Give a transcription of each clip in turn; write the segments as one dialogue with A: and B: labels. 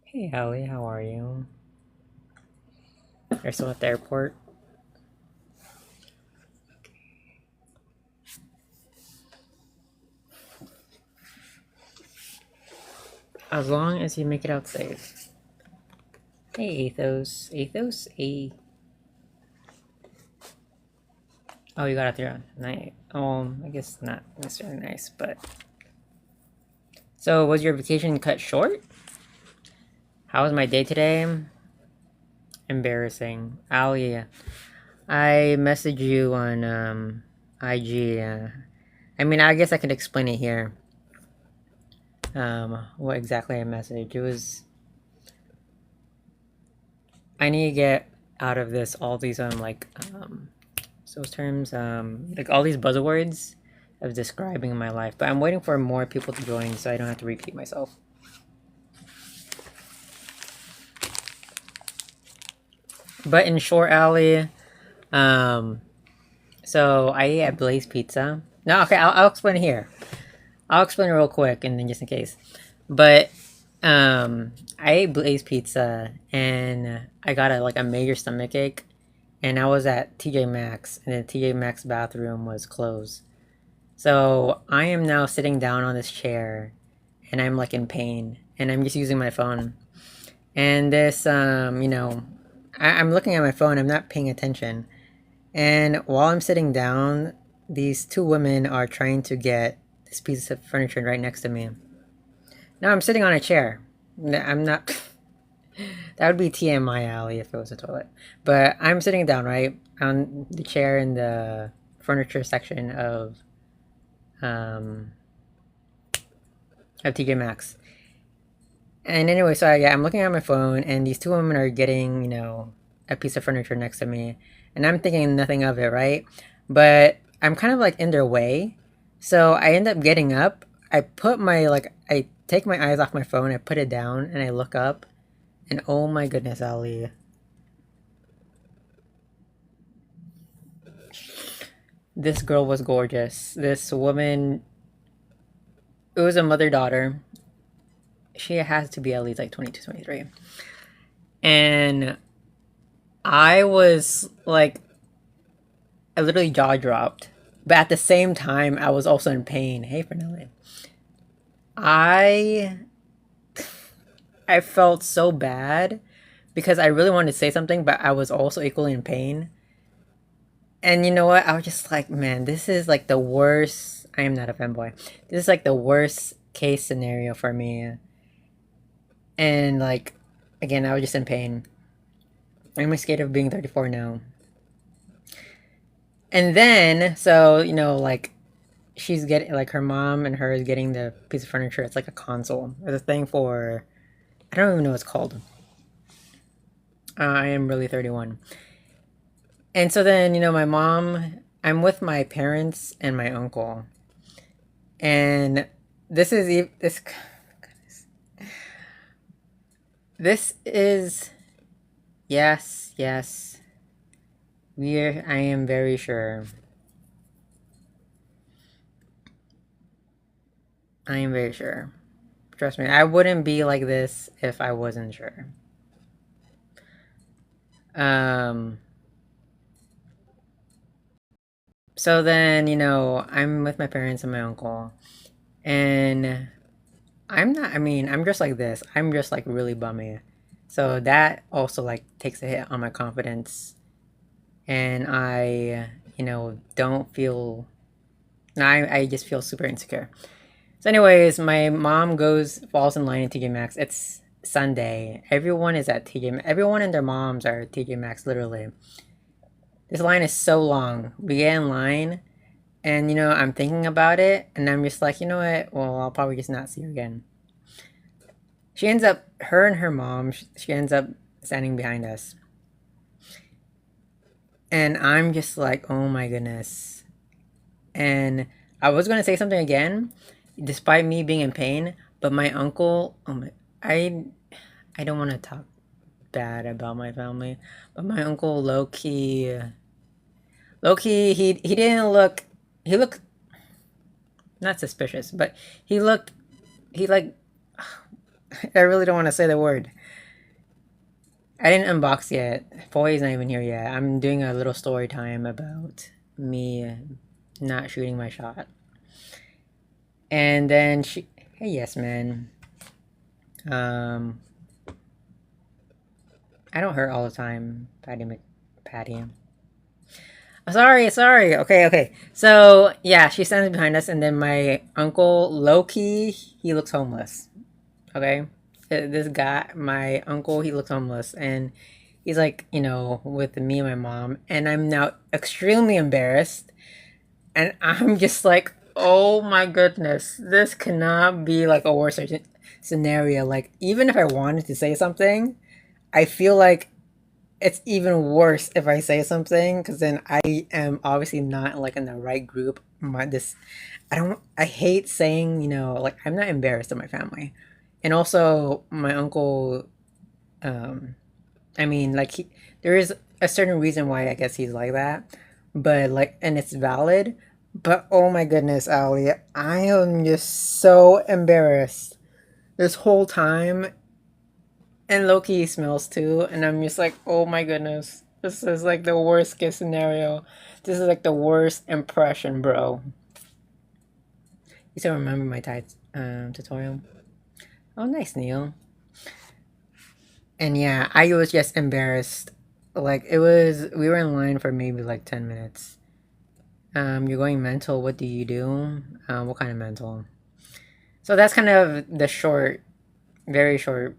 A: Hey, Allie, how are you? You're still at the airport? As long as you make it out safe. Hey, Athos. Athos? Oh, you got out there. Nice. I guess not necessarily nice, but... So, was your vacation cut short? How was my day today? Embarrassing. Allie, I messaged you on, IG. I mean, I guess I could explain it here. What exactly I messaged. It was... I need to get out of this all these those terms like all these buzzwords of describing my life, but I'm waiting for more people to join so I don't have to repeat myself. But in short, Alley, so I ate at Blaze Pizza. No, okay, I'll explain it here. I'll explain it real quick and then just in case. But I ate Blaze Pizza and I got a major stomach ache, and I was at TJ Maxx and the TJ Maxx bathroom was closed. So I am now sitting down on this chair and I'm like in pain and I'm just using my phone. And this I'm looking at my phone, I'm not paying attention. And while I'm sitting down, these two women are trying to get this piece of furniture right next to me. Now I'm sitting on a chair. I'm not. That would be TMI alley if it was a toilet. But I'm sitting down, right? On the chair in the furniture section um, of TJ Maxx. And anyway, so yeah, I'm looking at my phone, and these two women are getting, a piece of furniture next to me, and I'm thinking nothing of it, right? But I'm kind of like in their way, so I end up getting up. I take my eyes off my phone, I put it down, and I look up, and oh my goodness, Ali, this girl was gorgeous. This woman, it was a mother daughter. She has to be at least like 22, 23. And I was like, I literally jaw dropped. But at the same time, I was also in pain. Hey, Fernelle. I I felt so bad because I really wanted to say something, but I was also equally in pain. And you know what? I was just like, man, this is like the worst. I am not a fanboy. This is like the worst case scenario for me. And like, again, I was just in pain. I'm scared of being 34 now. And then, so, she's getting, like, her mom and her is getting the piece of furniture. It's like a console. It's a thing for, I don't even know what it's called. I am really 31. And so then, my mom, I'm with my parents and my uncle. And this is, yes, I am very sure. I am very sure. Trust me, I wouldn't be like this if I wasn't sure. Um, so then, I'm with my parents and my uncle, and I'm just like this. I'm just like really bummy. So that also like takes a hit on my confidence, and don't feel, no, I just feel super insecure. So, anyways, my mom falls in line at TJ Maxx. It's Sunday. Everyone is at TJ Maxx. Everyone and their moms are at TJ Maxx, literally. This line is so long. We get in line, and I'm thinking about it, and I'm just like, you know what? Well, I'll probably just not see her again. Her and her mom, she ends up standing behind us. And I'm just like, oh my goodness. And I was gonna say something again, despite me being in pain, but my uncle, I don't want to talk bad about my family, but my uncle low key, he looked not suspicious, but he looked he like I really don't want to say the word. I didn't unbox yet. Foy's not even here yet. I'm doing a little story time about me not shooting my shot. And then she, hey, yes, man. Um, I don't hurt all the time, Patty. Sorry. Okay. So yeah, she stands behind us, and then my uncle Loki, he looks homeless. Okay, this guy, my uncle, he looks homeless, and he's like, with me and my mom, and I'm now extremely embarrassed, and I'm just like, oh my goodness, this cannot be like a worse scenario. Like, even if I wanted to say something, I feel like it's even worse if I say something because then I am obviously not like in the right group. I hate saying, like I'm not embarrassed of my family. And also my uncle, um, I mean, like there is a certain reason why I guess he's like that, but like, and it's valid. But oh my goodness, Ali, I am just so embarrassed this whole time, and Loki smells too, and I'm just like, oh my goodness, this is like the worst case scenario. This is like the worst impression, bro. You still remember my tutorial? Oh, nice, Neil. And yeah, I was just embarrassed. Like we were in line for maybe like 10 minutes. You're going mental. What do you do? What kind of mental? So that's kind of the very short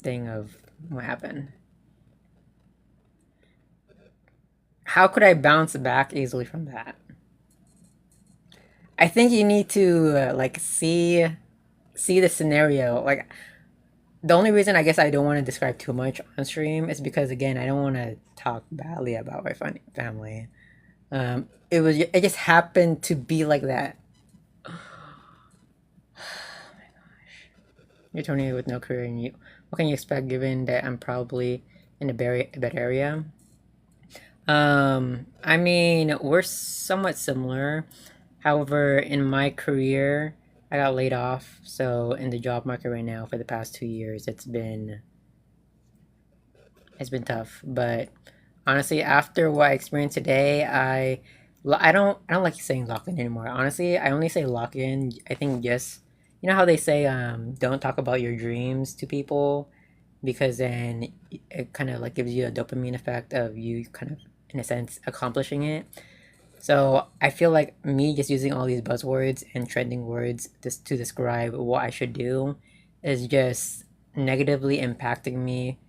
A: thing of what happened. How could I bounce back easily from that? I think you need to like see the scenario. Like the only reason I guess I don't want to describe too much on stream is because again I don't want to talk badly about my family. It just happened to be like that. You're 28 with no career, and what can you expect given that I'm probably in a bad area? I mean, we're somewhat similar. However, in my career, I got laid off. So in the job market right now for the past 2 years, it's been tough. But honestly, after what I experienced today, I don't like saying lock in anymore. Honestly, I only say lock in. I think just how they say don't talk about your dreams to people because then it kind of like gives you a dopamine effect of you kind of in a sense accomplishing it. So I feel like me just using all these buzzwords and trending words just to describe what I should do is just negatively impacting me.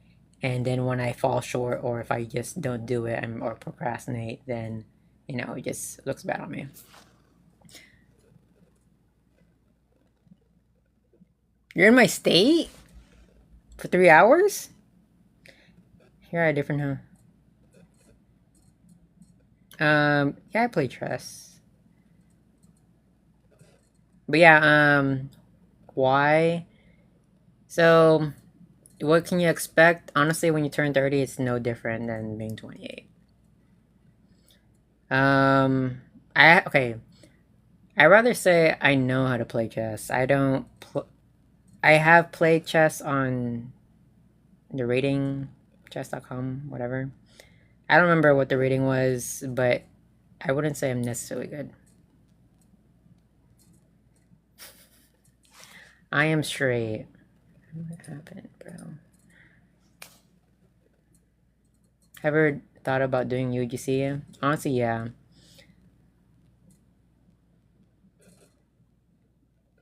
A: And then when I fall short or if I just don't do it or procrastinate, then it just looks bad on me. You're in my state for 3 hours? Here are different, huh? Yeah, I play chess. But yeah, why? So, what can you expect? Honestly, when you turn 30, it's no different than being 28. Okay. I rather say I know how to play chess. I don't. I have played chess on the rating, chess.com, whatever. I don't remember what the rating was, but I wouldn't say I'm necessarily good. I am straight. What happened, bro? Ever thought about doing UGC? Honestly, yeah.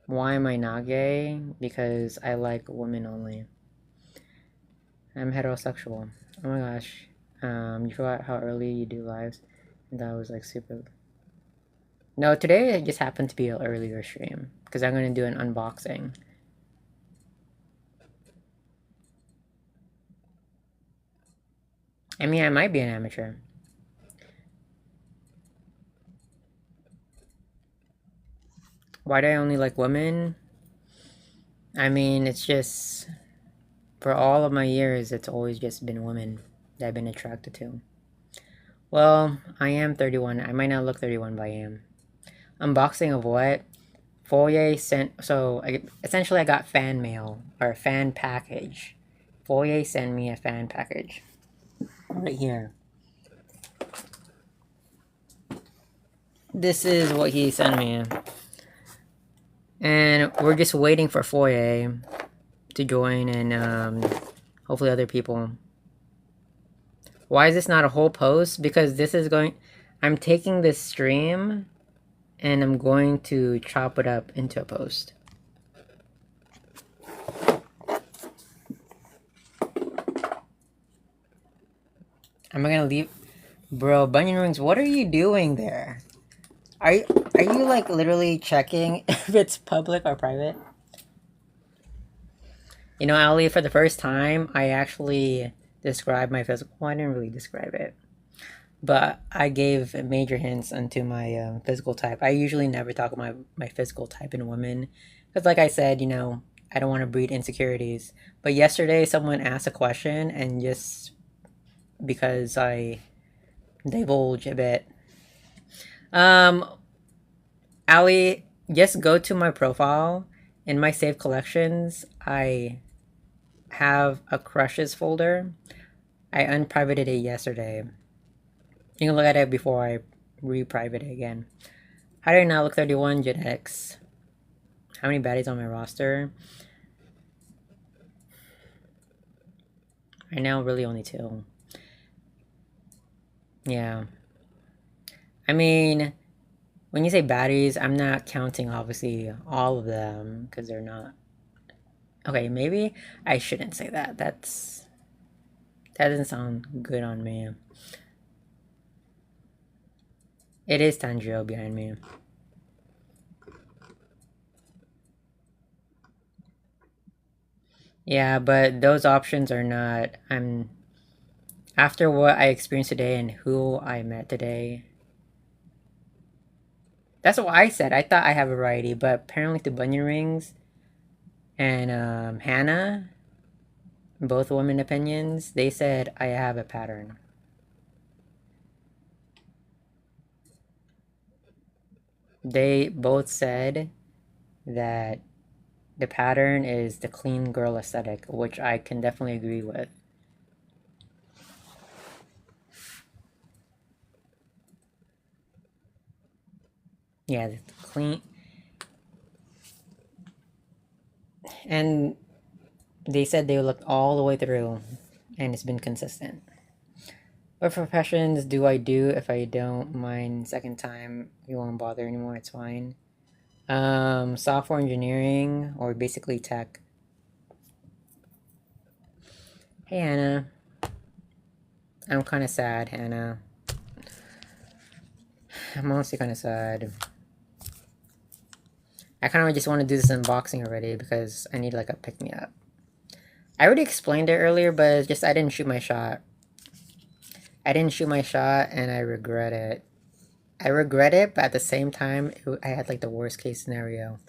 A: Why am I not gay? Because I like women only. I'm heterosexual. Oh my gosh. You forgot how early you do lives? And that was like super. No, today it just happened to be an earlier stream because I'm gonna do an unboxing. I mean, I might be an amateur. Why do I only like women? I mean, it's just for all of my years, it's always just been women that I've been attracted to. Well, I am 31. I might not look 31, but I am. Unboxing of what? Foyer sent, so essentially I got fan mail, or a fan package. Foyer sent me a fan package. Right here. This is what he sent me. And we're just waiting for Foyer to join, and hopefully other people. Why is this not a whole post? Because this is going... I'm taking this stream and I'm going to chop it up into a post. I'm gonna leave... Bro, Bunion Rings, what are you doing there? Are you like literally checking if it's public or private? You know, Ali, for the first time, I actually described my physical... Well, I didn't really describe it. But I gave major hints into my physical type. I usually never talk about my physical type in women. Because like I said, you know, I don't want to breed insecurities. But yesterday, someone asked a question, and just because I divulge a bit. Ali, just go to my profile. In my saved collections, I have a crushes folder. I unprivated it yesterday. You can look at it before I re-private it again. How do I now look 31 genetics? How many baddies on my roster? Right now, really only 2. Yeah. I mean, when you say baddies, I'm not counting, obviously, all of them, because they're not... Okay, maybe I shouldn't say that. That doesn't sound good on me. It is Tanjiro behind me. Yeah, but those options are not... After what I experienced today and who I met today... That's what I said. I thought I have a variety, but apparently the Bunion Rings and Hannah, both women opinions, they said I have a pattern. They both said that the pattern is the clean girl aesthetic, which I can definitely agree with. Yeah, the clean... And they said they looked all the way through, and it's been consistent. What professions do I do if I don't mind second time? You won't bother anymore, it's fine. Software engineering, or basically tech. Hey, Hannah. I'm kind of sad, Hannah. I'm honestly kind of sad. I kind of just want to do this unboxing already because I need like a pick-me-up. I already explained it earlier, but just I didn't shoot my shot. I didn't shoot my shot and I regret it. I regret it, but at the same time, I had like the worst case scenario.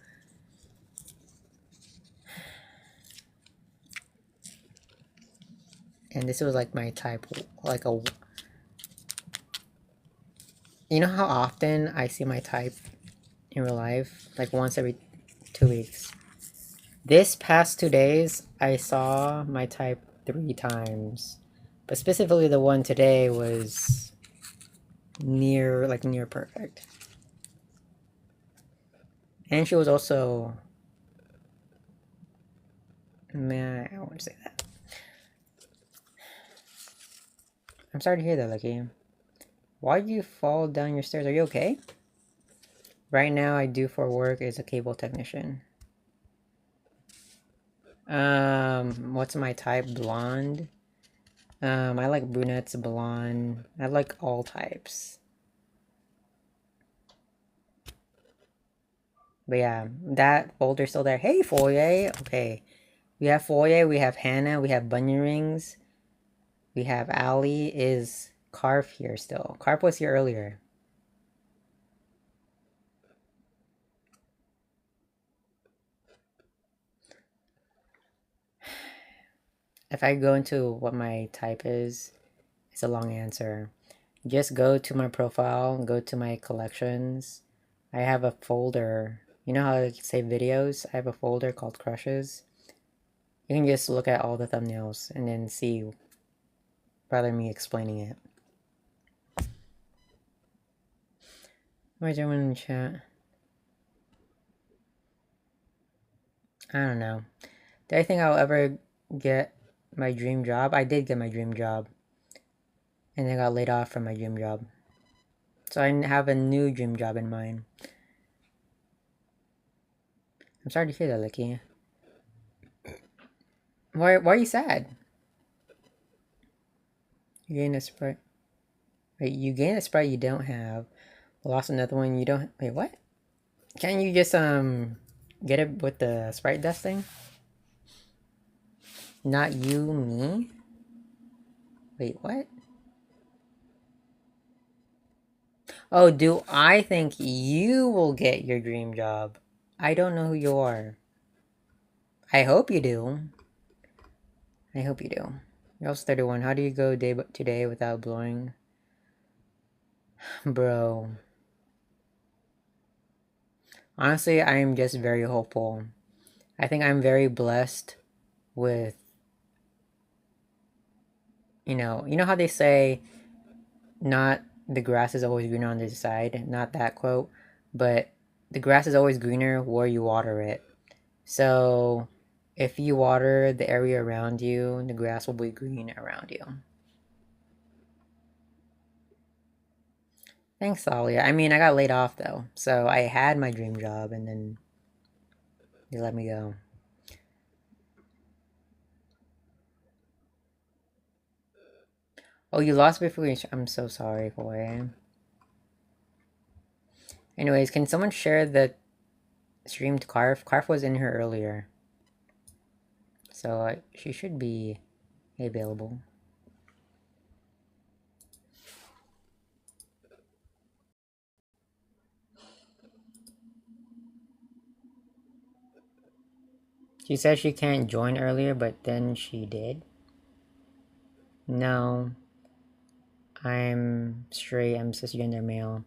A: And this was like my type, like a... You know how often I see my type in real life? Like once every 2 weeks. This past 2 days, I saw my type 3 times. But specifically the one today was near perfect. And she was also... Man, I don't want to say that. I'm sorry to hear that, Lucky. Why'd you fall down your stairs? Are you okay? Right now, I do for work is a cable technician. What's my type? Blonde. I like brunettes, blonde. I like all types. But yeah, that folder's still there. Hey, Foyer. Okay. We have Foyer, we have Hannah, we have Bunion Rings. We have Ali. Is Carp here still? Carp was here earlier. If I go into what my type is, it's a long answer. Just go to my profile, go to my collections. I have a folder You know how I save videos? I have a folder called Crushes. You can just look at all the thumbnails and then see rather than me explaining it. Where's everyone in the chat? I don't know. Did I think I'll ever get my dream job? I did get my dream job. And then got laid off from my dream job. So I have a new dream job in mind. I'm sorry to hear that, Licky. Why are you sad? You gained a sprite. Wait, you gained a sprite you don't have. Lost another one you don't. Wait, what? Can't you just get it with the sprite dust thing? Not you, me? Wait, what? Oh, do I think you will get your dream job? I don't know who you are. I hope you do. I hope you do. You're also 31. How do you go today without blowing? Bro. Honestly, I am just very hopeful. I think I'm very blessed with, you know how they say, not the grass is always greener on the other side, not that quote, but the grass is always greener where you water it. So if you water the area around you, the grass will be green around you. Thanks, Salia. I mean, I got laid off though, so I had my dream job and then they let me go. Oh, you lost before you... I'm so sorry for it. Anyways, can someone share the streamed Carf? Carf was in here earlier. So she should be available. She said she can't join earlier, but then she did. No. I'm straight, I'm cisgender male.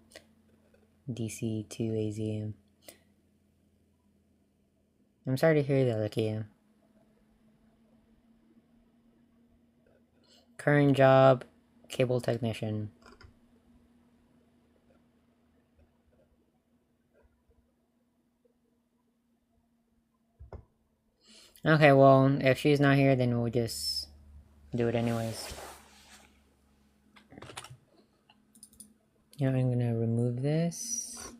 A: DC2AZ. I'm sorry to hear that, Lakia. Current job, cable technician. Okay, well, if she's not here, then we'll just do it anyways. You know, I'm gonna remove this.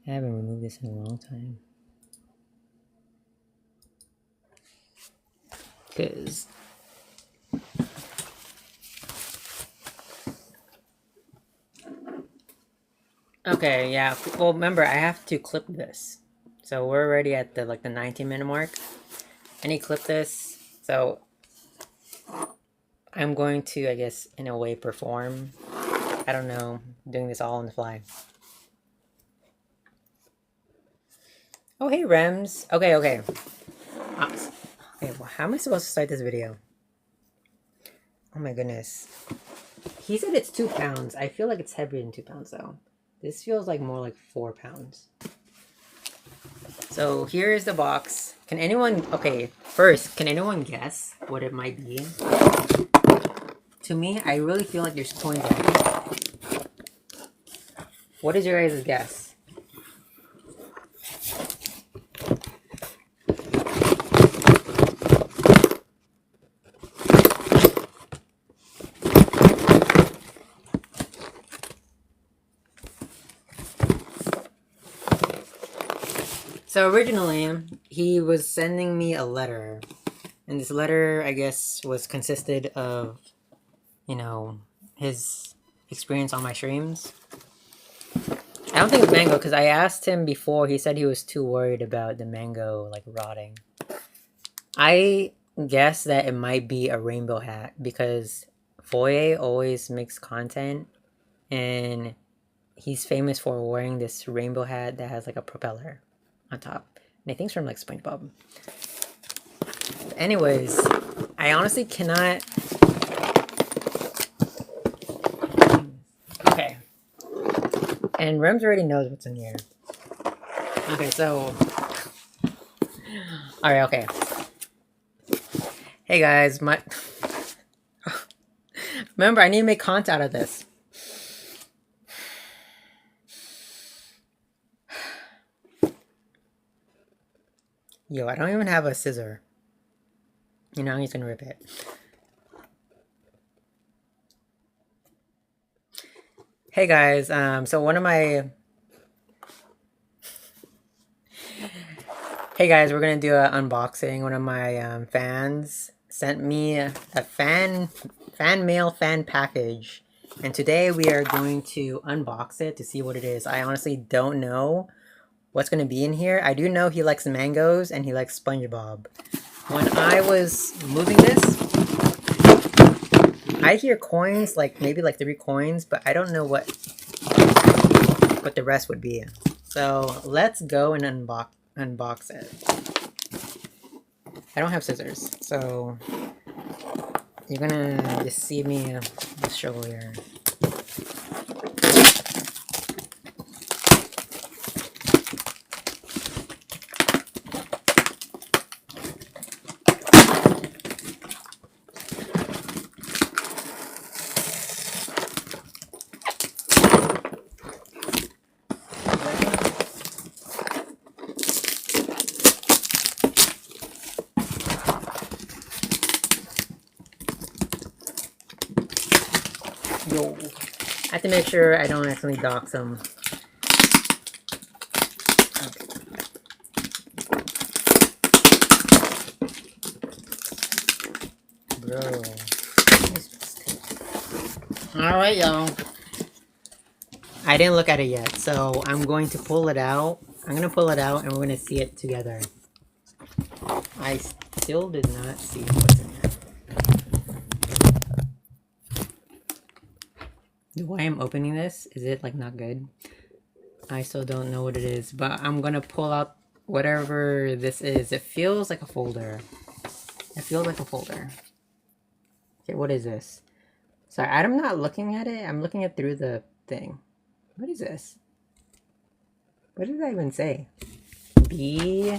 A: I haven't removed this in a long time. Because... Okay, yeah. Well, remember, I have to clip this. So we're already at the 19-minute mark. I need to clip this. So I'm going to, I guess, in a way, perform. I don't know, doing this all on the fly. Oh, hey, Rems. Okay. Okay, well, how am I supposed to start this video? Oh my goodness. He said it's 2 pounds. I feel like it's heavier than 2 pounds, though. This feels like more like 4 pounds. So here is the box. Can anyone... Okay, first, can anyone guess what it might be? To me, I really feel like there's coins in it. What is your guys' guess? So originally, he was sending me a letter. And this letter, I guess, was consisted of, you know, his experience on my streams. I don't think it's mango, because I asked him before, he said he was too worried about the mango, rotting. I guess that it might be a rainbow hat, because Foye always makes content, and he's famous for wearing this rainbow hat that has, a propeller on top. And I think it's from, SpongeBob. But anyways, I honestly cannot... Okay. And Rems already knows what's in here. Okay, so all right, okay. Hey guys, my remember I need to make content out of this. Yo, I don't even have a scissor. You know, I'm just gonna rip it. Hey guys, so one of my hey guys, we're gonna do an unboxing. One of my fans sent me a fan mail fan package, and today we are going to unbox it to see what it is. I honestly don't know what's gonna be in here. I do know he likes mangoes and he likes SpongeBob. When I was moving this, I hear coins, like maybe like 3 coins, but I don't know what the rest would be. So let's go and unbox it. I don't have scissors, so you're gonna just see me just show here. Yo, I have to make sure I don't accidentally dox them. Bro. Alright, y'all. I didn't look at it yet, so I'm going to pull it out. I'm gonna pull it out and we're gonna see it together. I still did not see what's in there. The way I'm opening this, is it like not good? I still don't know what it is, but I'm gonna pull out whatever this is. It feels like a folder. It feels like a folder. Okay, what is this? Sorry, I'm not looking at it. I'm looking at through the thing. What is this? What did I even say? B.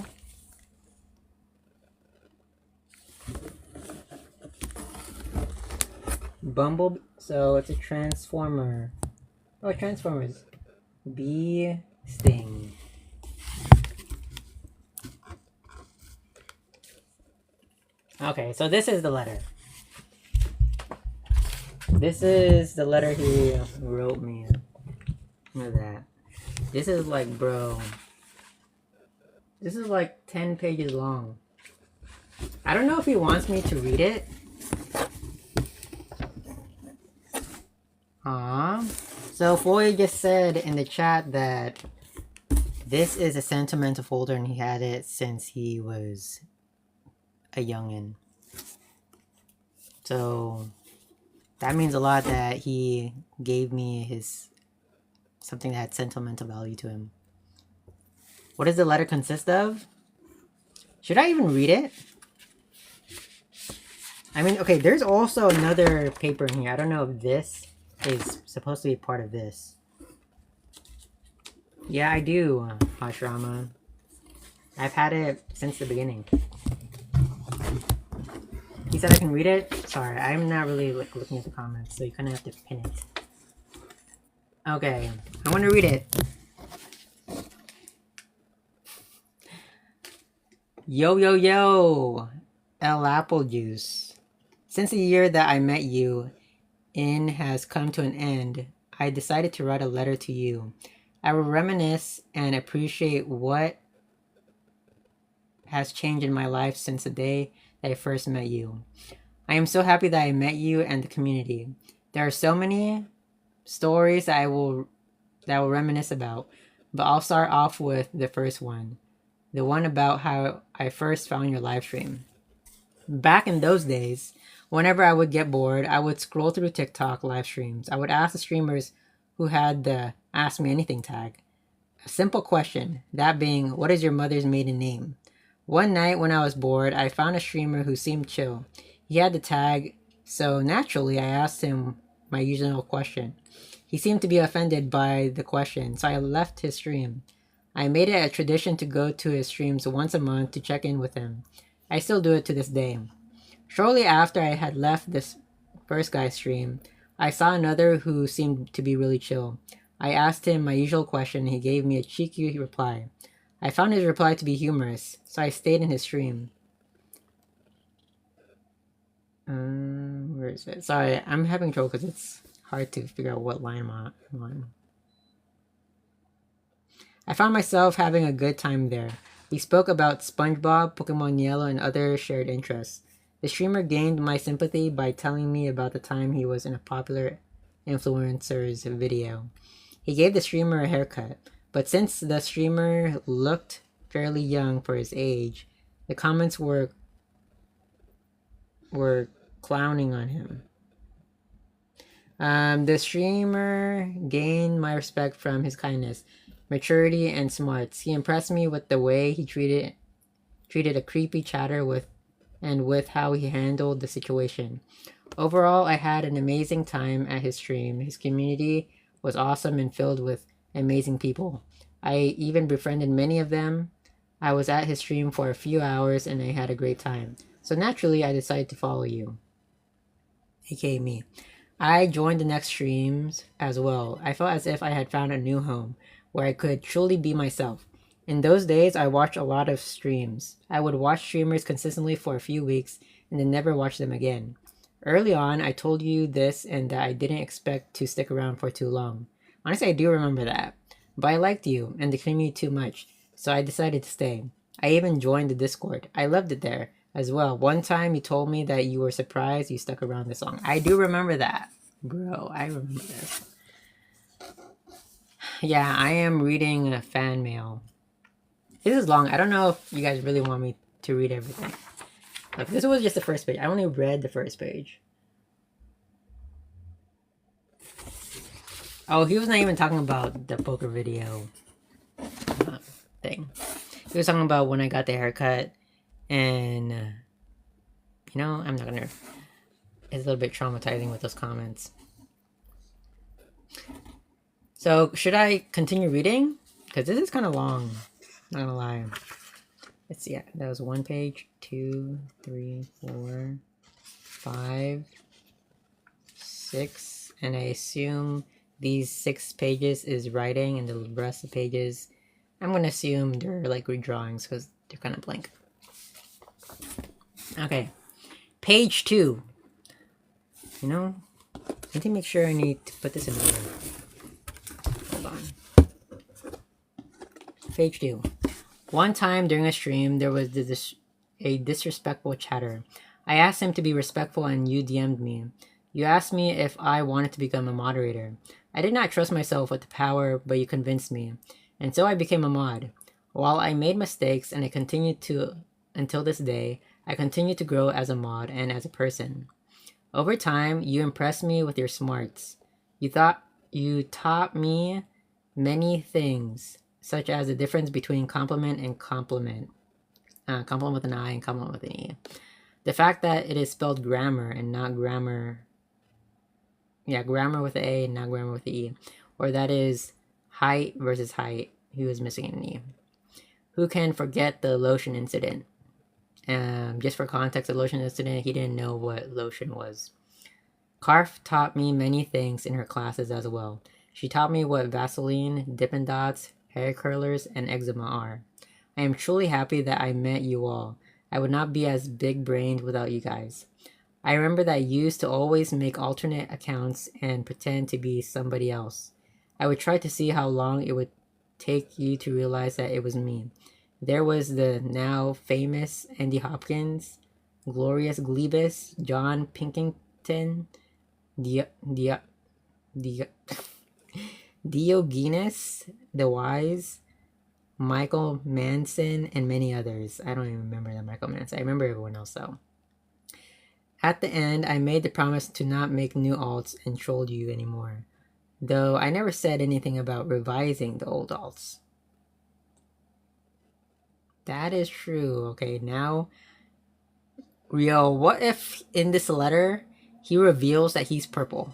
A: Bumblebee. So it's a transformer. Oh, Transformers. Bee Sting. Okay, so this is the letter. This is the letter he wrote me. Look at that. This is like, bro. This is like 10 pages long. I don't know if he wants me to read it. So Floyd just said in the chat that this is a sentimental folder and he had it since he was a youngin'. So that means a lot that he gave me his something that had sentimental value to him. What does the letter consist of? Should I even read it? I mean, okay, there's also another paper in here. I don't know if this is supposed to be part of this. Yeah, I do, Hashrama. I've had it since the beginning. He said I can read it? Sorry, I'm not really like looking at the comments, so you kind of have to pin it. Okay, I want to read it. Yo, yo, yo! El Apple Juice. Since the year that I met you in has come to an end, I decided to write a letter to you. I will reminisce and appreciate what has changed in my life since the day that I first met you. I am so happy that I met you and the community. There are so many stories that I will reminisce about, but I'll start off with the first one. The one about how I first found your live stream. Back in those days, whenever I would get bored, I would scroll through TikTok live streams. I would ask the streamers who had the Ask Me Anything tag. A simple question, that being, what is your mother's maiden name? One night when I was bored, I found a streamer who seemed chill. He had the tag, so naturally I asked him my usual question. He seemed to be offended by the question, so I left his stream. I made it a tradition to go to his streams once a month to check in with him. I still do it to this day. Shortly after I had left this first guy's stream, I saw another who seemed to be really chill. I asked him my usual question and he gave me a cheeky reply. I found his reply to be humorous, so I stayed in his stream. Where is it? Sorry, I'm having trouble because it's hard to figure out what line I'm on. I found myself having a good time there. We spoke about SpongeBob, Pokemon Yellow, and other shared interests. The streamer gained my sympathy by telling me about the time he was in a popular influencer's video. He gave the streamer a haircut, but since the streamer looked fairly young for his age, the comments were clowning on him. The streamer gained my respect from his kindness, maturity, and smarts. He impressed me with the way he treated a creepy chatter with how he handled the situation. Overall, I had an amazing time at his stream. His community was awesome and filled with amazing people. I even befriended many of them. I was at his stream for a few hours and I had a great time. So naturally, I decided to follow you, aka me. I joined the next streams as well. I felt as if I had found a new home where I could truly be myself. In those days, I watched a lot of streams. I would watch streamers consistently for a few weeks and then never watch them again. Early on, I told you this and that I didn't expect to stick around for too long. Honestly, I do remember that. But I liked you and the community too much, so I decided to stay. I even joined the Discord. I loved it there as well. One time you told me that you were surprised you stuck around this long. I do remember that. Bro, I remember this. Yeah, I am reading a fan mail. This is long. I don't know if you guys really want me to read everything. Look, this was just the first page. I only read the first page. Oh, he was not even talking about the poker video thing. He was talking about when I got the haircut, and you know, I'm not gonna. It's a little bit traumatizing with those comments. So should I continue reading? Because this is kind of long. Not gonna lie. Let's see. That was 1 page, 2, 3, 4, 5, 6, and I assume these 6 pages is writing, and the rest of the pages, I'm gonna assume they're like redrawings because they're kind of blank. Okay, page 2. You know, I need to make sure I need to put this in order. Hold on. Page 2. One time during a stream, there was a disrespectful chatter. I asked him to be respectful and you DM'd me. You asked me if I wanted to become a moderator. I did not trust myself with the power, but you convinced me. And so I became a mod. While I made mistakes and I continued to, until this day, I continue to grow as a mod and as a person. Over time, you impressed me with your smarts. You taught me many things, such as the difference between compliment and compliment. Compliment with an I and compliment with an E. The fact that it is spelled grammar and not grammar. Yeah, grammar with an A and not grammar with an E. Or that is height versus height. He was missing an E. Who can forget the lotion incident? Just for context, the lotion incident, he didn't know what lotion was. Karf taught me many things in her classes as well. She taught me what Vaseline, Dippin' Dots, hair curlers, and eczema are. I am truly happy that I met you all. I would not be as big-brained without you guys. I remember that you used to always make alternate accounts and pretend to be somebody else. I would try to see how long it would take you to realize that it was me. There was the now famous Andy Hopkins, Glorious Glebus, John Pinkington, Diogenes the Wise, Michael Manson, and many others. I don't even remember that Michael Manson. I remember everyone else though. At the end, I made the promise to not make new alts and troll you anymore. Though I never said anything about revising the old alts. That is true. Okay, now... Yo, what if in this letter, he reveals that he's purple?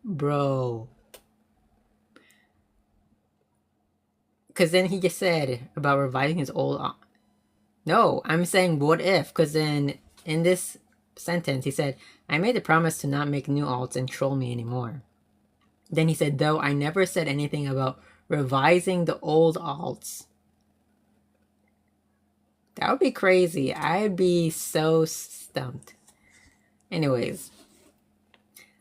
A: Bro. Because then he just said about revising his old. No, I'm saying what if? Because then in this sentence he said, I made a promise to not make new alts and troll me anymore. Then he said, though I never said anything about revising the old alts. That would be crazy. I'd be so stumped. Anyways,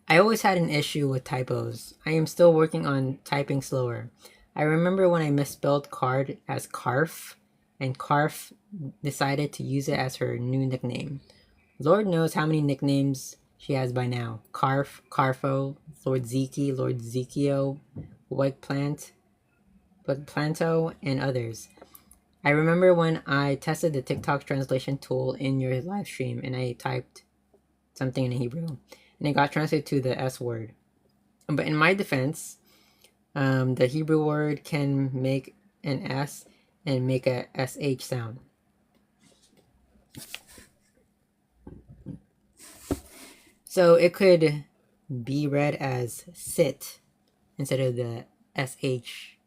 A: I always had an issue with typos. I am still working on typing slower. I remember when I misspelled card as carf, and Carf decided to use it as her new nickname. Lord knows how many nicknames she has by now. Carf, Carfo, Lord Zeke, Lord Zekio, White Plant, but Planto, and others. I remember when I tested the TikTok translation tool in your live stream and I typed something in Hebrew and it got translated to the S word. But in my defense, the Hebrew word can make an S and make a SH sound. So it could be read as sit instead of the SH,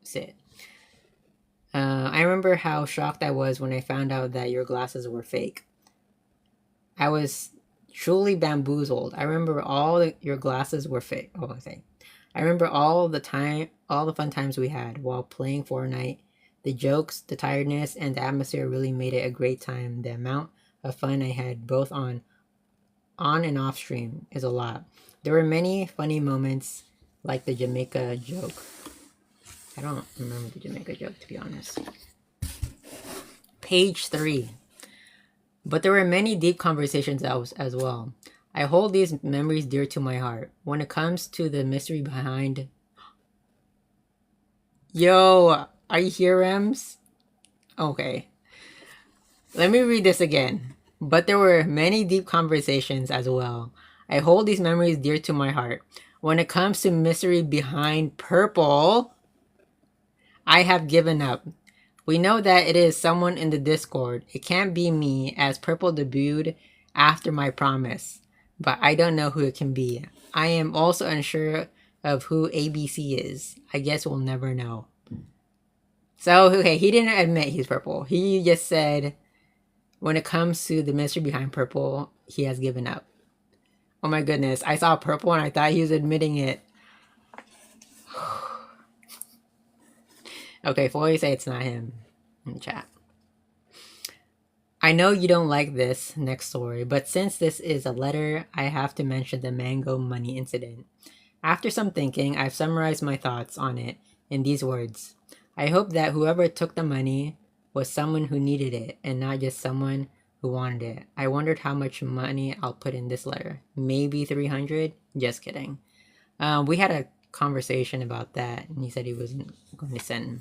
A: sit. I remember how shocked I was when I found out that your glasses were fake. I was truly bamboozled. I remember your glasses were fake. I remember all the fun times we had while playing Fortnite. The jokes, the tiredness, and the atmosphere really made it a great time. The amount of fun I had both on and off stream is a lot. There were many funny moments, like the Jamaica joke. I don't remember the Jamaica joke, to be honest. Page 3. But there were many deep conversations as well. I hold these memories dear to my heart. When it comes to the mystery behind... Yo, are you here, Rems? Okay. Let me read this again. But there were many deep conversations as well. I hold these memories dear to my heart. When it comes to mystery behind purple, I have given up. We know that it is someone in the Discord. It can't be me, as purple debuted after my promise. But I don't know who it can be. I am also unsure of who ABC is. I guess we'll never know. So, okay, he didn't admit he's purple. He just said, when it comes to the mystery behind purple, he has given up. Oh my goodness, I saw purple and I thought he was admitting it. Okay, Foy say it's not him in the chat. I know you don't like this next story, but since this is a letter, I have to mention the mango money incident. After some thinking, I've summarized my thoughts on it in these words. I hope that whoever took the money was someone who needed it and not just someone who wanted it. I wondered how much money I'll put in this letter. Maybe 300? Just kidding. We had a conversation about that, and he said he wasn't going to send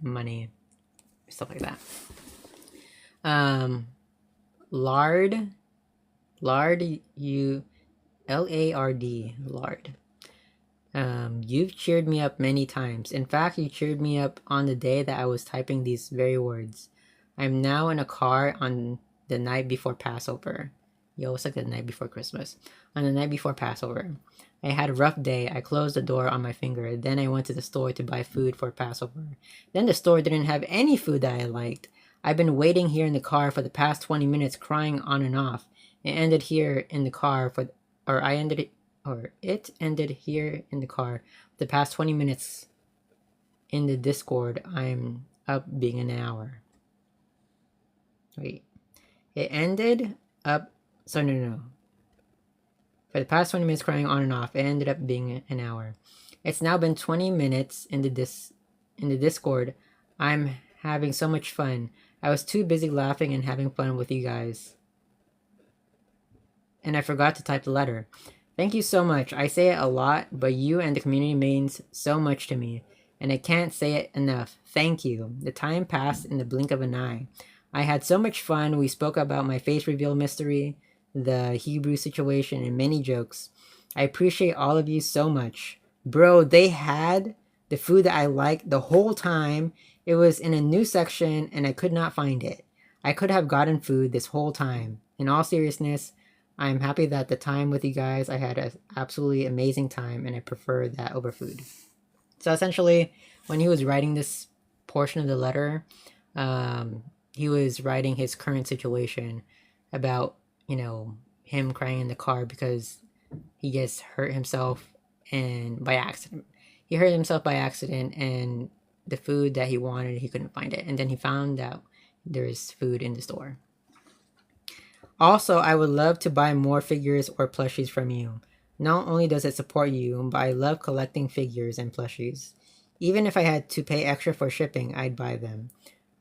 A: money, stuff like that. Lard, you, Lard, Lard. You've cheered me up many times. In fact, you cheered me up on the day that I was typing these very words. I'm now in a car on the night before Passover. Yo, it's like the night before Christmas. On the night before Passover. I had a rough day. I closed the door on my finger. Then I went to the store to buy food for Passover. Then the store didn't have any food that I liked. I've been waiting here in the car for the past 20 minutes, crying on and off. It ended here in the car it ended here in the car. The past 20 minutes in the Discord, I'm up being an hour. Wait. It ended up... So, no. For the past 20 minutes crying on and off, it ended up being an hour. It's now been 20 minutes in the Discord. I'm having so much fun. I was too busy laughing and having fun with you guys. And I forgot to type the letter. Thank you so much. I say it a lot, but you and the community means so much to me. And I can't say it enough. Thank you. The time passed in the blink of an eye. I had so much fun. We spoke about my face reveal mystery, the Hebrew situation, and many jokes. I appreciate all of you so much. Bro, they had the food that I liked the whole time. It was in a new section and I could not find it. I could have gotten food this whole time. In all seriousness, I'm happy that the time with you guys, I had an absolutely amazing time and I prefer that over food. So essentially, when he was writing this portion of the letter, he was writing his current situation about, him crying in the car because he just hurt himself and by accident. He hurt himself by accident, and the food that he wanted, he couldn't find it. And then he found out there's food in the store. Also, I would love to buy more figures or plushies from you. Not only does it support you, but I love collecting figures and plushies. Even if I had to pay extra for shipping, I'd buy them.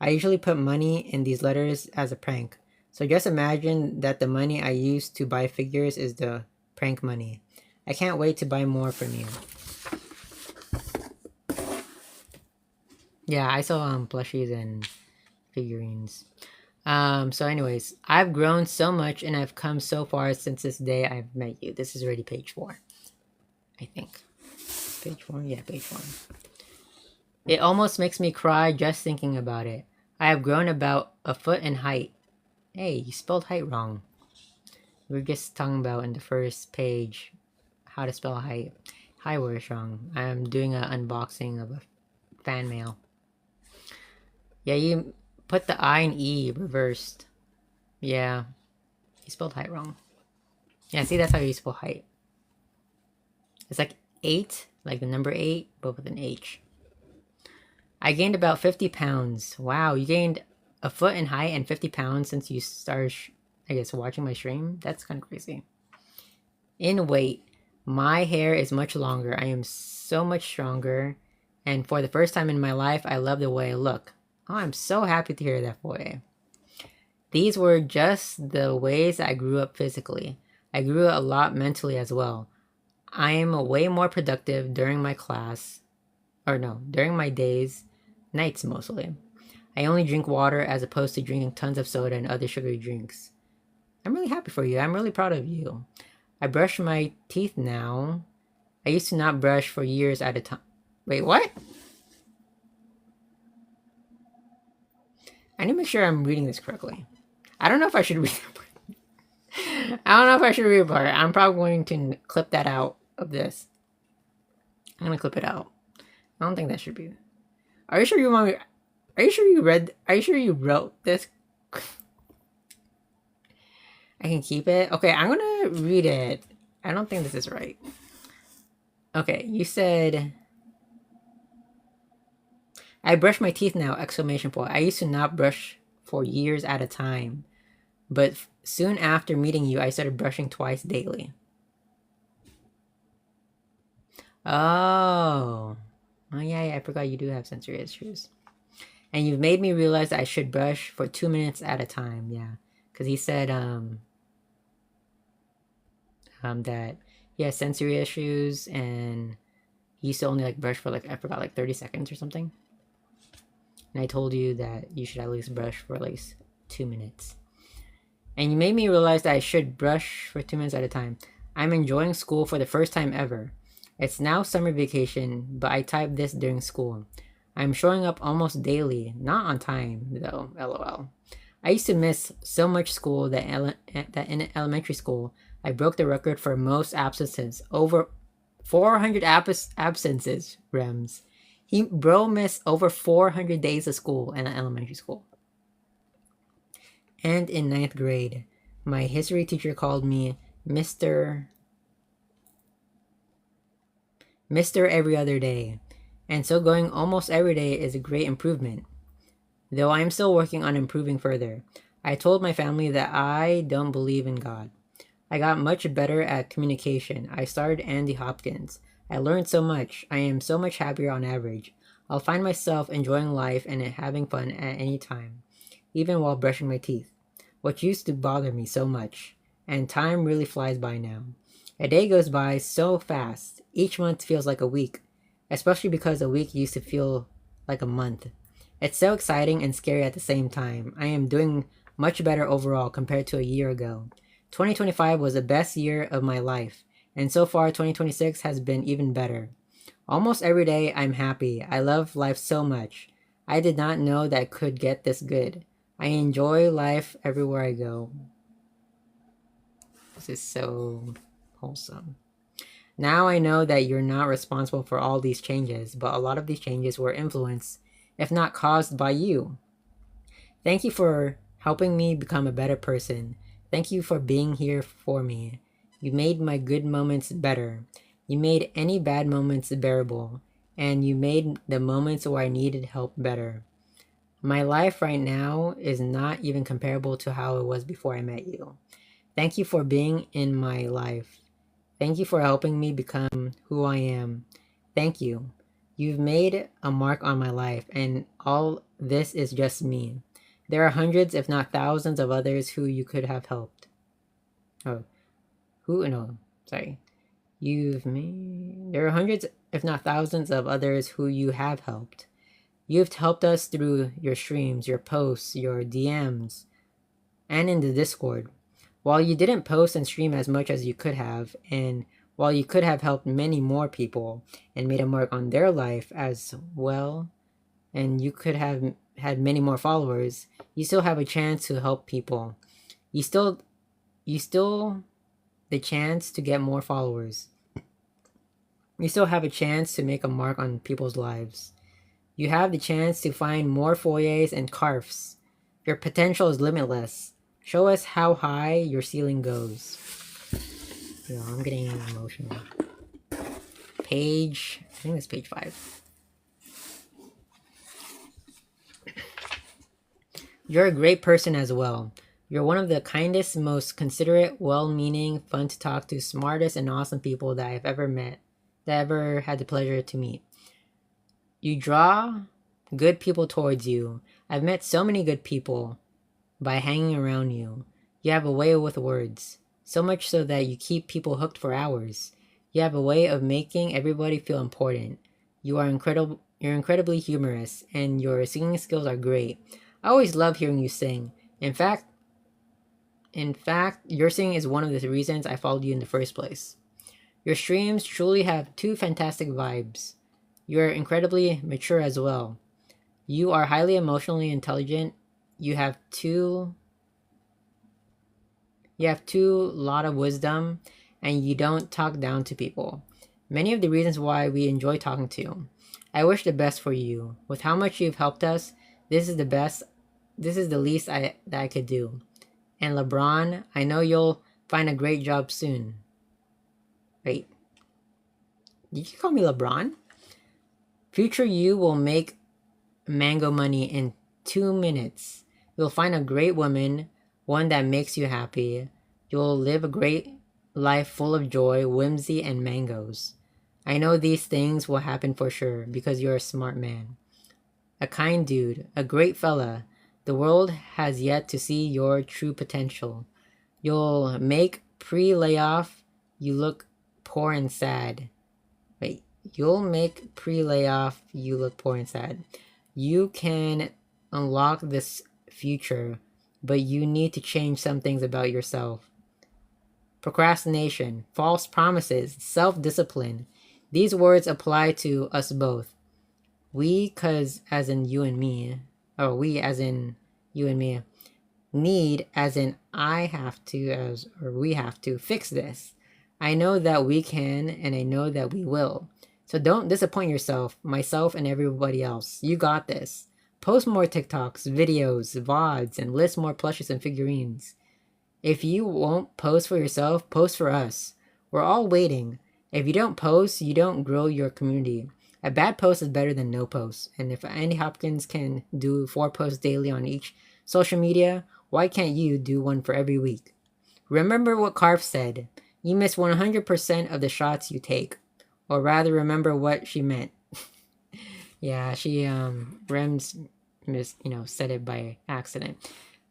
A: I usually put money in these letters as a prank. So just imagine that the money I use to buy figures is the prank money. I can't wait to buy more from you. Yeah, I saw plushies and figurines. So anyways, I've grown so much and I've come so far since this day I've met you. This is already page 4. I think. Page 4? Yeah, page 4. It almost makes me cry just thinking about it. I have grown about a foot in height. Hey, you spelled height wrong. We are just talking about in the first page how to spell height. Hi, word wrong. I'm doing an unboxing of a fan mail. Yeah, you put the I and E reversed. Yeah, you spelled height wrong. Yeah, see, that's how you spell height. It's like 8, like the number 8, but with an H. I gained about 50 pounds. Wow, you gained a foot in height and 50 pounds since you started, I guess, watching my stream? That's kind of crazy. In weight, my hair is much longer. I am so much stronger. And for the first time in my life, I love the way I look. Oh, I'm so happy to hear that, boy. These were just the ways I grew up physically. I grew a lot mentally as well. I am way more productive during my during my days, nights mostly. I only drink water as opposed to drinking tons of soda and other sugary drinks. I'm really happy for you. I'm really proud of you. I brush my teeth now. I used to not brush for years at a time. Wait, what? I need to make sure I'm reading this correctly. I don't know if I should read that part. I don't know if I should read it part. I'm probably going to clip that out of this. I'm going to clip it out. I don't think that should be. Are you sure you want me? Are you sure you read? Are you sure you wrote this? I can keep it. Okay, I'm gonna read it. I don't think this is right. Okay, you said I brush my teeth now! Exclamation point. I used to not brush for years at a time, but soon after meeting you, I started brushing twice daily. Oh, yeah, I forgot you do have sensory issues. And you've made me realize that I should brush for 2 minutes at a time. Yeah, because he said that he has sensory issues and he used to only like brush for like, I forgot, like 30 seconds or something. And I told you that you should at least brush for at least 2 minutes. And you made me realize that I should brush for 2 minutes at a time. I'm enjoying school for the first time ever. It's now summer vacation, but I typed this during school. I'm showing up almost daily, not on time though, lol. I used to miss so much school that in elementary school, I broke the record for most absences. Over 400 absences, Rems. Bro missed over 400 days of school in elementary school. And in 9th grade, my history teacher called me Mr. Every Other Day. And so going almost every day is a great improvement. Though I am still working on improving further. I told my family that I don't believe in God. I got much better at communication. I started Andy Hopkins. I learned so much. I am so much happier on average. I'll find myself enjoying life and having fun at any time, even while brushing my teeth, which used to bother me so much. And time really flies by now. A day goes by so fast. Each month feels like a week, especially because a week used to feel like a month. It's so exciting and scary at the same time. I am doing much better overall compared to a year ago. 2025 was the best year of my life, and so far 2026 has been even better. Almost every day I'm happy. I love life so much. I did not know that I could get this good. I enjoy life everywhere I go. This is so wholesome. Now I know that you're not responsible for all these changes, but a lot of these changes were influenced, if not caused, by you. Thank you for helping me become a better person. Thank you for being here for me. You made my good moments better. You made any bad moments bearable. And you made the moments where I needed help better. My life right now is not even comparable to how it was before I met you. Thank you for being in my life. Thank you for helping me become who I am. Thank you. You've made a mark on my life, and all this is just me. There are hundreds, if not thousands, of others who you could have helped. Oh, who? No, sorry. There are hundreds, if not thousands, of others who you have helped. You've helped us through your streams, your posts, your DMs, and in the Discord. While you didn't post and stream as much as you could have, and while you could have helped many more people and made a mark on their life as well, and you could have had many more followers, you still have a chance to help people. You still the chance to get more followers. You still have a chance to make a mark on people's lives. You have the chance to find more foyers and carfs. Your potential is limitless. Show us how high your ceiling goes. Yo, I'm getting emotional. I think it's page 5. You're a great person as well. You're one of the kindest, most considerate, well-meaning, fun to talk to, smartest, and awesome people that I've ever met, that I ever had the pleasure to meet. You draw good people towards you. I've met so many good people by hanging around you. You have a way with words, so much so that you keep people hooked for hours. You have a way of making everybody feel important. You're incredibly humorous, and your singing skills are great. I always love hearing you sing. In fact, your singing is one of the reasons I followed you in the first place. Your streams truly have two fantastic vibes. You're incredibly mature as well. You are highly emotionally intelligent. You have two lot of wisdom, and you don't talk down to people. Many of the reasons why we enjoy talking to you. I wish the best for you. With how much you've helped us, this is the least that I could do. And LeBron, I know you'll find a great job soon. Wait. Did you call me LeBron? Future you will make mango money in 2 minutes. You'll find a great woman, one that makes you happy. You'll live a great life full of joy, whimsy, and mangoes. I know these things will happen for sure because you're a smart man. A kind dude, a great fella. The world has yet to see your true potential. You'll make pre-layoff you look poor and sad. Wait, you'll make pre-layoff you look poor and sad. You can unlock this future, but you need to change some things about yourself. Procrastination, false promises, self-discipline. These words apply to us both. We, cause as in you and me, or we as in you and me, need as in I have to, or we have to fix this. I know that we can, and I know that we will. So don't disappoint yourself, myself, and everybody else. You got this. Post more TikToks, videos, VODs, and list more plushes and figurines. If you won't post for yourself, post for us. We're all waiting. If you don't post, you don't grow your community. A bad post is better than no post. And if Andy Hopkins can do 4 posts daily on each social media, why can't you do one for every week? Remember what Carf said. You miss 100% of the shots you take. Or rather, remember what she meant. Yeah, she, Rems, said it by accident.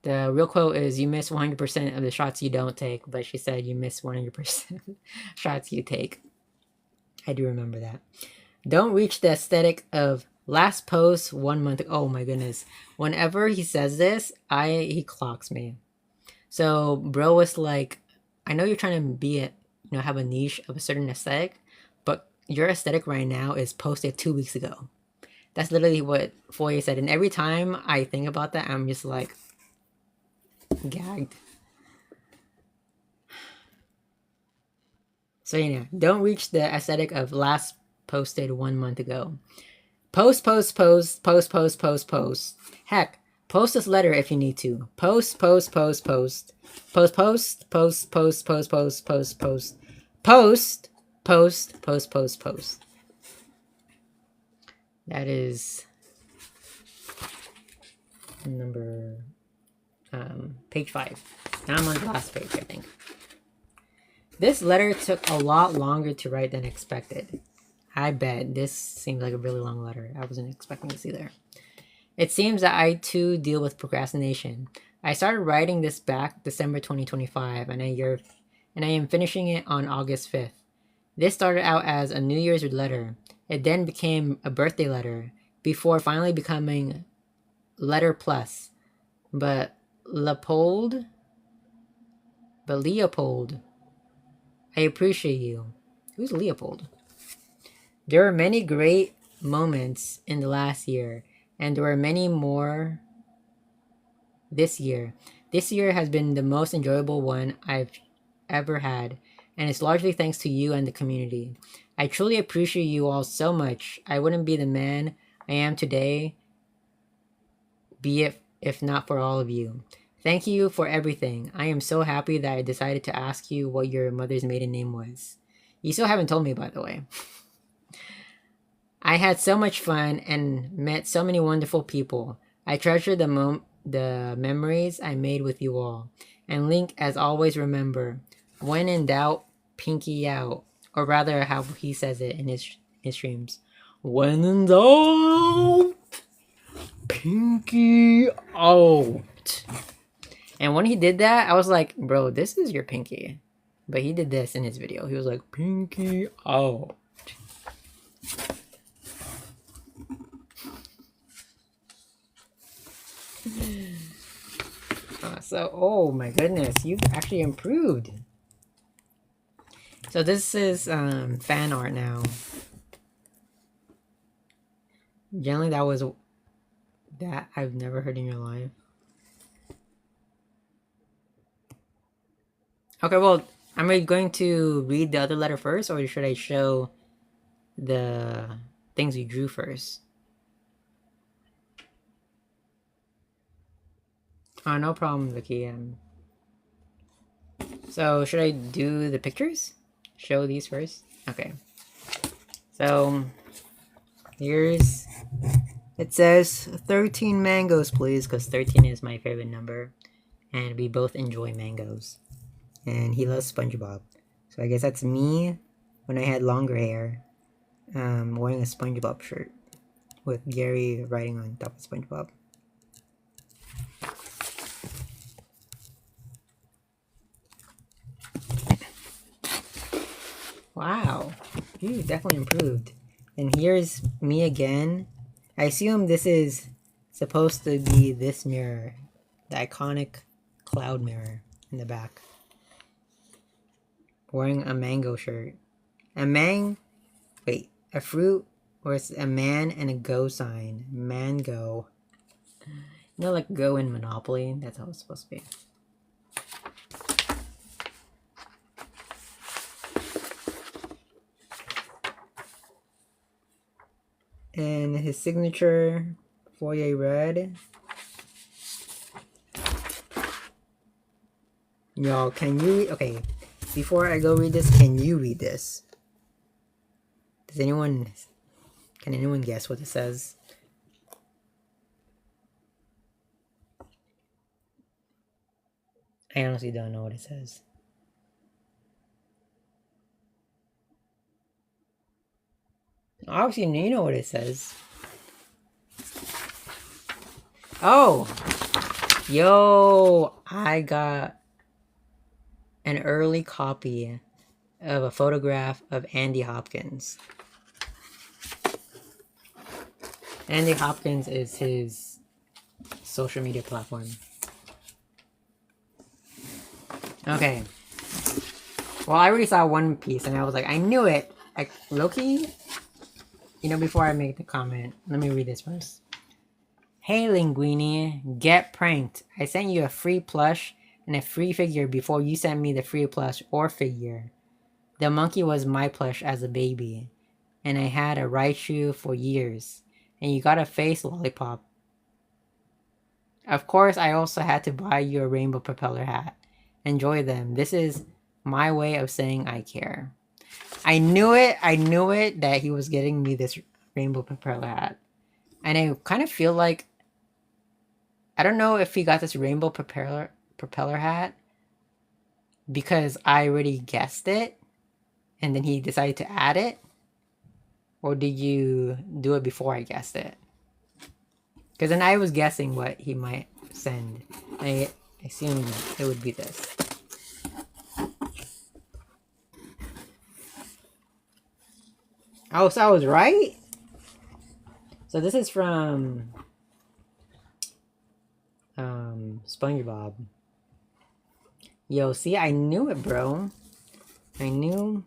A: The real quote is, you miss 100% of the shots you don't take. But she said you miss 100% shots you take. I do remember that. Don't reach the aesthetic of last post 1 month. Oh my goodness. Whenever he says this, he clocks me. So bro was like, I know you're trying to be have a niche of a certain aesthetic, but your aesthetic right now is posted 2 weeks ago. That's literally what Foye said. And every time I think about that, I'm just like gagged. So don't reach the aesthetic of last posted 1 month ago. Post, post, post, post, post, post, post. Heck, post this letter if you need to. Post, post, post, post. Post, post, post, post, post, post, post, post. Post, post, post, post, post. That is number page 5. Now I'm on the last page, I think. This letter took a lot longer to write than expected. I bet this seems like a really long letter. I wasn't expecting this either. It seems that I too deal with procrastination. I started writing this back December 2025, and I am finishing it on August 5th. This started out as a New Year's letter. It then became a birthday letter, before finally becoming letter plus. But Leopold, I appreciate you. Who's Leopold? There were many great moments in the last year, and there were many more this year. This year has been the most enjoyable one I've ever had, and it's largely thanks to you and the community. I truly appreciate you all so much. I wouldn't be the man I am today, be it if not for all of you. Thank you for everything. I am so happy that I decided to ask you what your mother's maiden name was. You still haven't told me, by the way. I had so much fun and met so many wonderful people. I treasure the memories I made with you all. And Link, as always, remember, when in doubt, pinky out. Or rather, how he says it in his streams. When in doubt, pinky out. And when he did that, I was like, bro, this is your pinky. But he did this in his video. He was like, pinky out. So, oh my goodness, you've actually improved. So this is fan art now. Generally, that I've never heard in your life. Okay, well, am I going to read the other letter first, or should I show the things you drew first? Oh, no problem, Vicky. So, should I do the pictures? Show these first? Okay. So, here's... It says 13 mangoes, please, because 13 is my favorite number. And we both enjoy mangoes. And he loves SpongeBob. So, I guess that's me when I had longer hair. Wearing a SpongeBob shirt. With Gary writing on top of SpongeBob. Wow, you definitely improved. And here's me again. I assume this is supposed to be this mirror. The iconic cloud mirror in the back. Wearing a mango shirt. A fruit, or it's a man and a go sign. Mango. You know, like go in Monopoly? That's how it's supposed to be. And his signature, Foyer Red. Y'all, can you... Okay, before I go read this, can you read this? Does anyone... Can anyone guess what it says? I honestly don't know what it says. Obviously, you know what it says. Oh! Yo! I got an early copy of a photograph of Andy Hopkins. Andy Hopkins is his social media platform. Okay. Well, I already saw one piece and I was like, I knew it! Like, Loki? You know, before I make the comment, let me read this first. Hey Linguini, get pranked. I sent you a free plush and a free figure before you sent me the free plush or figure. The monkey was my plush as a baby, and I had a Raichu for years, and you got a face lollipop. Of course, I also had to buy you a rainbow propeller hat. Enjoy them. This is my way of saying I care. I knew it that he was getting me this rainbow propeller hat. And I kind of feel like, I don't know if he got this rainbow propeller hat because I already guessed it and then he decided to add it, or did you do it before I guessed it? Because then I was guessing what he might send. I assumed it would be this. Oh, so I was right? So this is from SpongeBob. Yo, see, I knew it, bro. I knew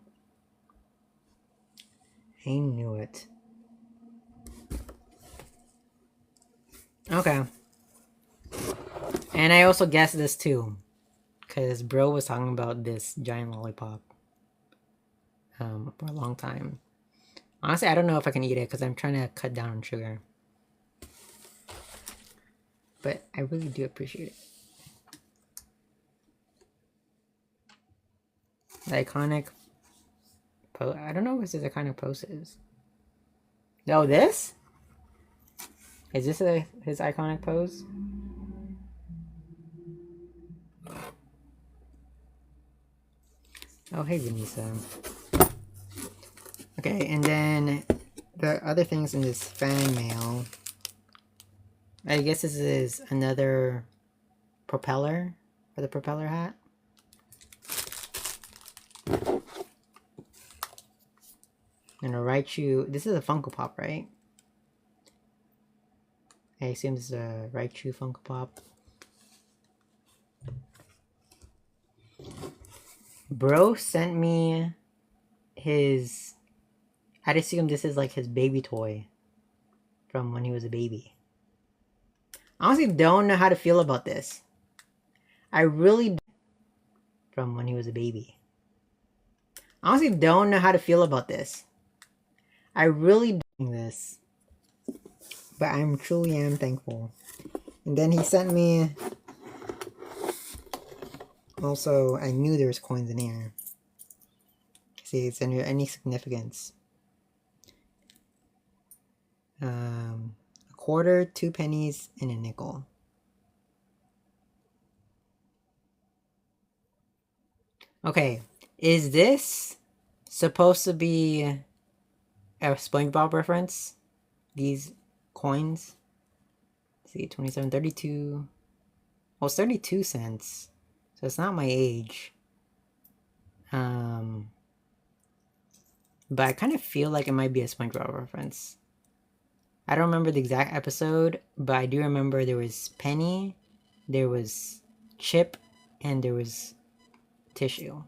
A: it. Okay. And I also guessed this too. Because bro was talking about this giant lollipop. For a long time. Honestly, I don't know if I can eat it because I'm trying to cut down on sugar. But I really do appreciate it. The iconic pose. I don't know what his iconic pose is. No, this? Is this his iconic pose? Oh, hey, Vanessa. Okay, and then the other things in this fan mail. I guess this is another propeller for the propeller hat. And a Raichu. This is a Funko Pop, right? I assume this is a Raichu Funko Pop. Bro sent me his... I'd assume this is like his baby toy from when he was a baby. I honestly don't know how to feel about this. I really from when he was a baby. I honestly don't know how to feel about this. I really don't this. But I'm truly am thankful. And then he sent me... Also, I knew there was coins in here. See, it's under any significance. A quarter, 2 pennies, and a nickel. Okay, is this supposed to be a SpongeBob reference? These coins? Let's see, 27, 32. Well, it's 32 cents. So it's not my age. But I kind of feel like it might be a SpongeBob reference. I don't remember the exact episode, but I do remember there was Penny, there was Chip, and there was Tissue.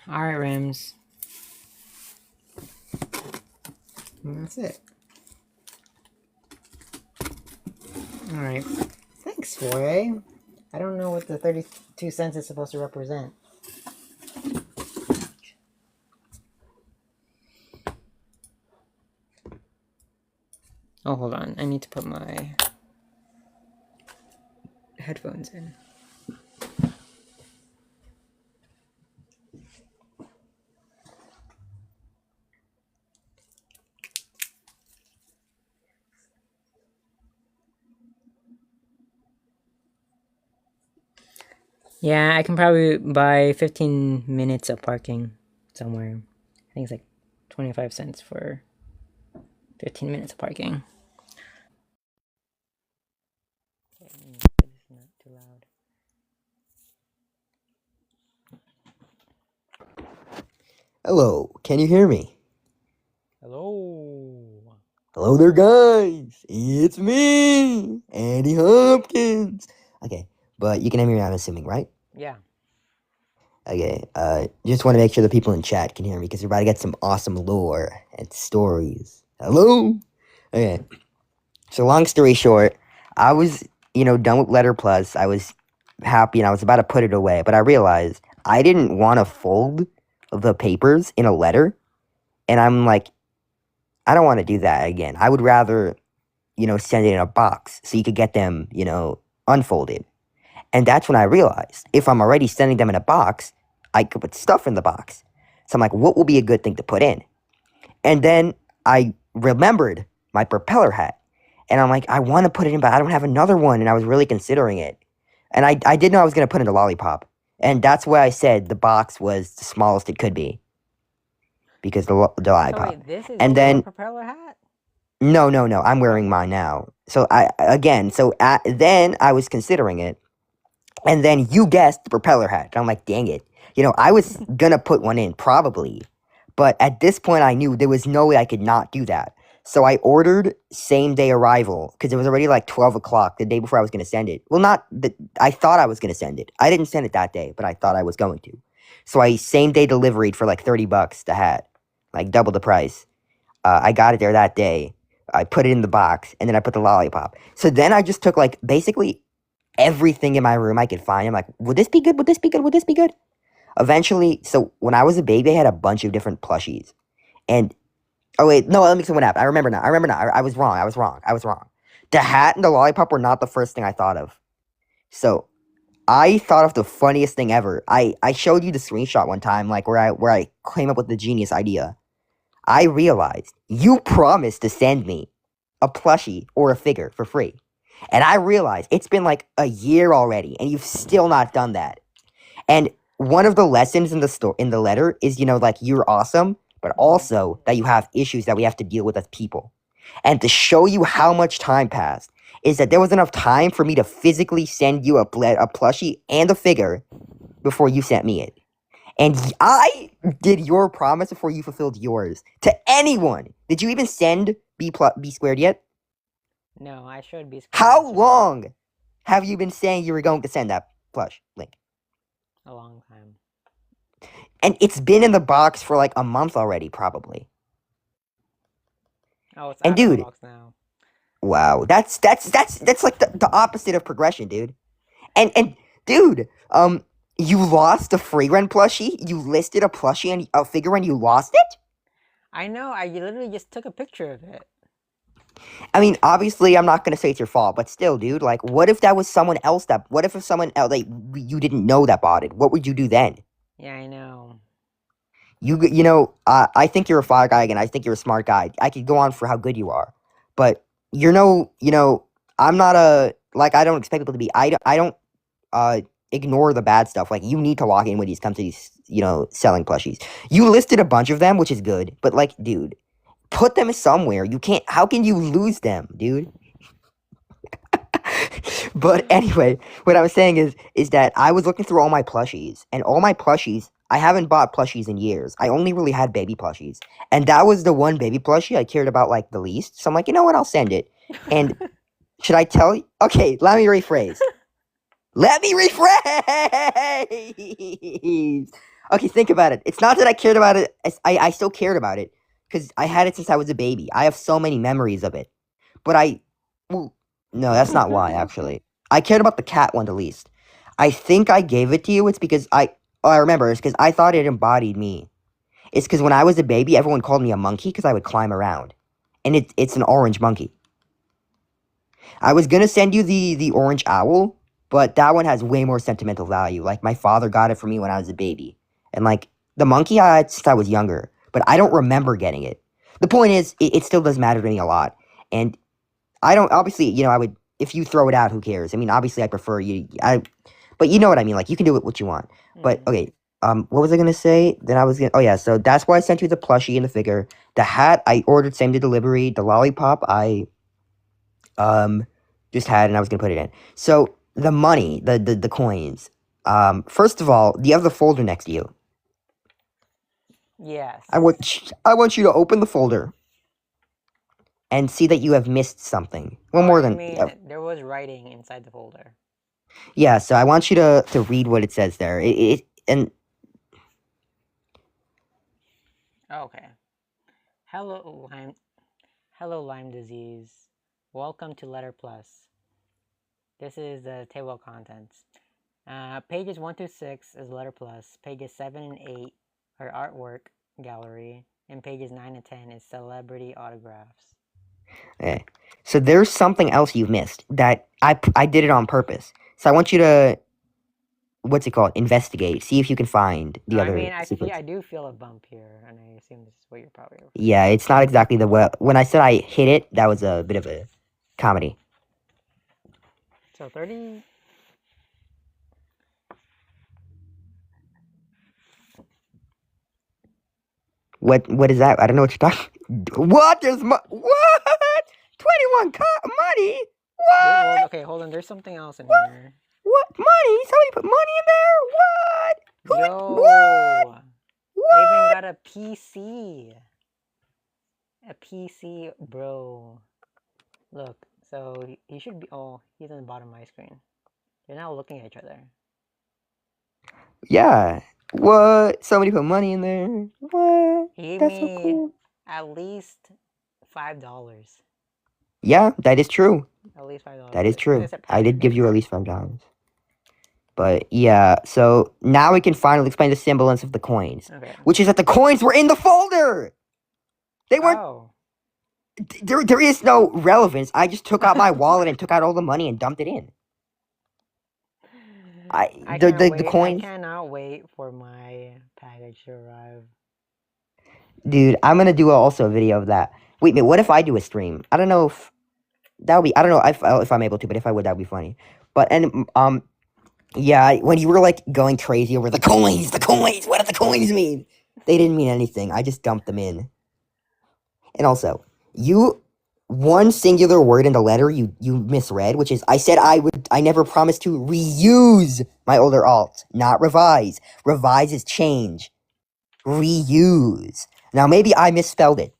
A: Alright, Rims. And that's it. Alright. Thanks, Foray. I don't know what the 32 cents is supposed to represent. Oh, hold on. I need to put my headphones in. Yeah, I can probably buy 15 minutes of parking somewhere. I think it's like 25 cents for 15 minutes of parking. Not too loud.
B: Hello, can you hear me?
A: Hello.
B: Hello there, guys. It's me, Andy Hopkins. Okay, but you can hear me, I'm assuming, right?
A: Yeah.
B: Okay, just want to make sure the people in chat can hear me because we're about to get some awesome lore and stories. Hello? Okay, so long story short, I was, done with Letter Plus. I was happy and I was about to put it away, but I realized I didn't want to fold the papers in a letter, and I'm like, I don't want to do that again. I would rather, send it in a box so you could get them, unfolded. And that's when I realized if I'm already sending them in a box, I could put stuff in the box. So I'm like, what will be a good thing to put in? And then I remembered my propeller hat. And I'm like, I want to put it in, but I don't have another one. And I was really considering it. And I did know I was going to put in a lollipop. And that's why I said the box was the smallest it could be. Because the
A: So
B: lollipop.
A: wait, this is
B: And
A: your
B: then,
A: propeller hat?
B: no, no, no. I'm wearing
A: Okay.
B: mine now. So then I was considering it. And then you guessed the propeller hat. And I'm like, dang it. I was going to put one in, probably. But at this point, I knew there was no way I could not do that. So I ordered same day arrival because it was already like 12 o'clock the day before I was going to send it. Well, I thought I was going to send it. I didn't send it that day, but I thought I was going to. So I same day deliveried for like $30 the hat, like double the price. I got it there that day. I put it in the box and then I put the lollipop. So then I just took like basically everything in my room I could find. I'm like, would this be good? Would this be good? Would this be good? Eventually, so when I was a baby, I had a bunch of different plushies. And oh wait, no, let me explain what happened. I remember now. I was wrong. I was wrong. The hat and the lollipop were not the first thing I thought of. So I thought of the funniest thing ever. I showed you the screenshot one time, like where I came up with the genius idea. I realized you promised to send me a plushie or a figure for free. And I realized it's been like a year already, and you've still not done that. And one of the lessons in the letter is, like you're awesome, but also that you have issues that we have to deal with as people. And to show you how much time passed is that there was enough time for me to physically send you a plushie and a figure before you sent me it. And I did your promise before you fulfilled yours to anyone. Did you even send B squared yet?
A: No, I should be squared
B: How
A: yesterday.
B: long have you been saying you were going to send that plush link?
A: A long time.
B: And it's been in the box for like a month already, probably.
A: Oh, it's
B: And
A: out of the
B: dude,
A: box now.
B: wow, that's like the opposite of progression, dude. And dude, you lost a free run plushie. You listed a plushie and a figure, and you lost it.
A: I know, I literally just took a picture of it.
B: I mean, obviously, I'm not gonna say it's your fault, but still, dude, like, what if that was someone else that? What if someone else like you didn't know that bought it? What would you do then?
A: Yeah, I know.
B: I think you're a fire guy, and I think you're a smart guy. I could go on for how good you are, but I'm not a like I don't expect people to be. I don't uh ignore the bad stuff. Like you need to lock in when these come to these selling plushies. You listed a bunch of them, which is good, but like, dude, put them somewhere. You can't. How can you lose them, dude? But anyway, what I was saying is that I was looking through all my plushies, and all my plushies, I haven't bought plushies in years. I only really had baby plushies, and that was the one baby plushie I cared about like the least. So I'm like, you know what? I'll send it. And should I tell you? Okay, let me rephrase. Let me rephrase. Okay, think about it. It's not that I cared about it. I still cared about it because I had it since I was a baby. I have so many memories of it. But well, no, that's not why, actually. I cared about the cat one the least. I think I gave it to you. It's because I remember. It's because I thought it embodied me. It's because when I was a baby, everyone called me a monkey because I would climb around. And it's an orange monkey. I was gonna send you the orange owl, but that one has way more sentimental value. Like my father got it for me when I was a baby. And like the monkey I had since I was younger, but I don't remember getting it. The point is, it still does matter to me a lot. And I don't obviously, I would if you throw it out, who cares? I mean, obviously I prefer you but you know what I mean, like you can do it what you want. But
A: Mm.
B: okay, what was I gonna say? Then I was gonna oh yeah, so that's why I sent you the plushie and the figure. The hat I ordered same day delivery, the lollipop I um just had and I was gonna put it in. So the money, the coins. First of all, do you have the folder next to you?
A: Yes.
B: I want you to open the folder and see that you have missed something. Well,
A: Oh,
B: more
A: I
B: than
A: mean, there was writing inside the folder.
B: yeah. So I want you to read what it says there. And
A: Okay. Hello, Lyme. Hello, Lyme disease. Welcome to Letter Plus. This is the table of contents. Pages 1 to 6 is letter plus. Pages 7 and 8 are artwork gallery. And pages 9 and 10 is celebrity autographs.
B: Okay. So there's something else you've missed that I did it on purpose. So I want you to, what's it called? Investigate. See if you can find the
A: No, I
B: other
A: mean,
B: secrets.
A: I do feel a bump here, and I assume this is what you're probably referring
B: Yeah, it's not exactly the well. When I said I hit it, that was a bit of a comedy.
A: to. So 30.
B: What is that? I don't know what you're talking. What? There's what? 21 money? What?
A: Okay, hold on. There's something else in here.
B: What money? Somebody put money in there? What?
A: Yo!
B: What?
A: I even
B: What?
A: got a PC. A PC, bro. Look, so he should be. Oh, he's on the bottom of my screen. They're now looking at each other.
B: Yeah. What? Somebody put money in there? What?
A: He gave
B: That's so
A: me
B: cool.
A: at least $5.
B: Yeah, that is true.
A: At least $5.
B: That is true.
A: Is it
B: I did give
A: Patrick?
B: you at least $5. But yeah, so now we can finally explain the semblance of the coins,
A: Okay.
B: which is that the coins were in the folder. They weren't.
A: Oh.
B: There is no relevance. I just took out my wallet and took out all the money and dumped it in. The coins.
A: I cannot wait for my package to arrive.
B: Dude, I'm gonna do also a video of that. Wait, what if I do a stream? I don't know if that would be. I don't know if I'm able to, but if I would, that'd be funny. But yeah, when you were like going crazy over the coins, what do the coins mean? They didn't mean anything. I just dumped them in. And also, one singular word in the letter you misread, which is I said I never promised to reuse my older alts, not revise. Revise is change. Reuse. Now maybe I misspelled it.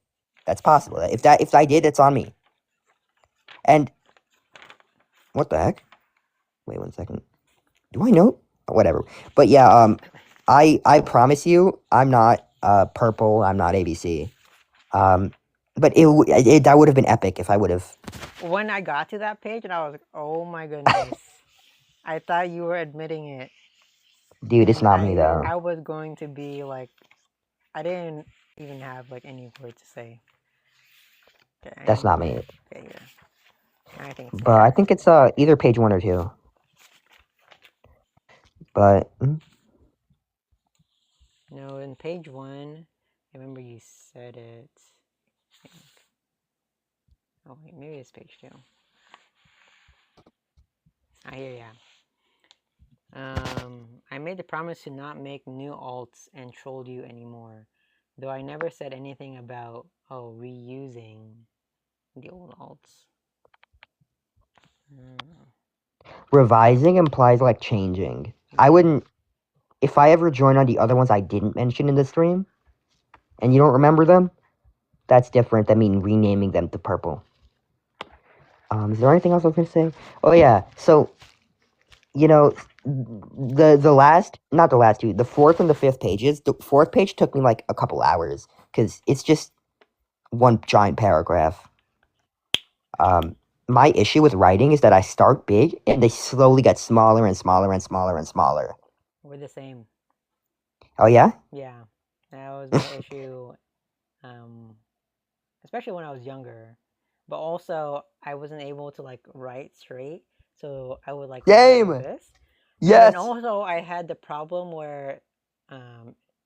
B: That's possible. If I did, it's on me. And what the heck? Wait 1 second. Do I know? Whatever. But yeah, I promise you, I'm not purple. I'm not ABC. But that would have been epic if I would have.
A: When I got to that page, and I was like, "Oh my goodness!" I thought you were admitting it.
B: Dude, it's not me though.
A: I was going to be like, I didn't even have like any words to say. Okay,
B: That's not me.
A: Okay, yeah.
B: But I think it's either page 1 or 2. But
A: no, in page 1, I remember you said it. Oh wait, maybe it's page 2. Here, yeah. I made the promise to not make new alts and troll you anymore, though I never said anything about reusing the old alts.
B: Revising implies like changing. I wouldn't. If I ever join on the other ones I didn't mention in the stream, and you don't remember them, that's different than me renaming them to purple. Is there anything else I was gonna say? Oh yeah, so the last, not the last two, the 4th and the 5th pages. The 4th page took me like a couple hours because it's just one giant paragraph. My issue with writing is that I start big and they slowly get smaller and smaller and smaller and smaller.
A: We're the same.
B: Oh yeah?
A: Yeah, that was my issue. Especially when I was younger, but also I wasn't able to like write straight, so I would like
B: Game.
A: Like this.
B: Yes.
A: And also I had the problem where,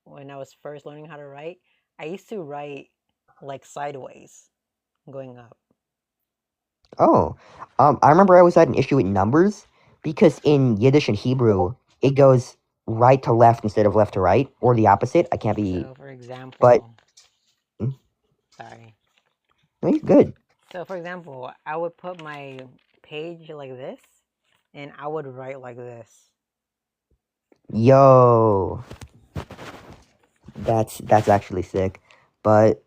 A: when I was first learning how to write, I used to write like sideways, going up.
B: Oh, I remember I always had an issue with numbers because in Yiddish and Hebrew it goes right to left instead of left to right, or the opposite. I can't be.
A: So for example,
B: but
A: sorry.
B: No, you're good.
A: So for example, I would put my page like this, and I would write like this.
B: Yo, that's actually sick. But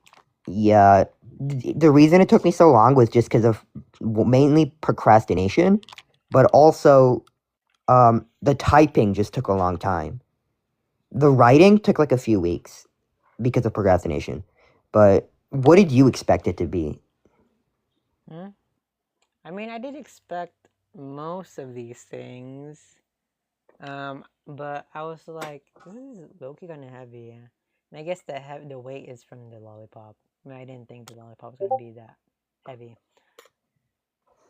B: yeah, the reason it took me so long was just because of mainly procrastination, but also the typing just took a long time. The writing took like a few weeks because of procrastination. But what did you expect it to be?
A: I mean, I did expect most of these things. But I was like, this is low-key kind of heavy. And I guess the weight is from the lollipop. I mean, I didn't think the lollipop was gonna be that heavy.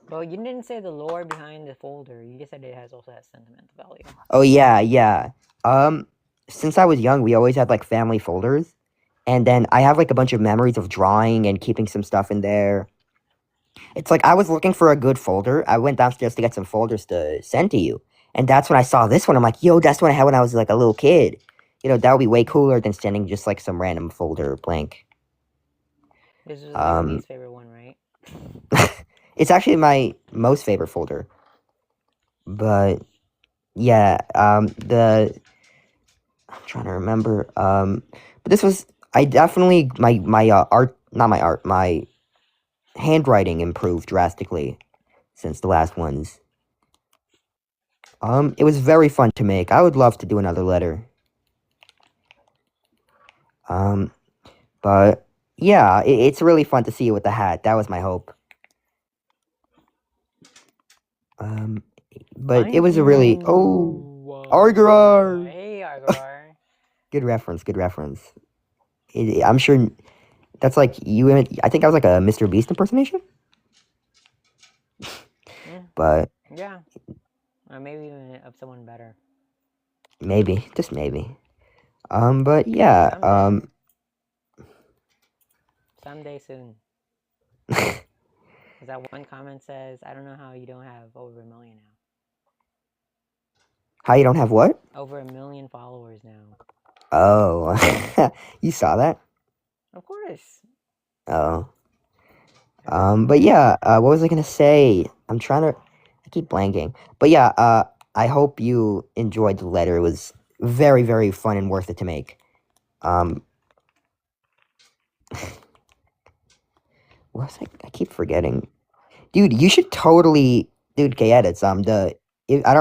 A: But you didn't say the lore behind the folder. You just said it has also has sentimental value.
B: Oh yeah, yeah. Since I was young, we always had like family folders, and then I have like a bunch of memories of drawing and keeping some stuff in there. It's like I was looking for a good folder. I went downstairs to get some folders to send to you, and that's when I saw this one. I'm like, yo, that's what I had when I was like a little kid. That would be way cooler than sending just like some random folder blank.
A: This was your
B: Um,
A: least favorite one, right?
B: it's actually my most favorite folder, but yeah, the I'm trying to remember. But this was I definitely my art, not my art, my handwriting improved drastically since the last ones. It was very fun to make. I would love to do another letter. Um, but yeah, it's really fun to see you with the hat. That was my hope. Um, but it
A: Thank
B: was a really
A: you.
B: Argar.
A: Hey, Argar.
B: Good reference. Good reference. I'm sure that's like you. I think I was like a Mr. Beast impersonation. But
A: Yeah. Or maybe even of someone better.
B: maybe, just maybe. But yeah.
A: Someday. Someday soon. Because that one comment says, I don't know how you don't have over 1 million now.
B: How you don't have what?
A: Over 1 million followers now.
B: Oh, you saw that?
A: Of course.
B: Oh.
A: Everyone
B: But
A: knows.
B: yeah, what was I gonna say? I keep blanking. But yeah, I hope you enjoyed the letter. It was very, very fun and worth it to make. Um, what was I keep forgetting. Dude, you should totally, dude, K-Edits,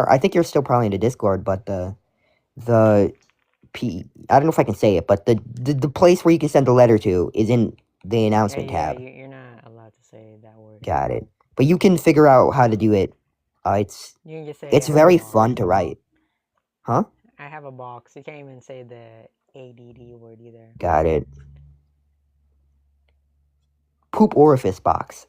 B: I think you're still probably in the Discord, but the I don't know if I can say it, but the place where you can send the letter to is in the announcement
A: Yeah,
B: tab.
A: you're not allowed to say that word.
B: Got it. But you can figure out how to do it. It's
A: You can just say
B: it's
A: I have a
B: very
A: box.
B: fun to write. Huh?
A: I have a box. You can't even say the ADD word either.
B: Got it. Poop orifice box.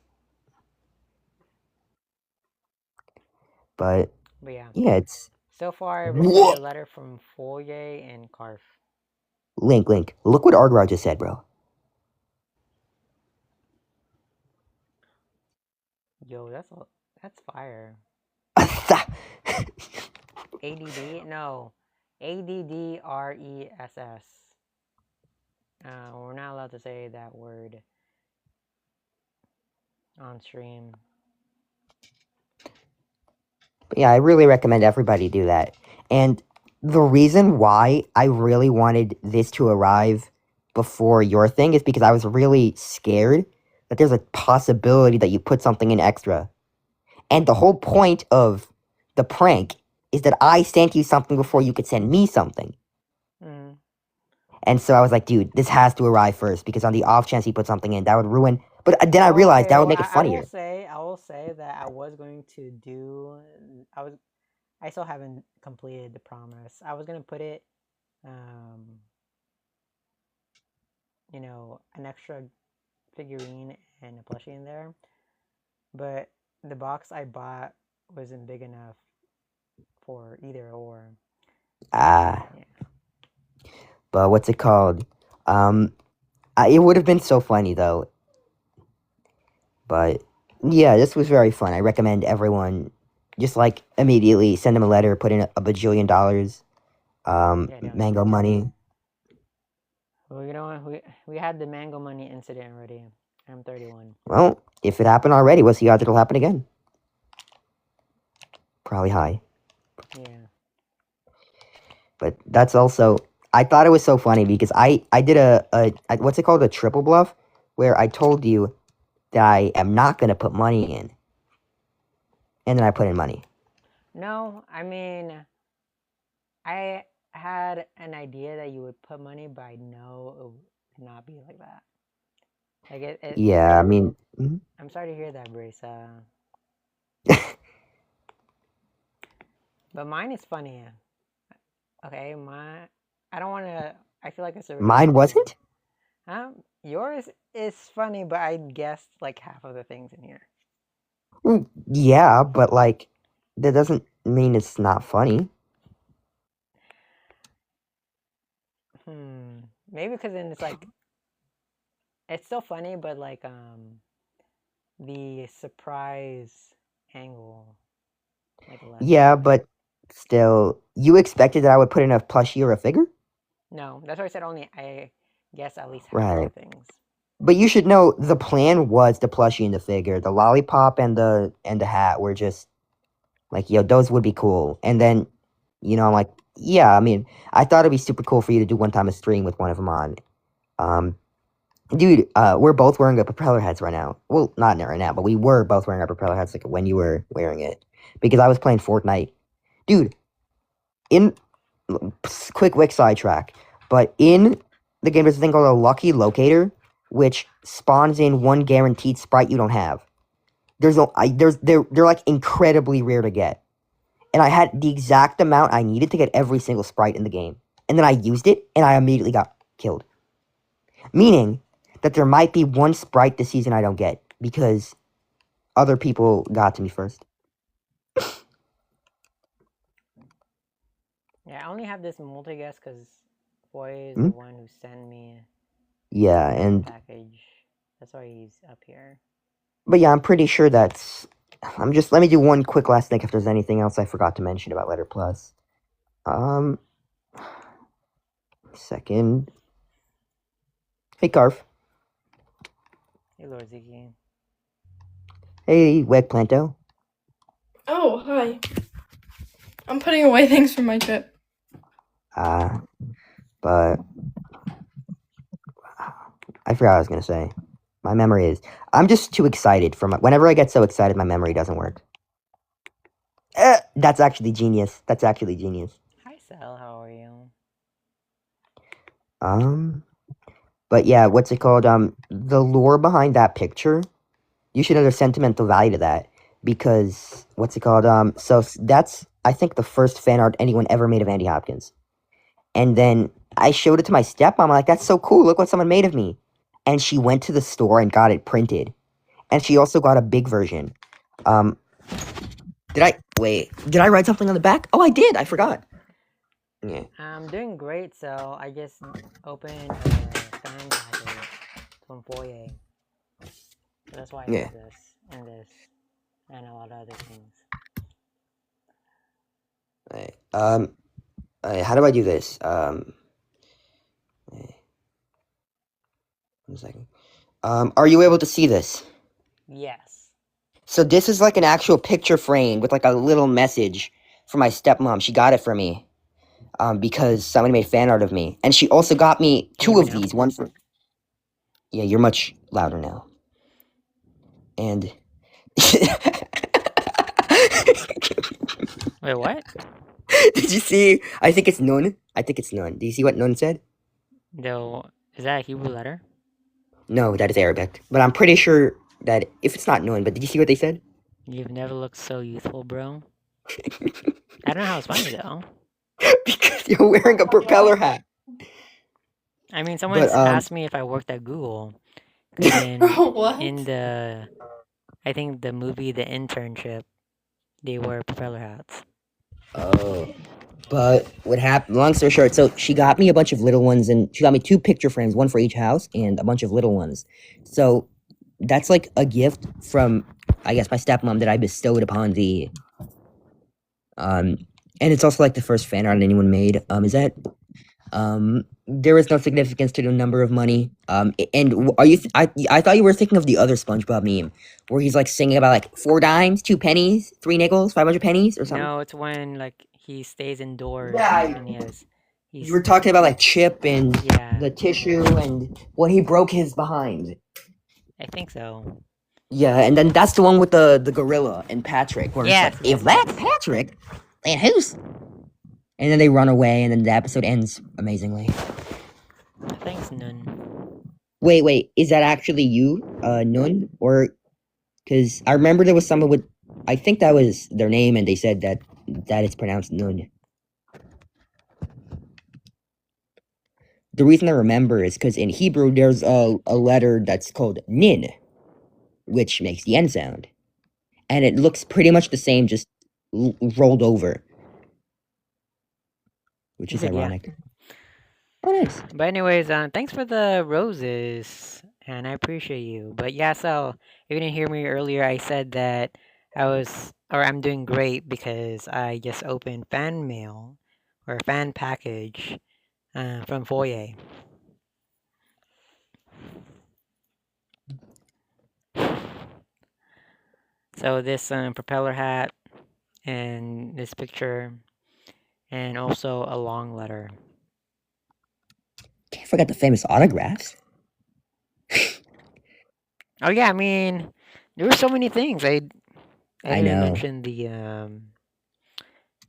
B: But
A: yeah.
B: yeah, it's
A: So far, I received a
B: what?
A: letter from Foyer and Karf.
B: Link. Look what Argar just said, bro.
A: Yo, that's fire. ADD? No. ADDRESS. We're not allowed to say that word on stream.
B: But yeah, I really recommend everybody do that. And the reason why I really wanted this to arrive before your thing is because I was really scared that there's a possibility that you put something in extra. And the whole point of the prank is that I sent you something before you could send me something.
A: Mm.
B: And so I was like, dude, this has to arrive first because on the off chance he put something in, that would ruin. But then I realized
A: Okay,
B: that would
A: well,
B: make it funnier.
A: I will say that I was going to do. I still haven't completed the promise. I was gonna put it, um, an extra figurine and a plushie in there, but the box I bought wasn't big enough for either or.
B: Ah,
A: Yeah.
B: but what's it called? It would have been so funny though. But yeah, this was very fun. I recommend everyone just like immediately send him a letter, put in a bajillion dollars,
A: Yeah, don't do
B: mango
A: that.
B: money.
A: Well, we had the mango money incident already. I'm 31.
B: Well, if it happened already, what's the odds it'll happen again? Probably high.
A: Yeah.
B: But that's also I thought it was so funny because I did what's it called, a triple bluff, where I told you that I am not gonna put money in, and then I put in money.
A: No, I mean, I had an idea that you would put money, but I know it would not be like that. Like
B: Yeah, I mean,
A: I'm sorry to hear that, Brace. But mine is funny. Okay, I don't want to. I feel like it's already
B: Mine
A: spoiled.
B: wasn't?
A: Yours is funny, but I guessed like half of the things in here.
B: Yeah, but like, that doesn't mean it's not funny.
A: Maybe because then it's still funny, but like the surprise angle like less
B: Yeah,
A: so.
B: but still, you expected that I would put in a plushie or a figure?
A: No, that's why I said only I guess at least half of the
B: Right.
A: things.
B: But you should know the plan was the plushie and the figure. The lollipop and the hat were just like, yo, those would be cool. And then, I'm like, yeah, I mean, I thought it'd be super cool for you to do one time a stream with one of them on. Um, dude, we're both wearing a propeller heads right now. Well, not right now, but we were both wearing our propeller heads like when you were wearing it because I was playing Fortnite. Dude, in quick wick sidetrack, but in the game there's a thing called a lucky locator, which spawns in one guaranteed sprite you don't have. They're like incredibly rare to get, and I had the exact amount I needed to get every single sprite in the game, and then I used it, and I immediately got killed. Meaning that there might be one sprite this season I don't get because other people got to me first.
A: Yeah, I only have this multi guess because Boy is
B: Hmm?
A: the one who sent me
B: Yeah,
A: the
B: and
A: package. That's why he's up here.
B: but yeah, I'm pretty sure that's. I'm just let me do one quick last thing if there's anything else I forgot to mention about Letter Plus. Um, second. Hey, Carf.
A: Hey, Lord Ziggy.
B: Hey, Weg Planto.
C: Oh, hi. I'm putting away things from my trip.
B: But I forgot what I was gonna say. My memory is. I'm just too excited for my. Whenever I get so excited, my memory doesn't work. That's actually genius. That's actually genius.
A: Hi, Sel. How are you?
B: But yeah, what's it called? The lore behind that picture. You should know the sentimental value to that because what's it called? So that's I think the first fan art anyone ever made of Andy Hopkins. And then I showed it to my stepmom. I'm like, that's so cool. Look what someone made of me. And she went to the store and got it printed. And she also got a big version. Um, Did I write something on the back? Oh, I did. I forgot. Yeah.
A: I'm doing great, so I just opened a fan package from Foyer. So that's why I
B: Yeah.
A: have this, and a lot of other things.
B: How do I do this? One second. Are you able to see this?
A: Yes.
B: So this is like an actual picture frame with like a little message from my stepmom. She got it for me. Because somebody made fan art of me. And she also got me
A: Can you
B: two
A: hear
B: of
A: me now?
B: these. One for. Yeah, you're much louder now. And.
A: Wait, what?
B: Did you see? I think it's Nun. I think it's Nun. Do you see what Nun said?
A: Though, is that a Hebrew letter?
B: No, that is Arabic. But I'm pretty sure that if it's not Nun, but did you see what they said?
A: You've never looked so youthful, bro. I don't know how it's funny though.
B: Because you're wearing a propeller hat.
A: I mean,
B: But
A: someone's asked me if I worked at Google. Because
C: What?
A: in the, I think the movie The Internship, they wear propeller hats.
B: Oh. But what happened, long story short, so she got me a bunch of little ones and she got me 2 picture frames, one for each house and a bunch of little ones. So that's like a gift from, I guess, my stepmom that I bestowed upon the, and it's also like the first fan art anyone made. There is no significance to the number of money. Are you, I thought you were thinking of the other SpongeBob meme where he's like singing about like 4 dimes, 2 pennies, 3 nickels, 500 pennies or something.
A: No, it's when like he stays indoors
B: Yeah,
A: and
B: you were talking about like Chip and
A: yeah,
B: the tissue and when he broke his behind.
A: I think so.
B: Yeah, and then that's the one with the gorilla and Patrick, where
A: Yes,
B: it's like, if that's Patrick, then who's? And then they run away, and then the episode ends amazingly.
A: Thanks, Nun.
B: Wait, is that actually you, Nun? Or, because I remember there was someone with, I think that was their name, and they said that it's pronounced Nun. the reason I remember is because in Hebrew there's a letter that's called nin, which makes the end sound, and it looks pretty much the same, just rolled over, which is
A: Yeah.
B: ironic. Oh, nice.
A: But anyways, thanks for the roses, and I appreciate you. But yeah, so if you didn't hear me earlier, I said that I'm doing great because I just opened fan mail or fan package from Foyer. So this propeller hat and this picture, and also a long letter.
B: Can't forget the famous autographs.
A: Oh yeah, I mean, there were so many things. I
B: I
A: didn't
B: know.
A: mention the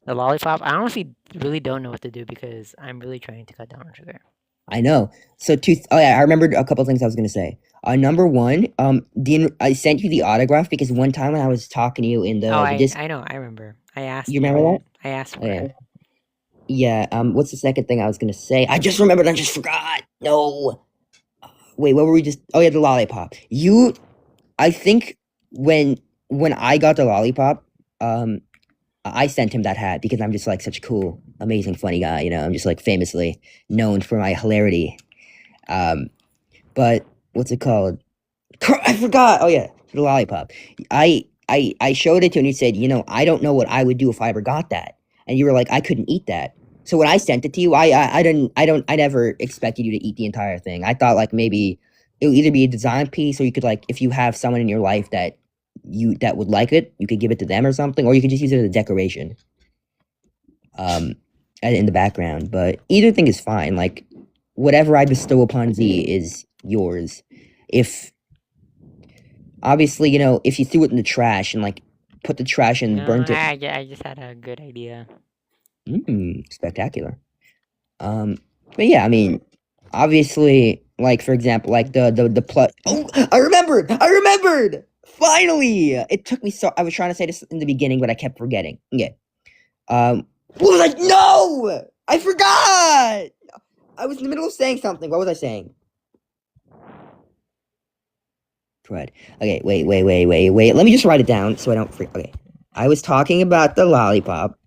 A: lollipop. I honestly really don't know what to do because I'm really trying to cut down on sugar.
B: I know. So oh yeah, I remembered a couple things I was gonna say. Number one, I sent you the autograph because one time when I was talking to you in
A: Oh,
B: the disc,
A: I know. I remember. I asked.
B: you remember that?
A: I asked
B: Oh
A: for
B: yeah.
A: it.
B: Yeah. What's the second thing I was gonna say? I just remembered. I just forgot. No. Wait, what were we just? Oh yeah, the lollipop. I think when I got the lollipop, I sent him that hat because I'm just like such a cool, amazing, funny guy. You know, I'm just like famously known for my hilarity. But what's it called? I forgot. Oh yeah, the lollipop. I showed it to you and you said, I don't know what I would do if I ever got that. And you were like, I couldn't eat that. So when I sent it to you, I never expected you to eat the entire thing. I thought like maybe it would either be a design piece or you could like if you have someone in your life that would like it, you could give it to them or something, or you could just use it as a decoration. In the background. But either thing is fine. Like whatever I bestow upon thee is yours. If obviously, if you threw it in the trash and like put the trash and
A: No,
B: burnt it,
A: I just had a good idea.
B: spectacular. But yeah, I mean, obviously, like for example, like the plus. Oh, I remembered. Finally, it took me so. I was trying to say this in the beginning, but I kept forgetting. Yeah. What was I? No, I forgot. I was in the middle of saying something. What was I saying? Crud. Okay, wait. Let me just write it down so I don't forget. Okay. I was talking about the lollipop.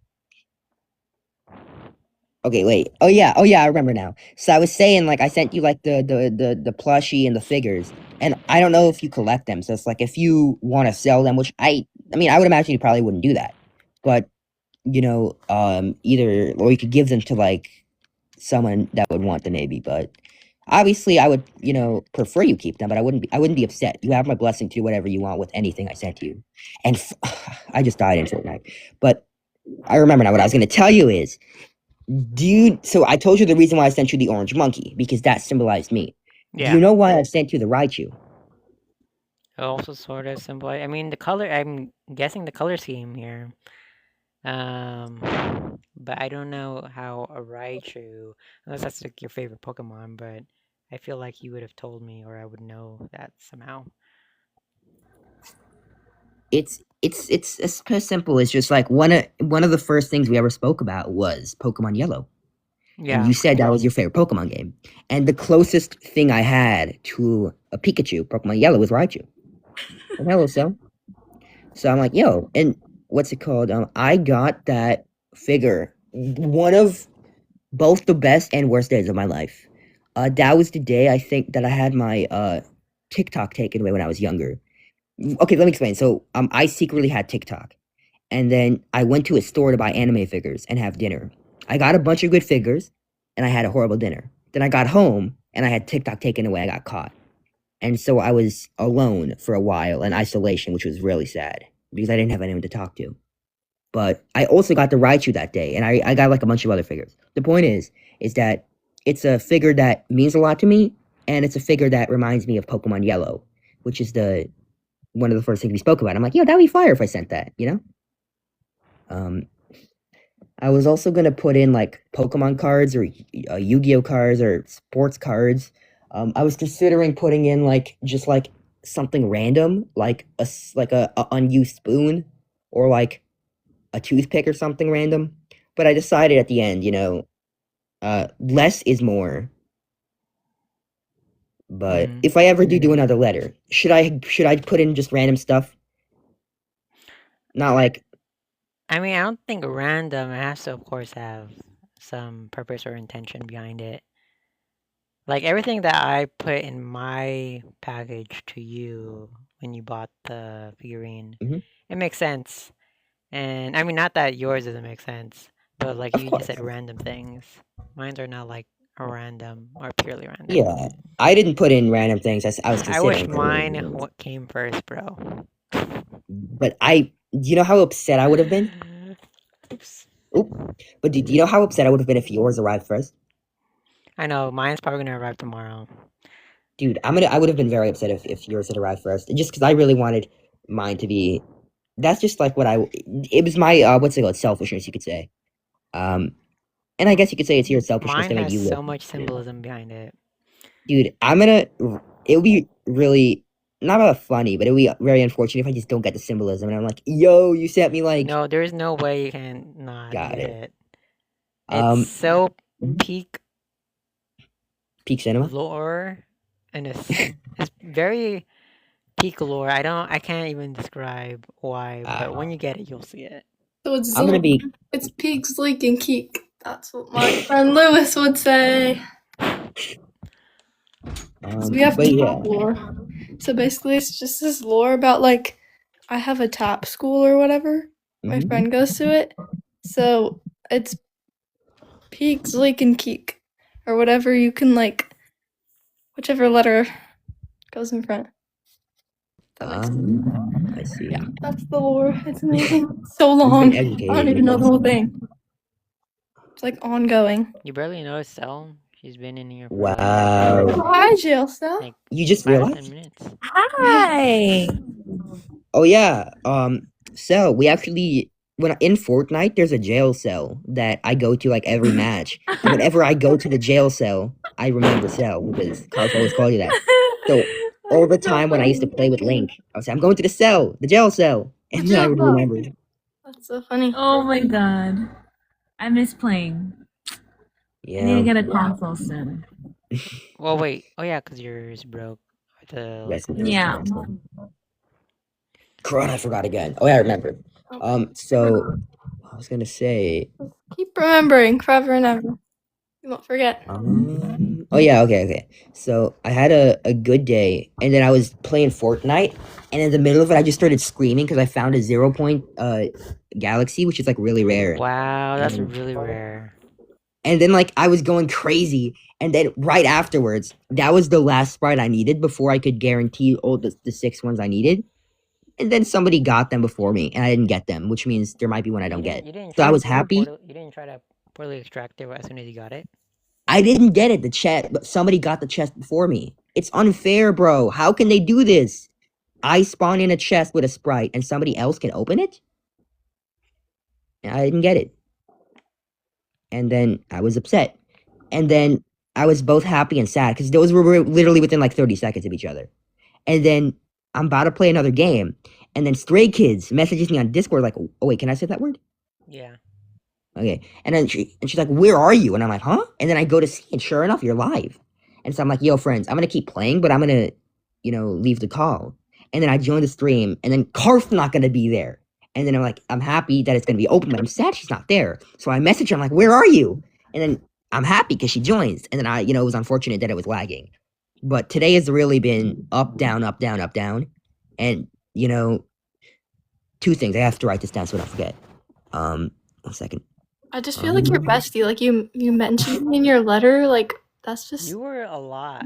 B: Okay, wait. Oh yeah, I remember now. So I was saying like I sent you like the plushie and the figures. And I don't know if you collect them. So it's like if you want to sell them, which I mean I would imagine you probably wouldn't do that. But either or you could give them to like someone that would want them maybe, but obviously I would, prefer you keep them, but I wouldn't be upset. You have my blessing to do whatever you want with anything I sent you. And I just died in Fortnite. But I remember now what I was going to tell you is, so I told you the reason why I sent you the orange monkey, because that symbolized me.
A: Yeah.
B: Do you know why I sent you the Raichu?
A: Also sort of simple. I mean, the color. I'm guessing the color scheme here. But I don't know how a Raichu, unless that's like your favorite Pokemon. But I feel like you would have told me, or I would know that somehow.
B: It's as simple as just like one of the first things we ever spoke about was Pokemon Yellow.
A: Yeah.
B: And you said that was your favorite Pokemon game. And the closest thing I had to a Pikachu, Pokemon Yellow, was Raichu. And hello, Cell. So I'm like, yo, and what's it called? I got that figure one of both the best and worst days of my life. That was the day I think that I had my TikTok taken away when I was younger. Okay, let me explain. So I secretly had TikTok. And then I went to a store to buy anime figures and have dinner. I got a bunch of good figures, and I had a horrible dinner. Then I got home, and I had TikTok taken away. I got caught. And so I was alone for a while in isolation, which was really sad because I didn't have anyone to talk to. But I also got the Raichu that day, and I got like a bunch of other figures. The point is that it's a figure that means a lot to me, and it's a figure that reminds me of Pokemon Yellow, which is one of the first things we spoke about. I'm like, yeah, that'd be fire if I sent that, I was also gonna put in like Pokemon cards or Yu-Gi-Oh cards or sports cards. I was considering putting in like just like something random, like a unused spoon or like a toothpick or something random. But I decided at the end, less is more. But
A: Mhm.
B: if I ever do another letter, should I put in just random stuff? Not like
A: I mean, I don't think random. It has to, of course, have some purpose or intention behind it. Like everything that I put in my package to you when you bought the figurine,
B: Mhm.
A: it makes sense. And I mean, not that yours doesn't make sense, but like
B: Of
A: you just
B: course.
A: said random things. Mines are not like a random or purely random.
B: Yeah. I didn't put in random things. I was
A: I wish
B: considering putting in
A: mine
B: random things.
A: what came first, bro.
B: But you know how upset I would have been?
A: Oops.
B: Oop. But do you know how upset I would have been if yours arrived first?
A: I know mine's probably gonna arrive tomorrow.
B: Dude, I would have been very upset if yours had arrived first. Just because I really wanted mine to be. That's just like it was my what's it called, selfishness, you could say. And I guess you could say it's your selfishness
A: Mine
B: that made
A: has
B: you look.
A: so much symbolism behind it.
B: Dude, it'll be really not funny, but it'll be very unfortunate if I just don't get the symbolism, and I'm like, yo, you sent me like,
A: No, there's no way you can not
B: got
A: get
B: it.
A: it. It's
B: Um,
A: so
B: mhm.
A: peak
B: Peak cinema.
A: lore, and it's very peak lore. I can't even describe why,
B: Uh,
A: but when you get it, you'll see it.
C: So it's
B: I'm gonna be.
C: It's Peaks, Leak, and Keek. That's what my friend Lewis would say. So we have
B: But
C: tap
B: yeah.
C: lore. So basically, it's just this lore about like I have a tap school or whatever. My
B: Mhm.
C: friend goes to it. So it's Peaks, Leak, and Keek, or whatever you can like, whichever letter goes in front. That makes sense.
B: I see.
C: Yeah, that's the lore. It's amazing. So
B: You've
C: long.
B: been
C: I
B: educated
C: don't
B: when
C: even
B: it
C: know the
B: comes
C: whole
B: to.
C: thing. It's like ongoing.
A: You barely know Cell. She's been in here for like
B: Wow.
C: Hi, Jill. So
A: like
B: You just
A: 5 to 10
B: realized?
A: minutes.
D: Hi.
B: Oh yeah. So we actually when in Fortnite there's a jail cell that I go to like every match. And whenever I go to the jail cell, I remember Cell because Carl always called you that. So all the time when I used to play with Link, I would say, I'm going to the cell, the jail cell. And then I would remember.
C: That's so funny.
D: Oh my god. I miss playing. I need to
B: Yeah.
D: get a console soon.
A: Well, wait. Oh yeah, because yours broke. The
B: Yes.
D: Yeah.
B: Corona, I forgot again. Oh yeah, I remember. So I was gonna say
C: Keep remembering forever and ever. You won't forget.
B: oh yeah, okay. So I had a good day, and then I was playing Fortnite, and in the middle of it, I just started screaming because I found a 0 point galaxy, which is like really rare.
A: Wow, that's
B: And,
A: really rare.
B: and then like I was going crazy, and then right afterwards, that was the last sprite I needed before I could guarantee all the 6 ones I needed. And then somebody got them before me, and I didn't get them, which means there might be one I don't get.
A: You didn't
B: So I
A: try
B: was
A: to
B: happy.
A: you didn't try to poorly extract it as soon as you got it.
B: I didn't get it, the chest, but somebody got the chest before me. It's unfair, bro. How can they do this? I spawn in a chest with a sprite and somebody else can open it? And I didn't get it. And then I was upset. And then I was both happy and sad because those were literally within like 30 seconds of each other. And then I'm about to play another game. And then Stray Kids messages me on Discord like, oh wait, can I say that word?
A: Yeah.
B: Okay. And then she's like, where are you? And I'm like, huh? And then I go to see, and sure enough, you're live. And so I'm like, yo, friends, I'm gonna keep playing, but I'm gonna, leave the call. And then I join the stream, and then Karth's not gonna be there. And then I'm like, I'm happy that it's gonna be open, but I'm sad she's not there. So I message her, I'm like, where are you? And then I'm happy because she joins. And then it was unfortunate that it was lagging. But today has really been up, down, up, down, up, down. And, two things. I have to write this down so I don't forget. 1 second.
C: I just feel like you're bestie. Like you mentioned me in your letter. Like that's just.
A: You were a lot.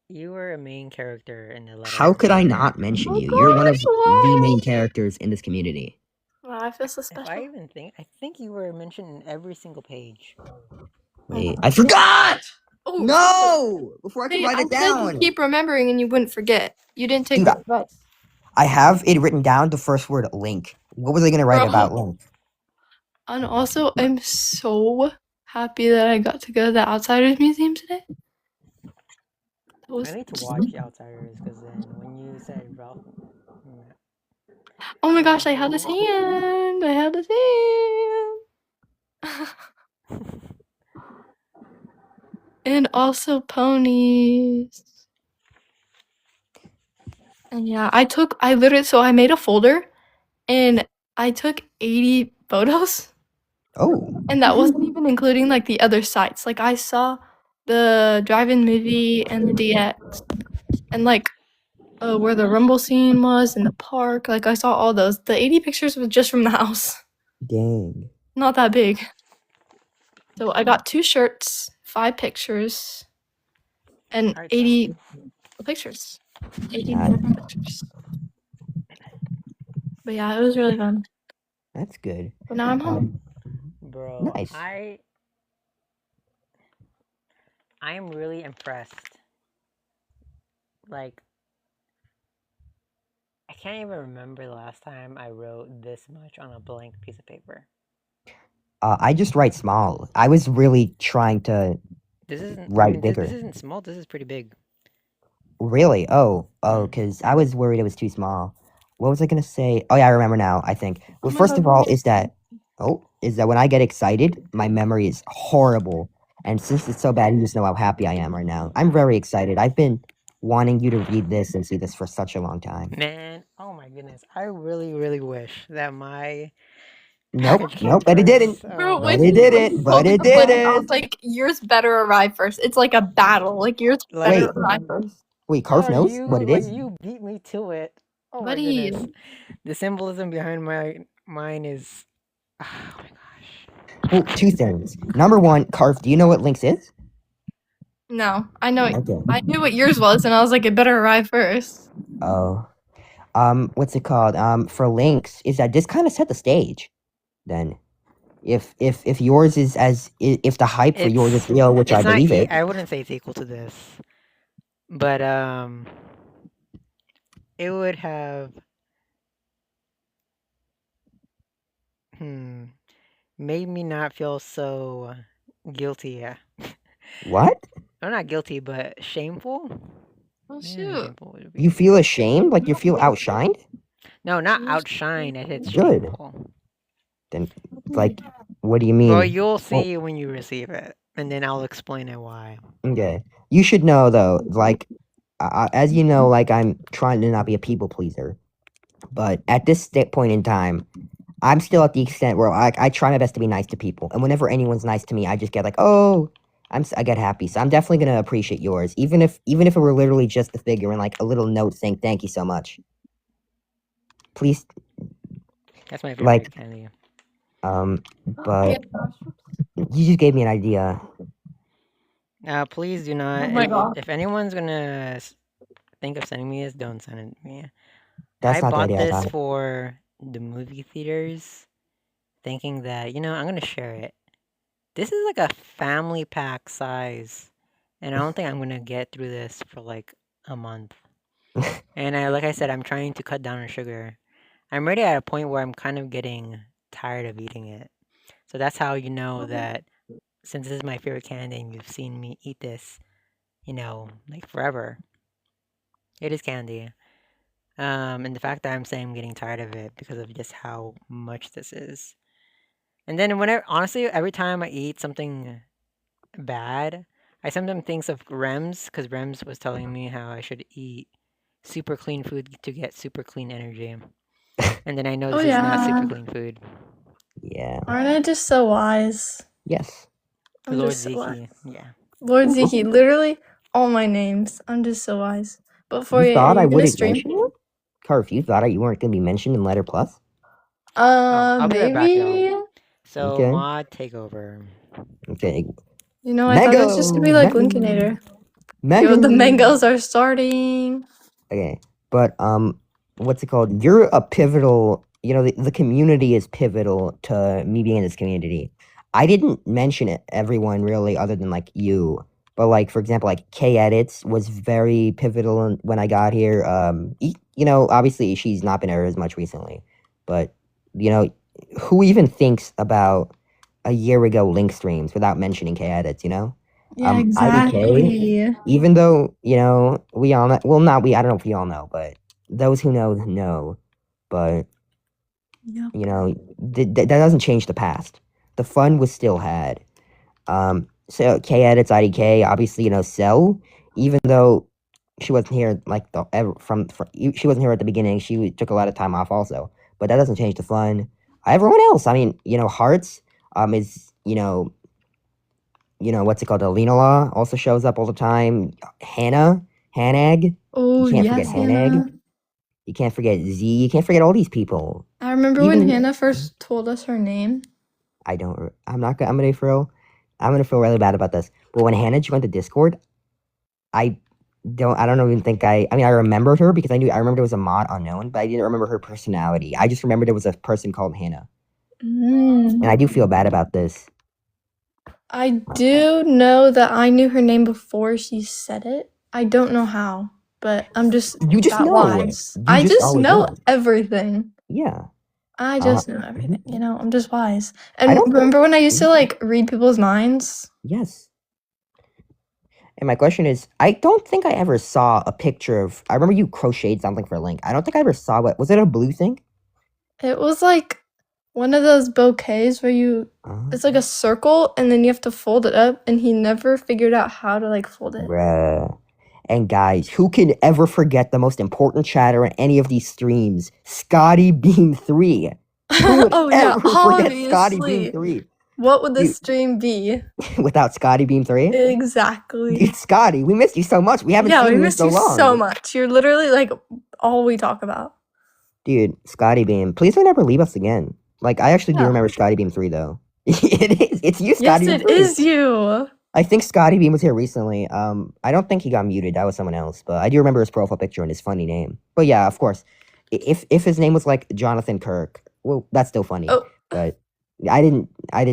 A: You were a main character in the letter.
B: How could I not mention you? You're one of the main characters in this community.
C: Wow, I feel so
A: If I
C: special.
A: even I think you were mentioned in every single page.
B: Wait, I forgot!
C: Oh
B: No! Before I could
C: Hey,
B: write
C: I
B: it
C: said
B: down.
C: you keep remembering and you wouldn't forget. You didn't take
B: Dude,
C: my advice.
B: I have it written down, the first word, Link. What was I gonna write
C: Bro.
B: about Link?
C: And also, I'm so happy that I got to go to the Outsiders Museum today.
A: I need to watch The Outsiders because then when you said Ralph.
C: Oh my gosh, I held his hand. I held his hand. And also ponies. And yeah, I made a folder and I took 80 photos.
B: Oh,
C: And that wasn't even including like the other sites. Like I saw the drive-in movie and the DX and like where the rumble scene was in the park. Like I saw all those. The 80 pictures was just from the house.
B: dang.
C: Not that big. So I got 2 shirts, 5 pictures, and
A: Alright,
C: 80 pictures. 80
B: Got it.
C: pictures. But yeah, it was really fun.
B: That's good.
C: But now I'm home.
A: bro,
B: Nice.
A: I'm really impressed. Like, I can't even remember the last time I wrote this much on a blank piece of paper.
B: I just write small. I was really trying to
A: This isn't
B: write
A: this
B: bigger.
A: isn't small. This is pretty big.
B: Really? Oh,
A: Mm.
B: because I was worried it was too small. What was I gonna say? Oh yeah, I remember now. I think. Well,
C: my
B: first
C: God,
B: of all,
C: yes.
B: is that when I get excited, my memory is horrible. And since it's so bad, you just know how happy I am right now. I'm very excited. I've been wanting you to read this and see this for such a long time.
A: Man, oh my goodness. I really, really wish that my
B: Nope,
A: package came
B: nope, but it didn't.
A: first.
C: Bro,
A: Oh
B: But
A: my
B: it didn't. But
C: folded
B: it
C: the plan, I was
B: didn't.
C: like, yours better arrive first. It's like a battle. Like yours better
B: Wait.
C: arrive first.
B: Wait, Karf
A: Oh,
B: knows what it is?
A: you beat me to it. Oh my
C: Buddy.
A: goodness. The symbolism behind mine is oh my gosh.
B: Well, 2 things. Number 1, Karf, do you know what Lynx is?
C: No, I know.
B: Okay.
C: I knew what yours was, and I was like, it better arrive first.
B: Oh. What's it called? For Lynx, is that this kind of set the stage. Then, if yours is if the hype for yours is real, which I
A: It's not
B: believe it.
A: I wouldn't say it's equal to this. But it would have made me not feel so guilty.
B: What?
A: I'm not guilty, but shameful.
C: Oh
A: Yeah,
C: shoot.
A: shameful would be.
B: You feel ashamed? Like you feel outshined?
A: No, not
C: Shoot.
A: outshine. I said
B: Good.
A: shameful.
B: Then, like, what do you mean?
A: Well, you'll see when you receive it, and then I'll explain it why.
B: Okay. You should know though, like, as you know, like I'm trying to not be a people pleaser, but at this point in time, I'm still at the extent where I try my best to be nice to people, and whenever anyone's nice to me, I just get like, oh, I get happy. So I'm definitely gonna appreciate yours, even if it were literally just the figure and like a little note saying thank you so much. Please,
A: That's my favorite
B: like,
A: candy.
B: but you just gave me an idea.
A: Please do not.
C: Oh my God.
A: If anyone's gonna think of sending me this, don't send it to me.
B: That's
A: I
B: not the
A: bought
B: idea I
A: this
B: thought.
A: for the movie theaters, thinking that I'm gonna share it. This is like a family pack size, and I don't think I'm gonna get through this for like a month. And like I said, I'm trying to cut down on sugar. I'm already at a point where I'm kind of getting tired of eating it. So that's how you know that since this is my favorite candy and you've seen me eat this, like forever. It is candy. And the fact that I'm saying I'm getting tired of it because of just how much this is. And then honestly, every time I eat something bad, I sometimes think of Rems, because Rems was telling me how I should eat super clean food to get super clean energy. And then I know
C: Oh,
A: this is not super
C: yeah.
A: clean food.
B: Yeah.
C: Aren't I just so wise?
B: Yes.
C: I'm
A: Lord
C: just so wise.
A: Zeke, yeah.
C: Lord Zeke, literally all my names. I'm just so wise. But for
B: You
C: you,
B: thought
C: are
B: I
C: you gonna
B: wouldn't
C: stream?
B: mention you? Karf, you thought you weren't gonna be mentioned in Letter Plus?
A: I'll be right back,
C: Maybe.
A: y'all. So
B: Okay.
A: mod takeover.
B: Okay.
C: You know, I thought it was just gonna be like Lincolnator. Yo, the mangoes are starting.
B: Okay, but what's it called? You're a pivotal. The community is pivotal to me being in this community. I didn't mention it, everyone really, other than like you. But like for example, like K Edits was very pivotal when I got here. Obviously she's not been here as much recently, but who even thinks about a year ago link streams without mentioning K Edits?
C: Yeah,
B: IDK,
C: exactly.
B: even though we all know, well, not we. I don't know if we all know, but those who know. But
C: Yeah.
B: that doesn't change the past. The fun was still had. So K edits IDK, obviously, Cell, even though she wasn't here like she wasn't here at the beginning, she took a lot of time off also. But that doesn't change the fun. Everyone else, I mean, Hearts, is, what's it called? Alina Law also shows up all the time. Hanag.
C: Oh,
B: You can't
C: yes,
B: forget Hanag.
C: Hannah.
B: You can't forget Z. You can't forget all these people.
C: I remember when
B: Even-
C: Hannah first told us her name.
B: I'm gonna feel really bad about this. But when Hannah joined the Discord, I don't even think I remembered her because I remembered it was a mod unknown, but I didn't remember her personality. I just remembered it was a person called Hannah. And I do feel bad about this.
C: I do know that I knew her name before she said it. I don't know how, but I'm just
B: You just
C: that
B: know.
C: wise.
B: You
C: I
B: just
C: just
B: always
C: know
B: know.
C: everything.
B: Yeah.
C: I just know everything.
B: mhm.
C: I'm just wise.
B: I
C: And
B: don't
C: remember when I used to like read people's minds?
B: Yes. And my question is, I don't think I ever saw a picture of. I remember you crocheted something for Link. I don't think I ever saw what was it a blue thing?
C: It was like one of those bouquets where it's like a circle and then you have to fold it up, and he never figured out how to like fold it.
B: Bruh. And guys, who can ever forget the most important chatter in any of these streams? Scotty Beam 3. Who would
C: Oh yeah,
B: ever forget Scotty Beam
C: obviously.
B: 3
C: What would this
B: Dude.
C: stream be?
B: without Scotty Beam 3?
C: Exactly.
B: Dude, Scotty, we missed you so much. We haven't
C: Yeah,
B: seen
C: we
B: you in
C: missed
B: so
C: you
B: long.
C: so much. You're literally like all we talk about.
B: Dude, Scotty Beam, please don't ever leave us again. Like, I actually do
C: Yeah.
B: remember Scotty Beam 3, though. It is. It's you, Scotty
C: Yes,
B: Beam
C: it
B: 3.
C: is you.
B: I think Scotty Beam was here recently. I don't think he got muted. That was someone else. But I do remember his profile picture and his funny name. But yeah, of course. If his name was like Jonathan Kirk, well, that's still funny.
C: Oh.
B: But I didn't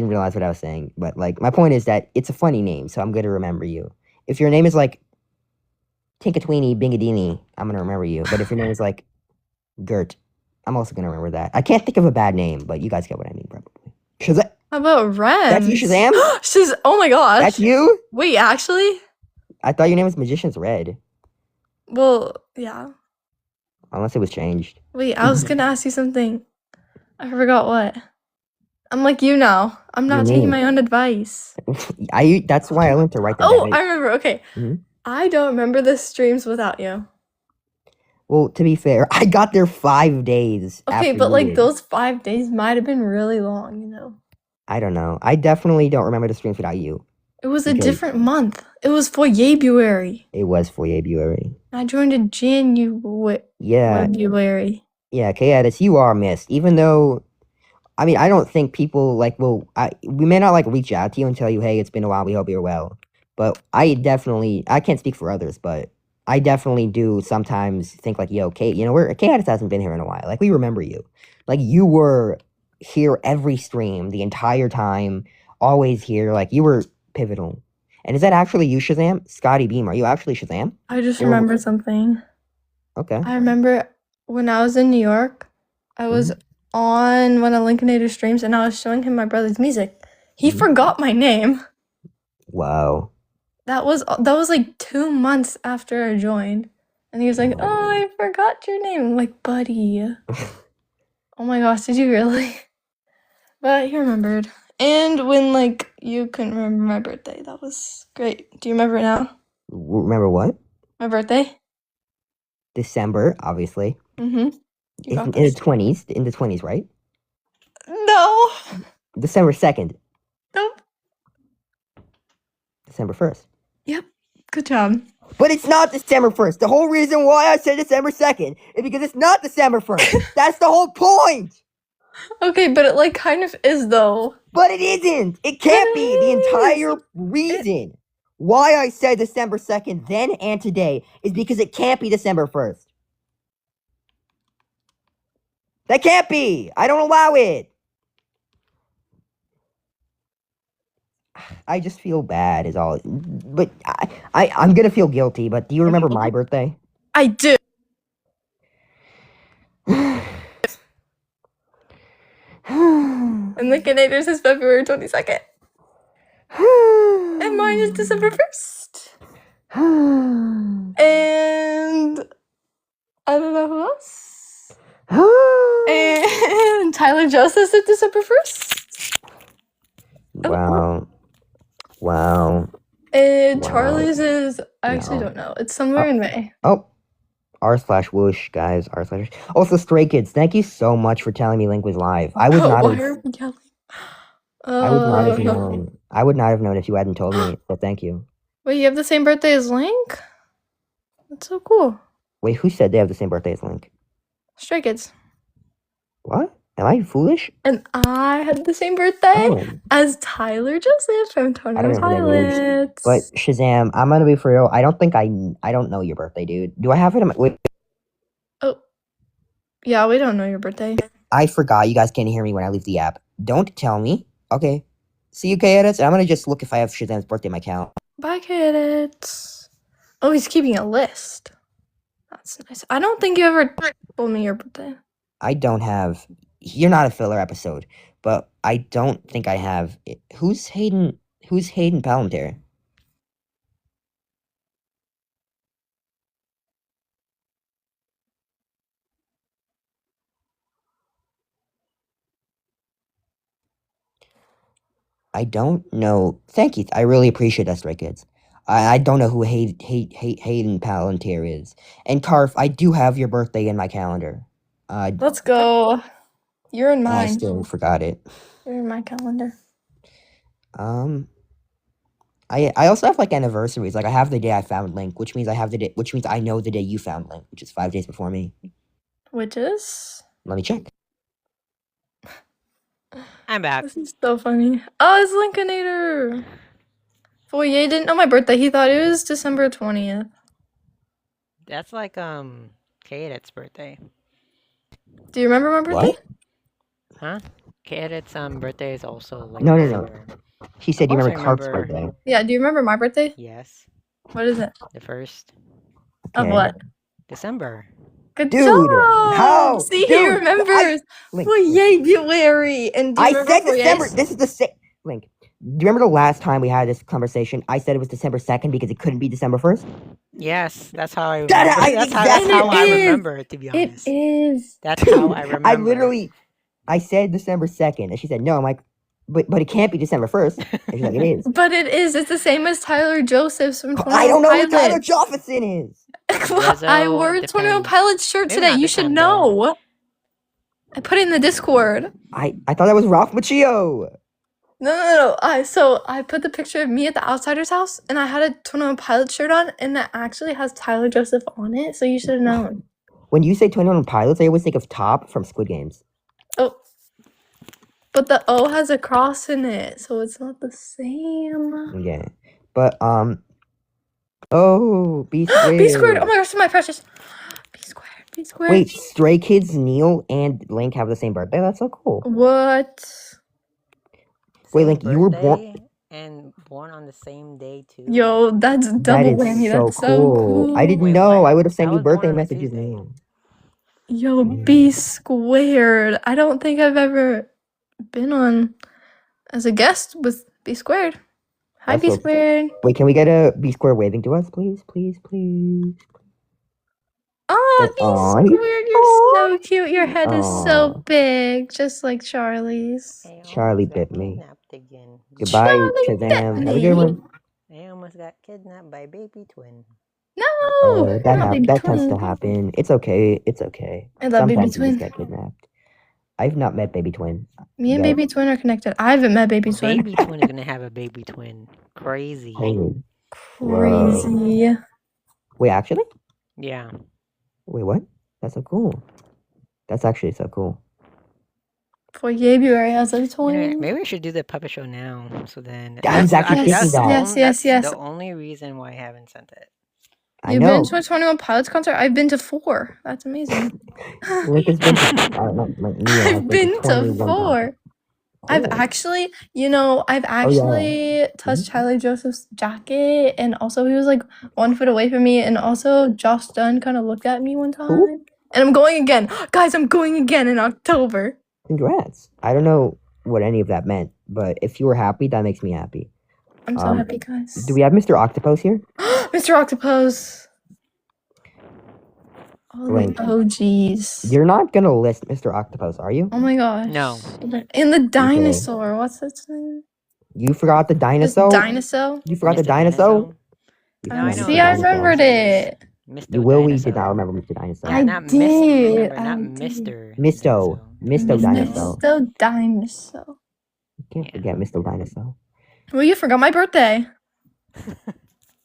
B: realize what I was saying. But like, my point is that it's a funny name, so I'm gonna remember you. If your name is like Tinkatweenie Bingadini, I'm gonna remember you. But if your name is like Gert, I'm also gonna remember that. I can't think of a bad name, but you guys get what I mean, probably. Shazam!
C: How about Ren?
B: That's you, Shazam?
C: Oh my gosh.
B: That's you?
C: Wait, actually?
B: I thought your name was Magician's Red,
C: Well, yeah.
B: unless it was changed.
C: Wait, I was gonna ask you something. I forgot what. I'm like you now. I'm not
B: Your
C: taking
B: name.
C: my own advice.
B: That's why I learned to write them
C: Oh,
B: down.
C: I remember. Okay.
B: Mhm.
C: I don't remember the streams without you.
B: Well, to be fair, I got there 5 days.
C: Okay,
B: after
C: but
B: you
C: like
B: did.
C: those 5 days might have been really long.
B: I don't know. I definitely don't remember the streams without you.
C: It was a
B: Okay.
C: different month. It was for February.
B: It was for February.
C: I joined in January.
B: Yeah,
C: February.
B: yeah, K-Edits, you are missed. Even though, I mean, I don't think people, like, we may not, like, reach out to you and tell you, hey, it's been a while, we hope you're well. But I can't speak for others, but I definitely do sometimes think, like, yo, K-Edits hasn't been here in a while. Like, we remember you. Like, you were here every stream, the entire time, always here. Like, you were pivotal. And is that actually you, Shazam? Scotty Beam, are you actually Shazam?
C: I just
B: Or-
C: remembered something.
B: Okay.
C: I remember when I was in New York, I was on one of Lincolnator's streams and I was showing him my brother's music. He
B: Mhm.
C: forgot my name.
B: Wow.
C: That was like 2 months after I joined. And he was like, "Oh, I forgot your name." I'm like, "Buddy." Oh my gosh, did you really? But he remembered. And when like you couldn't remember my birthday, that was great. Do you remember it now?
B: Remember what?
C: My birthday?
B: December, obviously.
C: Mm-hmm.
B: In the 20s, right?
C: No.
B: December 2nd.
C: Nope.
B: December 1st.
C: Good job.
B: But it's not December 1st. The whole reason why I said December 2nd is because it's not December 1st. That's the whole point.
C: Okay, but it like kind of is though.
B: But it isn't. It can't be. The
C: is.
B: entire reason why I said December 2nd then and today is because it can't be December 1st. That can't be. I don't allow it. I just feel bad is all. But I'm going to feel guilty. But do you remember my birthday?
C: I do. And Lincolnator's is February 22nd. And mine is December 1st. And I don't know who else. And Tyler Joseph is December 1st.
B: Wow. Wow.
C: And
B: Wow.
C: Charlie's is I actually
B: No.
C: don't know. It's somewhere in May.
B: Oh, r/whoosh, guys. r/. Also, Stray Kids, thank you so much for telling me Link was live. I would not
C: Why
B: have.
C: are we yelling?
B: I would not have
C: Uh,
B: known. I would not have known if you hadn't told me. So thank you.
C: Wait, you have the same birthday as Link? That's so cool.
B: Wait, who said they have the same birthday as Link?
C: Stray Kids.
B: What? Am I foolish?
C: And I had the same birthday
B: Oh,
C: as Tyler Joseph from Tony
B: I don't know who that is.
C: Pilots.
B: but Shazam, I'm gonna be for real. I don't think I don't know your birthday, dude. Do I have it? Wait,
C: Oh, yeah, we don't know your birthday.
B: I forgot. You guys can't hear me when I leave the app. Don't tell me. Okay. See you, K-Edits. I'm gonna just look if I have Shazam's birthday in my account.
C: Bye, kids. Oh, he's keeping a list. That's nice. I don't think you ever told me your birthday.
B: I don't have. You're not a filler episode, but I don't think I have. Who's Hayden? Who's Hayden Palantir? I don't know. Thank you. I really appreciate that, Stray Kids. I don't know who Hayden Palantir is. And Karf, I do have your birthday in my calendar.
C: Let's go. You're in
B: I
C: mine.
B: still forgot it.
C: You're in my calendar.
B: I also have like anniversaries. Like I have the day I found Link, which means I know the day you found Link, which is 5 days before me.
C: Which is?
B: Let me check.
A: I'm back.
C: This is so funny. Oh, it's Linkinator. Boy, yeah, he didn't know my birthday. He thought it was December 20th.
A: That's like K-Edit's birthday.
C: Do you remember my birthday?
B: What?
A: Huh? K-Edit's birthday is also like
B: No.
A: December.
B: He said you
A: course
B: remember
A: I
B: Karf's
A: remember.
B: birthday.
C: Yeah, do you remember my birthday?
A: Yes.
C: What is it?
A: The 1st
C: Of
B: Okay.
C: what?
A: December.
C: Good
B: Dude,
C: job!
B: how?
C: See, he
B: Dude,
C: remembers.
B: Link,
C: Well, January. And do you
B: I
C: remember
B: said
C: for
B: December.
C: yes?
B: This is the same. Link, do you remember the last time we had this conversation? I said it was December 2nd because it couldn't be December 1st.
A: Yes, that's how I remember.
B: That-
A: That's how I
C: it is.
A: remember it, to be
C: It
A: honest.
C: is.
A: That's how I remember.
B: I said December 2nd, and she said no. I'm like, but it can't be December 1st. And she's like, it is.
C: But it is. It's the same as Tyler Joseph's from 21
B: I don't know who Tyler
C: Pilots.
B: Jofferson is.
C: I wore a 21
A: depends.
C: Pilots shirt
A: Maybe
C: today.
A: not
C: You
A: this
C: should
A: time, though.
C: know. I put it in the Discord.
B: I thought that was Ralph Macchio.
C: No. I put the picture of me at the outsider's house, and I had a 21 Pilots shirt on, and that actually has Tyler Joseph on it. So you should have known.
B: When you say 21 Pilots, I always think of Top from Squid Games.
C: Oh, but the O has a cross in it, so it's not the same.
B: Yeah, but oh, B Squared.
C: B squared. Oh my gosh, my precious. B squared. B squared.
B: Wait, Stray Kids, Neil, and Link have the same birthday? That's so cool.
C: What?
B: Wait,
A: Same
B: Link, you were born-
A: birthday and born on the same day too.
C: Yo, that's
B: That
C: double
B: is
C: whammy.
B: so
C: That's
B: cool.
C: so cool.
B: I didn't
A: Wait,
B: know.
A: what?
B: I would have sent
A: I
B: you
A: was born
B: birthday
A: on a
B: messages
A: Tuesday.
B: now.
C: Yo, B squared. I don't think I've ever been on as a guest with B squared. Hi,
B: That's
C: B
B: so-
C: squared.
B: Wait, can we get a B Square waving to us, please? Please, please.
C: Oh, B
B: Aw,
C: squared, you're so cute. Your head is
B: Aw.
C: so big, just like Charlie's.
A: I almost
B: Charlie
A: got
B: bit me.
A: kidnapped again.
B: Goodbye,
C: Charlie
B: Shazam.
C: bit
B: Have a
C: me.
B: good one.
A: I almost got kidnapped by baby twin.
C: No,
B: That tends to happen. It's okay. It's okay.
C: I love Baby
B: Sometimes you
C: Twin.
B: just get kidnapped. I've not met Baby Twin.
C: Me and
B: Yeah.
C: Baby Twin are connected. I haven't met Baby Twin.
A: Baby twin is gonna have a baby twin. Crazy.
B: Holy.
C: Crazy.
B: Wait, actually?
A: Yeah.
B: Wait, what? That's so cool. That's actually so cool.
C: For February has a
A: You know,
C: twin.
A: maybe we should do the puppet show now. So then
B: I was actually
C: thinking that. Yes,
A: that's
C: yes.
A: the only reason why I haven't sent it.
B: I
C: You've
B: know.
C: been to a 21 Pilots concert? I've been to 4. That's amazing.
B: Link has been to, not Neil, has
C: I've been to
B: 21
C: 4.
B: concerts.
C: I've
B: Cool.
C: actually,
B: Oh,
C: I've actually touched Tyler Joseph's jacket, and also he was like 1 foot away from me, and also Josh Dunn kind of looked at me one time.
B: Who?
C: And I'm going again. Guys, I'm going again in October.
B: Congrats. I don't know what any of that meant, but if you were happy, that makes me happy.
C: I'm so happy, guys.
B: Do we have Mr. Octopus here?
C: Mr. Octopus. All
B: Link.
C: the OGs.
B: You're not gonna list Mr. Octopus, are you?
C: Oh my gosh.
A: No.
C: And the dinosaur. What's its name?
B: You forgot the
C: Just
B: dinosaur?
C: dinosaur.
B: You forgot the
A: Mr.
B: dinosaur?
A: Dinosaur?
B: You
A: No, I
B: forgot
A: know
B: Mr.
C: See, I
A: Dinosaur.
C: remembered
B: Dinosaur.
C: it.
A: Mr.
B: You Willie did
A: Dinosaur.
B: not remember Mr. Dinosaur.
A: Yeah,
C: I
A: not
C: did.
A: remember, not
C: I did.
A: Mr.
B: Misto.
A: Dinosaur.
B: Misto Dinosaur.
C: Misto Dinosaur.
B: You can't
A: Yeah.
B: forget Misto Dinosaur.
C: Well, you forgot my birthday.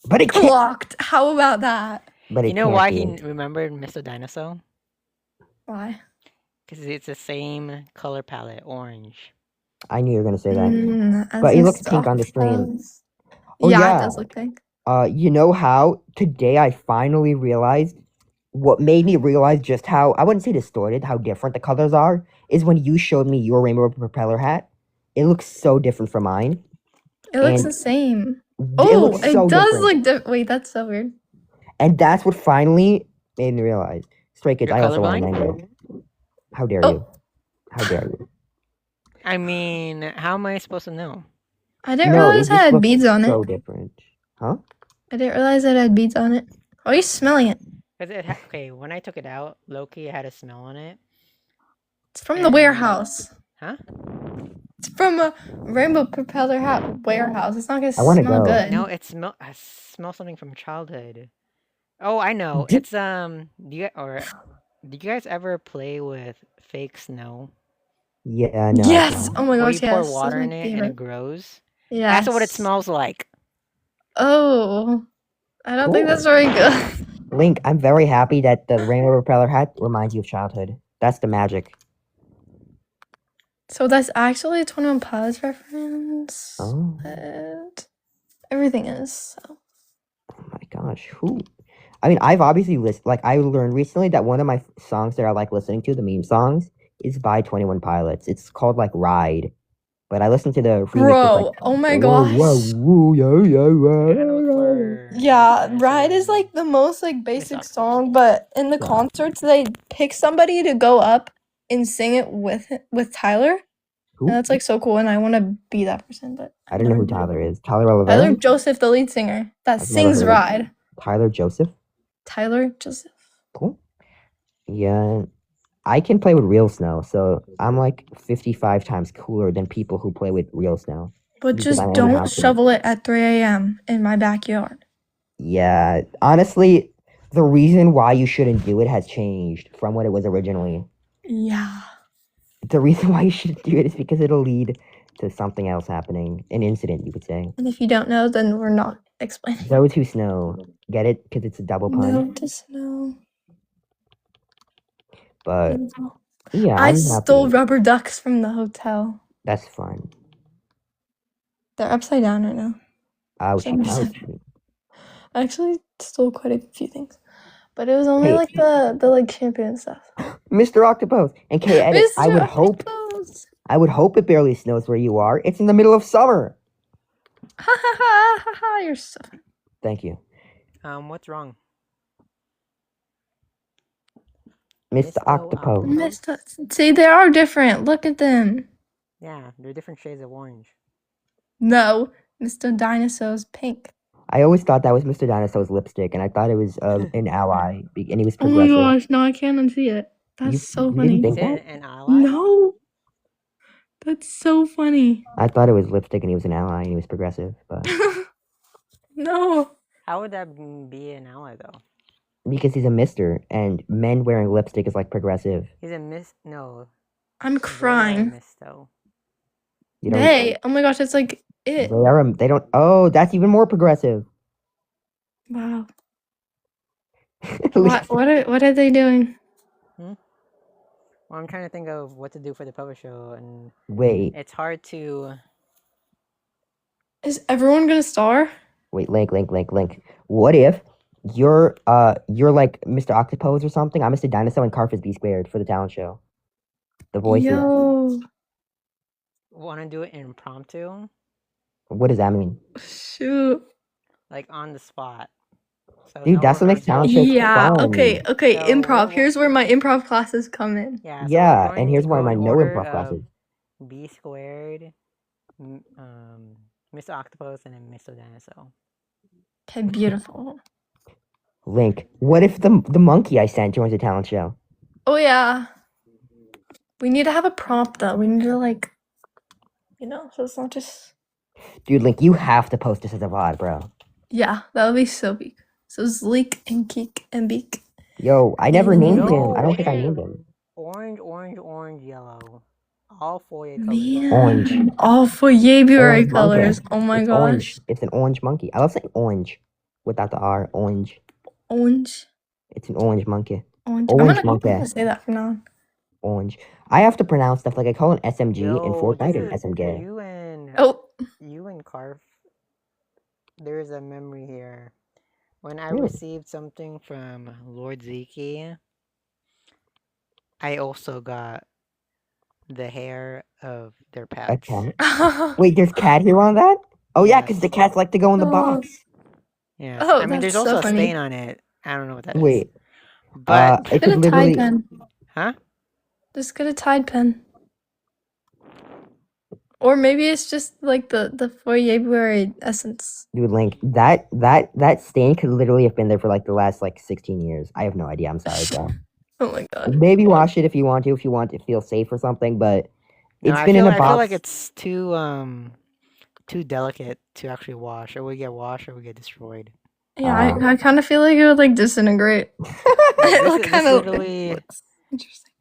B: But it can't.
C: Clocked. How about that?
B: But it
A: You know
B: can't
A: why
B: be.
A: he remembered Mr. Dinosaur?
C: Why?
A: Because it's the same color palette, orange.
B: I knew you were gonna say that.
C: As
B: But
C: a
B: it looks pink on the stream.
C: octopus.
B: Oh,
C: yeah,
B: yeah.
C: it does look pink.
B: You know how today I finally realized what made me realize just how I wouldn't say distorted, how different the colors are, is when you showed me your rainbow propeller hat. It looks so different from mine.
C: It looks
B: And
C: the same.
B: It
C: Oh,
B: looks
C: it
B: so
C: does
B: different.
C: look wait, that's so weird.
B: And that's what finally made me realize. Stray Kids,
A: You're
B: I also want a
A: colorblind?
B: mango. How dare
C: Oh.
B: you? How dare you?
A: I mean, how am I supposed to know?
C: I didn't
B: No,
C: realize
B: it
C: it
B: just
C: had
B: looks
C: beads on
B: so
C: it.
B: different. Huh?
C: I didn't realize it had beads on it. Why are you smelling it?
A: Because okay, when I took it out, Loki had a smell on it.
C: It's from the
A: And-
C: warehouse.
A: Huh?
C: It's from a rainbow propeller hat warehouse. It's not gonna
B: I wanna
C: smell
B: go.
C: good.
A: No, I smell something from childhood. Oh, I know.
B: Did-
A: It's did you guys ever play with fake snow?
B: Yeah, no.
C: Yes. Oh my
A: Where
C: gosh,
A: you pour
C: yes.
A: water
C: That's
A: in
C: my
A: it and it
C: favorite.
A: grows?
C: Yes.
A: That's what it smells like.
C: Oh. I don't think
B: Cool.
C: that's very good.
B: Link, I'm very happy that the rainbow propeller hat reminds you of childhood. That's the magic.
C: So that's actually a 21 Pilots reference.
B: Oh,
C: But everything is. So.
B: oh my gosh, who? I mean, I've obviously I learned recently that one of my songs that I like listening to, the meme songs, is by 21 Pilots. It's called like Ride. But I listened to the remix.
C: Bro, oh my gosh. Yeah, Ride is like the most like basic
A: Octopus.
C: song, but in the
B: Yeah.
C: concerts they pick somebody to go up and sing it with Tyler.
B: Who?
C: And that's like so cool, and I want to be that person, but
B: I don't know who
C: never
B: Tyler is. Tyler Oliveira?
C: Tyler Joseph, the lead singer that
B: I've never
C: sings
B: heard of-
C: Ride.
B: Tyler Joseph?
C: Tyler Joseph.
B: Cool. Yeah. I can play with real snow, so I'm like 55 times cooler than people who play with real snow.
C: But
B: Because
C: just
B: I own a
C: don't
B: house in it.
C: shovel it at 3 a.m. in my backyard.
B: Yeah. Honestly, the reason why you shouldn't do it has changed from what it was originally.
C: Yeah.
B: The reason why you shouldn't do it is because it'll lead to something else happening. An incident, you could say.
C: And if you don't know, then we're not explaining.
B: Those who snow get it because it's a double pun.
C: No to snow.
B: But yeah,
C: I
B: I'm
C: stole
B: happy.
C: rubber ducks from the hotel.
B: That's fun.
C: They're upside down right now.
B: Ouch.
C: Some
B: ouch.
C: reason. I actually stole quite a few things, but it was only
B: Hey.
C: like the like champion stuff.
B: Mr. Octopus and K Edit. I would
C: Mr.
B: hope
C: Octopus.
B: it barely snows where you are. It's in the middle of summer.
C: Ha ha ha ha ha! You're so.
B: Thank you.
A: What's wrong?
B: Mr.
A: Mr.
B: Octopus.
C: Missed. See, they are different. Look at them.
A: Yeah, they're different shades of orange.
C: No, Mr. Dinosaur's pink.
B: I always thought that was Mr. Dinosaur's lipstick, and I thought it was an ally, and he was
C: Oh my
B: progressive.
C: gosh! No, I can't unsee it. That's
B: You-
C: so
B: you
C: funny.
B: didn't
A: Is
B: think
A: it
B: that?
A: an ally?
C: No, that's so funny.
B: I thought it was lipstick, and he was an ally, and he was progressive. But
C: No.
A: How would that be an ally though?
B: because he's a Mister, and men wearing lipstick is like progressive.
A: He's a no.
C: I'm
A: they're a
C: crying.
A: misto.
B: You don't.
C: Hey, oh my gosh, it's like it.
B: They don't. Oh, that's even more progressive.
C: Wow. What are they doing?
A: Well, I'm trying to think of what to do for the puppet show, and
B: Wait,
A: it's hard to.
C: Is everyone gonna star?
B: wait, Link. What if you're like Mr. Octopus or something? I'm Mr. Dinosaur, and Carf is B squared for the talent show. The voices.
C: Yo,
A: Want to do it impromptu,
B: What does that mean?
C: shoot.
A: like on the spot. So
B: Dude,
A: no
B: that's what makes talent
A: rehearsal.
B: shows
C: Yeah.
B: fun.
C: Okay.
A: So
C: Improv.
A: what-
C: Here's where my improv classes come in.
A: Yeah. So
B: Yeah,
A: we're going
B: and here's
A: to
B: why
A: go
B: my
A: in
B: no
A: order
B: improv
A: of
B: classes.
A: B squared, Mr. Octopus, and then Mr. Dinosaur.
C: Okay. Beautiful.
B: Link, what if the monkey I sent joins the talent show?
C: Oh yeah. We need to have a prompt though. We need to like, so it's not just
B: Dude, Link, you have to post this as a VOD, bro.
C: Yeah, that would be so big. So Zleek and Keek and Beak.
B: Yo, I never named him.
A: Yo,
B: I don't think I
A: hey,
B: named him.
A: orange, yellow. All four colors.
C: Man,
B: Orange.
C: all for Yabiary
B: Orange monkey.
C: colors. Oh my
B: It's
C: gosh.
B: orange. It's an orange monkey. I love saying orange without the R. Orange.
C: Orange.
B: It's an orange monkey.
C: Orange.
B: Orange
C: I'm
B: monkey.
C: gonna say that from now on.
B: Orange. I have to pronounce stuff like I call an SMG in
A: Yo,
B: Fortnite
A: this
B: and
A: is
B: SMG.
C: Oh,
A: you and Carf. There's a memory here. When I
B: Really?
A: received something from Lord Zeke, I also got the hair of their
B: A
A: pets.
B: cat? Wait, there's cat here on that? Oh yeah, because the
A: Yes.
B: cats like to go in the
C: Oh.
B: box.
A: Yes.
C: Oh,
A: I mean, there's
C: that's so
A: also a
C: funny.
A: stain on it. I don't know what that is.
B: Wait,
A: But
B: it
C: Get a
B: could
C: Tide
B: literally.
C: pen.
A: huh?
C: Just get a Tide pen. Or maybe it's just like the for Yabiary essence.
B: Dude, Link, that stain could literally have been there for like the last like 16 years. I have no idea. I'm sorry, bro.
C: Oh my god.
B: Maybe wash it if you want to feel safe or something. But
A: No,
B: it's
A: I
B: been
A: feel
B: in a
A: I feel like
B: box.
A: it's too delicate to actually wash. It would get washed or it would get destroyed.
C: Yeah, I kind of feel like it would like disintegrate.
A: This
C: kind
A: is
C: of
A: literally.
C: looks interesting.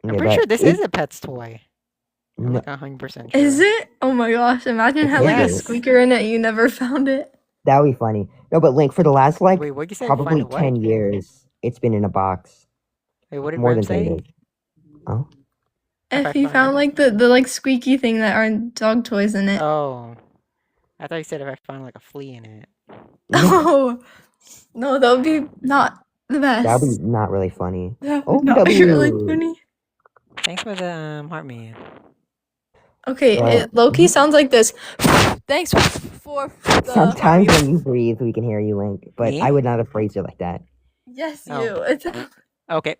A: I'm
B: Yeah,
A: pretty
B: but
A: sure this is a pet's toy. I'm
B: No,
A: like 100% sure.
C: Is it? Oh my gosh! Imagine had like a
A: Yes.
C: squeaker in it. You never found it.
B: that would be funny. No, but Link, for the last like
A: Wait, what'd you say? Find
B: probably
A: it what?
B: 10 years, it's been in a box.
A: Wait, what did
B: More
A: Rem
B: than 10
A: say?
B: years. Oh,
A: If I
C: If you
A: find
C: found
A: it.
C: like the like squeaky thing that are dog toys in it.
A: Oh. I thought you said if I found like a flea in it.
C: Oh no, that would be not the best.
B: that would be not really funny.
C: That would not be really
B: OW.
C: funny.
A: Thanks for the heart me.
C: Okay,
B: Well,
C: Loki sounds like this. Thanks for the.
B: Sometimes when you breathe, we can hear you, Link. But
A: Me?
B: I would not have phrased it like that.
C: Yes,
A: Oh.
C: you. It's.
A: Okay.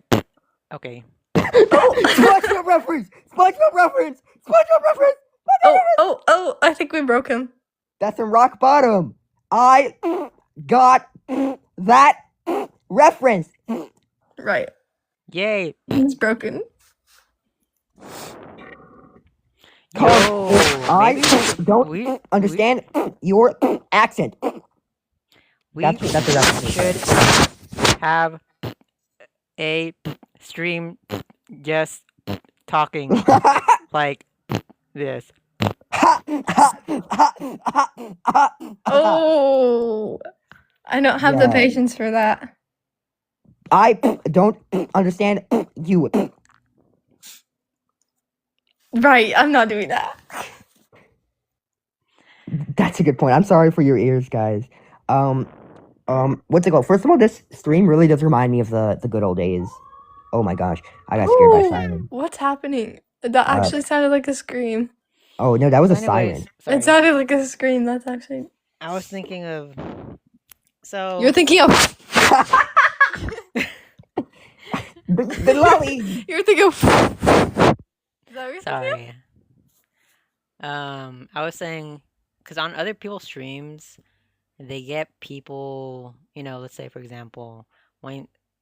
A: Okay.
B: SpongeBob reference! SpongeBob reference! SpongeBob reference!
C: Oh! I think we broke him.
B: That's in rock bottom. I got that reference.
C: Right.
A: Yay.
C: He's broken.
B: Cause
A: Yo,
B: if I
A: maybe we should-
B: don't
A: we
B: understand your accent.
A: we
B: That's a reference.
A: should have a stream just talking like this.
C: Oh, I don't have the
B: Yeah.
C: patience for that.
B: I don't understand you.
C: Right, I'm not doing that.
B: That's a good point. I'm sorry for your ears, guys. What's it called? First of all, this stream really does remind me of the good old days. Oh my gosh, I got scared by
C: Ooh,
B: siren.
C: what's happening? That actually sounded like a scream.
B: Oh no, that was a
A: Anyways,
B: siren.
A: sorry.
C: It sounded like a scream. That's actually.
A: I was thinking of. So
C: You're thinking of.
B: The lolly.
C: You're thinking of. Is that what you're thinking of?
A: sorry. I was saying, because on other people's streams, they get people. Let's say for example,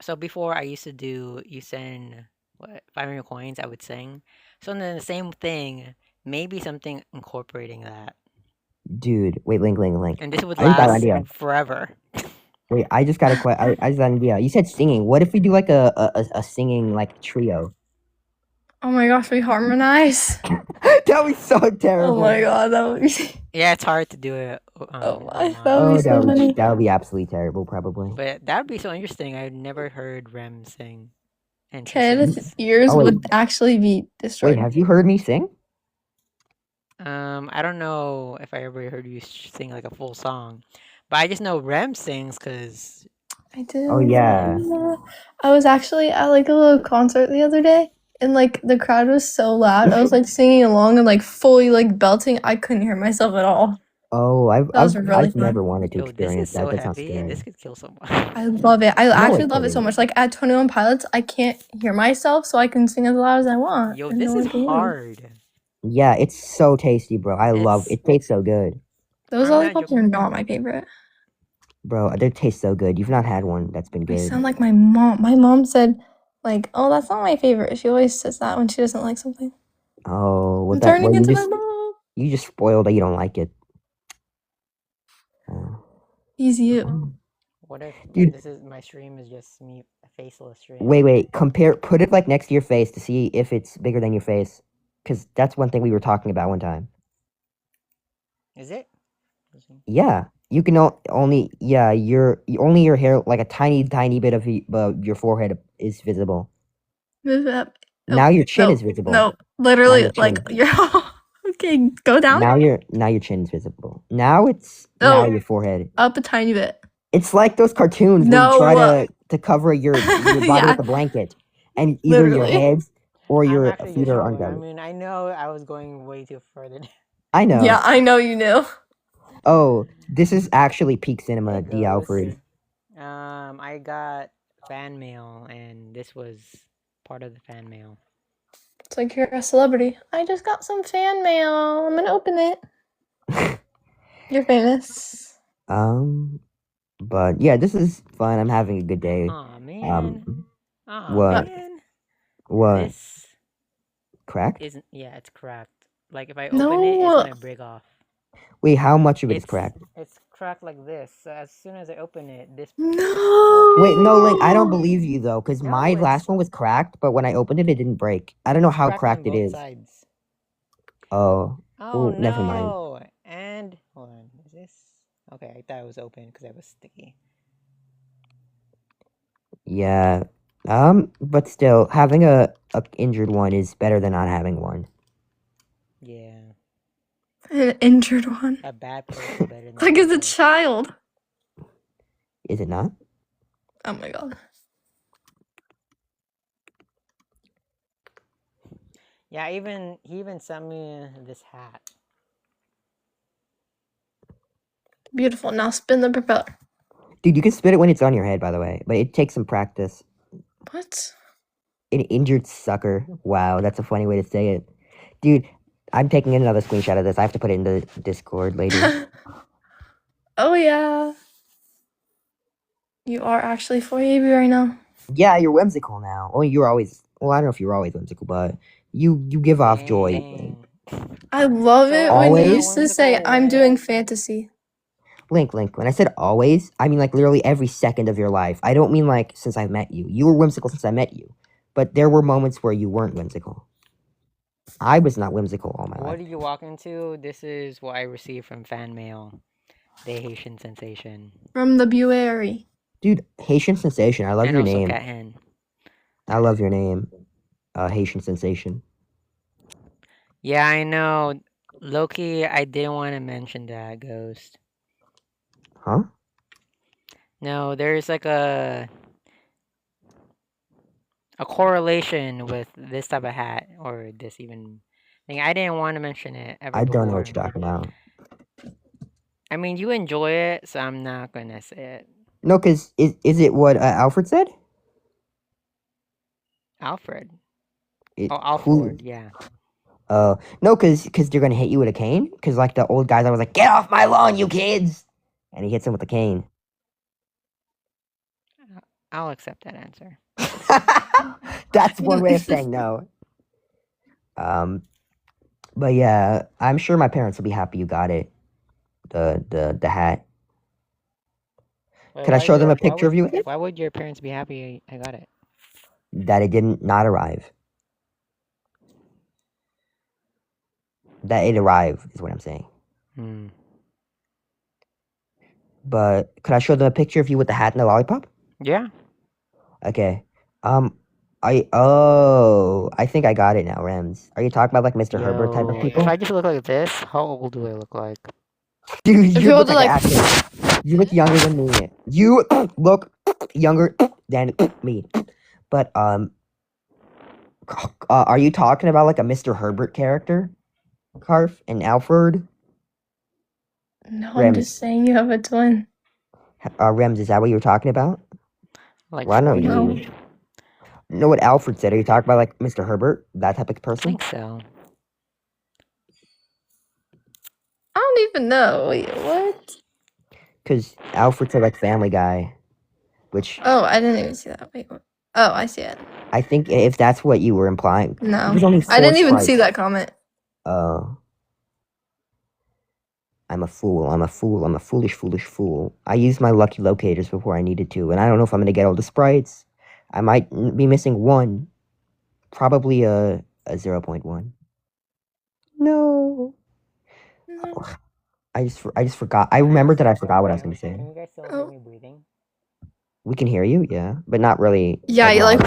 A: so before I used to do, you send what 500 coins, I would sing. So then the same thing, maybe something incorporating that,
B: Dude, wait, Link.
A: and this would
B: I think that
A: last
B: idea.
A: forever.
B: Wait, I just got a question. I just got an idea. You said singing. What if we do like a singing like trio?
C: Oh my gosh, we harmonize.
B: That would be so terrible.
C: Oh my god, that would be.
A: Yeah, it's hard to do it.
C: Oh my,
A: online.
C: that would
B: Oh,
C: be so funny.
B: that would be absolutely terrible, probably.
A: But that would be so interesting. I've never heard Rem sing. And she
C: Kid's
A: sings.
C: ears
B: Oh, wait.
C: would actually be destroyed.
B: Wait, have you heard me sing?
A: I don't know if I ever heard you sing like a full song, but I just know Rem sings because
C: I did.
B: Oh, yeah.
C: I was actually at like a little concert the other day, and like the crowd was so loud. I was like singing along and like fully like belting. I couldn't hear myself at all.
B: Oh,
C: That was
B: I've
C: really fun.
B: never wanted to
A: yo, this
B: experience
A: is
B: that.
A: so
B: That sounds
A: heavy.
B: scary.
A: This could kill someone.
C: I love it. I
B: No,
C: actually
B: it
C: love it so
B: doesn't.
C: much. Like at 21 Pilots, I can't hear myself, so I can sing as loud as I want.
A: Yo,
C: and
A: this
C: no
A: is
C: one can hear me.
A: hard.
B: Yeah, it's so tasty, bro. I love
A: It's-
B: it. Tastes so good,
C: Those
A: I'm not
C: lollipops are not my favorite.
B: bro. They taste so good. You've not had one that's been
C: I
B: good.
C: sound like my mom. My mom said, like, oh, that's not my favorite. She always says that when she doesn't like something.
B: Oh,
C: I'm
B: was that?
C: turning
B: Well, you
C: into my
B: just
C: mom.
B: You just spoiled that you don't like it. Uh,
C: He's you.
A: What if
B: Dude.
A: this is my stream is just me, a faceless stream?
B: wait. Put it like next to your face to see if it's bigger than your face. Because that's one thing we were talking about one time.
A: Is it?
B: Yeah. You can only only your hair, like a tiny bit of your forehead is visible.
C: Move up.
B: Now your chin
C: no,
B: is visible.
C: No, literally,
B: your
C: like
B: chin.
C: you're okay. Go down.
B: Now your chin is visible. Now it's now your forehead.
C: Up a tiny bit.
B: It's like those cartoons where you try to cover your body
C: Yeah.
B: with a blanket, and either your
C: Literally.
B: heads or
A: I'm
B: your
A: actually
B: feet
A: just
B: are
A: rolling. I
B: uncovered.
A: mean, I know I was going way too further.
B: I know.
C: Yeah, I know you knew.
B: Oh, this is actually peak cinema,
A: Hey,
B: D. Alfred.
A: I got fan mail, and this was part of the fan mail.
C: It's like you're a celebrity. I just got some fan mail. I'm gonna open it. You're famous.
B: But yeah, this is fun. I'm having a good day.
A: Aw, man.
B: What?
A: Man.
B: What?
A: This
B: Cracked?
A: isn't. Yeah, it's cracked. Like if I open it, it's gonna break off.
B: Wait, how much of it is cracked?
A: It's cracked like this. So as soon as I open it, this.
C: No.
B: Wait, no, Link. I don't believe you though, because
A: No,
B: my last one was cracked, but when I opened it, it didn't break. I don't know how cracked it is.
A: Sides.
B: Oh.
A: Oh no!
B: Never mind.
A: And hold on, is this? Okay, I thought it was open because it was sticky.
B: Yeah. But still, having a injured one is better than not having one.
A: Yeah.
C: An injured one.
A: A bad person is better than.
C: Like as a child.
B: Is it not?
C: Oh my god.
A: Yeah, he even sent me this hat.
C: Beautiful. Now spin the propeller.
B: Dude, you can spin it when it's on your head, by the way, but it takes some practice.
C: What?
B: An injured sucker. Wow, that's a funny way to say it. Dude, I'm taking another screenshot of this. I have to put it in the Discord later.
C: Oh yeah. You are actually 4AB right now.
B: Yeah, you're whimsical now. Well, you're always. Well, I don't know if you're always whimsical, but you give off joy.
A: Dang.
C: I love it when
B: Always?
C: you used to say, I'm doing fantasy.
B: Link. When I said always, I mean like literally every second of your life. I don't mean like since I've met you. You were whimsical since I met you, but there were moments where you weren't whimsical. I was not whimsical all my life.
A: What did you walk into? This is what I received from fan mail. The Haitian sensation.
C: From the Buary.
B: Dude, Haitian sensation. I love
A: And
B: your
A: also
B: name.
A: Cat Hen.
B: I love your name. Haitian sensation.
A: Yeah, I know. Loki, I didn't want to mention that, Ghost.
B: Huh?
A: No, there's like a correlation with this type of hat or this even thing. I didn't want to mention it ever
B: I don't know what
A: before.
B: you're talking about.
A: I mean, you enjoy it, so I'm not gonna say it.
B: No, because is it what Alfred said?
A: Alfred.
B: It,
A: Oh, Alfred, yeah.
B: No, because they're gonna hit you with a cane. Because like the old guys, I was like, "Get off my lawn, you kids!" And he hits him with a cane.
A: I'll accept that answer.
B: That's one way of saying no. But yeah, I'm sure my parents will be happy you got it. The hat.
A: Wait,
B: Could I
A: why
B: show them
A: your-
B: a picture of you with it?
A: Why would your parents be happy I got it?
B: That it didn't not arrive. That it arrived is what I'm saying.
A: Hmm.
B: But could I show them a picture of you with the hat and the lollipop?
A: Yeah.
B: Okay. I think I got it now, Rems. Are you talking about like Mr. Herbert type of
A: Yo,
B: people?
A: If I just look like this, how old do I look like?
B: Dude,
C: If
B: you
C: you
B: look
C: were
B: like,
C: to,
B: an actor. You look younger than me. You look younger than me. But are you talking about like a Mr. Herbert character? Carf and Alfred?
C: No, I'm
B: Rems.
C: just saying you have a twin.
B: Rems, is that what you were talking about?
A: Like
B: Well, I know
A: 4
C: No.
A: years.
B: You know what Alfred said? Are you talking about like Mr. Herbert? That type of
A: I
B: person?
A: think so.
C: I don't even know. Wait, what?
B: Because Alfred said like Family Guy. Which
C: Oh, I didn't even see that. Wait, what? Oh, I see it.
B: I think if that's what you were implying.
C: No.
B: There's only
C: I
B: 4
C: didn't even see
B: stripes.
C: that comment.
B: Oh. I'm a fool. I'm a fool. I'm a foolish, foolish fool. I used my lucky locators before I needed to, and I don't know if I'm gonna get all the sprites. I might be missing one. Probably a 0.1. No.
C: No.
B: I just forgot. I remembered that I forgot what I was gonna say.
A: Can you guys still hear
C: Oh.
A: me breathing?
B: We can hear you, yeah, but not really.
C: Yeah, you
B: loud.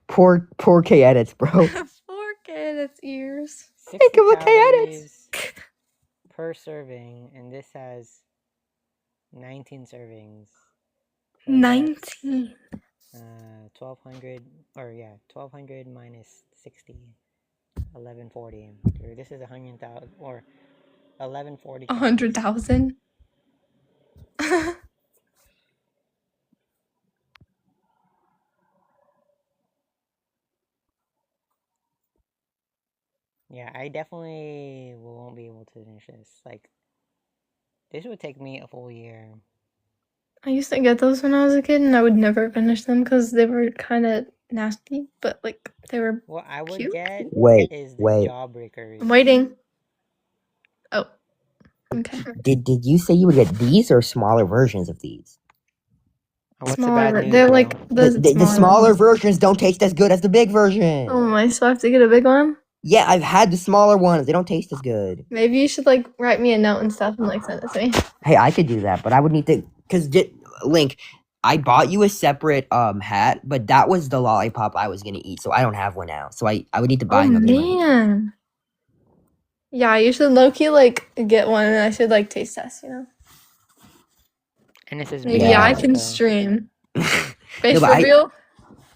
B: Poor K edits, bro.
C: 4K, that's ears.
A: 60
B: Think of a K edits.
A: calories per serving, and this has 19 servings. So that's,
C: 19.
A: 1200 or yeah, 1200 minus 60, 1140. Or this is 100,000 or 1140.
C: 100,000.
A: Yeah, I definitely won't be able to finish this. Like, this would take me a full year.
C: I used to get those when I was a kid, and I would never finish them because they were kind of nasty, but like they were.
A: What I would
C: Cute.
A: get
B: Wait,
A: is the
B: wait.
A: Jawbreakers.
C: I'm waiting. Oh, okay.
B: Did you say you would get these or smaller versions of these?
A: What's the
C: Smaller.
A: bad news,
C: They're
A: bro?
C: like
B: The smaller versions don't taste as good as the big version.
C: Oh my! So I have to get a big one.
B: Yeah, I've had the smaller ones. They don't taste as good.
C: Maybe you should like write me a note and stuff and like send it to me.
B: Hey, I could do that, but I would need to Link. I bought you a separate hat, but that was the lollipop I was gonna eat, so I don't have one now. So I would need to buy
C: Oh
B: another one.
C: man. Yeah, you should low key like get one, and I should like taste test. You know.
A: And this is
C: Maybe
B: Yeah.
C: I can stream. Fish
B: but
C: reveal.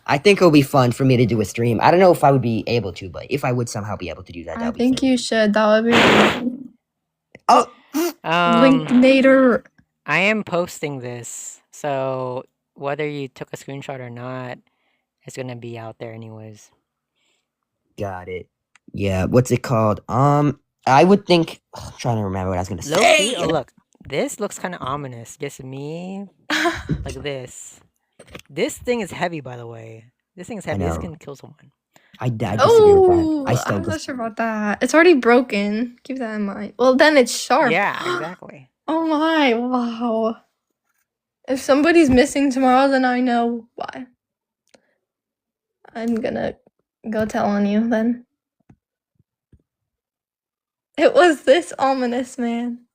B: I think it'll be fun for me to do a stream. I don't know if I would be able to, but if I would somehow be able to do that,
C: I
B: that'd be
C: think
B: fun.
C: you should. That would be really
B: Oh,
C: Linknator.
A: I am posting this, so whether you took a screenshot or not, it's gonna be out there anyways.
B: got it. Yeah, what's it called? I would think. I'm trying to remember what I was gonna
A: Low-key,
B: say.
A: oh look, this looks kind of ominous. Just me, like this. This thing is heavy, by the way. This thing is heavy. This
B: know.
A: can kill someone.
B: I disagree with
C: Oh,
B: that. I still
C: I'm not
B: dis-
C: sure about that. It's already broken. Keep that in mind. Well, then it's sharp.
A: Yeah, exactly.
C: Oh my! Wow. If somebody's missing tomorrow, then I know why. I'm gonna go tell on you then. It was this ominous man.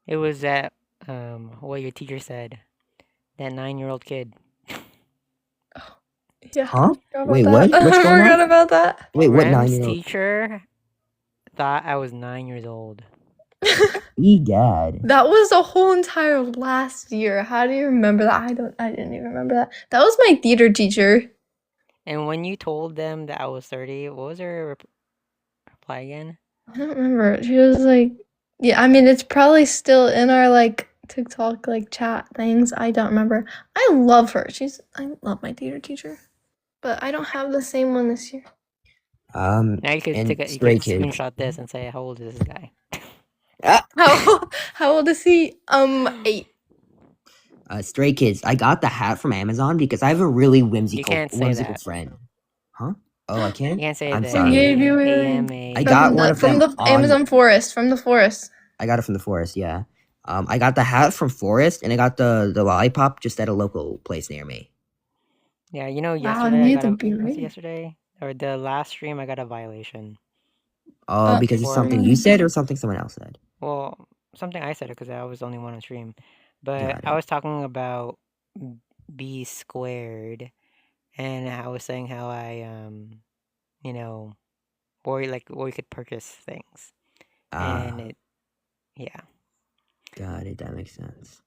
A: It was that what your teacher said. That 9-year-old kid.
C: Yeah.
B: Huh?
C: forgot about
B: Wait,
C: that.
B: what? What's
C: I
B: going on?
C: forgot about that.
B: Wait, what
A: Rem's
B: 9-year-old?
A: teacher thought I was 9 years old.
B: Egad.
C: That was a whole entire last year. How do you remember that? I didn't even remember that. That was my theater teacher.
A: And when you told them that I was 30, what was her reply again?
C: I don't remember. She was like, yeah, I mean, it's probably still in our like TikTok like chat things. I don't remember. I love her. I love my theater teacher. But I don't have the same one this year.
A: Now you could
B: and
A: take you
B: Stray
A: could
B: Kids.
A: screenshot this and say, how old is this guy?
C: How old is he? 8.
B: Stray Kids. I got the hat from Amazon because I have a really whimsical
A: can't say that.
B: friend. Huh? Oh, I
A: You
B: can?
A: can't say
B: I'm
A: that.
B: sorry.
C: Gave you it.
A: AMA.
B: I got one of
C: from
B: them
C: the Amazon forest. From the forest.
B: I got it from the forest, yeah. I got the hat from Forest, and I got the lollipop just at a local place near me.
A: Yeah, you know,
C: Wow,
A: yesterday I
C: neither
A: got a,
C: be
A: was it
C: right.
A: yesterday or the last stream I got a violation.
B: Because it's
A: For-
B: something you said or something someone else said.
A: Well, something I said it because I was the only one on stream, but
B: Got
A: I
B: it.
A: was talking about b squared, and I was saying how I you know, where you could purchase things, and it, yeah.
B: Got it. That makes sense.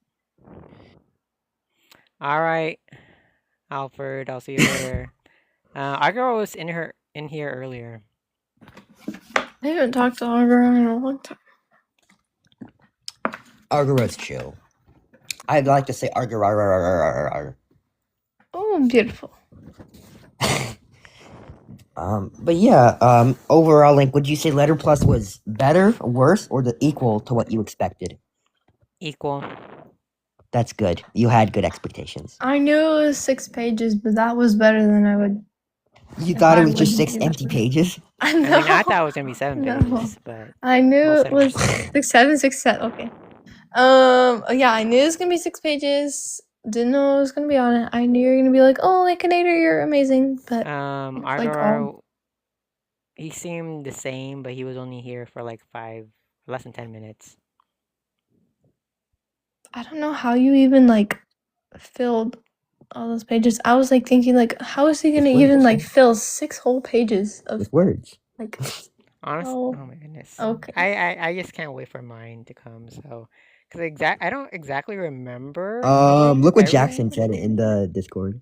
A: All right, Alfred. I'll see you later. Our girl was in here earlier.
C: I haven't talked to Agra in a long time.
B: Argaro's chill. I'd like to say Argar.
C: Oh, beautiful.
B: But yeah, overall, Link, would you say Letter Plus was better, worse, or equal to what you expected?
A: Equal.
B: That's good. You had good expectations.
C: I knew it was 6 pages, but that was better than I would
B: You
C: if
B: thought it
C: I
B: was just
C: wouldn't
B: 6
C: do that
B: empty
C: for-
B: pages?
C: I
A: I mean,
C: know.
A: I thought it was gonna be 7
C: No.
A: pages, but
C: I knew
A: we'll
C: it
A: see.
C: was 6, 7, 6, 7. Okay. Yeah, I knew it was gonna be 6 pages. Didn't know it was gonna be on it. I knew you were gonna be like, "Oh, Lakenator, you're amazing," but like,
A: Argoro, he seemed the same, but he was only here for like less than 10 minutes.
C: I don't know how you even like filled all those pages. I was like thinking like, how is he gonna
B: With
C: even
B: words.
C: like fill 6 whole pages of
B: With words.
C: like?
A: Honestly,
C: Oh,
A: oh my goodness.
C: okay.
A: I just can't wait for mine to come. So, because I don't exactly remember.
B: Look what
A: everything.
B: Jackson said in the Discord.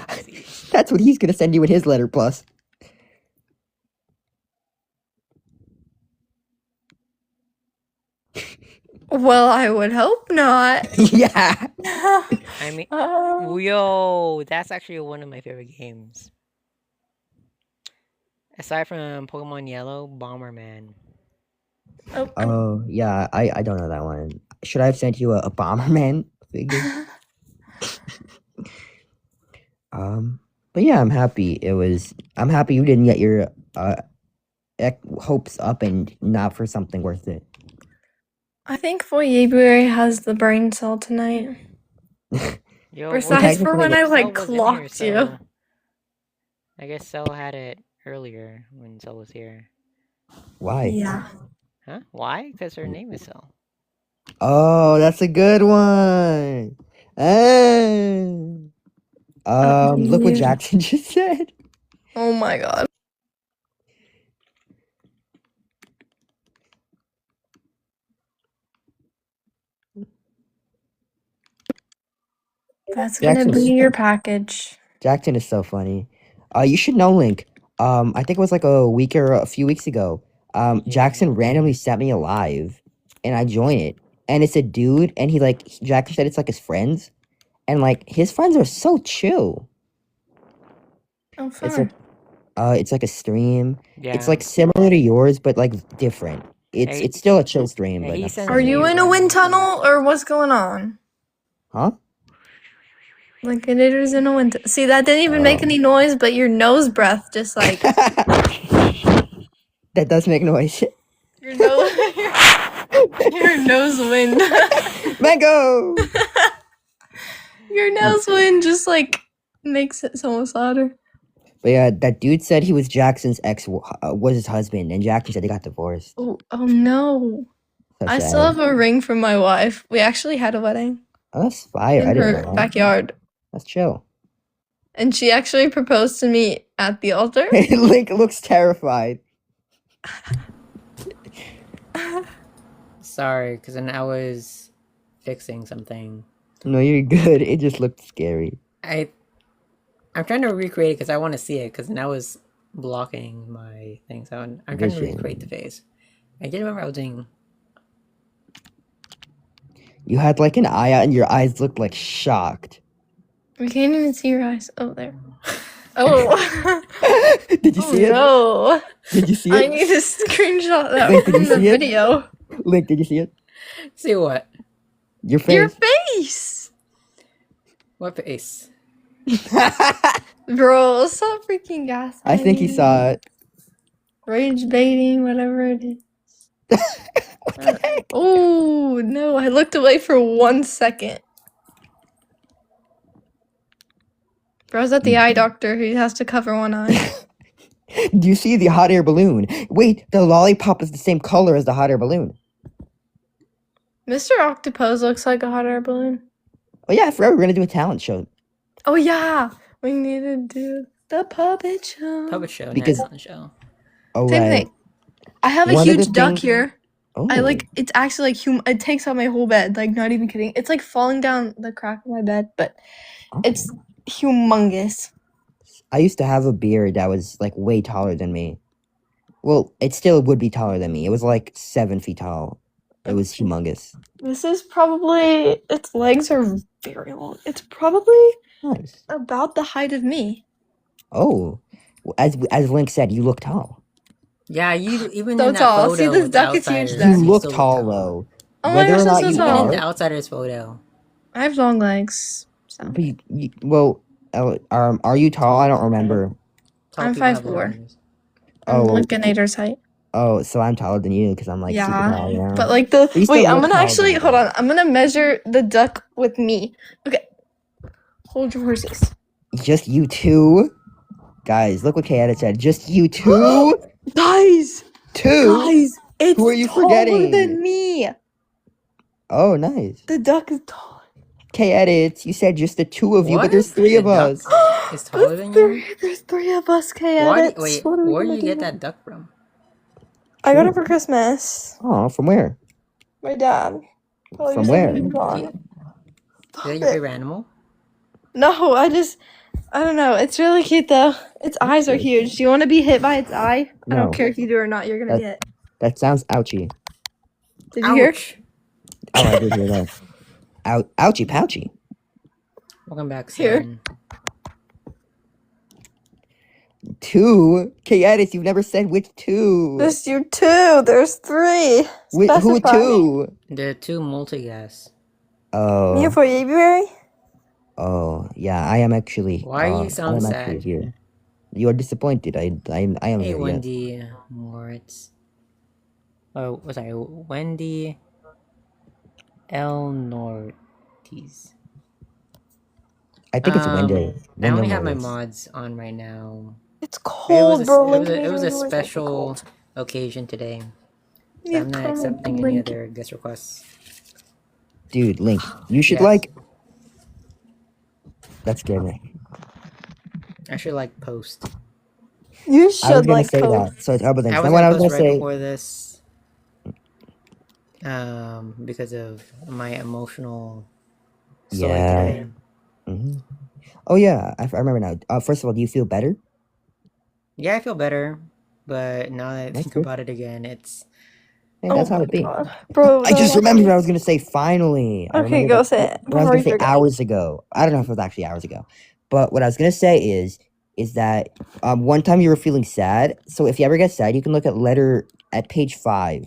A: Let's see.
B: That's what he's gonna send you in his letter plus.
C: Well, I would hope not.
B: Yeah.
A: I mean, yo, that's actually one of my favorite games. Aside from Pokemon Yellow, Bomberman.
B: Oh yeah, I don't know that one. Should I have sent you a Bomberman figure? But yeah, I'm happy. I'm happy you didn't get your hopes up and not for something worth it.
C: I think Voyabary has the brain cell tonight.
A: Yo,
C: Besides for when I
A: Cell
C: like
A: was in here,
C: clocked you.
A: so I guess Cell had it earlier when Cell was here.
B: Why?
C: Yeah.
A: Huh? Why? Because her name is Cell.
B: Oh, that's a good one. Look what
C: yeah.
B: Jackson just said.
C: Oh my god. That's gonna
B: Jackson-
C: be your package.
B: Jackson is so funny. You should know, Link. I think it was like a week or a few weeks ago. Jackson randomly sent me a live, and I joined it, and it's a dude, and Jackson said it's like his friends, and like his friends are so chill.
C: Oh, fun.
B: It's like a stream.
A: Yeah.
B: It's like similar to yours, but like different.
A: Hey-
B: It's still a chill stream,
A: Hey,
B: but
A: he
B: not the
A: sent
C: Are
B: same.
C: you in a wind tunnel or what's going on?
B: Huh?
C: Like it is in a wind. See, that didn't even make
B: Oh.
C: any noise, but your nose breath just like
B: That does make noise.
C: your nose, your nose wind,
B: Mango.
C: your nose wind just like makes it so much louder.
B: But yeah, that dude said he was Jackson's ex was his husband, and Jackson said they got divorced.
C: Oh no!
B: So
C: I
B: sad.
C: still have a ring from my wife. We actually had a wedding
B: Oh, that's fire. I
C: in
B: didn't
C: her
B: know.
C: backyard,
B: That's chill.
C: and she actually proposed to me at the altar.
B: Link looks terrified.
A: Sorry, because then I was fixing something.
B: No, you're good. It just looked scary.
A: I'm trying to recreate it because I want to see it, because then I was blocking my thing. So I'm trying to
B: Vision.
A: recreate the face. I did remember I was doing.
B: You had like an eye out, and your eyes looked like shocked.
C: We can't even see your eyes. Oh, there. Oh.
B: Did you see it?
C: No.
B: Did you see
C: I
B: it?
C: need to screenshot that
B: Wait, did
C: from
B: you
C: the
B: see it?
C: video.
B: Link, did you see it?
A: See what?
B: Your face.
C: Your face!
A: What face?
C: Bro, stop freaking gas.
B: I think he saw it.
C: Rage baiting, whatever it is.
B: What the heck?
C: Oh, no. I looked away for 1 second. Bro's at the eye doctor. He has to cover one eye.
B: Do you see the hot air balloon? Wait, the lollipop is the same color as the hot air balloon.
C: Mr. Octopus looks like a hot air balloon.
B: Oh yeah, forever we're gonna do a talent show.
C: Oh, yeah. We need to do the puppet show.
A: Puppet show,
B: Because-
A: not talent show.
B: Oh
C: Same
B: right.
C: thing. I have a
B: One of the
C: huge duck
B: things-
C: here.
B: Oh.
C: I like it's actually like it takes up my whole bed, like not even kidding. It's like falling down the crack of my bed, but
B: Oh.
C: it's humongous.
B: I used to have a beard that was like way taller than me. Well, it still would be taller than me. It was like 7 feet tall. It was humongous.
C: This is probably its legs are very long. It's probably
B: Nice.
C: about the height of me.
B: Oh, as Link said, you look tall.
A: Yeah, you even
C: So
A: in that
C: tall.
A: photo
C: See, this
A: with
C: duck
A: the
C: is huge
A: outsiders,
C: then.
B: You
A: you
B: look
A: still
B: tall though.
C: Oh my
B: Whether
C: gosh,
B: or
C: that's
B: not
C: so
B: you
A: Even
C: tall.
A: in
B: are,
A: the outsiders photo.
C: I have long legs. So.
B: but well, Are you tall? I don't remember.
A: Tall
C: I'm
A: people have
C: 5'4".
A: longer ears.
C: I'm
B: Oh,
C: Lincolnator's height.
B: oh, so I'm taller than you because I'm like super
C: Yeah.
B: tall, you know?
C: But like the
B: You still
C: wait, I'm
B: look
C: gonna
B: taller
C: actually
B: than
C: hold
B: me.
C: on. I'm gonna measure the duck with me. Okay. Hold your horses.
B: Just you two? Guys, look what Kayetta said. Just you two?
C: Guys!
B: Two?
C: Guys! It's
B: Who are you
C: taller
B: forgetting?
C: than me!
B: Oh, nice.
C: The duck is taller.
B: K-Edits, you said just the two of you, but there's
A: What?
B: 3
A: The
B: of
A: duck
B: us.
A: is taller than you?
C: There's 3 of us, K
A: Why?
C: edits.
A: Wait,
C: What are we
A: where do
C: gonna
A: you
C: do
A: get
C: now?
A: that duck from?
C: I got it
B: True.
C: for Christmas.
B: Oh, from where?
C: My dad. Probably
B: From
C: because
B: where?
C: he was
A: Do
C: gone.
A: you- Is
C: Stop
A: that your
C: it.
A: favorite animal?
C: No, I don't know. It's really cute though. Its eyes are huge. Do you want to be hit by its eye? I don't
B: No.
C: care if you do or not. You're gonna be hit.
B: That sounds ouchy.
C: Did you hear?
A: Ouch!
B: Oh, I did hear that. Ouchie pouchy.
A: Welcome back,
C: Here.
A: son.
B: 2? K-Edits, you've never said which 2.
C: There's you 2. There's 3.
B: Who
C: Specify.
B: 2?
A: There are 2 multigas.
B: Oh.
C: You for February?
B: Oh, yeah, I am actually.
A: Why you sound
B: I am actually
A: sad?
B: here. You are disappointed. I am
A: Hey,
B: here. Yes.
A: Wendy Moritz. Oh, sorry, Wendy L. Nortis.
B: I think it's Wendy.
A: I only have my
B: Moritz.
A: mods on right now.
C: It's cold, bro.
A: It was a
C: Lincolnator
A: special
C: is
A: occasion today. So
C: You
A: I'm not
C: come
A: accepting any
C: Link.
A: other guest requests.
B: Dude, Link, you should
A: Yes.
B: like. That scared me.
A: I should like post.
C: You
B: I was
C: should
B: gonna
C: like
B: say
C: post.
B: that. So it's other things.
A: I was
B: Then what I
A: gonna
B: was
A: post
B: gonna
A: right
B: say.
A: before this. Because of my emotional story
B: Yeah.
A: today.
B: Mhm. Oh yeah, I remember now. First of all, do you feel better?
A: Yeah, I feel better, but now that I
B: That's
A: think
B: good.
A: about it again, it's
B: Yeah, that's
C: Oh
B: how
C: my
B: it be.
C: God. Bro,
B: I just
C: no.
B: remembered what I was gonna say. Finally, I
C: Okay,
B: remembered
C: go
B: that-
C: say it.
B: What I was
C: Before
B: gonna
C: you
B: say
C: forget.
B: hours ago. I don't know if it was actually hours ago, but what I was gonna say is that one time you were feeling sad. So if you ever get sad, you can look at page 5.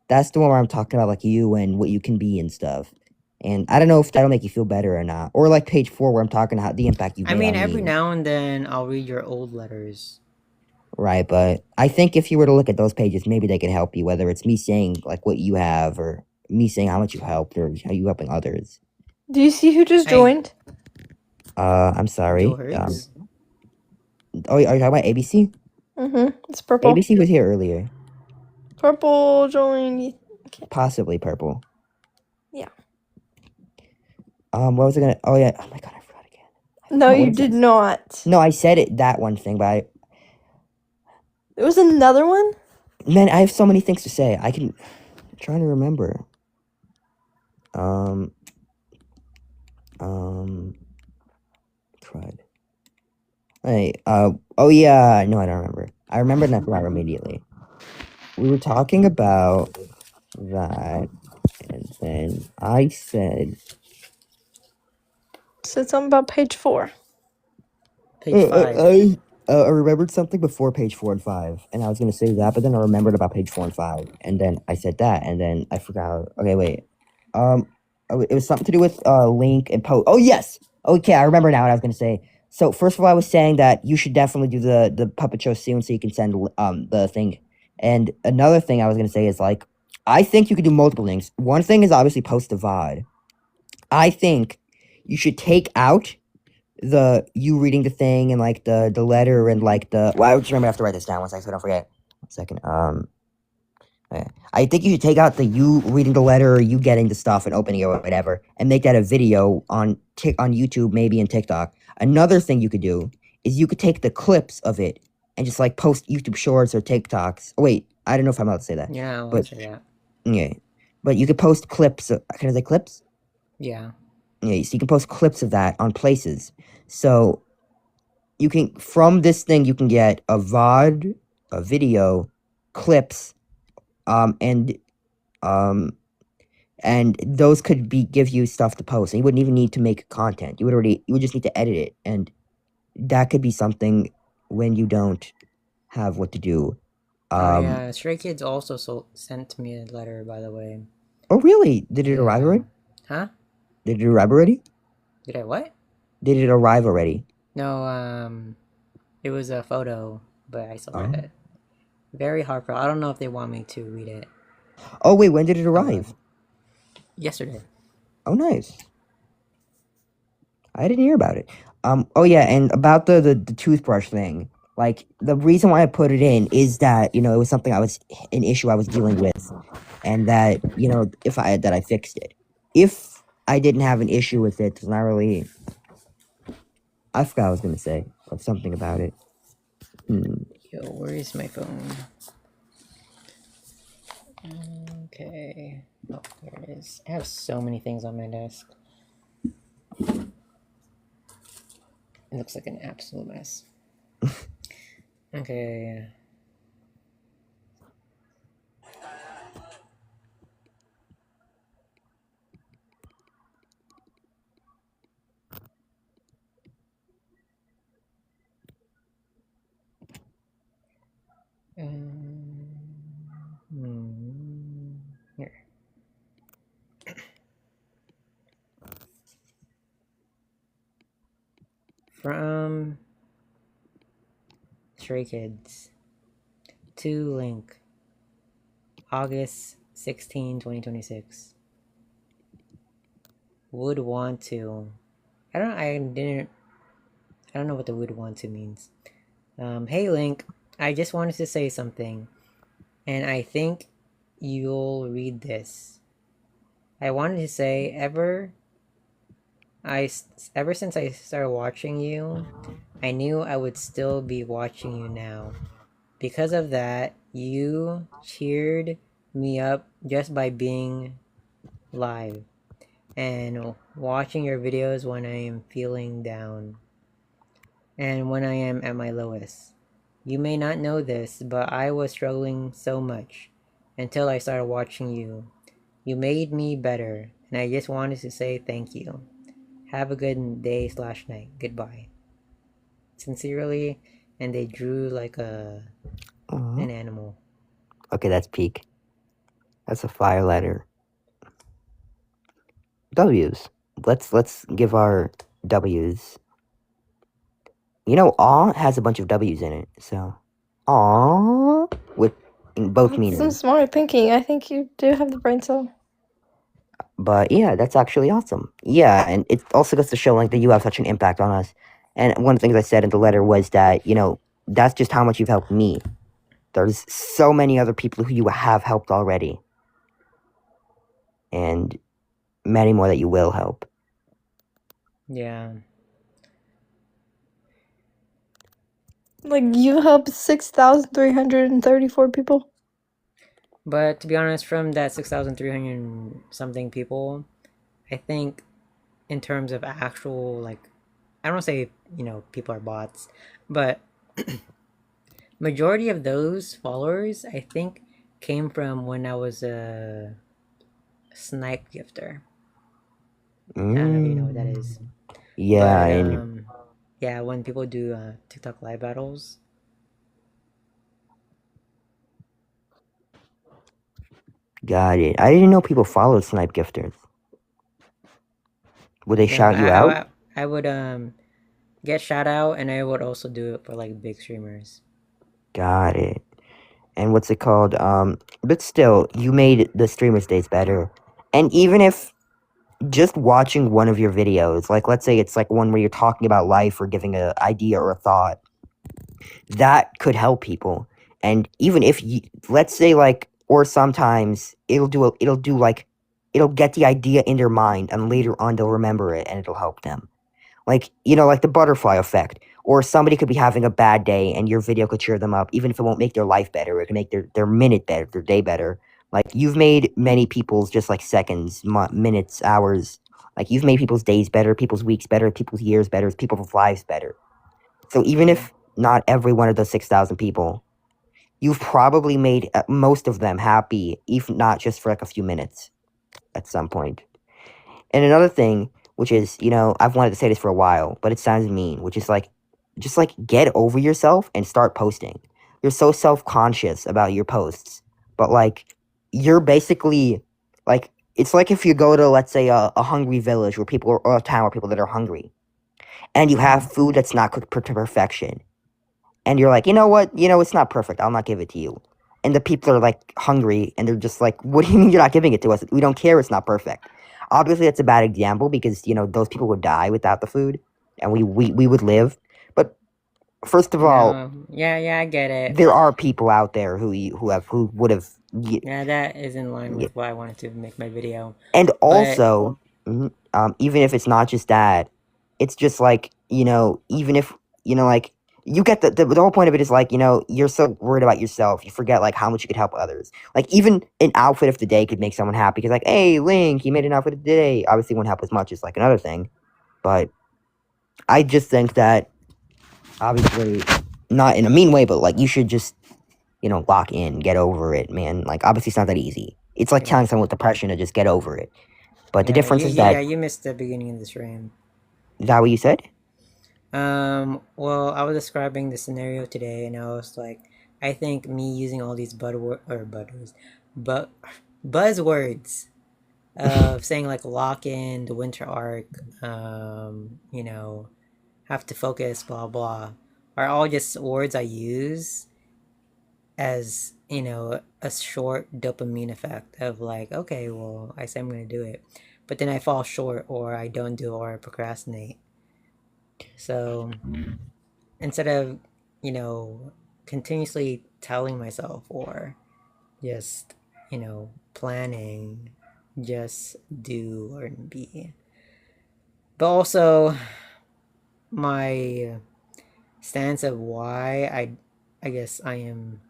B: That's the one where I'm talking about like you and what you can be and stuff. And I don't know if that'll make you feel better or not. Or like page 4 where I'm talking about the impact you've
A: I
B: made
A: mean,
B: on
A: every
B: me.
A: now and then I'll read your old letters.
B: Right, but I think if you were to look at those pages, maybe they could help you, whether it's me saying like what you have or me saying how much you helped or how you helping others.
C: Do you see who just
A: Hey.
C: joined?
B: I'm sorry.
A: Joe Hurts.
B: Are you talking about ABC?
C: It's purple.
B: ABC was here earlier.
C: Purple joined.
B: Possibly purple.
C: Yeah.
B: What was I gonna? Oh yeah. Oh my god, I forgot again.
C: No,
B: What
C: you
B: was
C: did
B: it?
C: not.
B: No, I said it that one thing, but
C: There was another one?
B: man, I have so many things to say. I'm trying to remember. Crud. Hey, oh yeah, no, I don't remember. I remembered and I forgot immediately. We were talking about that, and then I said,
C: Said something about page 4.
A: Page 5.
B: I remembered something before page 4 and 5, and I was gonna say that, but then I remembered about page 4 and 5, and then I said that, and then I forgot. Okay, wait. It was something to do with Link and Poe. Oh yes. Okay, I remember now what I was gonna say. So first of all, I was saying that you should definitely do the puppet show soon, so you can send the thing. And another thing I was gonna say is like, I think you could do multiple things. One thing is obviously post a VOD. I think you should take out you reading the thing and like the letter and like the. Well, I just remember I have to write this down 1 second so I don't forget. 1 second. Okay. I think you should take out the you reading the letter or you getting the stuff and opening it or whatever, and make that a video on YouTube, maybe in TikTok. Another thing you could do is you could take the clips of it and just like post YouTube Shorts or TikToks. Oh, wait, I don't know if I'm allowed to say that.
A: Yeah, I'll
B: but-
A: say that.
B: Yeah, but you could post clips. Can I say clips?
A: Yeah.
B: Yeah, so you can post clips of that on places. So you can, from this thing, you can get a VOD, a video, clips, and those could give you stuff to post. And you wouldn't even need to make content. You would just need to edit it, and that could be something when you don't have what to do.
A: Yeah, Stray Kids also sent me a letter, by the way.
B: Oh really? Did it arrive
A: Yeah.
B: already?
A: Huh?
B: Did it arrive already?
A: Did I what?
B: Did it arrive already?
A: No, it was a photo, but I still read
B: Oh.
A: it. Very heartfelt. I don't know if they want me to read it.
B: Oh wait, when did it
A: Oh,
B: arrive?
A: yesterday.
B: Oh, nice. I didn't hear about it. Oh yeah, and about the toothbrush thing. Like the reason why I put it in is that it was something an issue I was dealing with, and that if I fixed it. If I didn't have an issue with it, it's not really. I forgot what I was gonna say something about it.
A: Yo, where is my phone? Okay. Oh, there it is. I have so many things on my desk. It looks like an absolute mess. Okay. Here. From Stray Kids to Link, August 16, 2026. Would want to. I don't know what the would want to means. Hey Link, I just wanted to say something, and I think you'll read this. I wanted to say ever since I started watching you, I knew I would still be watching you now. Because of that, you cheered me up just by being live and watching your videos when I am feeling down and when I am at my lowest. You may not know this, but I was struggling so much until I started watching you. You made me better, and I just wanted to say thank you. Have a good day/night. Goodbye. Sincerely, and they drew like an animal.
B: Okay, that's peak. That's a fire letter. W's. Let's give our W's. Aw has a bunch of W's in it, so aw with both
C: That's some
B: meanings.
C: smart thinking. I think you do have the brain cell.
B: But yeah, that's actually awesome. Yeah, and it also goes to show like that you have such an impact on us. And one of the things I said in the letter was that that's just how much you've helped me. There's so many other people who you have helped already, and many more that you will help.
A: Yeah.
C: Like you helped 6,334 people.
A: But to be honest, from that 6,300 something people, I think in terms of actual, like, I don't say, people are bots, but majority of those followers, I think, came from when I was a snipe gifter. I don't know if you know what that is.
B: Yeah,
A: But,
B: and
A: yeah, when people do TikTok live battles.
B: got it. I didn't know people followed snipe gifters. Would they
A: Yeah,
B: shout you out?
A: I would get shout out, and I would also do it for like big streamers.
B: Got it. And what's it called? But still, you made the streamer's days better. And even if just watching one of your videos, like let's say it's like one where you're talking about life or giving an idea or a thought, that could help people. And even if you, let's say like, or sometimes it'll get the idea in their mind and later on they'll remember it and it'll help them. Like, like the butterfly effect. Or somebody could be having a bad day and your video could cheer them up, even if it won't make their life better. It can make their minute better, their day better. Like, you've made many people's just like seconds, minutes, hours. Like, you've made people's days better, people's weeks better, people's years better, people's lives better. So even if not every one of those 6,000 people, you've probably made most of them happy, if not just for like a few minutes at some point. And another thing, which is, I've wanted to say this for a while, but it sounds mean, which is like, just like get over yourself and start posting. You're so self-conscious about your posts, but like, you're basically like, it's like if you go to, let's say, a hungry village where people or a town where people that are hungry. and you have food that's not cooked to perfection, and you're like, you know what, it's not perfect, I'll not give it to you, and the people are like hungry, and they're just like, what do you mean you're not giving it to us? We don't care, it's not perfect. Obviously, that's a bad example because those people would die without the food, and we would live. But first of all,
A: No, yeah, I get it.
B: there are people out there who would have.
A: Yeah, that is in line with why I wanted to make my video.
B: And
A: But
B: also, even if it's not just that, it's just like, even if, like, you get the whole point of it is like, you're so worried about yourself, you forget like how much you could help others. Like, even an outfit of the day could make someone happy because, like, hey, Link, he made an outfit of the day. Obviously, won't help as much as like another thing, but I just think that obviously not in a mean way, but like you should just lock in, get over it, man. Like, obviously, it's not that easy. It's like
A: yeah,
B: telling someone with depression to just get over it. But the
A: yeah,
B: difference is that,
A: you missed the beginning of the stream.
B: is that what you said?
A: Well, I was describing the scenario today, and I was like, I think me using all these but buzzwords of saying like lock in the winter arc, have to focus, blah blah, are all just words I use as a short dopamine effect of like, okay, well, I say I'm gonna do it, but then I fall short, or I don't do it, or I procrastinate. So instead of continuously telling myself, or just planning, just do or be. But also my stance of why I guess I am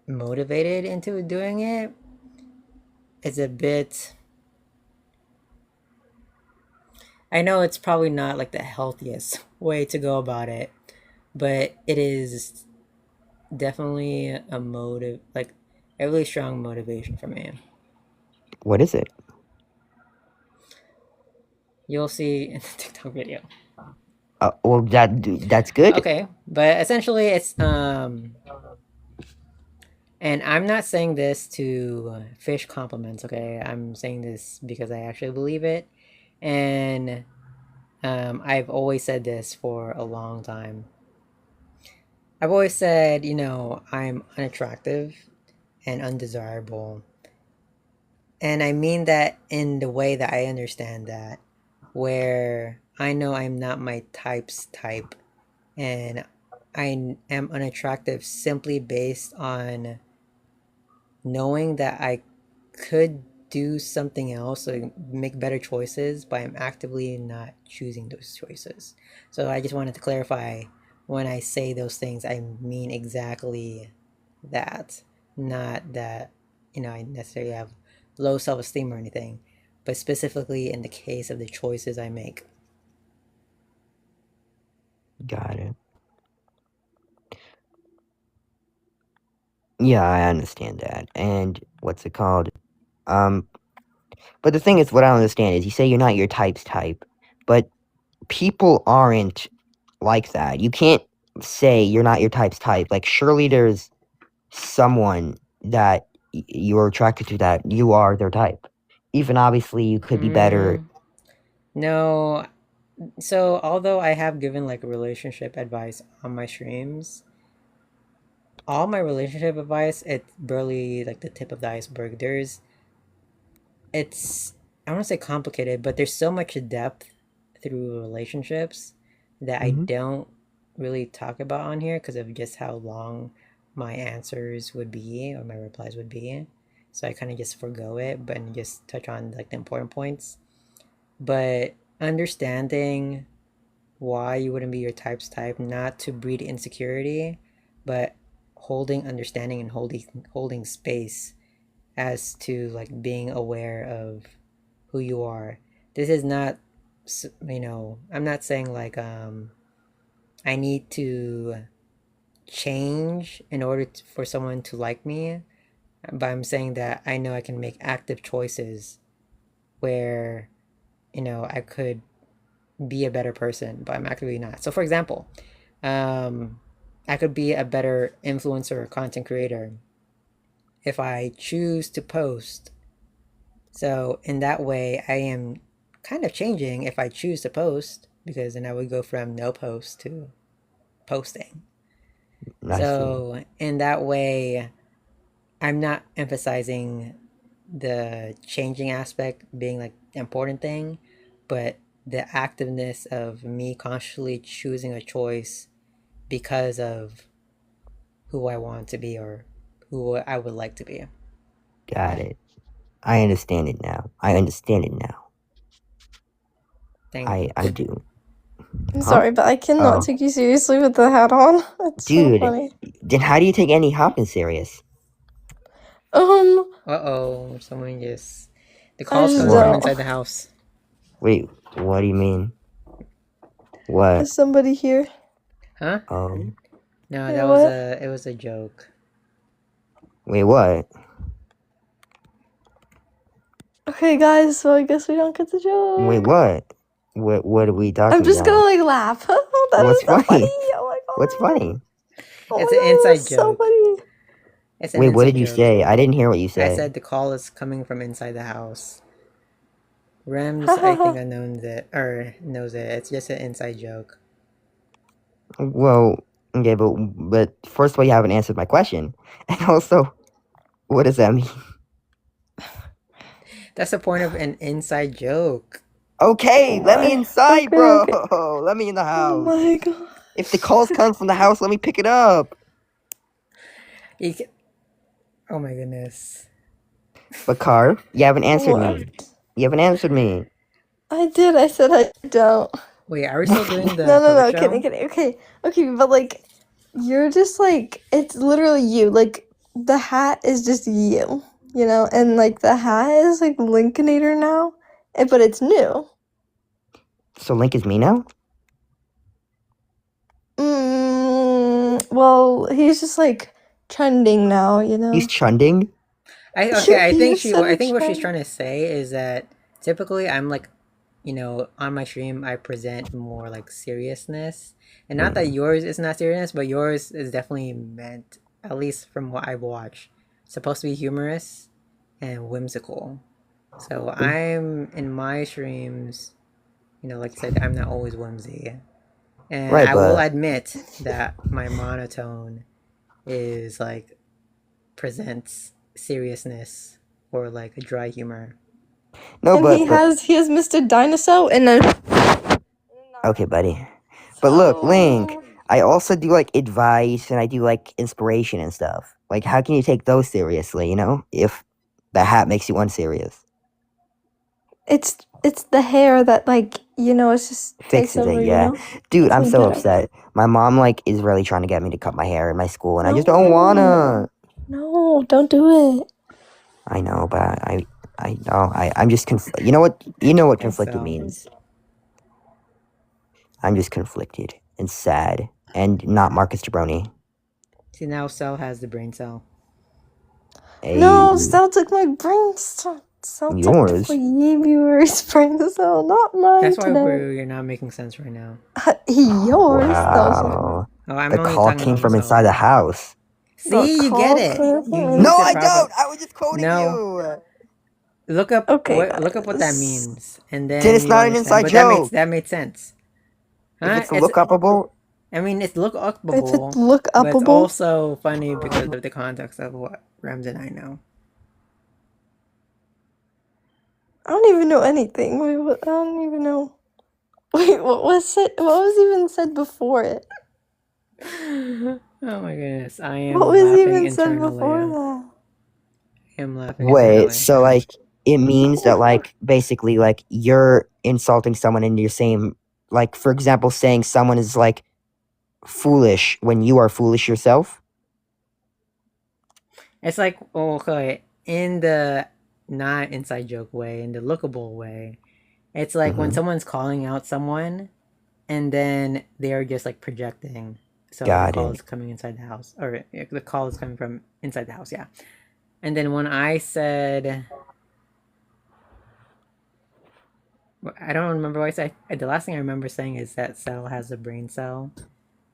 A: motivated into doing it is a bit, I know it's probably not like the healthiest way to go about it, but it is definitely a motive, like a really strong motivation for me.
B: What is it?
A: You'll see in the TikTok video.
B: Well, that's good.
A: Okay, but essentially it's and I'm not saying this to fish compliments, okay? I'm saying this because I actually believe it. And I've always said this for a long time. I've always said, I'm unattractive and undesirable. And I mean that in the way that I understand that, where I know I'm not my type's type, and I am unattractive simply based on knowing that I could do something else or make better choices, but I'm actively not choosing those choices. So I just wanted to clarify, when I say those things, I mean exactly that. Not that, I necessarily have low self esteem or anything, but specifically in the case of the choices I make.
B: Got it. Yeah, I understand that. And what's it called? Um, but the thing is, what I don't understand is you say you're not your type's type, but people aren't like that. You can't say you're not your type's type. Like, surely there's someone that you're attracted to that you are their type. Even obviously, you could be better.
A: No. So although I have given like relationship advice on my streams, all my relationship advice, it's barely like the tip of the iceberg. It's, I don't want to say complicated, but there's so much depth through relationships that I
B: Mhm.
A: don't really talk about on here because of just how long my answers would be, or my replies would be. So I kind of just forgo it, but just touch on like the important points. But understanding why you wouldn't be your type's type, not to breed insecurity, but holding understanding and holding space as to like being aware of who you are. This is not, I'm not saying like I need to change in order for someone to like me, but I'm saying that I know I can make active choices where I could be a better person, but I'm actively not. So for example, I could be a better influencer or content creator if I choose to post. So in that way, I am kind of changing if I choose to post because then I would go from no post to posting.
B: I see.
A: So in that way, I'm not emphasizing the changing aspect being like the important thing, but the activeness of me consciously choosing a choice because of who I want to be or who I would like to be.
B: Got it. I understand it now. I understand it now.
A: Thank you.
B: I do.
C: I'm
B: Huh?
C: sorry, but I cannot
B: Oh.
C: take you seriously with the hat on. It's so
B: Dude,
C: funny.
B: then how do you take Andy Hopkins serious?
A: Uh-oh, someone just... The call's
C: just
A: coming from
C: don't.
A: inside the house.
B: Wait, what do you mean? What?
C: There's somebody here.
A: Huh?
B: Oh.
A: No,
C: Wait,
A: that was
C: what?
A: it was a joke.
B: Wait, what?
C: Okay, guys, so I guess we don't get the joke.
B: Wait, what? What are we talking
C: I'm just
B: about?
C: gonna like laugh. That
B: What's
C: is so
B: funny?
C: Oh my god.
B: What's funny?
C: Oh
A: It's
C: my
A: an
C: god,
A: inside
C: that's so
A: joke.
C: funny.
A: It's an
B: Wait, what
A: inside
B: did you
A: joke.
B: say? I didn't hear what you
A: I
B: said.
A: said the call is coming from inside the house. Rems, I think I knows it. It's just an inside joke.
B: Well, okay, but first of all, you haven't answered my question, and also, what does that mean?
A: That's the point of an inside joke.
B: Okay, let me inside,
C: Okay,
B: bro.
C: okay.
B: Let me in the
C: Oh
B: house.
C: my god.
B: If the calls come from the house, let me pick it up.
A: You can... Oh my goodness.
B: But Carv, you haven't answered me.
C: What?
B: You haven't answered me.
C: I did. I said I don't.
A: Wait, are we still doing the
C: No,
A: puppet show?
C: kidding. Okay, but like, you're just like, it's literally you. Like, the hat is just you, you know? And like, the hat is like Lincolnator now, but it's new.
B: So Link is me now?
C: Well, he's just like trending now, you know?
B: He's trending?
A: I
C: Yeah,
A: think
C: he said
A: I think what she's
C: trend.
A: trying to say is that typically I'm like, you know, on my stream I present more like seriousness. And not that yours is not serious, but yours is definitely meant, at least from what I've watched, supposed to be humorous and whimsical. So I'm in my streams, you know, like I said, I'm not always whimsy. And
B: Right,
A: I will
B: but
A: admit that my monotone is like presents seriousness or like a dry humor.
B: no,
C: And
B: but
C: he has Mr. Dinosaur and then
B: okay, buddy. But look, Link,
C: so
B: I also do like advice and I do like inspiration and stuff. Like, how can you take those seriously? You know, if the hat makes you unserious,
C: it's the hair that like, you know, it's just takes
B: fixes
C: over,
B: it.
C: you
B: Yeah,
C: know?
B: dude, I'm
C: So
B: so
C: get it.
B: upset. My mom like is really trying to get me to cut my hair in my school, and I just don't wanna.
C: No, don't do it.
B: I know, but I know. I'm just you know what? You know what
A: Yes,
B: conflicted
A: so.
B: means. I'm just conflicted and sad, and not Marcus Jabroni.
A: See, now Cell has the brain cell.
C: No,
B: Hey,
C: Sal took my brain cell. Sal took
B: yours.
C: for viewers brain cell, not mine
A: That's why
C: today.
A: you're not making sense right now.
C: Yours.
B: Wow.
A: Oh, I'm
B: The
A: only
B: call
A: talking
B: came
A: about
B: from
A: myself.
B: inside the house.
A: See, you get it. You use
B: No,
A: it
B: I
A: proper.
B: don't. I was just quoting
A: No.
B: you.
A: Look up
C: Okay,
A: look up what that
C: guys.
A: means, and then
B: Then it's
A: you
B: not an
A: understand.
B: inside
A: But
B: joke.
A: that made sense.
B: If
A: Huh?
B: it's look upable,
A: I mean, it's look
C: If
A: upable,
C: it's look
A: but it's
C: upable,
A: also funny because of the context of what Rems and I know.
C: I don't even know anything. Wait, what? I don't even know. Wait, what was it? What was even said before it?
A: Oh my goodness, I am
C: What was
A: laughing
C: even said before
A: internally.
C: that?
A: I am laughing
B: wait.
A: internally.
B: So like, it means that like basically like you're insulting someone and you're saying like, for example, saying someone is like foolish when you are foolish yourself.
A: It's like, okay, in the not inside joke way, in the lookable way, it's like when someone's calling out someone and then they're just like projecting. So the
B: Got
A: call
B: it.
A: is coming inside the house, or the call is coming from inside the house, yeah. And then when I said, I don't remember what I said. The last thing I remember saying is that Cell has a brain cell.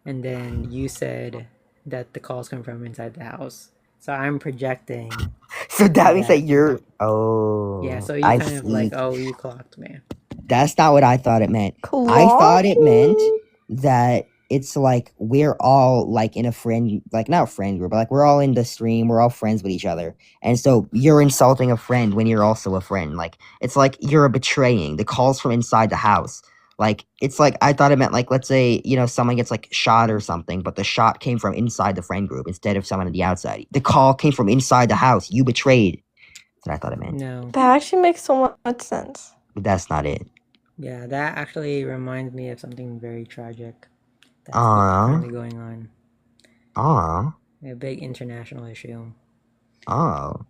A: And then you said that the call's coming from inside the house. So I'm projecting.
B: So that means
A: that-
B: that you're. Oh.
A: Yeah, so you
B: I
A: kind of like,
B: see.
A: oh, you clocked me.
B: That's not what I thought it meant. I thought it meant that it's like we're all like in a friend, like not a friend group, but like we're all in the stream, we're all friends with each other. And so you're insulting a friend when you're also a friend. Like it's like you're betraying the calls from inside the house. Like it's like I thought it meant like let's say, you know, someone gets like shot or something, but the shot came from inside the friend group instead of someone on the outside. The call came from inside the house. You betrayed. That's what I thought it meant.
A: No.
C: That actually makes so much sense.
B: But that's not it.
A: Yeah, that actually reminds me of something very tragic that's
B: Aw.
A: currently going on.
B: Aw.
A: A big international issue.
B: Oh.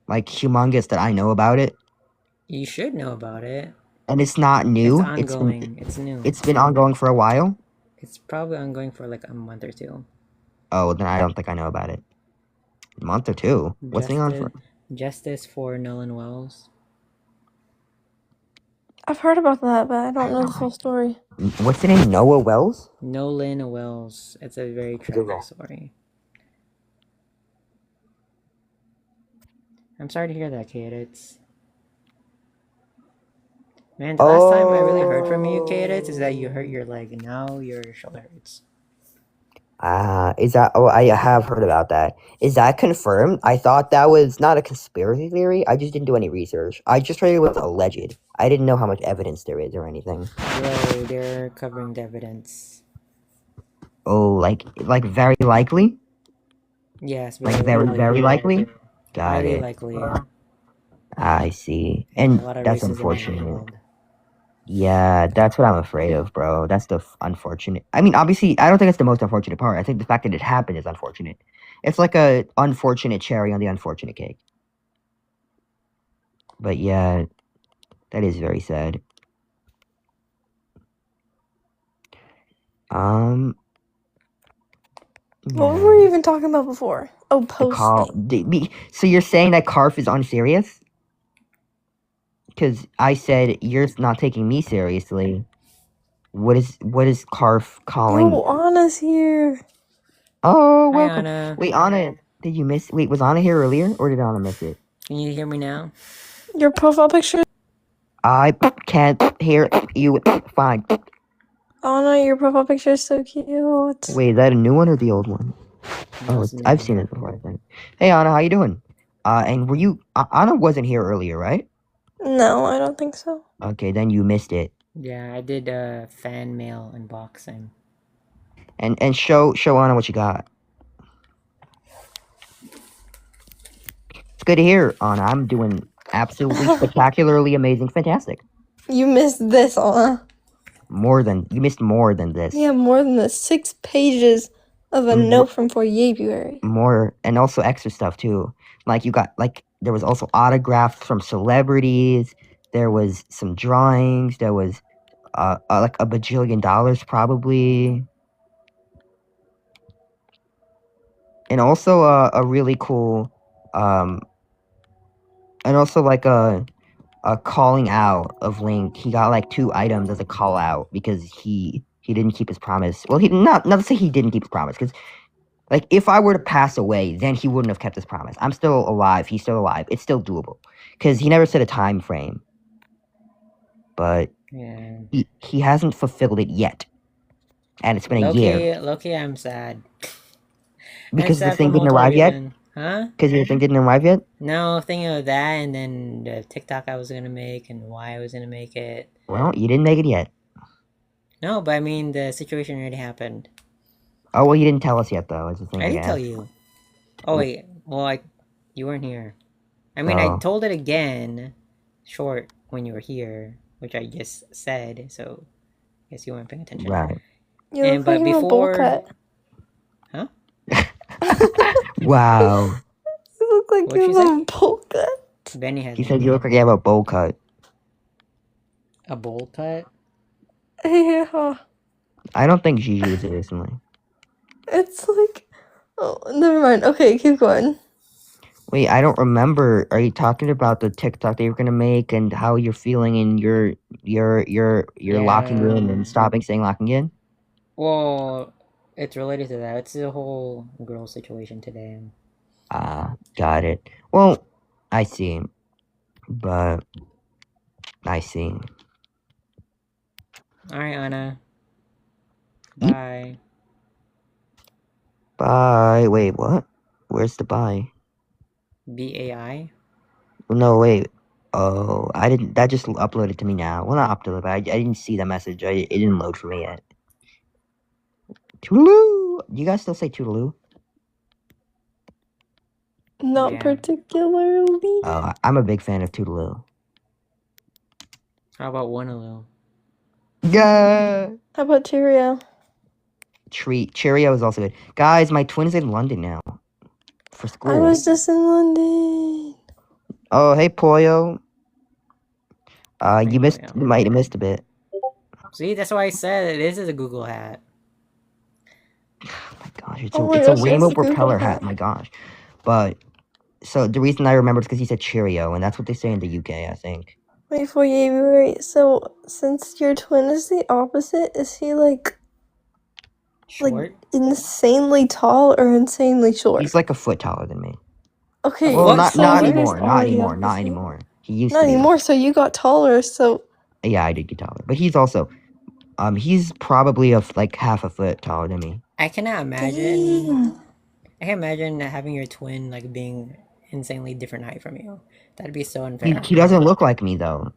B: Like humongous that I know about it.
A: You should know about it.
B: And it's not new.
A: It's ongoing. It's new.
B: It's been ongoing for a while.
A: It's probably ongoing for like a month or two.
B: Oh, then I don't think I know about it. A month or two. What's going on for?
A: Justice for Nolan Wells.
C: I've heard about that, but I don't know the full story.
B: What's the name? Noah Wells?
A: Nolan Wells. It's a very tragic story. I'm sorry to hear that, Cadence. Man, the last time I really heard from you, Cadence, is that you hurt your leg, and now your shoulder hurts.
B: Is that? Oh, I have heard about that. Is that confirmed? I thought that was not a conspiracy theory. I just didn't do any research. I just heard it was alleged. I didn't know how much evidence there is or anything.
A: Bro, they're covering the evidence.
B: Oh, like very likely?
A: Yes,
B: Like very likely? Got
A: highly
B: it.
A: likely, yeah.
B: I see. And
A: A lot of
B: that's
A: racism in the
B: unfortunate.
A: world.
B: Yeah, that's what I'm afraid of, bro. That's the unfortunate. I mean, obviously, I don't think it's the most unfortunate part. I think the fact that it happened is unfortunate. It's like a unfortunate cherry on the unfortunate cake. But yeah, that is very sad.
C: What were we even talking about before? Oh, posting.
B: So you're saying that Karf is unserious? Because I said you're not taking me seriously. What is Karf calling?
C: Oh, Anna's here.
B: Oh,
A: Hi,
B: welcome.
A: Anna.
B: Wait, Anna, did you miss? Wait, was Anna here earlier, or did Anna miss it?
A: Can you hear me now?
C: Your profile picture.
B: I can't hear you. Fine.
C: Anna, your profile picture is so cute.
B: Wait, is that a new one or the old one?
A: No,
B: Oh,
A: it's new.
B: I've seen it before, I think. Hey, Anna, how you doing? And were you? Anna wasn't here earlier, right?
C: No, I don't think so.
B: Okay, then you missed it.
A: Yeah, I did a fan mail unboxing.
B: And show Anna what you got. It's good to hear, Anna. I'm doing absolutely spectacularly amazing, fantastic.
C: You missed this, Anna.
B: You missed more than this.
C: Yeah, more than the 6 pages of a note from February.
B: More, and also extra stuff too. Like you got there was also autographs from celebrities. There was some drawings. There was like $1 bajillion probably. And also a really cool and also like a calling out of Link. He got like 2 items as a call out because he didn't keep his promise. Well, he not to say he didn't keep his promise, because like if I were to pass away, then he wouldn't have kept his promise. I'm still alive. He's still alive. It's still doable because he never set a time frame. But
A: Yeah.
B: he hasn't fulfilled it yet, and it's been a year.
A: Loki, I'm sad.
B: Because
A: I'm
B: the
A: sad
B: thing
A: for
B: didn't
A: multiple
B: arrive yet?
A: reasons. Huh?
B: Because your thing didn't arrive yet?
A: No, thinking of that, and then the TikTok I was gonna make, and why I was gonna make it.
B: Well, you didn't make it yet.
A: No, but I mean, the situation already happened.
B: Oh, well, you didn't tell us yet, though. Is the thing
A: I didn't
B: guess.
A: tell you. Oh, wait. Well, you weren't here. I mean, I
B: Oh.
A: told it again, short, when you were here, which I just said, so I guess you weren't paying attention.
B: Right.
C: You
A: And
C: look
A: but
C: like you have a bowl
A: before,
C: cut.
A: huh?
B: Wow.
C: You look like
A: What'd
C: you
A: she
C: have a bowl cut.
A: Benny has
B: He said you look like you have a bowl cut.
A: a bowl cut.
C: Yeah.
B: I don't think Gigi was it recently.
C: It's like, oh, never mind. Okay, keep going.
B: Wait, I don't remember. Are you talking about the TikTok that you're gonna make and how you're feeling and you're locking in and stopping saying locking in?
A: Well, it's related to that. It's the whole girl situation today.
B: Got it. Well, I see. But I see.
A: All right, Anna.
B: Yeet.
A: Bye.
B: Bye. Wait, what? Where's the bye?
A: BAI.
B: No, wait. Oh, I didn't. That just uploaded to me now. Well, not uploaded, but I didn't see that message. It didn't load for me yet. Toodaloo. Do you guys still say toodaloo?
C: Not
A: Yeah.
C: particularly.
B: I'm a big fan of toodaloo.
A: How about Wonaloo?
B: Yeah.
C: How about Cheerio?
B: Cheerio is also good. Guys, my twin is in London now for school.
C: I was just in London.
B: Oh, hey, Pollo. You missed.
A: Pollo.
B: You might have missed a bit.
A: See, that's why I said this is a Google hat.
B: Oh my gosh,
C: Oh my
B: it's a
C: gosh,
B: rainbow
C: it's a Google
B: propeller
C: hat.
B: hat. My gosh, but so the reason I remember is because he said Cheerio, and that's what they say in the UK, I think.
C: Wait. So, since your twin is the opposite, is he like
A: Short.
C: insanely tall or insanely short?
B: He's like a foot taller than me.
C: Okay,
B: Well,
A: What?
B: not
C: so
B: not
C: you guys
B: anymore.
C: are
B: Not
C: the
B: anymore. Not
C: opposite.
B: anymore. He used
C: Not
B: to be.
C: anymore. So you got taller. So
B: Yeah, I did get taller, but he's also he's probably like half a foot taller than me.
A: I cannot imagine.
C: Dang.
A: I can imagine having your twin like being insanely different height from you. That'd be so
B: He,
A: unfair.
B: he doesn't look like me though.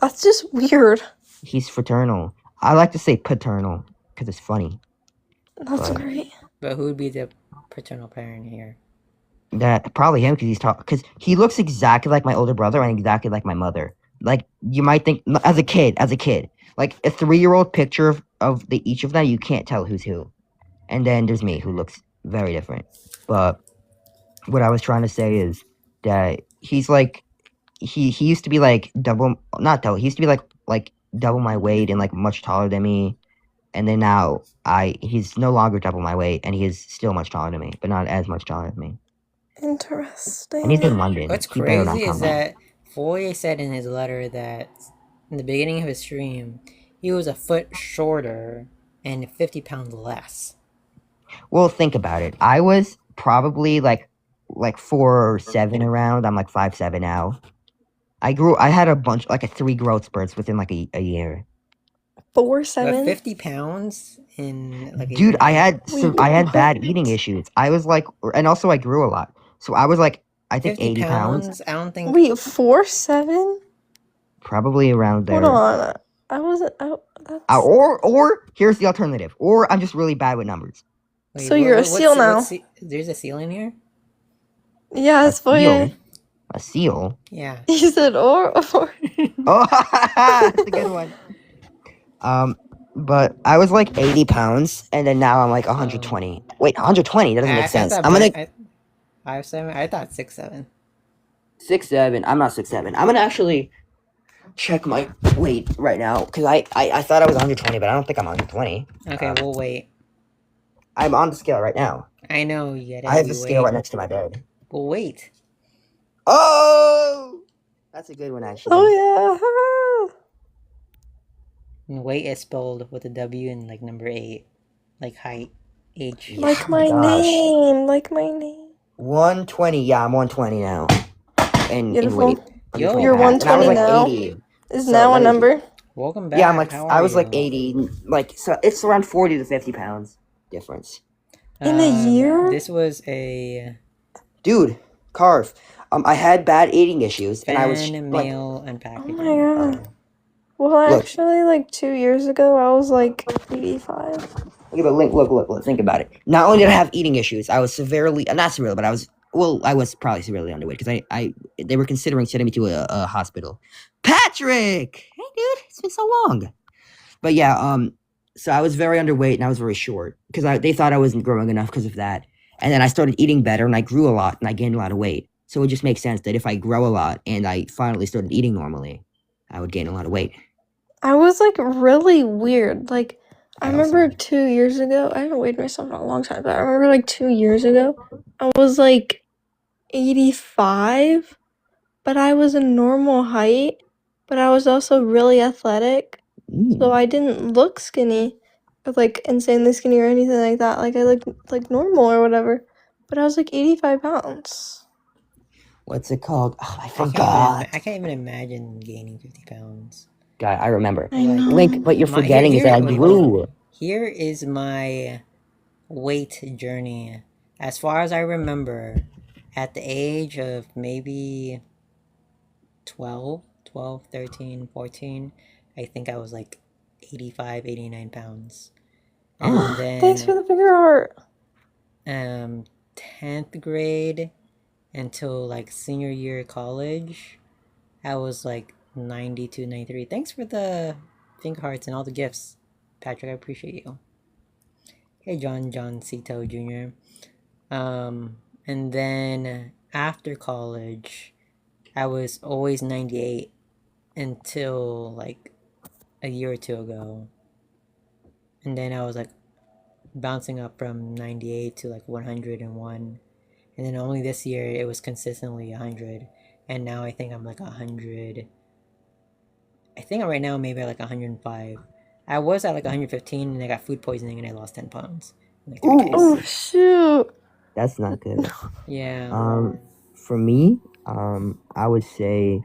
C: That's just weird.
B: He's fraternal. I like to say paternal because it's funny.
C: That's
B: But-
C: great.
A: But who would be the paternal parent here?
B: That probably him because he's tall. Because he looks exactly like my older brother and exactly like my mother. Like you might think as a kid, like a 3-year-old picture of each of them, you can't tell who's who. And then there's me who looks very different. But what I was trying to say is that he's like he used to be like not double. He used to be like double my weight and like much taller than me. And then now he's no longer double my weight and he is still much taller than me, but not as much taller than me.
C: Interesting.
B: And he's in London.
A: What's
B: He better not
A: crazy
B: come
A: is
B: back.
A: that Foye said in his letter that in the beginning of his stream, he was a foot shorter and 50 pounds less.
B: Well, think about it. I was probably like 4 or 7 around. I'm like 5'7" now. I had a bunch, like 3 growth spurts within like a year.
C: 4,
A: But
C: 7.
A: 50 pounds in like a
B: Dude,
A: year?
B: I had
C: Wait,
B: I had bad
C: what?
B: eating issues. I was like, and also I grew a lot. So I was like, I think
A: 50
B: 80 pounds,
A: I don't think.
C: Wait, 4, 7?
B: probably around there.
C: Hold on. I wasn't. That's...
B: Or here's the alternative. Or I'm just really bad with numbers.
A: Wait,
C: So you're a seal now.
A: There's a seal in here?
C: Yeah, it's for you.
B: A seal?
A: Yeah.
C: He said or.
B: Oh, that's a good one. But I was like 80 pounds, and then now I'm like 120. Wait, 120? That doesn't make sense. I'm gonna
A: 5'7"? I thought 6'7".
B: 6'7". I'm not 6'7". I'm gonna actually check my weight right now because I thought I was 120, but I don't think I'm 120.
A: Okay, we'll wait.
B: I'm on the scale right now.
A: I know you gotta
B: I have the
A: wait.
B: scale right next to my bed.
A: We'll wait.
B: Oh, that's a good one actually.
C: Oh yeah.
A: And weight is spelled with a W and like number 8, like height, H.
B: Yeah,
C: Like my
B: gosh.
C: name. Like my name.
B: 120. Yeah, I'm 120 now. In
C: Beautiful.
B: weight.
A: Yo,
C: You're
B: And I was
C: 120
B: like
C: now?
B: 80.
C: Is
B: So
C: now a
B: that is-
C: number?
A: Welcome back.
B: Yeah, I'm like
A: How
B: I
A: are
B: was like
A: you?
B: 80. Like so, it's around 40 to 50 pounds difference.
C: In a year?
A: This was a
B: Dude, Carve. I had bad eating issues, and I was
A: fan
B: like,
A: mail
C: Oh
A: unpacking.
C: my god. Well,
B: Look.
C: actually, like 2 years ago, I was like 85.
B: look. Think about it. Not only did I have eating issues, I was severely, not severely, but I was probably severely underweight because they were considering sending me to a hospital. Patrick, hey dude, it's been so long. But yeah, so I was very underweight and I was very short because they thought I wasn't growing enough because of that. And then I started eating better and I grew a lot and I gained a lot of weight. So it just makes sense that if I grow a lot and I finally started eating normally, I would gain a lot of weight.
C: I was like really weird. Like, I
B: I
C: remember
B: also-
C: 2 years ago, I haven't weighed myself in a long time, but I remember like 2 years ago, I was like 85, but I was a normal height, but I was also really athletic. So I didn't look skinny, or like insanely skinny or anything like that. Like, I looked like normal or whatever, but I was like 85 pounds.
B: What's it called? Oh, I
A: I can't
B: forgot.
A: even imagine gaining 50 pounds.
B: guy. I remember.
C: I
A: Like,
C: know.
B: Link, what you're
A: My- here-
B: forgetting is that I
A: here- wait, hold on.
B: grew.
A: Here is my weight journey. As far as I remember, at the age of maybe 12, 13, 14, I think I was like 85, 89 pounds. And
C: Thanks for
A: then
C: the figure art.
A: 10th grade until like senior year of college, I was like 92, 93. Thanks for the finger hearts and all the gifts, Patrick. I appreciate you. Hey, John Cito Jr. And then after college, I was always 98 until like a year or two ago. And then I was like bouncing up from 98 to like 101. And then only this year it was consistently 100. And now I think I'm like 100. I think right now maybe like 105. I was at like 115 and I got food poisoning and I lost 10 pounds in like 3
B: Ooh.
A: days.
C: Oh shoot.
B: That's not good.
A: Yeah.
B: For me, I would say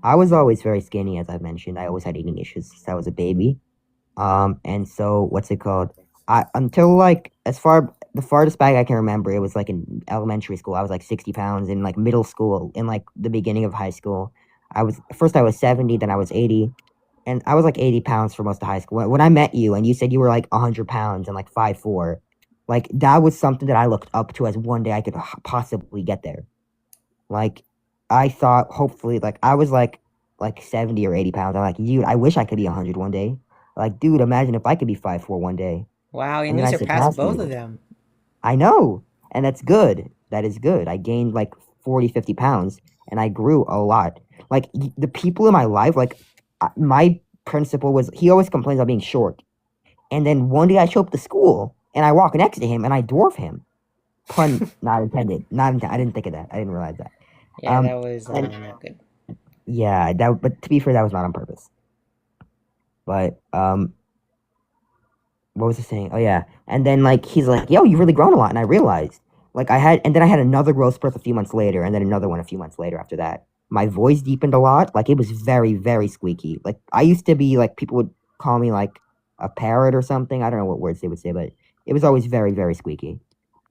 B: I was always very skinny, as I mentioned. I always had eating issues since I was a baby. And so what's it called? Until like the farthest back I can remember, it was like in elementary school. I was like 60 pounds. In like middle school, in like the beginning of high school, I was 70, then I was 80, and I was like 80 pounds for most of high school. When I met you, and you said you were like 100 pounds and like 5'4", like that was something that I looked up to as one day I could possibly get there. Like I thought, hopefully, like I was like 70 or 80 pounds. I'm like, dude, I wish I could be 100 one day. Like, dude, imagine if I could be 5'4" one day.
A: Wow, and
B: And
A: you
B: then I
A: surpassed
B: surpassed
A: both
B: you.
A: of them.
B: I know, and that's good. That is good. I gained like 40, 50 pounds, and I grew a lot. Like the people in my life, like my principal was, he always complains about being short. And then one day I show up to school, and I walk next to him, and I dwarf him. Pun not intended. I didn't think of that. I didn't realize that.
A: Yeah, that was
B: and-
A: not good.
B: Yeah, but to be fair, that was not on purpose. But what was I saying? Oh yeah. And then like he's like, yo, you've really grown a lot, and I realized like I had another growth spurt a few months later, and then another one a few months later after that. My voice deepened a lot. Like it was very, very squeaky. Like I used to be like, people would call me like a parrot or something. I don't know what words they would say, but it was always very, very squeaky.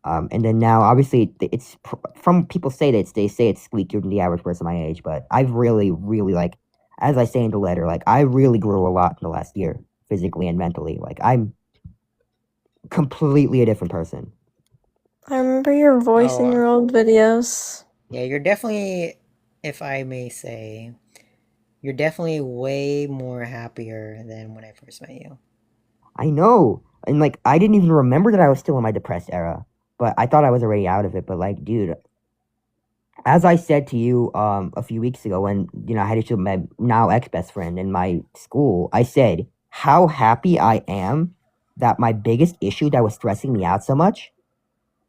B: And then now, obviously, from people say that they say it's squeakier than the average person my age, but I've really, really like, as I say in the letter, like I really grew a lot in the last year, physically and mentally. Like I'm completely a different person.
C: I remember your voice in
A: Oh,
C: your old videos.
A: Yeah, you're definitely, if I may say, you're definitely way more happier than when I first met you.
B: I know, and like I didn't even remember that I was still in my depressed era, but I thought I was already out of it. But like, dude, as I said to you a few weeks ago when I had issues with my now ex-best friend in my school, I said how happy I am that my biggest issue that was stressing me out so much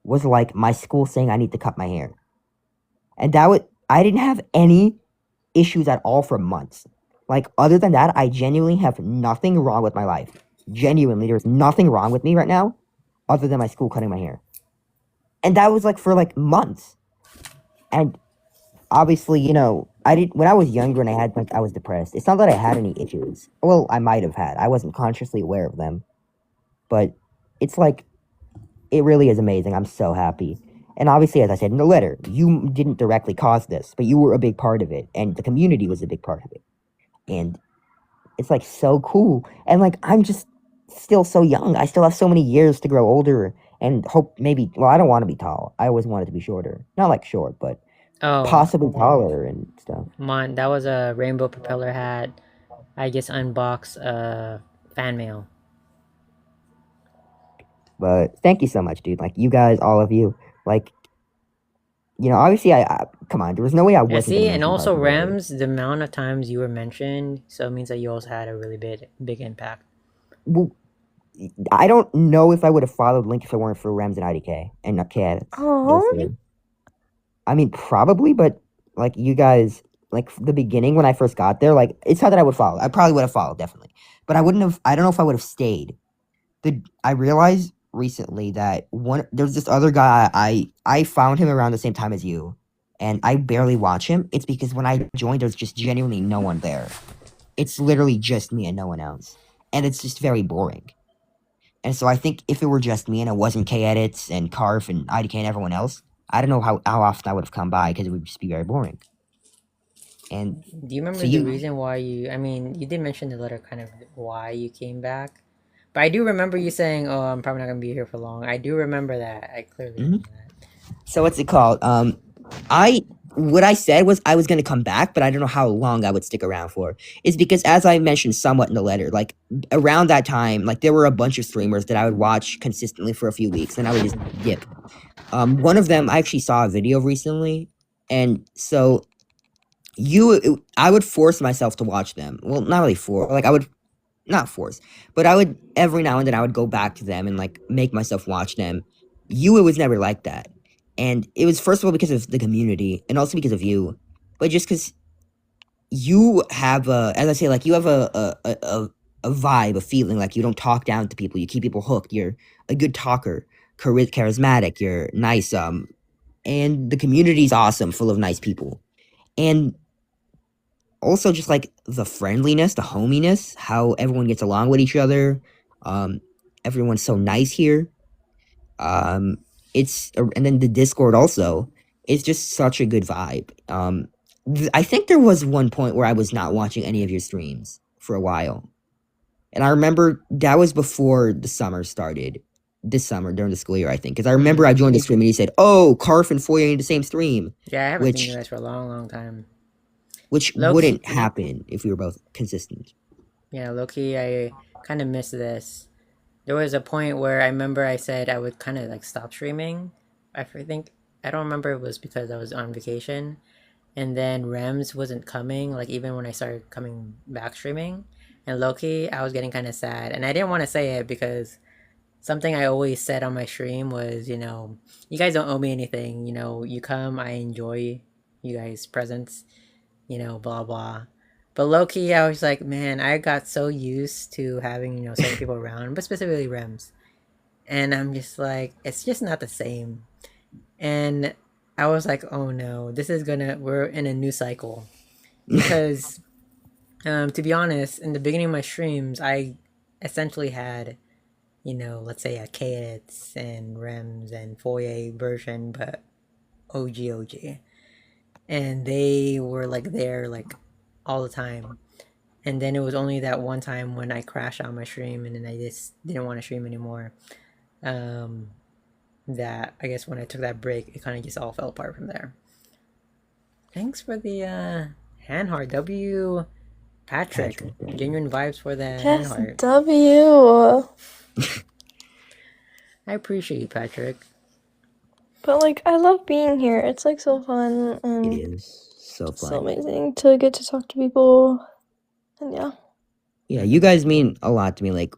B: was like my school saying I need to cut my hair. And I didn't have any issues at all for months. Like other than that, I genuinely have nothing wrong with my life. Genuinely, there's nothing wrong with me right now other than my school cutting my hair. And that was like for like months. And obviously, when I was younger and I was depressed, it's not that I had any issues. Well, I might have had. I wasn't consciously aware of them. But it's like, it really is amazing. I'm so happy. And obviously, as I said in the letter, you didn't directly cause this, but you were a big part of it. And the community was a big part of it. And it's like so cool. And like, I'm just still so young. I still have so many years to grow older and hope maybe, well, I don't want to be tall. I always wanted to be shorter. Not like short, but
A: Oh,
B: possibly taller and stuff.
A: Mon, that was a rainbow propeller hat. I just unboxed fan mail.
B: But thank you so much, dude. Like, you guys, all of you, like, obviously, I come on, there was no way I
A: Yeah,
B: wasn't.
A: see,
B: gonna
A: and
B: mention
A: also
B: Harvey Weinstein.
A: Rems, the amount of times you were mentioned, so it means that you also had a really big impact.
B: Well, I don't know if I would have followed Link if it weren't for Rems and IDK and not Cad.
C: Oh,
B: I mean, probably, but like you guys, like the beginning when I first got there, like it's not that I would follow. I probably would have followed, definitely, but I wouldn't have. I don't know if I would have stayed. I realized recently that there's this other guy. I found him around the same time as you, and I barely watch him. It's because when I joined, there's just genuinely no one there. it's literally just me and no one else. And it's just very boring. And so I think if it were just me and it wasn't K-Edits and Carf and IDK and everyone else, I don't know how often I would have come by because it would just be very boring. And
A: Do you remember
B: so
A: the
B: you,
A: reason why you? I mean, you did mention the letter, kind of why you came back, but I do remember you saying, "Oh, I'm probably not gonna be here for long." I do remember that. I clearly
B: Mhm.
A: remember that.
B: so what's it called? What I said was I was gonna come back, but I don't know how long I would stick around for. It's because as I mentioned somewhat in the letter, like around that time, like there were a bunch of streamers that I would watch consistently for a few weeks, and I would just dip. One of them I actually saw a video recently, and so I would force myself to watch them. Well, not really like I would not force, but I would every now and then I would go back to them and like make myself watch them. It was never like that, and it was first of all because of the community, and also because of you, but just because you have as I say, like you have a vibe, a feeling, like you don't talk down to people, you keep people hooked. You're a good talker, charismatic. You're nice, and the community's awesome, full of nice people, and also just like the friendliness, the hominess, how everyone gets along with each other. Um, Everyone's so nice here. And then the Discord also. It's just such a good vibe. I think there was one point where I was not watching any of your streams for a while, and I remember that was before the summer started. This summer during the school year, I think, because I remember I joined the stream and he said, "Oh, Carf and Foyer in the same stream,"
A: Yeah, I haven't seen you
B: which
A: guys for a long, long time.
B: which
A: Low
B: wouldn't
A: key,
B: happen if we were both consistent.
A: yeah, low key, I kind of miss this. There was a point where I remember I said I would kind of like stop streaming. Think I don't remember if it was because I was on vacation, and then Rems wasn't coming. Like even when I started coming back streaming, and Loki, I was getting kind of sad, and I didn't want to say it because something I always said on my stream was, you guys don't owe me anything. You come, I enjoy you guys' presence. Blah blah. But low key, I was like, man, I got so used to having certain people around, but specifically Rems, and I'm just like, it's just not the same. And I was like, oh no, we're in a new cycle because, to be honest, in the beginning of my streams, I essentially had let's say a KX and Rems and Foyer version, but OG. And they were like there like all the time. And then it was only that one time when I crashed on my stream and then I just didn't want to stream anymore. Um, that I guess when I took that break, it kind of just all fell apart from there. Thanks for the hand heart, W. Patrick. Genuine vibes for the hand
C: Yes,
A: heart.
C: W.
A: I appreciate you, Patrick.
C: But like, I love being here. It's like so fun
B: It
C: and
B: is so fun.
C: so amazing to get to talk to people. And yeah.
B: Yeah, you guys mean a lot to me. Like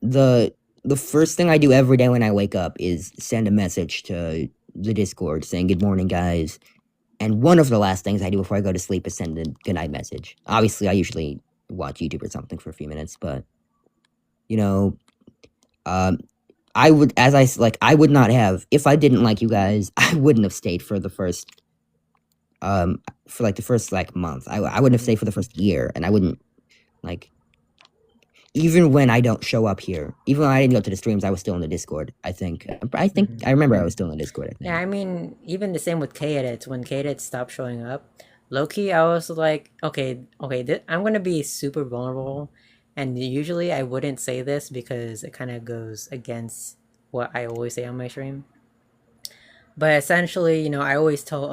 B: the first thing I do every day when I wake up is send a message to the Discord saying good morning, guys. And one of the last things I do before I go to sleep is send a good night message. Obviously, I usually watch YouTube or something for a few minutes, but I would, I would not have if I didn't like you guys. I wouldn't have stayed for the first, the first month. I wouldn't have stayed for the first year, and I wouldn't like. Even when I don't show up here, even when I didn't go to the streams, I was still in the Discord. I think I remember I was still in the Discord. I think.
A: Yeah, I mean, even the same with K-Edits. When K-Edits stopped showing up, low-key, I was like, okay, I'm going to be super vulnerable. And usually I wouldn't say this because it kind of goes against what I always say on my stream. But essentially, I always tell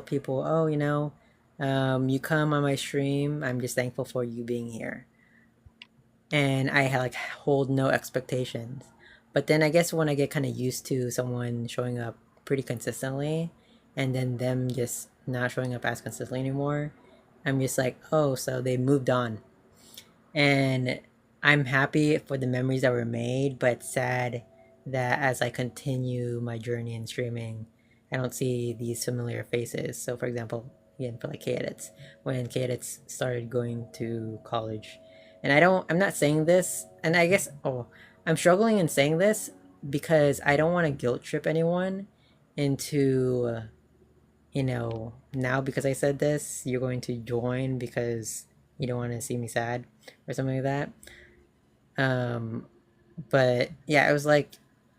A: people, oh, you come on my stream, I'm just thankful for you being here. And I like hold no expectations. But then I guess when I get kind of used to someone showing up pretty consistently and then them just not showing up as consistently anymore, I'm just like, oh, so they moved on. And I'm happy for the memories that were made, but sad that as I continue my journey in streaming, I don't see these familiar faces. So for example, again, for like K-Edits, when K-Edits started going to college, and I'm not saying this, and I guess, I'm struggling in saying this because I don't want to guilt trip anyone into, now because I said this, you're going to join because you don't want to see me sad or something like that. Um, but yeah, it was like,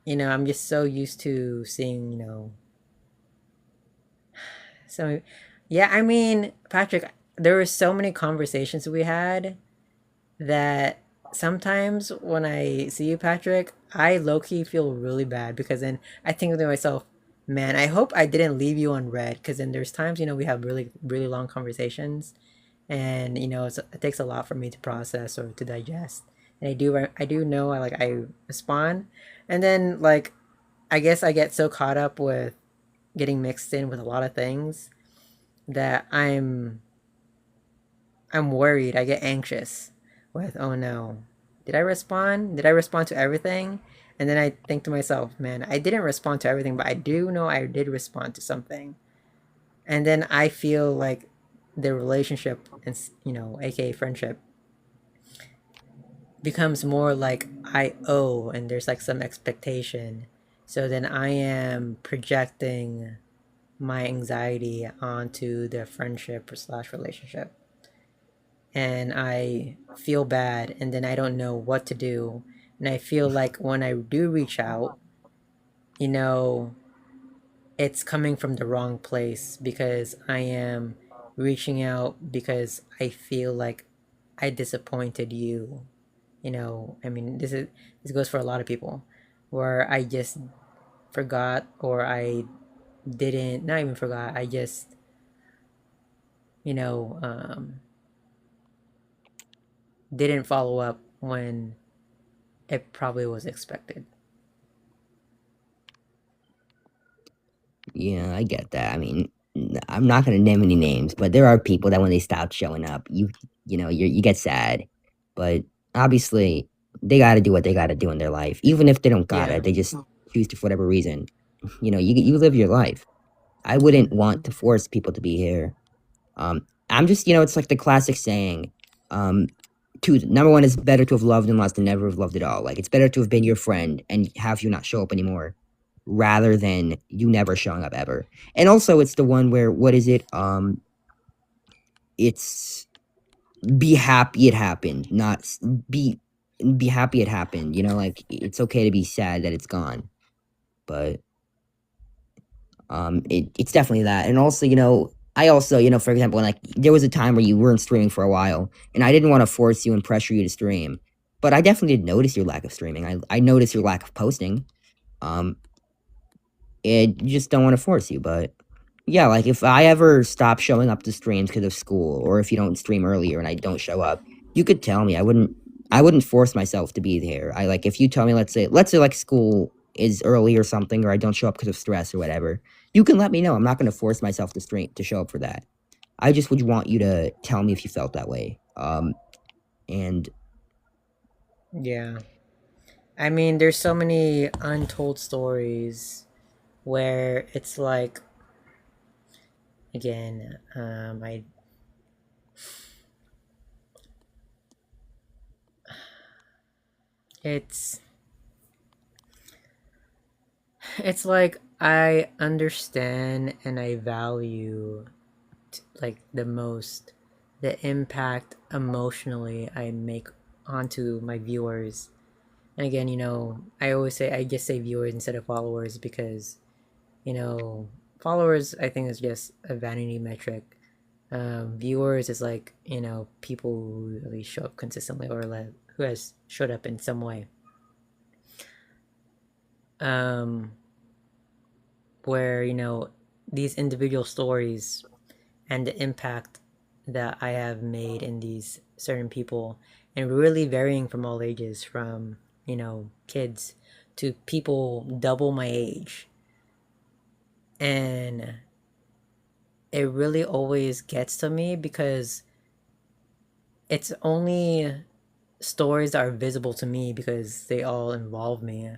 A: I'm just so used to seeing, so yeah, I mean, Patrick, there were so many conversations we had that sometimes when I see you, Patrick, I low key feel really bad because then I think to myself, man, I hope I didn't leave you on red. Because then there's times, we have really, really long conversations, and it takes a lot for me to process or to digest. And I do know I respond, and then I guess I get so caught up with getting mixed in with a lot of things that I'm worried. I get anxious with, oh no, did I respond? Did I respond to everything? And then I think to myself, man, I didn't respond to everything, but I do know I did respond to something. And then I feel like the relationship, and aka friendship, becomes more like I owe, and there's like some expectation. So then I am projecting my anxiety onto the friendship or slash relationship, and I feel bad, and then I don't know what to do. And I feel like when I do reach out, you know, it's coming from the wrong place because I am reaching out because I feel like I disappointed you. I mean, this goes for a lot of people where I just forgot, or I didn't, not even forgot, I just, you know, um, didn't follow up when it probably was expected.
B: Yeah, I get that. I mean, I'm not gonna name any names, but there are people that when they stop showing up, you get sad. But obviously, they got to do what they got to do in their life. Even if they don't got
A: Yeah.
B: it, they just choose to for whatever reason. You live your life. I wouldn't want to force people to be here. I'm just, it's like the classic saying. Two, number one is better to have loved and lost than never have loved at all. Like it's better to have been your friend and have you not show up anymore, rather than you never showing up ever. And also, it's the one where what is it? It's be happy it happened, not be happy it happened. Like it's okay to be sad that it's gone, but it's definitely that. And also, I also, for example, like there was a time where you weren't streaming for a while, and I didn't want to force you and pressure you to stream, but I definitely did notice your lack of streaming. I noticed your lack of posting. Um, it you just don't want to force you, but yeah, like if I ever stop showing up to streams because of school, or if you don't stream earlier and I don't show up, you could tell me. I wouldn't force myself to be there. I like if you tell me, let's say like school is early or something, or I don't show up because of stress or whatever. You can let me know. I'm not going to force myself to show up for that. I just would want you to tell me if you felt that way. And
A: Yeah. I mean, there's so many untold stories where it's like, again, it's it's like I understand and I value like the most the impact emotionally I make onto my viewers. And again, I always say, I just say viewers instead of followers because, followers I think is just a vanity metric. Viewers is like, people who really show up consistently, or like who has showed up in some way. Um, where, these individual stories and the impact that I have made in these certain people, and really varying from all ages, from, kids to people double my age. And it really always gets to me because it's only stories that are visible to me because they all involve me.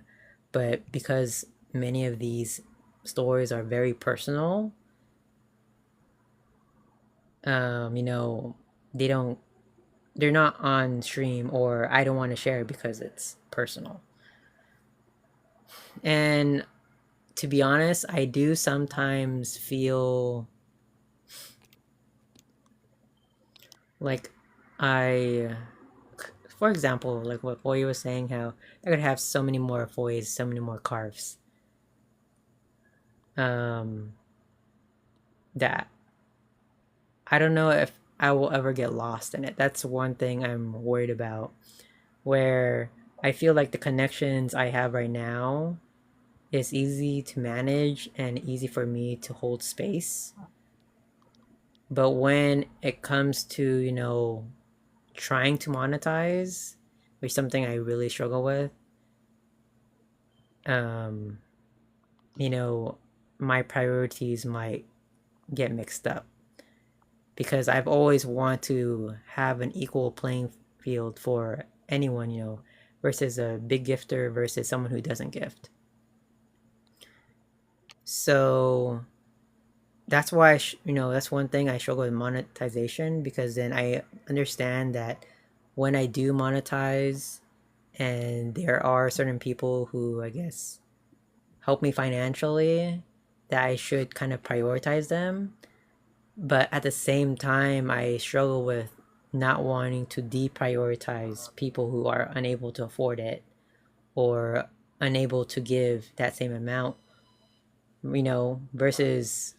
A: But because many of these stories are very personal, um, you know, they don't they're not on stream, or I don't want to share because it's personal. And to be honest, I do sometimes feel like I, for example, like what Foy was saying, how I could have so many more Foys, so many more carves. Um, that I don't know if I will ever get lost in it. That's one thing I'm worried about. Where I feel like the connections I have right now is easy to manage and easy for me to hold space. But when it comes to, trying to monetize, which is something I really struggle with, um, my priorities might get mixed up because I've always want to have an equal playing field for anyone, versus a big gifter versus someone who doesn't gift. So that's why that's one thing I struggle with monetization, because then I understand that when I do monetize and there are certain people who I guess help me financially, that I should kind of prioritize them. But at the same time, I struggle with not wanting to deprioritize people who are unable to afford it or unable to give that same amount, versus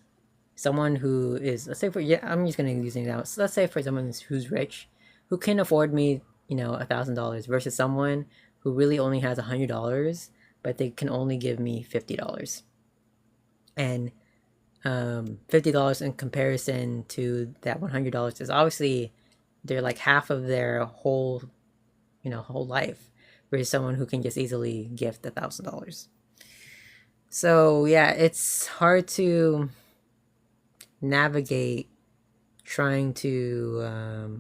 A: someone who is, let's say, I'm just gonna use an example. So let's say for someone who's rich, who can afford me, $1,000, versus someone who really only has $100, but they can only give me $50, and $50 in comparison to that $100 is obviously they're like half of their whole life, versus someone who can just easily gift $1,000. So yeah, it's hard to navigate trying to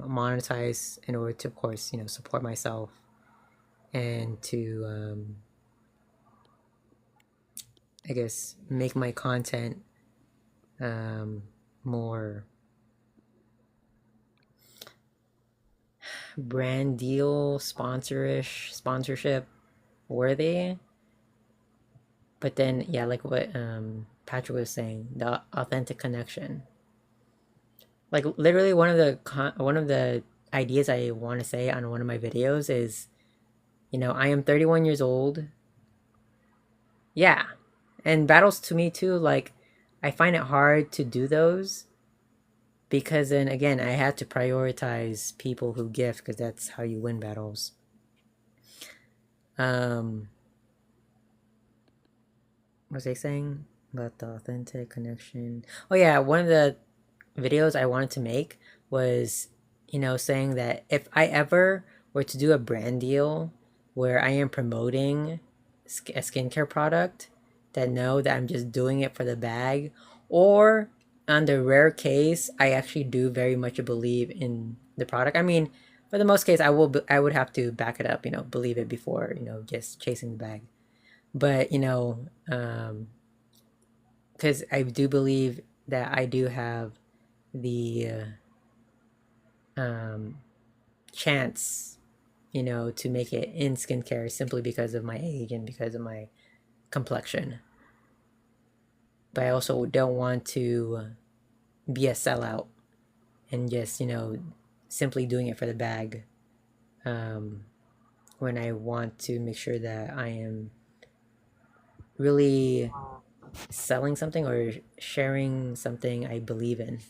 A: monetize in order to, of course, support myself and to, I guess, make my content more brand deal sponsorship worthy. But then, yeah, like what Patrick was saying, the authentic connection. Like literally, one of the ideas I want to say on one of my videos is, I am 31 years old. Yeah. And battles to me too, like I find it hard to do those because then again, I had to prioritize people who gift because that's how you win battles. Um what was I saying about the authentic connection? Oh yeah, one of the videos I wanted to make was, saying that if I ever were to do a brand deal where I am promoting a skincare product, that know that I'm just doing it for the bag, or on the rare case I actually do very much believe in the product. I mean, for the most case, I would have to back it up, believe it before, just chasing the bag. But because I do believe that I do have the um, chance, to make it in skincare simply because of my age and because of my complexion. But I also don't want to be a sellout and just, simply doing it for the bag, um, when I want to make sure that I am really selling something or sharing something I believe in.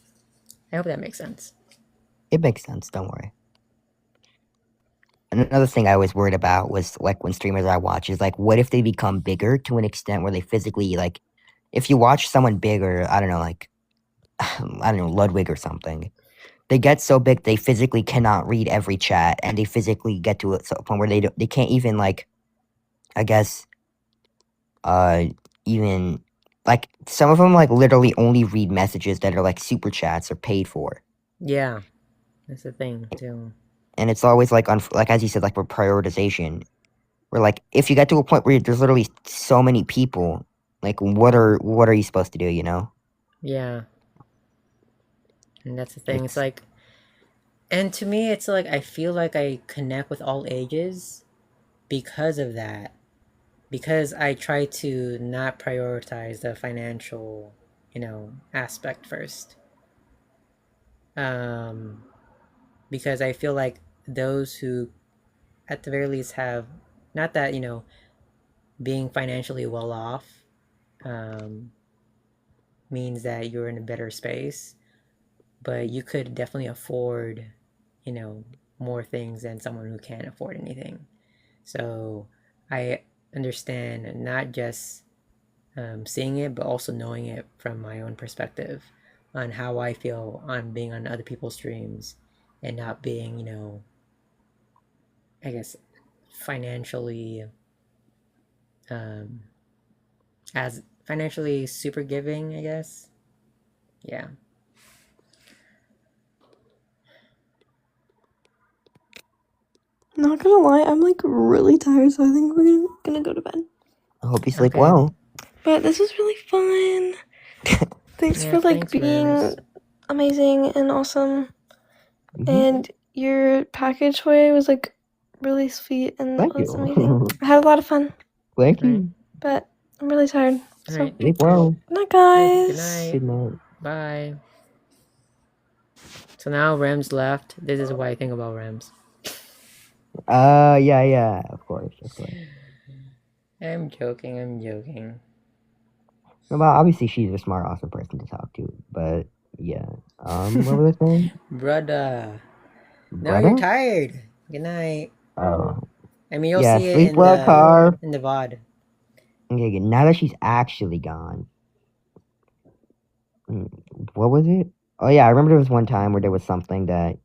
A: I hope that makes sense.
B: It makes sense. Don't worry. And another thing I was worried about was like when streamers I watch is like, what if they become bigger to an extent where they physically like, if you watch someone bigger, I don't know, like I don't know, Ludwig or something, they get so big they physically cannot read every chat, and they physically get to a point where they can't even like, I guess, uh, even like some of them like literally only read messages that are like super chats or paid for.
A: Yeah, that's the thing too.
B: And it's always like like as you said, like for prioritization, where like if you get to a point where there's literally so many people, like what are you supposed to do?
A: Yeah, and that's the thing. It's
B: It's
A: like, and to me, it's like I feel like I connect with all ages because of that. Because I try to not prioritize the financial, aspect first. Um, because I feel like those who, at the very least, have not that being financially well off means that you're in a better space, but you could definitely afford, more things than someone who can't afford anything. So I understand not just seeing it, but also knowing it from my own perspective on how I feel on being on other people's streams and not being, I guess, financially, um, as financially super giving, I guess. Yeah.
C: Not gonna lie, I'm like really tired, so I think we're gonna go to bed.
B: I hope you sleep
A: Okay.
B: well.
C: But this was really fun. Thanks
A: Yeah,
C: for like
A: thanks,
C: being
A: Rams.
C: amazing and awesome.
B: Mhm.
C: And your package way was like really sweet and
B: Thank
C: was
B: you.
C: amazing. I had a lot of fun,
B: Thank
A: Right.
B: you.
C: but I'm really tired.
A: All
C: So
A: right.
B: Sleep well.
C: good night,
A: Good
C: guys.
A: night.
B: Good night.
A: Bye. So now Rams left. This is what I think about Rams.
B: Yeah, of course.
A: I'm joking.
B: Well, obviously she's a smart, awesome person to talk to, but yeah. What was I saying?
A: Brother. No, you're
B: Brother?
A: tired. Good night.
B: Oh.
A: I mean, you'll
B: Yeah,
A: see it
B: sleep
A: in
B: well, Carve.
A: the VOD.
B: Okay, good. Now that she's actually gone. What was it? Oh yeah, I remember there was one time where there was something that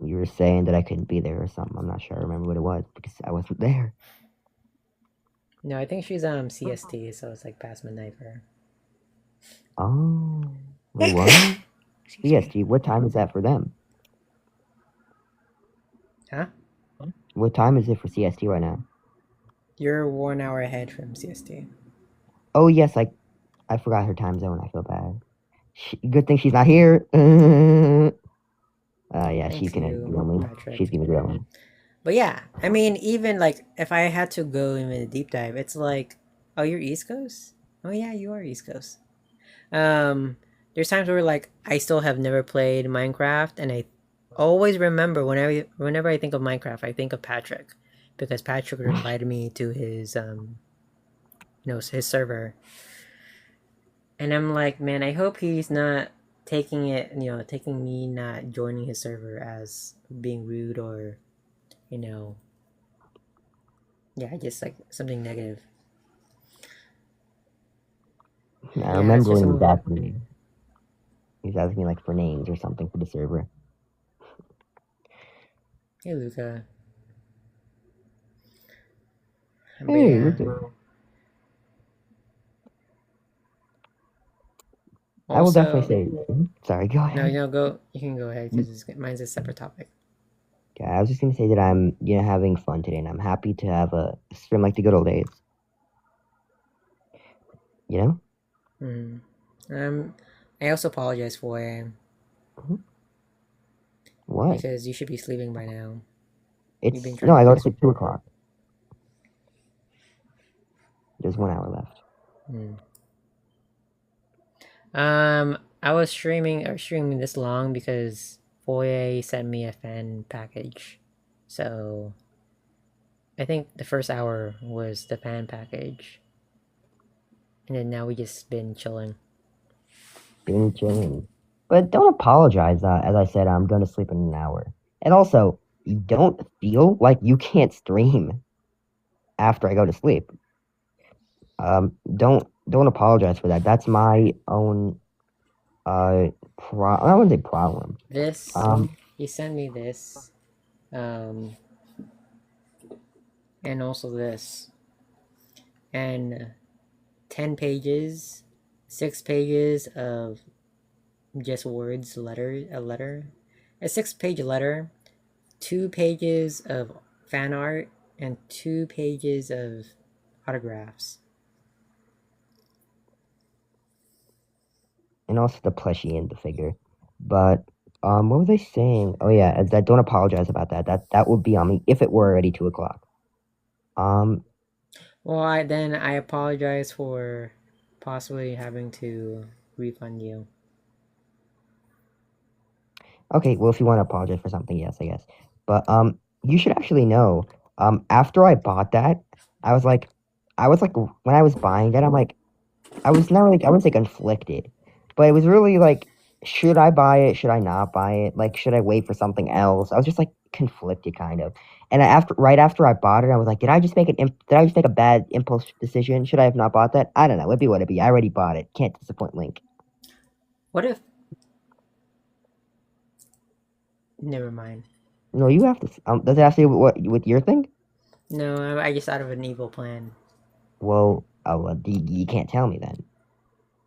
B: you were saying that I couldn't be there or something. I'm not sure I remember what it was because I wasn't there.
A: No, I think she's CST, so it's like past midnight for her.
B: Oh. Wait, what? CST, what time is that for them?
A: Huh?
B: What time is it for CST right now?
A: You're 1 hour ahead from CST.
B: Oh yes, I forgot her time zone. I feel bad. Good thing she's not here. Yeah, she's
A: Thanks
B: gonna
A: you,
B: grill me.
A: Patrick.
B: She's gonna grill me.
A: But yeah, I mean, even like if I had to go in a deep dive, it's like, oh, you're East Coast? Oh yeah, you are East Coast. There's times where like I still have never played Minecraft, and I always remember whenever I think of Minecraft, I think of Patrick, because Patrick invited me to his his server, and I'm like, man, I hope he's not taking me not joining his server as being rude or, yeah, just like something negative.
B: I
A: Yeah, it's
B: remember
A: just
B: when
A: a
B: he was asking me. He was asking me like for names or something for the server.
A: hey Luca. But
B: Hey,
A: yeah.
B: look at. I will definitely
A: Also,
B: say. Sorry, go ahead.
A: go. You can go ahead because mine's a separate topic.
B: Yeah, I was just gonna say that I'm having fun today, and I'm happy to have a stream like the good old days. You know?
A: I also apologize for
B: What?
A: because you should be sleeping by now.
B: It's
A: been
B: no, I go to
A: trying
B: sleep 2 o'clock. There's 1 hour left.
A: I was streaming this long because Foye sent me a fan package, so I think the first hour was the fan package, and then now we just been chilling.
B: Been chilling. But don't apologize. As I said, I'm going to sleep in an hour. And also, you don't feel like you can't stream after I go to sleep. Don't apologize for that. That's my own I wouldn't say problem.
A: This he sent me this, and also this, and 10 pages, 6 pages of just words, a letter, a 6-page letter, 2 pages of fan art, and 2 pages of autographs.
B: And also the plushie and the figure. But what was I saying? Oh yeah, that don't apologize about that. That would be on me if it were already 2 o'clock.
A: Well, I apologize for possibly having to refund you.
B: Okay, well, if you want to apologize for something, yes, I guess. But you should actually know. After I bought that, I was like, when I was buying that, I'm like, I was not really, I wouldn't say conflicted, but it was really like, should I buy it? Should I not buy it? Like, should I wait for something else? I was just like conflicted, kind of. And right after I bought it, I was like, did I just make a bad impulse decision? Should I have not bought that? I don't know. It'd be what it be. I already bought it. Can't disappoint Link.
A: What if? Never mind.
B: No, you have to. Does it have to do with with your thing?
A: No, I just thought of an evil plan.
B: Well, you can't tell me then.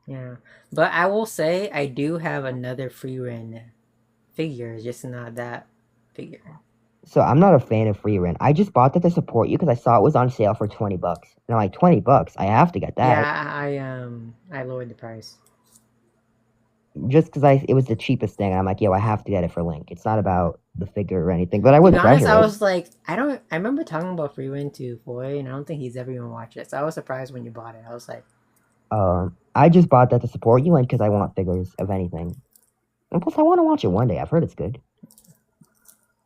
A: Yeah, but I will say I do have another free run figure, just not that figure.
B: So I'm not a fan of free rent. I just bought that to support you because I saw it was on sale for $20. And I'm like, $20? I have to get that.
A: Yeah, I lowered the price.
B: Just because it was the cheapest thing. And I'm like, yo, I have to get it for Link. It's not about the figure or anything. But I
A: To
B: would
A: be honest,
B: treasure
A: I
B: it.
A: was like, I remember talking about free run to Foy, and I don't think he's ever even watched it. So I was surprised when you bought it. I was like,
B: I just bought that to support you and because I want figures of anything. And plus, I want to watch it one day. I've heard it's good.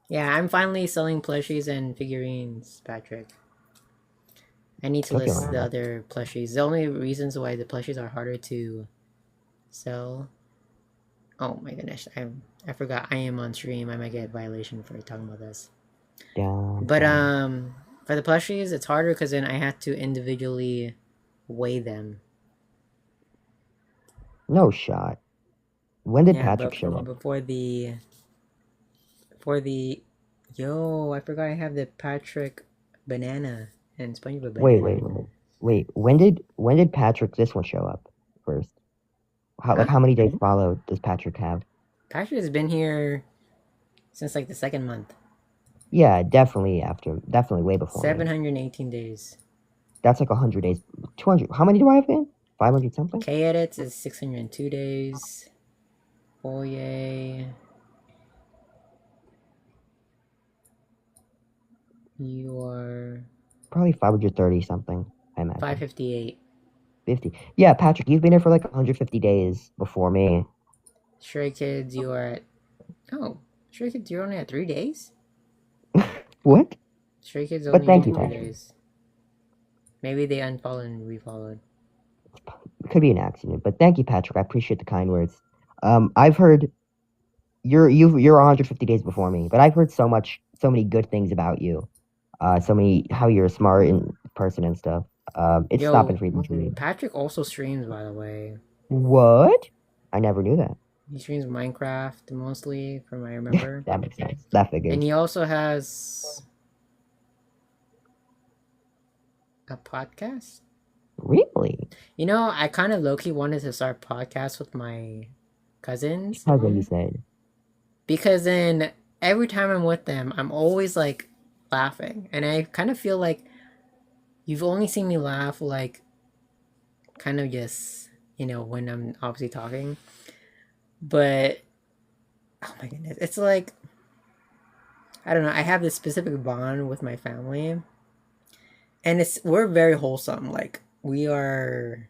A: yeah, I'm finally selling plushies and figurines, Patrick. I need to
B: Okay,
A: list
B: well.
A: the other plushies. The only reasons why the plushies are harder to sell. Oh my goodness, I forgot I am on stream. I might get a violation for talking about this.
B: Down.
A: But for the plushies, it's harder because then I had to individually weigh them.
B: No shot. When did
A: Yeah,
B: Patrick
A: but
B: show up?
A: before the yo, I forgot I have the Patrick banana and SpongeBob banana.
B: Wait. When did Patrick this one show up first? How many days followed does Patrick have?
A: Patrick has been here since like the second month.
B: Yeah, definitely way before.
A: 718 days.
B: That's like 100 days. 200. How many do I have in? 500 something?
A: K edits is 602 days. Oh yay. You are
B: Probably 530 something, I imagine.
A: 558.
B: 50. Yeah, Patrick, you've been here for like 150 days before me.
A: Stray Kids, you are at... Oh, Stray Kids, you're only at 3 days?
B: What?
A: Stray Kids
B: But
A: only
B: thank
A: at
B: you,
A: 3
B: Patrick.
A: days. Maybe they unfollowed and refollowed.
B: It could be an accident, but thank you, Patrick. I appreciate the kind words. I've heard you're 150 days before me, but I've heard so many good things about you. How you're a smart person and stuff. It's
A: Yo,
B: not been free for me.
A: Patrick also streams, by the way.
B: What? I never knew that.
A: He streams Minecraft mostly, from what I remember.
B: That makes sense. That figures.
A: And he also has a podcast.
B: Really?
A: You know, I kind of low-key wanted to start podcasts with my cousins.
B: That's what you said.
A: Because then every time I'm with them, I'm always like laughing. And I kind of feel like you've only seen me laugh like kind of just, when I'm obviously talking. But oh my goodness, it's like, I don't know, I have this specific bond with my family. And we're very wholesome. Like, we are,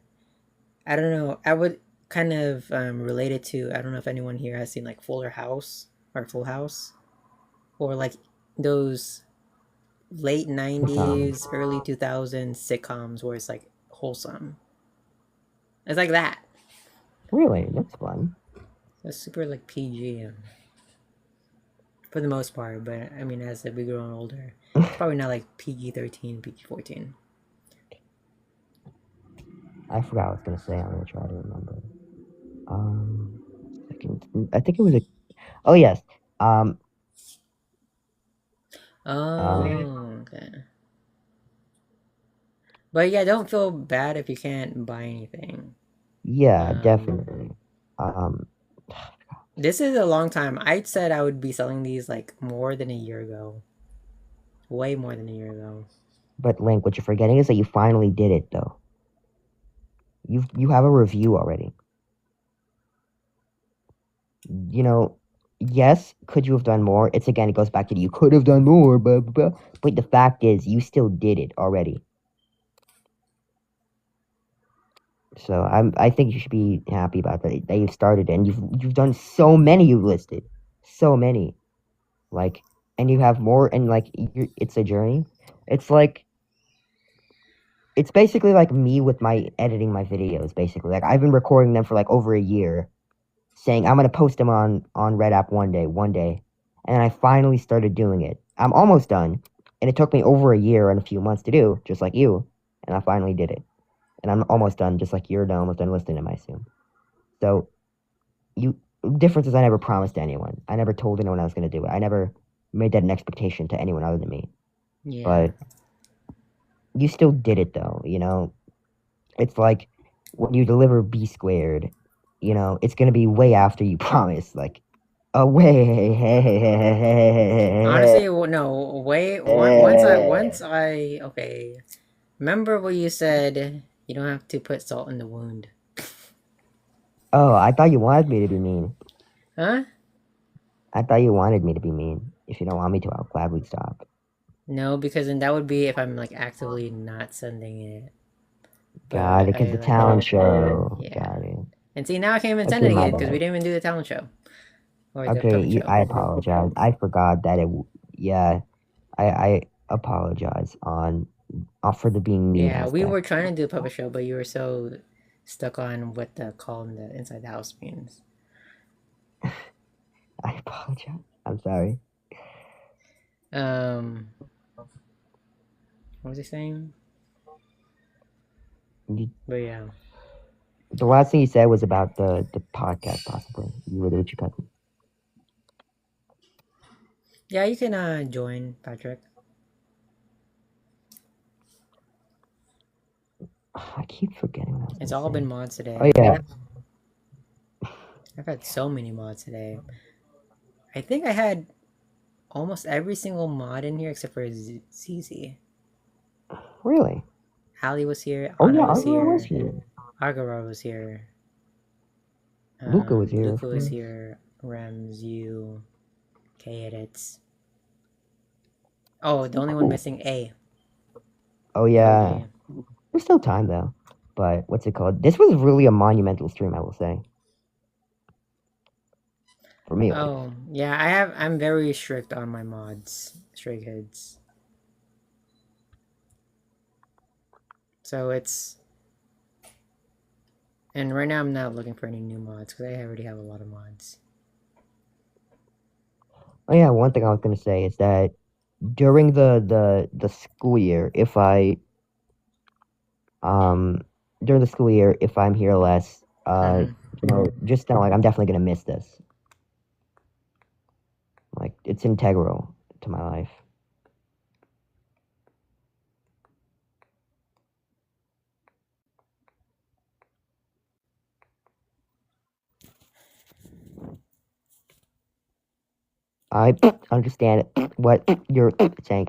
A: I don't know, I would kind of relate it to, I don't know if anyone here has seen like Full House, or like those late 90s, early 2000s sitcoms where it's like wholesome. It's like that.
B: Really? That's fun.
A: It's super like PG for the most part, but I mean, as we grow older, it's probably not like PG-13, PG-14.
B: I forgot what I was gonna say. I'm gonna try to remember. I think it was oh yes.
A: Okay. But yeah, don't feel bad if you can't buy anything.
B: Yeah, definitely.
A: This is a long time. I said I would be selling these like more than a year ago. Way more than a year ago.
B: But Link, what you're forgetting is that you finally did it, though. You have a review already. Yes, could you have done more? It goes back to you could have done more, blah, blah, blah. But the fact is, you still did it already. So I think you should be happy about that you started it, and you've done so many. You've listed so many. Like, and you have more, and like, it's a journey. It's like, it's basically like me with my editing my videos, basically. Like, I've been recording them for like over a year, saying I'm gonna post them on Red App one day, and I finally started doing it. I'm almost done, and it took me over a year and a few months to do, just like you, and I finally did it. And I'm almost done, just like you're almost done listening to them, I assume. So, difference is I never promised anyone. I never told anyone I was gonna do it. I never made that an expectation to anyone other than me.
A: Yeah.
B: But you still did it though, It's like when you deliver B squared, it's gonna be way after you promise, like way.
A: Honestly, no. Wait. Once I okay. Remember what you said? You don't have to put salt in the wound.
B: Oh, I thought you wanted me to be mean.
A: Huh?
B: I thought you wanted me to be mean. If you don't want me to, I'll gladly stop.
A: No, because then that would be if I'm like actively not sending it.
B: Got it, because the talent show.
A: Yeah.
B: Got it.
A: And see, now I can't even send
B: Okay,
A: it
B: my
A: again because we
B: bad.
A: didn't even do the talent show. Or the
B: Okay,
A: puppet show.
B: I apologize. I forgot that I apologize for the being mean.
A: Yeah, we
B: aspect.
A: were trying to do a puppet show, but you were so stuck on what the call in the inside the house means.
B: I apologize. I'm sorry.
A: What was he saying? But yeah.
B: The last thing you said was about the podcast, possibly. You were the cousin.
A: Yeah, you can join, Patrick.
B: I keep forgetting that.
A: It's all been mods today.
B: Oh yeah.
A: I've had so many mods today. I think I had almost every single mod in here except for ZZ.
B: Really?
A: Ali was here.
B: Oh
A: Anna
B: yeah,
A: was
B: Agara
A: here.
B: was here.
A: Agara was here.
B: Luca was here.
A: Luca was here. Rems, you, K edits. Oh, the only one missing A.
B: Oh yeah. There's still time though. But what's it called? This was really a monumental stream, I will say. For me.
A: Oh, yeah, I'm very strict on my mods, Stray Kids. So it's, and right now I'm not looking for any new mods because I already have a lot of mods.
B: Oh yeah, one thing I was gonna say is that during the school year, if I during the school year, if I'm here less, just know, like, I'm definitely gonna miss this. Like, it's integral to my life. I understand what you're saying.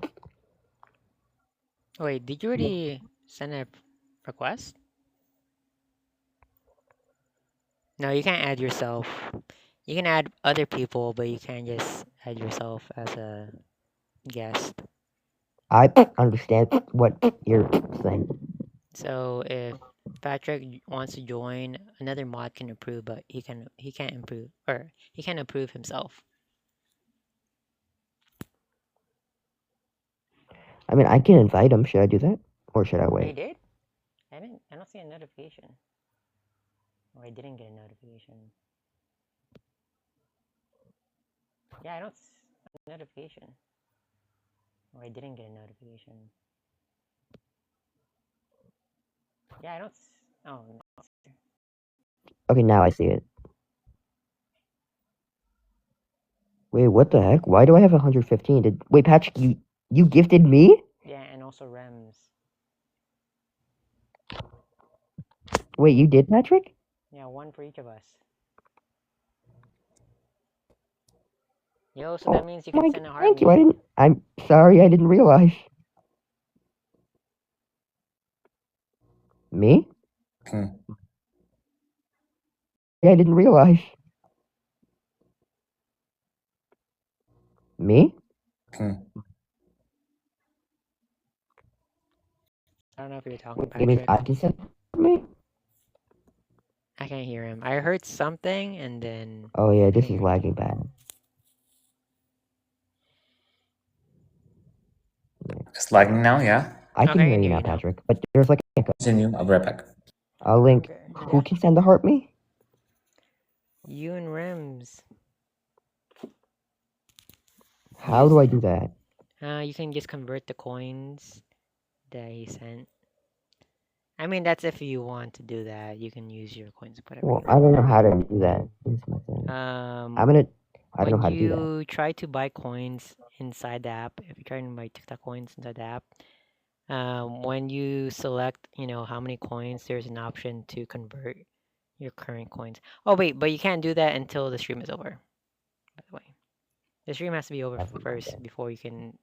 A: Wait, did you already send a request? No, you can't add yourself. You can add other people, but you can't just add yourself as a guest.
B: I understand what you're saying.
A: So if Patrick wants to join, another mod can approve, but he can't approve, or he can't approve himself.
B: I mean, I can invite him. Should I do that, or should I wait?
A: You did? I don't see a notification. Or I didn't get a notification. Yeah, I don't see a notification. Or I didn't get a notification. Yeah, I don't. Oh. No.
B: Okay, now I see it. Wait, what the heck? Why do I have 115? Wait, Patrick, you gifted me?
A: Yeah, and also Rems.
B: Wait, you did, Patrick?
A: Yeah, one for each of us. Yo, so that means you can send a heart.
B: Thank you. I'm sorry, I didn't realize. Me? Yeah, I didn't realize. Me?
A: I don't know if you're talking,
B: You mean
A: Patrick.
B: I can send me?
A: I can't hear him. I heard something and then.
B: Oh yeah, this is lagging bad.
E: It's lagging now, yeah?
B: I can
A: Okay, I
B: hear
A: can
B: you
A: hear
B: now,
A: you now.
B: Patrick. But there's like an echo.
E: Continue, I'll be right back.
B: Link.
A: Okay.
B: Who can send the heart me?
A: You and Rems.
B: How
A: Use
B: do I do that?
A: you can just convert the coins that he sent. I mean, that's if you want to do that. You can use your coins, whatever
B: Well,
A: you
B: I don't know how to do that. Is my thing.
A: want.
B: I don't know
A: When
B: how to do that.
A: you try to buy coins inside the app, if you're trying to buy TikTok coins inside the app, when you select, how many coins, there's an option to convert your current coins. Oh wait, but you can't do that until the stream is over. By the way, the stream has to be over
B: That's my
A: first
B: bad.
A: before you can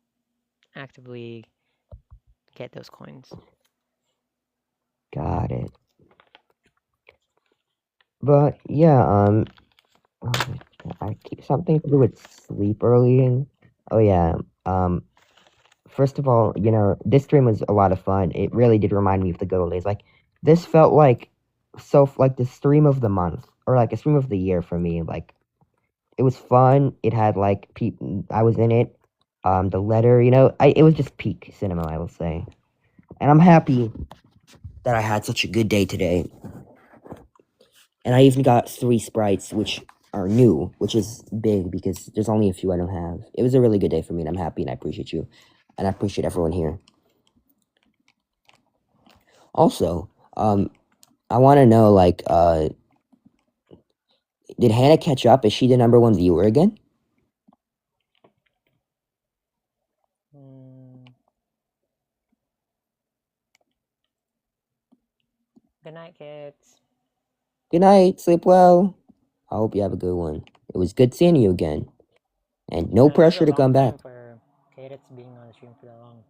A: actively get those coins.
B: Got it. But yeah, I keep something to do with sleep early. Oh yeah. First of all, this stream was a lot of fun. It really did remind me of the good old days. Like this felt like like the stream of the month or like a stream of the year for me. Like it was fun. It had like people. I was in it. The letter, it was just peak cinema, I will say. And I'm happy that I had such a good day today. And I even got 3 sprites, which are new, which is big because there's only a few I don't have. It was a really good day for me, and I'm happy, and I appreciate you. And I appreciate everyone here. Also, I want to know, did Hannah catch up? Is she the #1 viewer again?
A: Good night, kids.
B: Good night. Sleep well. I hope you have a good one. It was good seeing you again. And no pressure to come back.
A: For Cadets being on the stream for that long.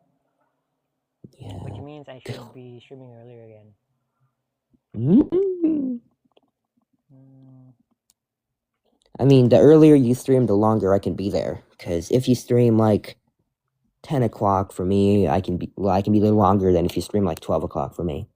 B: Yeah.
A: Which means I should be streaming earlier again.
B: I mean, the earlier you stream, the longer I can be there. Because if you stream like 10 o'clock for me, I can be there longer than if you stream like 12 o'clock for me.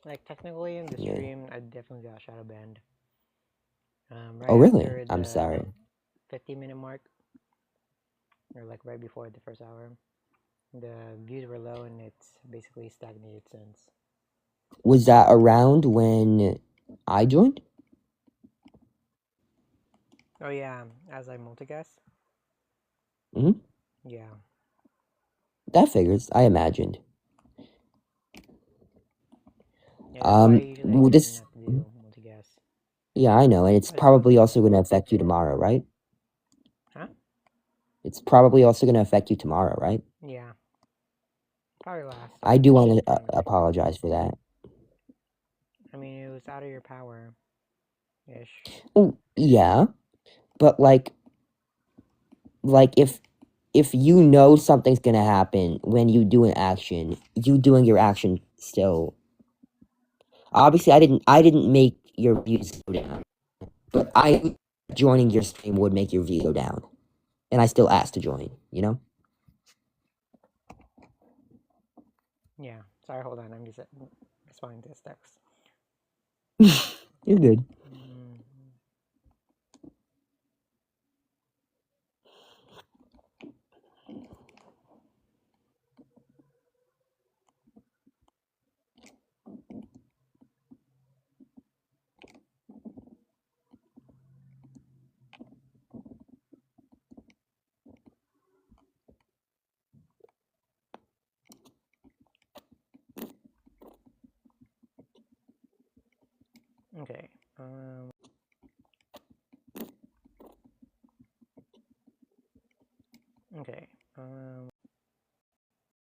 A: Like technically in the
B: Yeah.
A: stream, I definitely got shadow banned. Right
B: Oh, really?
A: after
B: I'm
A: the
B: sorry.
A: 50-minute mark, or like right before the first hour, the views were low and it's basically stagnated since.
B: Was that around when I joined?
A: Oh yeah, as I multicast.
B: Mhm.
A: Yeah.
B: That figures. I imagined.
A: Yeah, that's why usually I try
B: This.
A: not to do multicast.
B: Yeah, I know, and it's probably also going to affect you tomorrow, right?
A: Huh?
B: It's probably also going to affect you tomorrow, right?
A: Yeah. Probably last.
B: I do want to apologize for that.
A: I mean, it was out of your power. Ish.
B: Oh, yeah, but like if you know something's gonna happen when you do an action, you doing your action still. Obviously, I didn't make your views go down, but joining your stream would make your views go down, and I still asked to join.
A: Yeah. Sorry, hold on. I'm just responding to this text.
B: You're good.
A: Okay. Okay.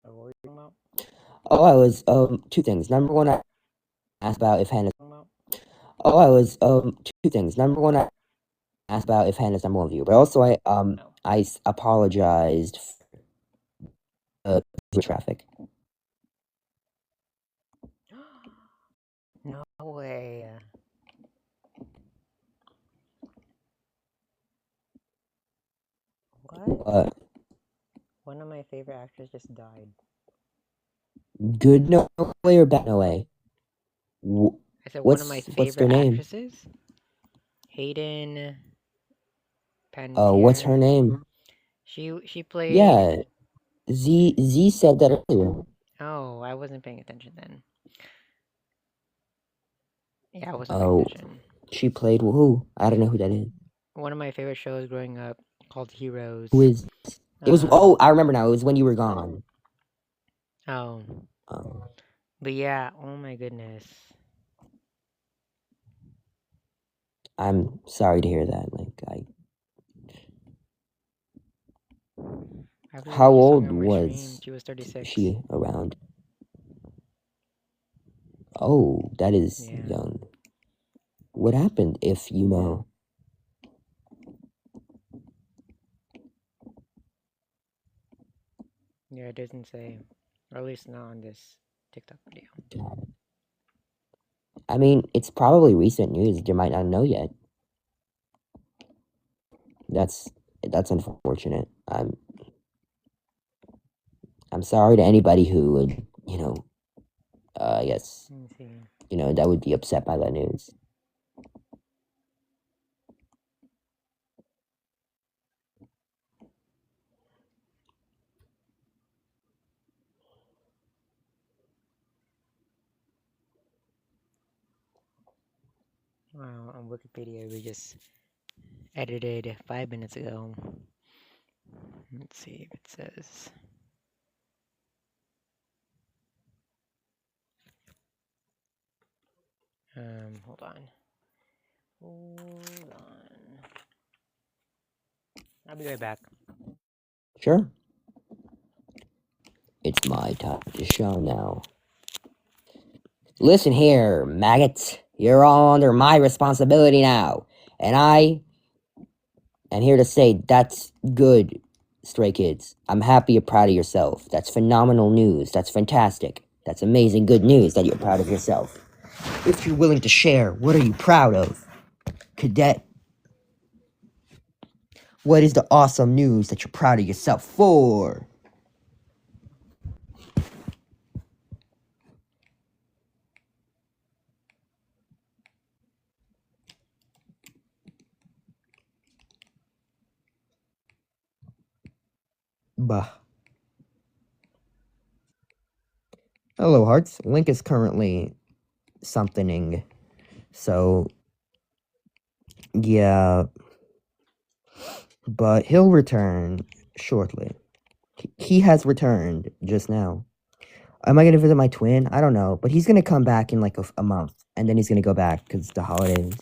A: What were you talking about?
B: Oh, I was 2 things. Number one, I asked about if Hannah's. Oh, I was 2 things. Number one, I asked about if Hannah's #1 viewer, but also I apologized for the traffic.
A: No way. What? One of my favorite actors just died.
B: Good no way or bad no way?
A: I said one of my
B: What's their
A: favorite
B: name?
A: actresses. Hayden
B: What's her
A: Panettiere.
B: name?
A: She played.
B: Yeah, Z said that earlier.
A: Oh, I wasn't paying attention then. Yeah, I wasn't paying
B: Oh,
A: attention.
B: she played who? I don't know who that is.
A: One of my favorite shows growing up called Heroes.
B: Who is? It was. Oh, I remember now. It was when you were gone.
A: Oh,
B: Oh,
A: but yeah. Oh my goodness.
B: I'm sorry to hear that. Like,
A: I really
B: how
A: just saw
B: old
A: her on my stream.
B: was
A: She was 36.
B: she around? Oh, that is
A: Yeah.
B: young. What happened, if you know?
A: Yeah, it doesn't say. Or at least not on this TikTok video.
B: I mean, it's probably recent news. You might not know yet. That's unfortunate. I'm sorry to anybody who would, I guess,
A: Let me see.
B: that would be upset by that news.
A: Wow, on Wikipedia we just edited 5 minutes ago. Let's see if it says. Hold on. Hold on. I'll be right back.
B: Sure. It's my time to show now. Listen here, maggots. You're all under my responsibility now. And I am here to say that's good, Stray Kids. I'm happy you're proud of yourself. That's phenomenal news. That's fantastic. That's amazing good news that you're proud of yourself. If you're willing to share, what are you proud of? Cadet, what is the awesome news that you're proud of yourself for? Bah. Hello, hearts. Link is currently something. So, yeah. But he'll return shortly. He has returned just now. Am I going to visit my twin? I don't know. But he's going to come back in like a month. And then he's going to go back because the holidays.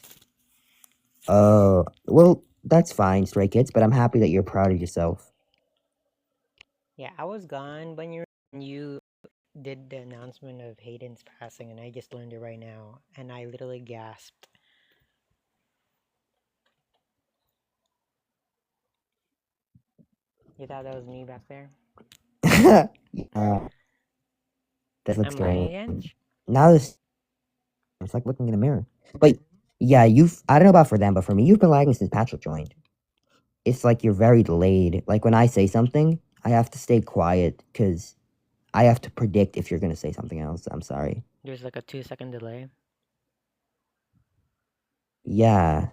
B: Well, that's fine, Stray Kids. But I'm happy that you're proud of yourself.
A: Yeah, I was gone when you did the announcement of Hayden's passing, and I just learned it right now, and I literally gasped. You thought that was me back there?
B: That looks
A: Am I
B: great.
A: again?
B: Now this, it's like looking in a mirror. But yeah, I don't know about for them, but for me, you've been lagging since Patrick joined. It's like you're very delayed. Like when I say something, I have to stay quiet because I have to predict if you're going to say something else. I'm sorry.
A: There's like a 2-second delay.
B: Yeah.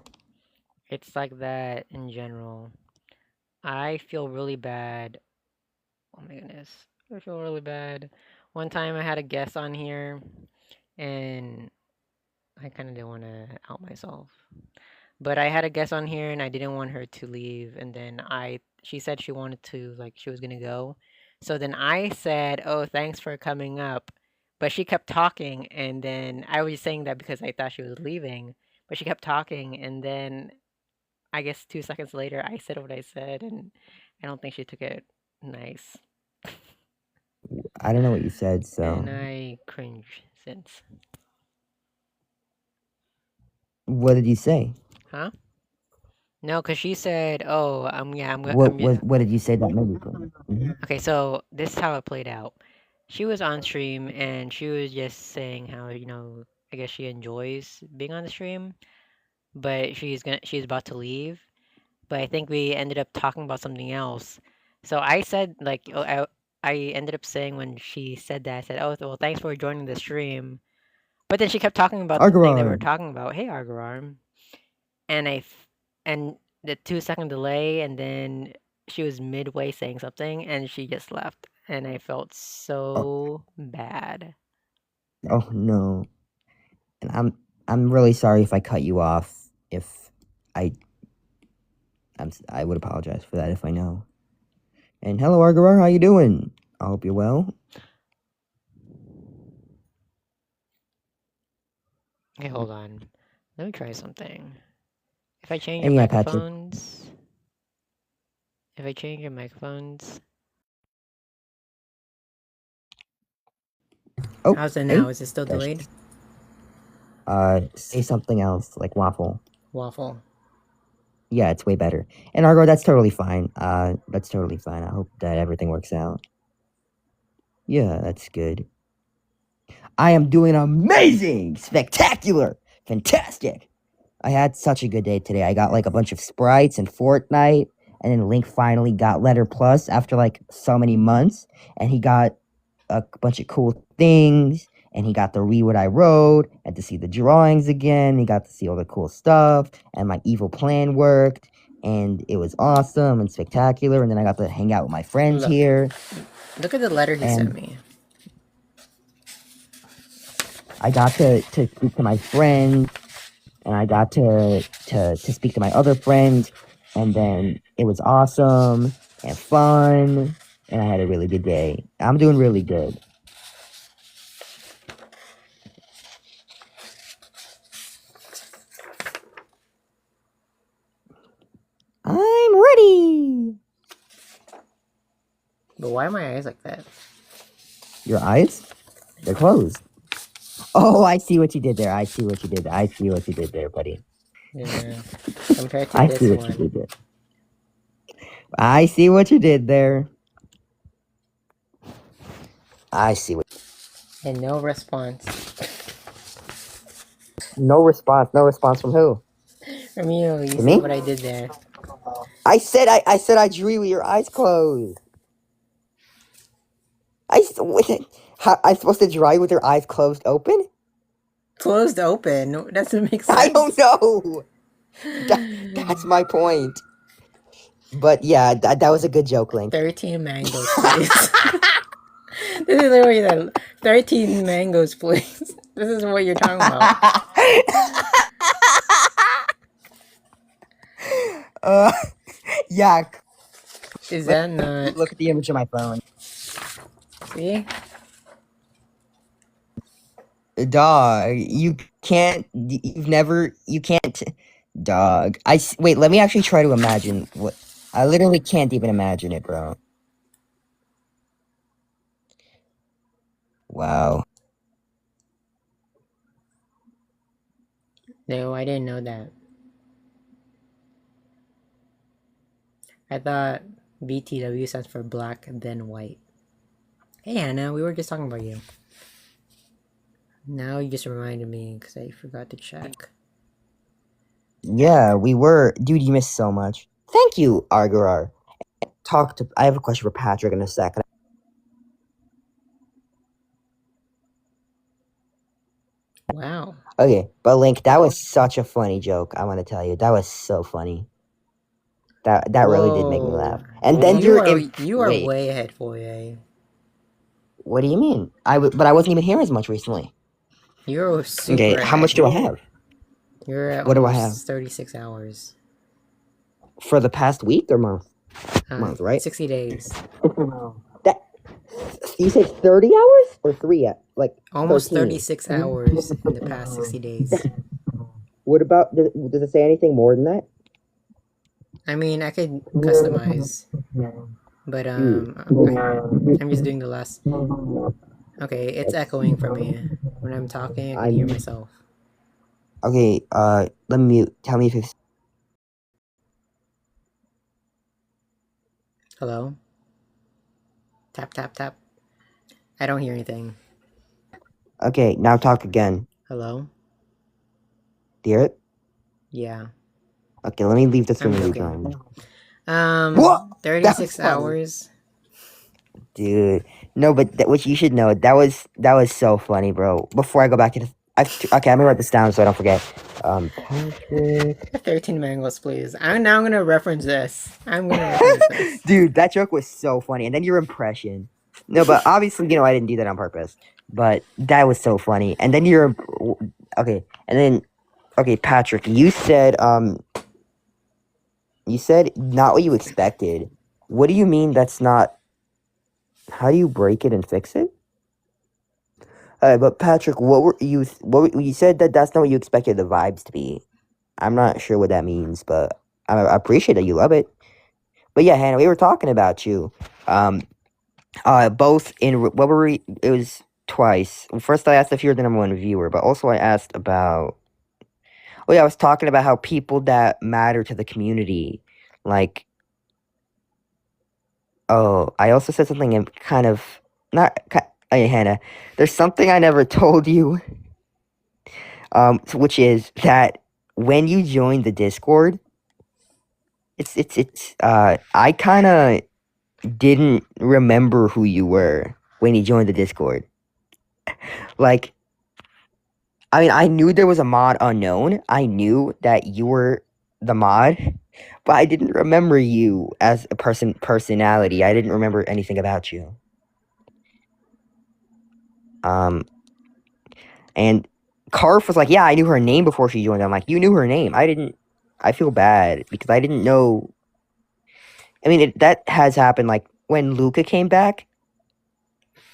A: It's like that in general. I feel really bad. Oh my goodness. I feel really bad. One time I had a guest on here, and I kind of didn't want to out myself. But I had a guest on here, and I didn't want her to leave. And then she said she wanted to, like, she was going to go. So then I said, oh, thanks for coming up. But she kept talking, and then I was saying that because I thought she was leaving. But she kept talking, and then I guess 2 seconds later, I said what I said, and I don't think she took it nice.
B: I don't know what you said, so.
A: And I cringe since.
B: What did you say?
A: Huh? No, because she said, oh,
B: What did you say that made you cringe?
A: Okay, so this is how it played out. She was on stream, and she was just saying how, I guess she enjoys being on the stream, but she's about to leave. but I think we ended up talking about something else. So I said like I ended up saying when she said that, I said, "Oh, well, thanks for joining the stream." But then she kept talking about the thing that we were
B: Argarar.
A: talking about. Hey, Argarar. And and the 2 second delay, and then she was midway saying something, and she just left, and I felt
B: Oh,
A: so bad.
B: oh no. And I'm really sorry if I cut you off. If I I would apologize for that if I know. And hello, Argarar, how you doing? I hope you're well.
A: Okay, hold on. Let me try something. If I change your
B: And yeah, Patrick.
A: microphones, if I change your microphones,
B: Oh,
A: how's it
B: hey.
A: now? Is it still delayed?
B: Say something else like waffle.
A: Waffle.
B: Yeah, it's way better. And Argo, that's totally fine. That's totally fine. I hope that everything works out. Yeah, that's good. I am doing amazing, spectacular, fantastic. I had such a good day today. I got like a bunch of sprites and Fortnite, and then Link finally got Letter Plus after like so many months, and he got a bunch of cool things, and he got to read what I wrote and to see the drawings again. He got to see all the cool stuff, and my evil plan worked, and it was awesome and spectacular. And then I got to hang out with my friends
A: Look.
B: here,
A: Look at the letter he sent
B: and
A: me.
B: I got to speak to my friends, and I got to speak to my other friends, and then it was awesome and fun, and I had a really good day. I'm doing really good. I'm ready.
A: But why are my eyes like that?
B: Your eyes? They're closed. Oh, I see what you did there. I see what you did. I see what you did there, buddy.
A: Yeah. Compared to
B: I
A: this
B: see what you
A: one.
B: did there. I see what you did there. I see what.
A: And no response.
B: No response. No response from who?
A: From you. You
B: To
A: see
B: me?
A: what I did there.
B: I said I drew with your eyes closed. How, I'm supposed to draw you with your eyes closed open?
A: Closed open. That doesn't make sense.
B: I don't know. That's my point. But yeah, that was a good joke, Link.
A: 13 mangoes, please. This is literally the 13 mangoes, please. This is what you're talking about.
B: Yeah.
A: Is that not...
B: Look at the image of my phone.
A: See?
B: Dog, you can't. You can't. Dog. Wait. Let me actually try to imagine what. I literally can't even imagine it, bro. Wow.
A: No, I didn't know that. I thought BTW stands for black, then white. Hey, Hannah, we were just talking about you. Now you just reminded me because I forgot to check.
B: Yeah, we were. Dude, you missed so much. Thank you, Argarar. I have a question for Patrick in a second.
A: Wow.
B: Okay, but Link, that was such a funny joke. I want to tell you, that was so funny. That really did make me laugh. And then
A: you are
B: wait,
A: way ahead, Foye.
B: what do you mean? But I wasn't even here as much recently.
A: You're super
B: Okay, how much do I have?
A: You're at
B: What do I
A: almost
B: have?
A: 36 hours.
B: For the past week or month? Month, right?
A: 60 days.
B: That you said 30 hours or 3? Like
A: Almost
B: 13?
A: 36 hours in the past 60 days.
B: What about? Does it say anything more than that?
A: I mean, I could customize, but I'm just doing the last. Okay, it's echoing for me when I'm talking. I can hear myself.
B: Okay, let me mute. Tell me if it's.
A: Hello? Tap, tap, tap. I don't hear anything.
B: Okay, now talk again.
A: Hello?
B: Do you hear it?
A: Yeah.
B: Okay, let me leave this
A: I'm
B: room and
A: joking.
B: rejoin. What? That was
A: 36
B: funny.
A: hours.
B: Dude, no, but what you should know, that was so funny, bro. Before I go back to this, okay, I'm gonna write this down so I don't forget. Patrick.
A: 13 mangoes, please. I'm now gonna reference this. I'm gonna reference this.
B: Dude, that joke was so funny, and then your impression. No, but obviously, I didn't do that on purpose. But that was so funny, and then your okay, and then okay, Patrick, you said not what you expected. What do you mean that's not? How do you break it and fix it? But Patrick, you said that that's not what you expected the vibes to be. I'm not sure what that means, but I appreciate that you love it. But yeah, Hannah, we were talking about you. Both in what were we? It was twice. First, I asked if you're the number one viewer, but also I asked about. Oh yeah, I was talking about how people that matter to the community, like. Oh, I also said something in kind of not. Hey, Hannah, there's something I never told you. Which is that when you join the Discord, it's I kind of didn't remember who you were when you joined the Discord. Like, I mean, I knew there was a mod unknown. I knew that you were the mod, but I didn't remember you as a personality. I didn't remember anything about you. And Karf was like, yeah, I knew her name before she joined. I'm like, you knew her name. I didn't. I feel bad because I didn't know. I mean, that has happened. Like when Luca came back,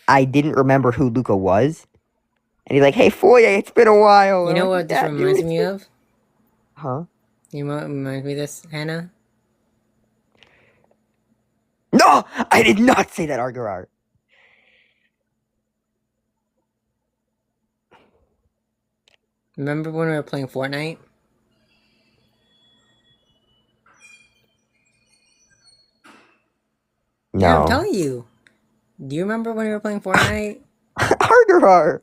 B: I didn't remember who Luca was, and he's like, "Hey, Foye, it's been a while."
A: You
B: And
A: know
B: I'm like,
A: what this
B: "Yeah,
A: reminds
B: dude,
A: me of?
B: Huh?
A: You know what reminds me of this, Hannah?
B: No, I did not say that, Argarar.
A: Remember when we were playing Fortnite? Yeah, I'm
B: No,
A: telling you. Do you remember when we were playing Fortnite
B: Argarar.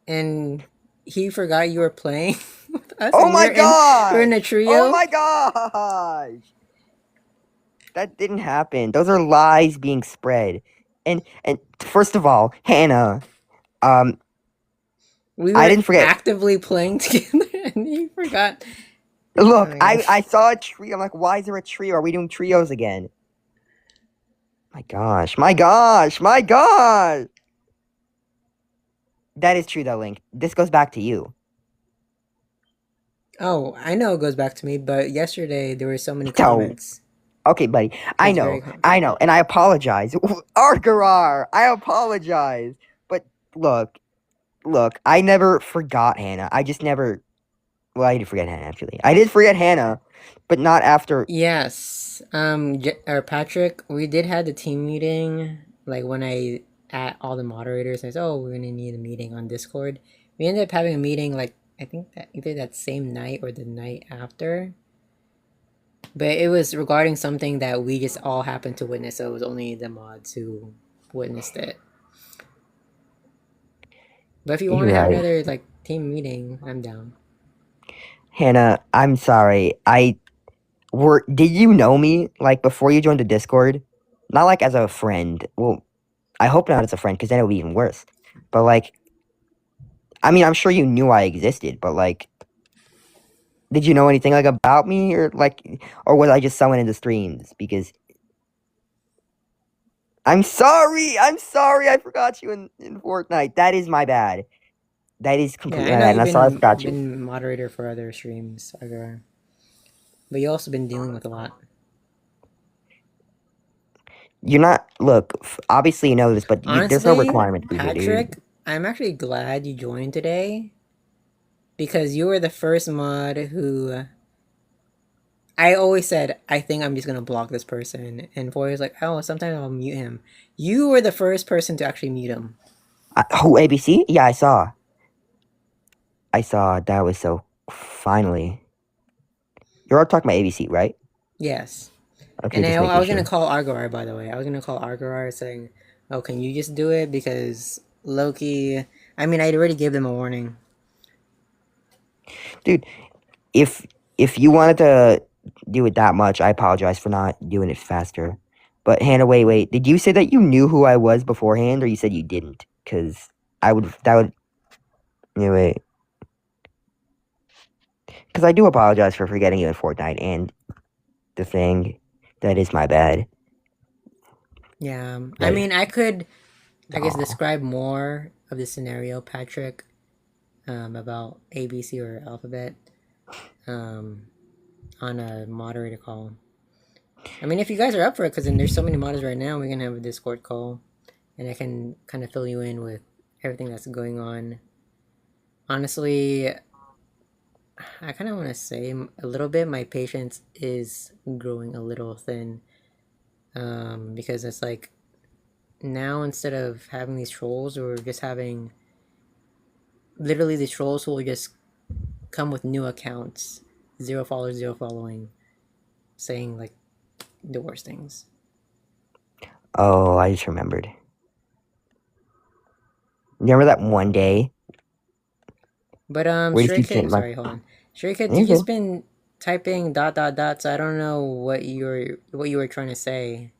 A: and he forgot you were playing with us
B: Oh
A: and
B: my
A: we're in a
B: gosh!
A: trio?
B: Oh my gosh! That didn't happen. Those are lies being spread. And first of all, Hannah,
A: We
B: I
A: were
B: didn't forget.
A: actively playing together and he forgot.
B: Look,
A: Oh my gosh.
B: I saw a tree. I'm like, why is there a trio? Are we doing trios again? My gosh, my gosh, my gosh! That is true though, Link. This goes back to you.
A: Oh, I know it goes back to me, but yesterday there were so many
B: So,
A: comments.
B: okay, buddy. I
A: It's very
B: know,
A: common.
B: I know, and I apologize. Argarar, I apologize. But look, I never forgot Hannah. I just never. Well, I did forget Hannah actually. I did forget Hannah, but not after.
A: Yes. Or Patrick, we did have the team meeting. Like when I at all the moderators, I said, "Oh, we're gonna need a meeting on Discord." We ended up having a meeting. Like I think that either that same night or the night after. But it was regarding something that we just all happened to witness. So it was only the mods who witnessed it. But if you want to
B: You're
A: have
B: right.
A: another like team meeting, I'm down.
B: Hannah, I'm sorry. Did you know me like before you joined the Discord? Not like as a friend. Well, I hope not as a friend because then it would be even worse. But like, I mean, I'm sure you knew I existed, but like, did you know anything like about me or was I just someone in the streams? Because I'm sorry, I forgot you in Fortnite. That is my bad. That is
A: Yeah,
B: completely
A: I
B: my
A: know
B: bad,
A: you've
B: and I'm sorry I forgot you.
A: been moderator for other streams, but you also been dealing with a lot.
B: You're not. Look, obviously you know this, but there's no
A: Honestly,
B: requirement to be here, dude.
A: Patrick, I'm actually glad you joined today because you were the first mod who I always said I think I'm just gonna block this person, and Foy was like, "Oh, sometimes I'll mute him." You were the first person to actually mute him.
B: Who ABC? Yeah, I saw. That was so. Finally, you're all talking about ABC, right?
A: Yes.
B: Okay,
A: And
B: just
A: I
B: making
A: was
B: sure.
A: gonna call Argorar, by the way. I was gonna call Argorar saying, "Oh, can you just do it?" Because Loki. I mean, I already gave them a warning.
B: Dude, if you wanted to do it that much. I apologize for not doing it faster. But Hannah, wait. Did you say that you knew who I was beforehand, or you said you didn't? Because that would. Wait. Because I do apologize for forgetting you in Fortnite and the thing. That is my bad.
A: Yeah. I
B: Right.
A: mean, I could, I guess,
B: Aw.
A: describe more of the scenario, Patrick, about ABC or Alphabet, on a moderator call. I mean, if you guys are up for it, because then there's so many modders right now, we can have a Discord call, and I can kind of fill you in with everything that's going on. Honestly, I kind of want to say a little bit. My patience is growing a little thin, because it's like now instead of having these trolls, we're just having literally these trolls who will just come with new accounts, 0 followers, 0 following, saying like the worst things.
B: Oh, I just remembered. Remember that one day
A: But
B: where
A: Stray
B: you
A: Kid,
B: sent my?
A: sorry, hold on. Stray Kid, you
B: Okay.
A: just been typing ... So I don't know what you were trying to say,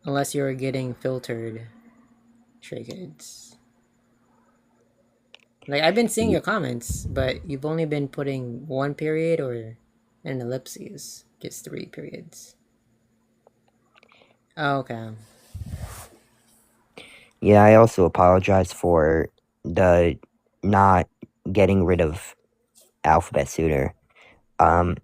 A: unless you were getting filtered. Stray Kids. Like I've been seeing your comments, but you've only been putting 1 period or an ellipses, just 3 periods. Oh, okay.
B: Yeah, I also apologize for the not getting rid of Alphabet sooner. Also,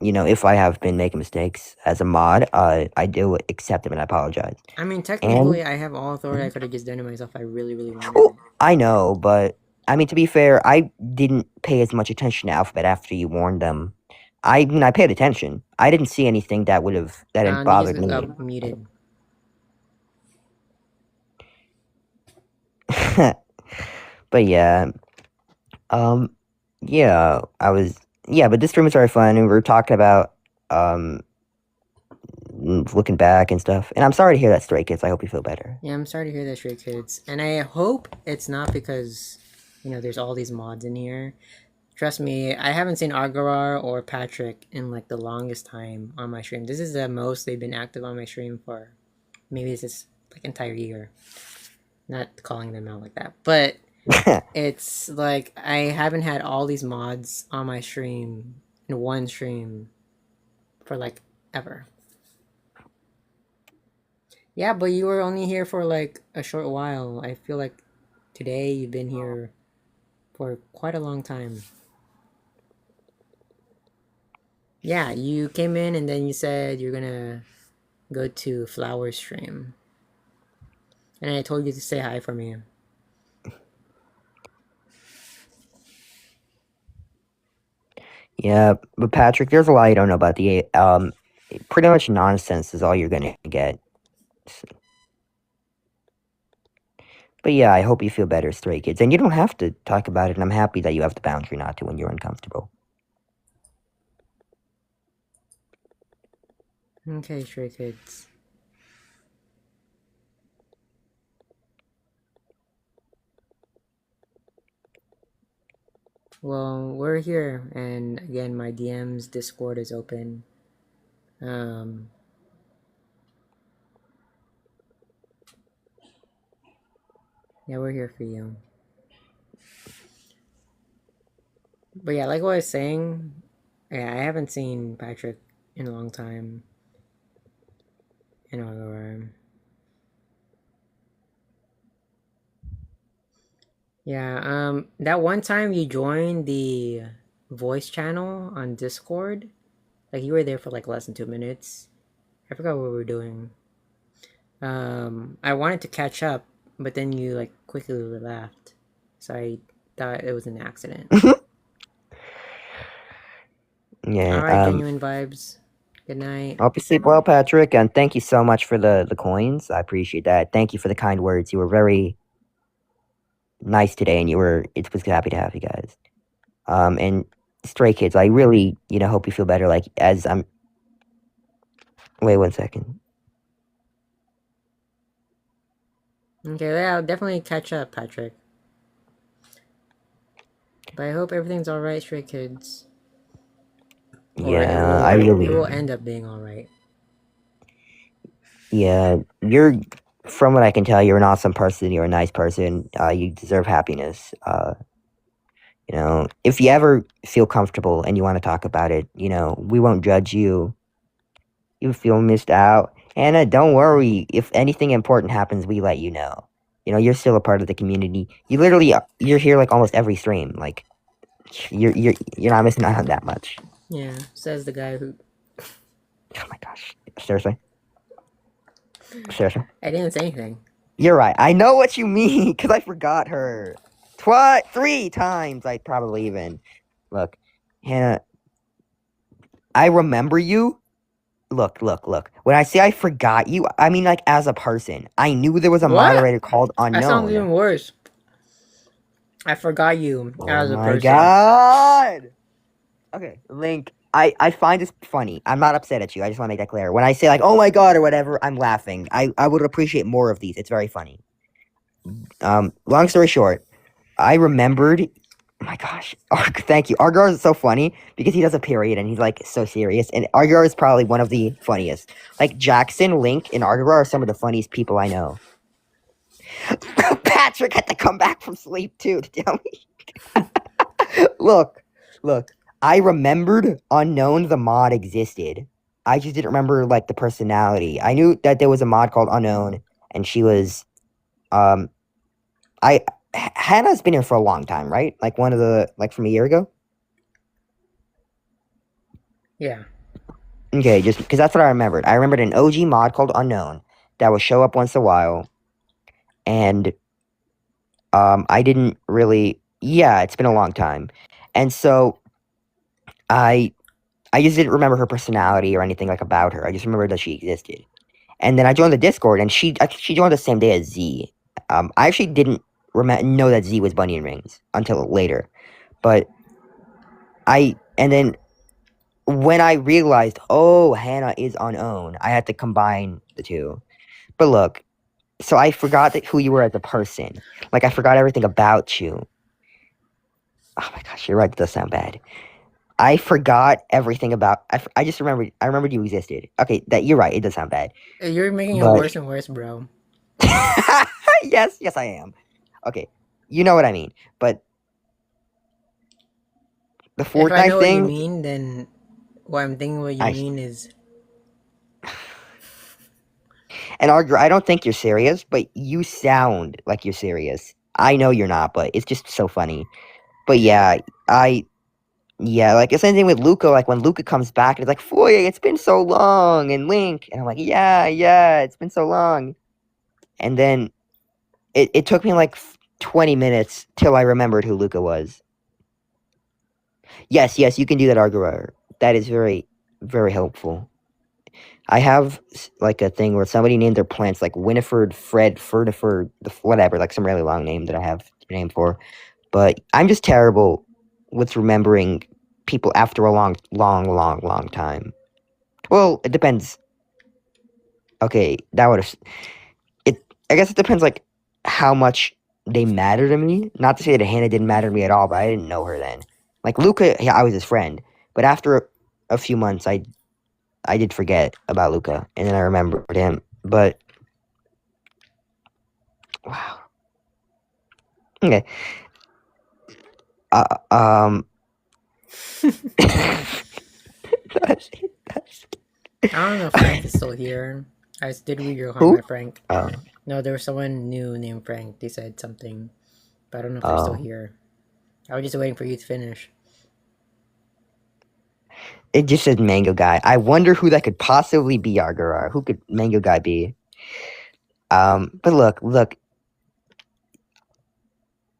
B: if I have been making mistakes as a mod, I do accept them and I apologize.
A: I mean,
B: And
A: technically, I have all authority. I could have just done it myself. I really, really wanted
B: oh,
A: it.
B: I know, but I mean, to be fair, I didn't pay as much attention to Alphabet after you warned them. I mean, I paid attention. I didn't see anything that had
A: They just
B: bothered me.
A: got muted.
B: But yeah, um, yeah, but this stream was very fun, and we were talking about looking back and stuff. And I'm sorry to hear that, Stray Kids. I hope you feel better.
A: Yeah, I'm sorry to hear that, Stray Kids. And I hope it's not because, there's all these mods in here. Trust me, I haven't seen Agarar or Patrick in like the longest time on my stream. This is the most they've been active on my stream for maybe this like entire year. Not calling them out like that, but it's like I haven't had all these mods on my stream in one stream for like ever. Yeah, but you were only here for like a short while. I feel like today you've been here for quite a long time. Yeah, you came in and then you said you're gonna go to Flower stream. And I told you to say hi for me.
B: Yeah, but Patrick, there's a lot you don't know about the pretty much nonsense is all you're gonna get. But yeah, I hope you feel better, Stray Kids. And you don't have to talk about it, and I'm happy that you have the boundary not to when you're uncomfortable.
A: Okay, Stray Kids. Well, we're here, and again, my DM's Discord is open. Yeah, we're here for you. But yeah, like what I was saying, yeah, I haven't seen Patrick in a long time. In our Yeah, that one time you joined the voice channel on Discord, like you were there for like less than 2 minutes. I forgot what we were doing. I wanted to catch up, but then you like quickly left, so I thought it was an accident.
B: Yeah.
A: All right, genuine vibes. Good night.
B: Hope you sleep well, Patrick, and thank you so much for the coins. I appreciate that. Thank you for the kind words. You were very nice today, and it was happy to have you guys. And Stray Kids, I really, hope you feel better. Like as I'm. Wait 1 second.
A: Okay, yeah, I'll definitely catch up, Patrick. But I hope everything's alright, Stray Kids. Or
B: Yeah, I
A: it
B: really.
A: will end up being alright.
B: Yeah, from what I can tell, you're an awesome person. You're a nice person. You deserve happiness. If you ever feel comfortable and you want to talk about it, we won't judge you. You feel missed out. Hannah, don't worry. If anything important happens, we let you know. You're still a part of the community. You're here like almost every stream. Like, you're not missing out on that much.
A: Yeah, says the guy who...
B: Oh my gosh. Seriously? Seriously?
A: I didn't say anything.
B: You're right. I know what you mean, because I forgot her. 3 times, I probably even. Look, Hannah, I remember you. Look. When I say I forgot you, I mean like as a person. I knew there was a
A: What?
B: moderator called
A: That sounds
B: Unknown.
A: even worse. I forgot you as a
B: Oh my
A: person.
B: god! Okay, Link, I find this funny. I'm not upset at you. I just want to make that clear. When I say like, oh my god, or whatever, I'm laughing. I would appreciate more of these. It's very funny. Long story short, I remembered. Oh my gosh, thank you. Argar is so funny because he does a period and he's like so serious. And Argar is probably one of the funniest. Like Jackson, Link, and Argar are some of the funniest people I know. Patrick had to come back from sleep too to tell me. Look. I remembered Unknown the mod existed. I just didn't remember like the personality. I knew that there was a mod called Unknown, and she was, Hannah's been here for a long time, right? Like from a year ago.
A: Yeah.
B: Okay, just because that's what I remembered. I remembered an OG mod called Unknown that would show up once in a while, and I didn't really. Yeah, it's been a long time, and so I just didn't remember her personality or anything like about her. I just remember that she existed, and then I joined the Discord, and she joined the same day as Z. I actually didn't know that Z was Bunny and Rings until later, but and then when I realized, oh, Hannah is Unknown, I had to combine the two. But look, so I forgot who you were as a person. Like, I forgot everything about you. Oh my gosh, you're right. That does sound bad. I forgot everything about. I just remembered. I remembered you existed. Okay, you're right. It does sound bad.
A: You're making it
B: But-
A: worse and worse, bro.
B: yes, I am. Okay, you know what I mean. But the
A: If I know
B: Fortnite
A: what you
B: thing.
A: mean, then what I'm thinking what you mean is...
B: And Arger, I don't think you're serious, but you sound like you're serious. I know you're not, but it's just so funny. But yeah, like the same thing with Luca. Like when Luca comes back, and it's like, Foye, it's been so long, and Link, and I'm like, yeah, it's been so long. And then it took me like 20 minutes till I remembered who Luca was. Yes, you can do that, Arger. That is very, very helpful. I have like a thing where somebody named their plants like Winifred, Fred, Ferdiford, whatever, like some really long name that I have a name for. But I'm just terrible with remembering people after a long time. Well, it depends. Okay, that would have. I guess it depends like how much they matter to me. Not to say that Hannah didn't matter to me at all, but I didn't know her then. Like Luca, yeah, I was his friend, but after a few months, I did forget about Luca, and then I remembered him. But wow. Okay.
A: I don't know if Frank is still here. I did read your comment, Frank.
B: Oh.
A: No, there was someone new named Frank. They said something, but I don't know if they're still here. I was just waiting for you to finish.
B: It just says Mango Guy. I wonder who that could possibly be, Argarar. Who could Mango Guy be? But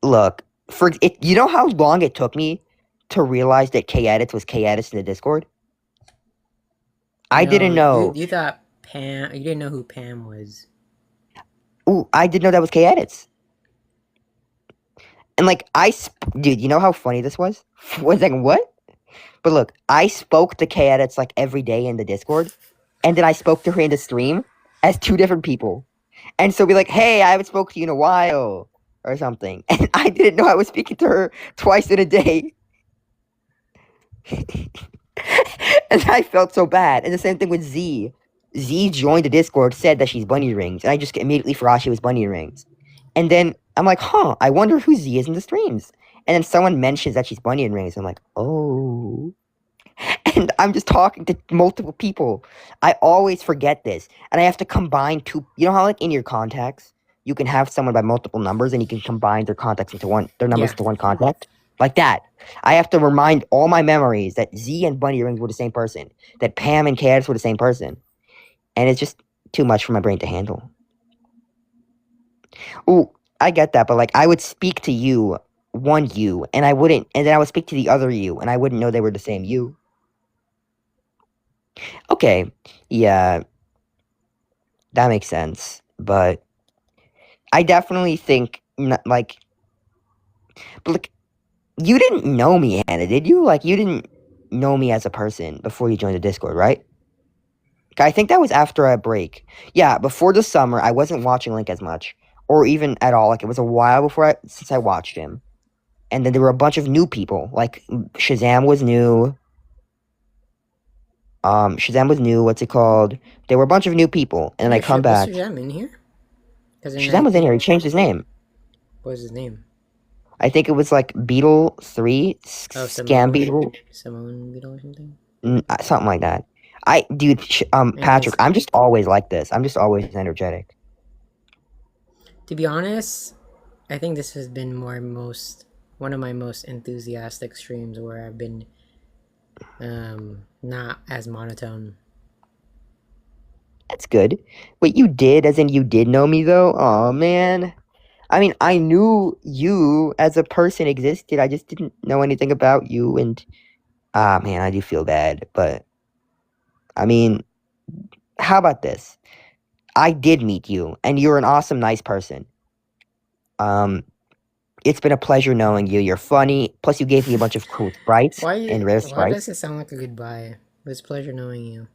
B: look. For it, you know how long it took me to realize that K-Edits was K-Edits in the Discord? I didn't know.
A: You thought Pam. You didn't know who Pam was.
B: Ooh, I didn't know that was K-Edits. And like, dude, you know how funny this was? 1 second, what? But look, I spoke to K-Edits like every day in the Discord, and then I spoke to her in the stream as 2 different people. And so be like, hey, I haven't spoken to you in a while. or something, and I didn't know I was speaking to her twice in a day. And I felt so bad. And the same thing with Z. Z joined the Discord, said that she's Bunny Rings, and I just immediately forgot she was Bunny Rings. And then I'm like, I wonder who Z is in the streams. And then someone mentions that she's Bunny Rings. I'm like, oh. And I'm just talking to multiple people. I always forget this. And I have to combine two. You know how, like, in your contacts, you can have someone by multiple numbers and you can combine their contacts into their numbers
A: Yeah.
B: into one contact? Like that. I have to remind all my memories that Z and Bunny Rings were the same person, that Pam and Caddis were the same person. And it's just too much for my brain to handle. Ooh, I get that, but like I would speak to you, one you, and I wouldn't, and then I would speak to the other you, and I wouldn't know they were the same you. Okay, yeah, that makes sense, but I definitely think but like you didn't know me, Hannah, did you? Like you didn't know me as a person before you joined the Discord, right? I think that was after a break. Yeah, before the summer, I wasn't watching Link as much, or even at all. Like it was a while since I watched him, and then there were a bunch of new people. Like Shazam was new. Shazam was new. What's it called? There were a bunch of new people, and then I come back.
A: Was Shazam in here?
B: Shazam was in here. He changed his name.
A: What was his name?
B: I think it was like Beetle 3, Scam Beetle,
A: Simone Beetle or something.
B: something like that. Patrick, I'm just always like this. I'm just always energetic.
A: To be honest, I think this has been one of my most enthusiastic streams where I've been not as monotone.
B: That's good. Wait, you did? As in you did know me though? Oh man. I mean, I knew you as a person existed. I just didn't know anything about you, and man, I do feel bad. But I mean, how about this? I did meet you, and you're an awesome, nice person. It's been a pleasure knowing you. You're funny. Plus, you gave me a bunch of cool sprites and rare
A: Why
B: sprites.
A: does it sound like a goodbye? It was a pleasure knowing you.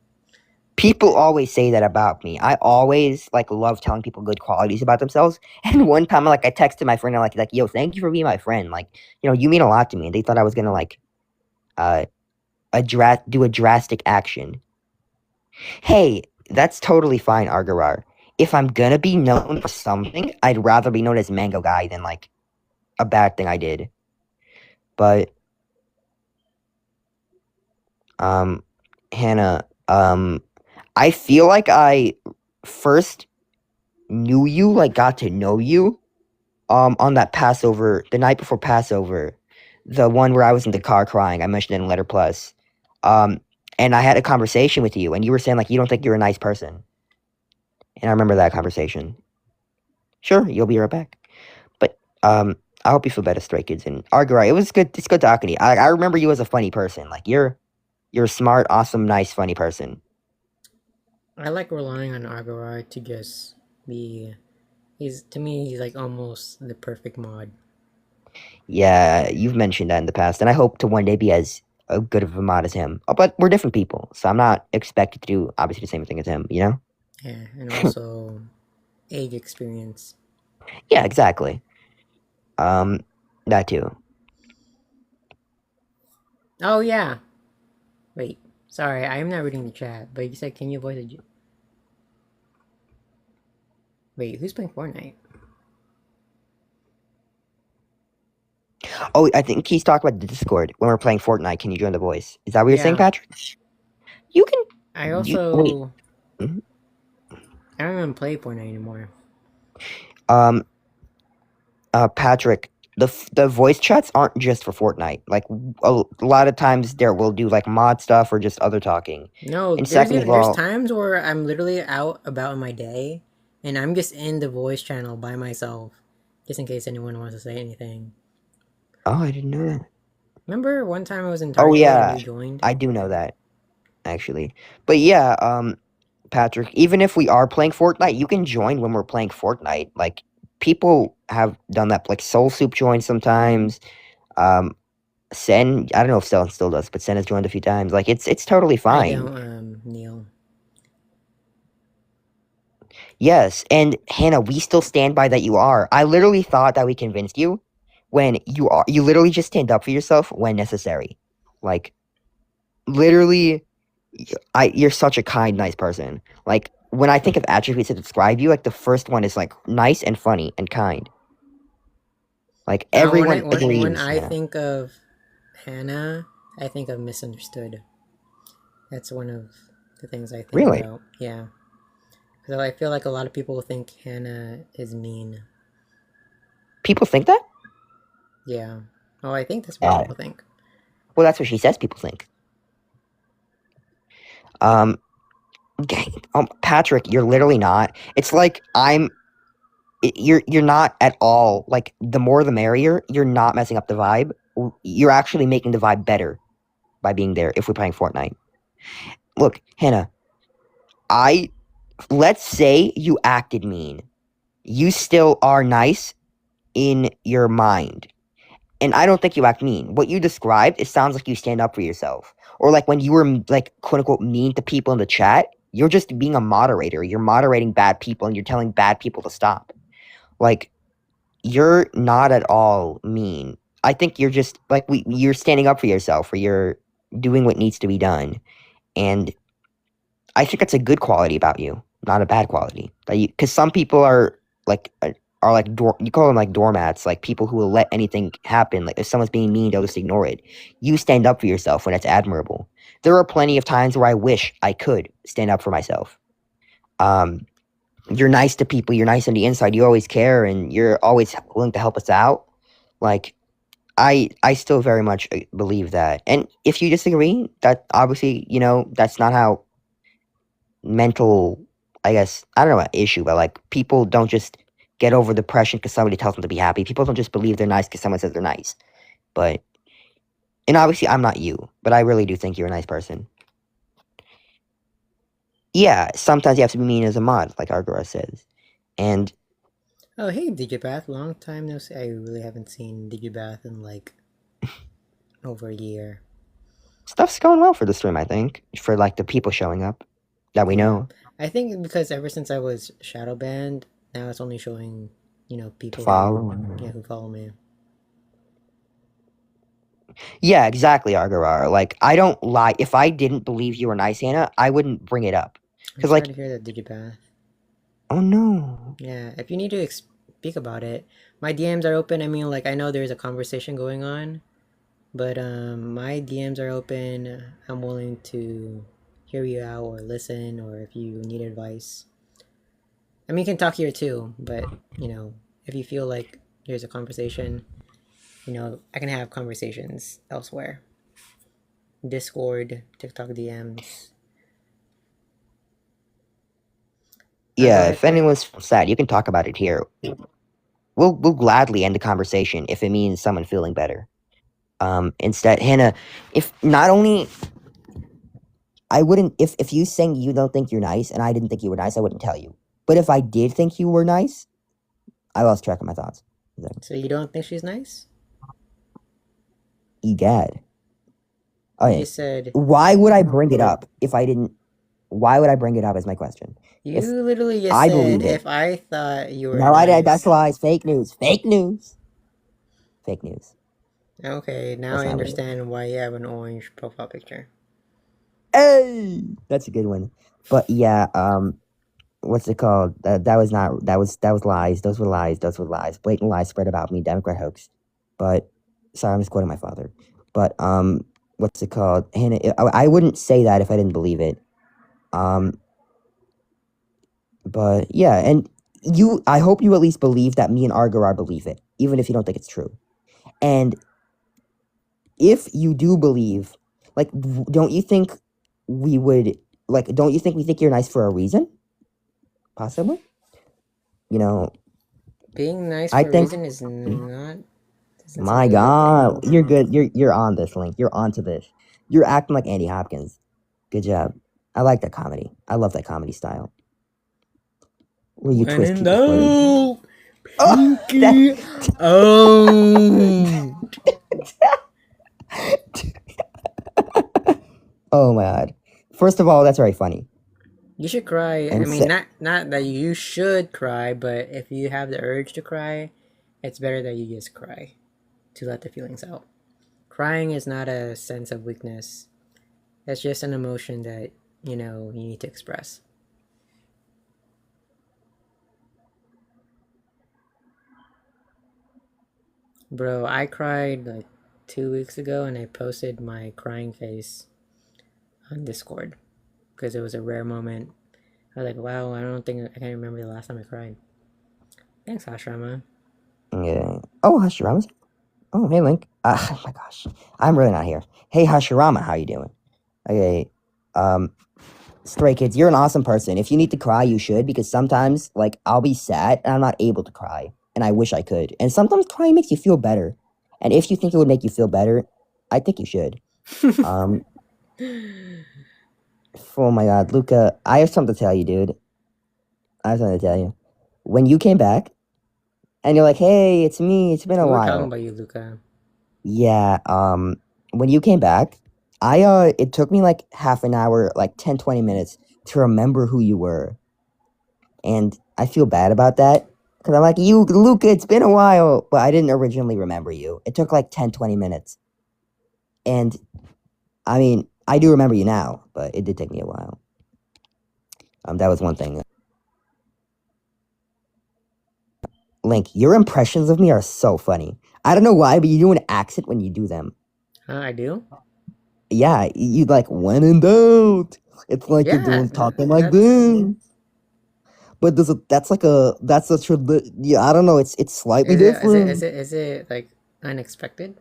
B: People always say that about me. I always love telling people good qualities about themselves. And one time, I texted my friend, and like, yo, thank you for being my friend. Like, you mean a lot to me. And they thought I was gonna do a drastic action. Hey, that's totally fine, Argarar. If I'm gonna be known for something, I'd rather be known as Mango Guy than a bad thing I did. But Hannah, I feel like I first knew you, got to know you, on that Passover, the night before Passover, the one where I was in the car crying. I mentioned it in Letter Plus, and I had a conversation with you, and you were saying you don't think you're a nice person, and I remember that conversation. Sure, you'll be right back, but I hope you feel better, Stray Kids and Argarai. It's good talking to you. I remember you as a funny person. You're a smart, awesome, nice, funny person.
A: I like relying on Argarai to just be. To me, he's almost the perfect mod.
B: Yeah, you've mentioned that in the past, and I hope to one day be as good of a mod as him. But we're different people, so I'm not expected to do obviously the same thing as him.
A: Yeah, and also age experience.
B: Yeah, exactly. That too.
A: Oh yeah. Wait, sorry, I'm not reading the chat. But you said, "Can you voice a?" Wait, who's playing Fortnite?
B: Oh, I think he's talking about the Discord when we're playing Fortnite. Can you join the voice? Is that what you're saying, Patrick? You can.
A: I also.
B: Mhm.
A: I don't even play Fortnite anymore.
B: Patrick, the voice chats aren't just for Fortnite. A lot of times we'll do mod stuff or just other talking.
A: No,
B: and
A: there's times where I'm literally out about in my day, and I'm just in the voice channel by myself, just in case anyone wants to say anything.
B: Oh, I didn't know that.
A: Remember one time I was in Target and you joined?
B: I do know that, actually. But yeah, Patrick, even if we are playing Fortnite, you can join when we're playing Fortnite. People have done that. Soul Soup joins sometimes. Sen, I don't know if Sen still does, but Sen has joined a few times. It's totally fine.
A: Neil.
B: Yes, and Hannah, we still stand by that you are. I literally thought that we convinced you when you literally just stand up for yourself when necessary. Like literally you're such a kind, nice person. Like when I think of attributes to describe you, like the first one is like nice and funny and kind. Like everyone
A: When
B: agrees,
A: I
B: Hannah.
A: think of Hannah, I think of misunderstood. That's one of the things I think
B: Really?
A: about. Yeah. So I feel like a lot of people think Hannah is mean.
B: People think that?
A: Yeah. Oh, I think that's what
B: Uh,
A: people think.
B: well, that's what she says people think. Um, Patrick, you're literally not. It's like you're not at all like the more the merrier. You're not messing up the vibe. You're actually making the vibe better by being there if we're playing Fortnite. Look, Hannah, let's say you acted mean. You still are nice in your mind. And I don't think you act mean. What you described, it sounds like you stand up for yourself. Or like when you were like quote unquote mean to people in the chat, you're just being a moderator. You're moderating bad people and you're telling bad people to stop. Like you're not at all mean. I think you're just like you're standing up for yourself or you're doing what needs to be done. And I think that's a good quality about you, not a bad quality. Because some people like you call them like doormats, like people who will let anything happen. Like if someone's being mean, they'll just ignore it. You stand up for yourself when it's admirable. There are plenty of times where I wish I could stand up for myself. You're nice to people. You're nice on the inside. You always care, and you're always willing to help us out. Like I still very much believe that. And if you disagree, that obviously that's not how mental, I guess, I don't know about issue, but like people don't just get over depression because somebody tells them to be happy. People don't just believe they're nice because someone says they're nice. And obviously I'm not you, but I really do think you're a nice person. Yeah, sometimes you have to be mean as a mod, like Argora says. And
A: Oh, hey, Digibath. Long time no see. I really haven't seen Digibath in like over a year.
B: stuff's going well for the stream, I think, for like the people showing up that we know.
A: I think because ever since I was shadow banned, now it's only showing, people
B: Follow.
A: who follow me.
B: Yeah, exactly, Argora. Like I don't lie. If I didn't believe you were nice, Hannah, I wouldn't bring it up.
A: I'm
B: Because
A: sorry
B: like,
A: to hear that, Digibath.
B: oh no.
A: Yeah, if you need to speak about it, my DMs are open. I mean, like I know there's a conversation going on, but my DMs are open. I'm willing to hear you out or listen, or if you need advice. I mean, you can talk here too, but if you feel like there's a conversation, I can have conversations elsewhere. Discord, TikTok DMs.
B: Yeah, if anyone's sad, you can talk about it here. We'll gladly end the conversation if it means someone feeling better. Instead, Hannah, if not only I wouldn't if you saying you don't think you're nice and I didn't think you were nice, I wouldn't tell you. But if I did think you were nice, I lost track of my thoughts.
A: So you don't think she's nice?
B: Egad. Oh
A: You
B: yeah.
A: just said
B: Why would I bring it up if I didn't? Why would I bring it up? Is my question.
A: you
B: If
A: literally just
B: I
A: said
B: believe it.
A: if I thought you were
B: No,
A: nice.
B: I that's lies. Fake news. Fake news. Fake news.
A: Okay, now
B: That's
A: I
B: not real.
A: understand why you have an orange profile picture.
B: Hey, that's a good one. But yeah, what's it called? That was not. That was lies. Those were lies. Those were lies. Blatant lies spread about me. Democrat hoax. But sorry, I'm just quoting my father. But what's it called? Hannah, I wouldn't say that if I didn't believe it. But yeah, and I hope you at least believe that me and Argarar believe it, even if you don't think it's true. And if you do believe, like, don't you think we would, like, don't you think we think you're nice for a reason? Possibly?
A: Being nice for
B: I
A: a
B: think-
A: reason is not.
B: My God, you're good. You're on this, Link. You're onto this. You're acting like Andy Hopkins. Good job. I like that comedy. I love that comedy style. Where you twist people's words.
A: Pinky. Oh.
B: Oh my God. First of all, that's very funny.
A: You should cry. I
B: And
A: mean, not that you should cry, but if you have the urge to cry, it's better that you just cry to let the feelings out. Crying is not a sense of weakness. It's just an emotion that, you need to express. Bro, I cried like 2 weeks ago and I posted my crying face on Discord because it was a rare moment. I was like, wow, I can't remember the last time I cried. Thanks, Ashrama.
B: yeah. Oh, Hashirama's. Oh, hey, Link. Oh my gosh, I'm really not here. Hey, Hashirama, how you doing? Okay. Stray Kids, you're an awesome person. If you need to cry, you should, because sometimes, like, I'll be sad and I'm not able to cry, and I wish I could. And sometimes crying makes you feel better. And if you think it would make you feel better, I think you should. Um, oh my God, Luca, I have something to tell you, dude. I have something to tell you. When you came back, and you're like, "Hey, it's me. It's been a
A: We were talking
B: while."
A: about you, Luca.
B: Yeah. When you came back, it took me like half an hour, like 10, 20 minutes to remember who you were. And I feel bad about that because I'm like, Luca, it's been a while, but I didn't originally remember you. It took like 10, 20 minutes. And I mean, I do remember you now, but it did take me a while. That was one thing. Link, your impressions of me are so funny. I don't know why, but you do an accent when you do them.
A: I do?
B: Yeah, you like when in doubt. It's like you're
A: Yeah,
B: talking like
A: that's
B: this. But that's a yeah, I don't know, it's slightly different.
A: is it like unexpected?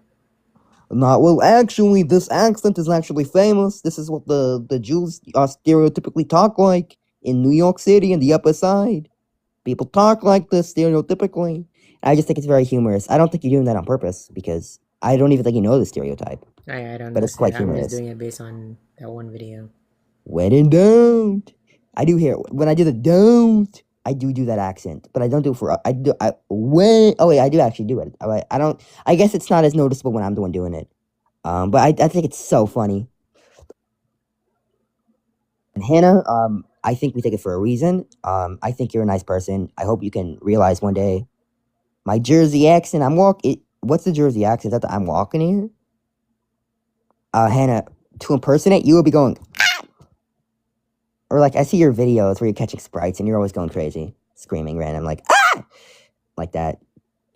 B: Not well, actually, this accent is actually famous. This is what the Jews stereotypically talk like in New York City and the Upper Side. People talk like this stereotypically. I just think it's very humorous. I don't think you're doing that on purpose because I don't even think you know the stereotype.
A: I don't
B: But it's
A: understand.
B: quite
A: I'm just
B: humorous.
A: doing it based on that one video.
B: When in doubt. I do hear when I do the don't. I do that accent, but I don't do it for I do I when oh wait I do actually do it. I don't. I guess it's not as noticeable when I'm the one doing it. But I think it's so funny. And Hannah, I think we take it for a reason. I think you're a nice person. I hope you can realize one day. My Jersey accent. What's the Jersey accent? Is that I'm walking here? Hannah, to impersonate, you will be going. Or like I see your videos where you're catching sprites and you're always going crazy, screaming random like ah, like that.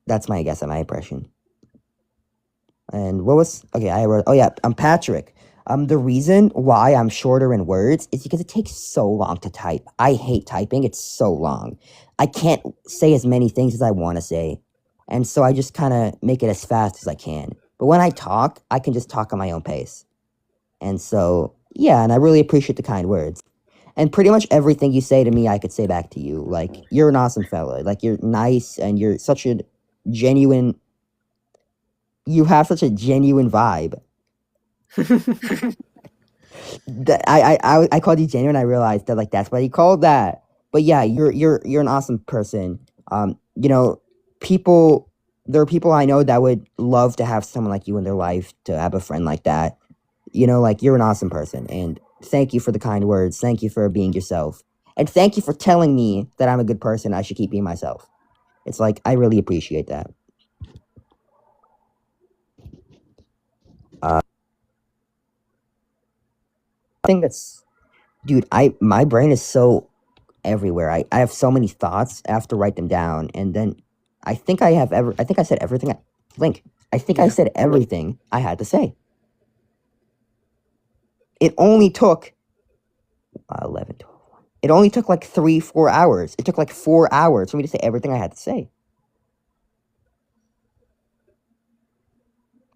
B: That's my guess at my impression. And what was okay? I wrote. Oh yeah, I'm Patrick. The reason why I'm shorter in words is because it takes so long to type. I hate typing. It's so long. I can't say as many things as I want to say, and so I just kind of make it as fast as I can. But when I talk, I can just talk on my own pace. And so yeah, and I really appreciate the kind words. And pretty much everything you say to me, I could say back to you. Like, you're an awesome fella. Like, you're nice and you're such a genuine. You have such a genuine vibe. That I called you genuine. I realized that like that's what he called that. But yeah, you're an awesome person. You know, people. There are people I know that would love to have someone like you in their life, to have a friend like that. You know, like you're an awesome person, and thank you for the kind words. Thank you for being yourself, and thank you for telling me that I'm a good person. I should keep being myself. It's like I really appreciate that. I think that's, dude. My brain is so everywhere. I have so many thoughts. I have to write them down, and then I think I think I said everything. Link. I think I
A: Yeah.
B: said everything I had to say. It only took 11, 12. It only took like 3-4 hours. It took like 4 hours for me to say everything I had to say.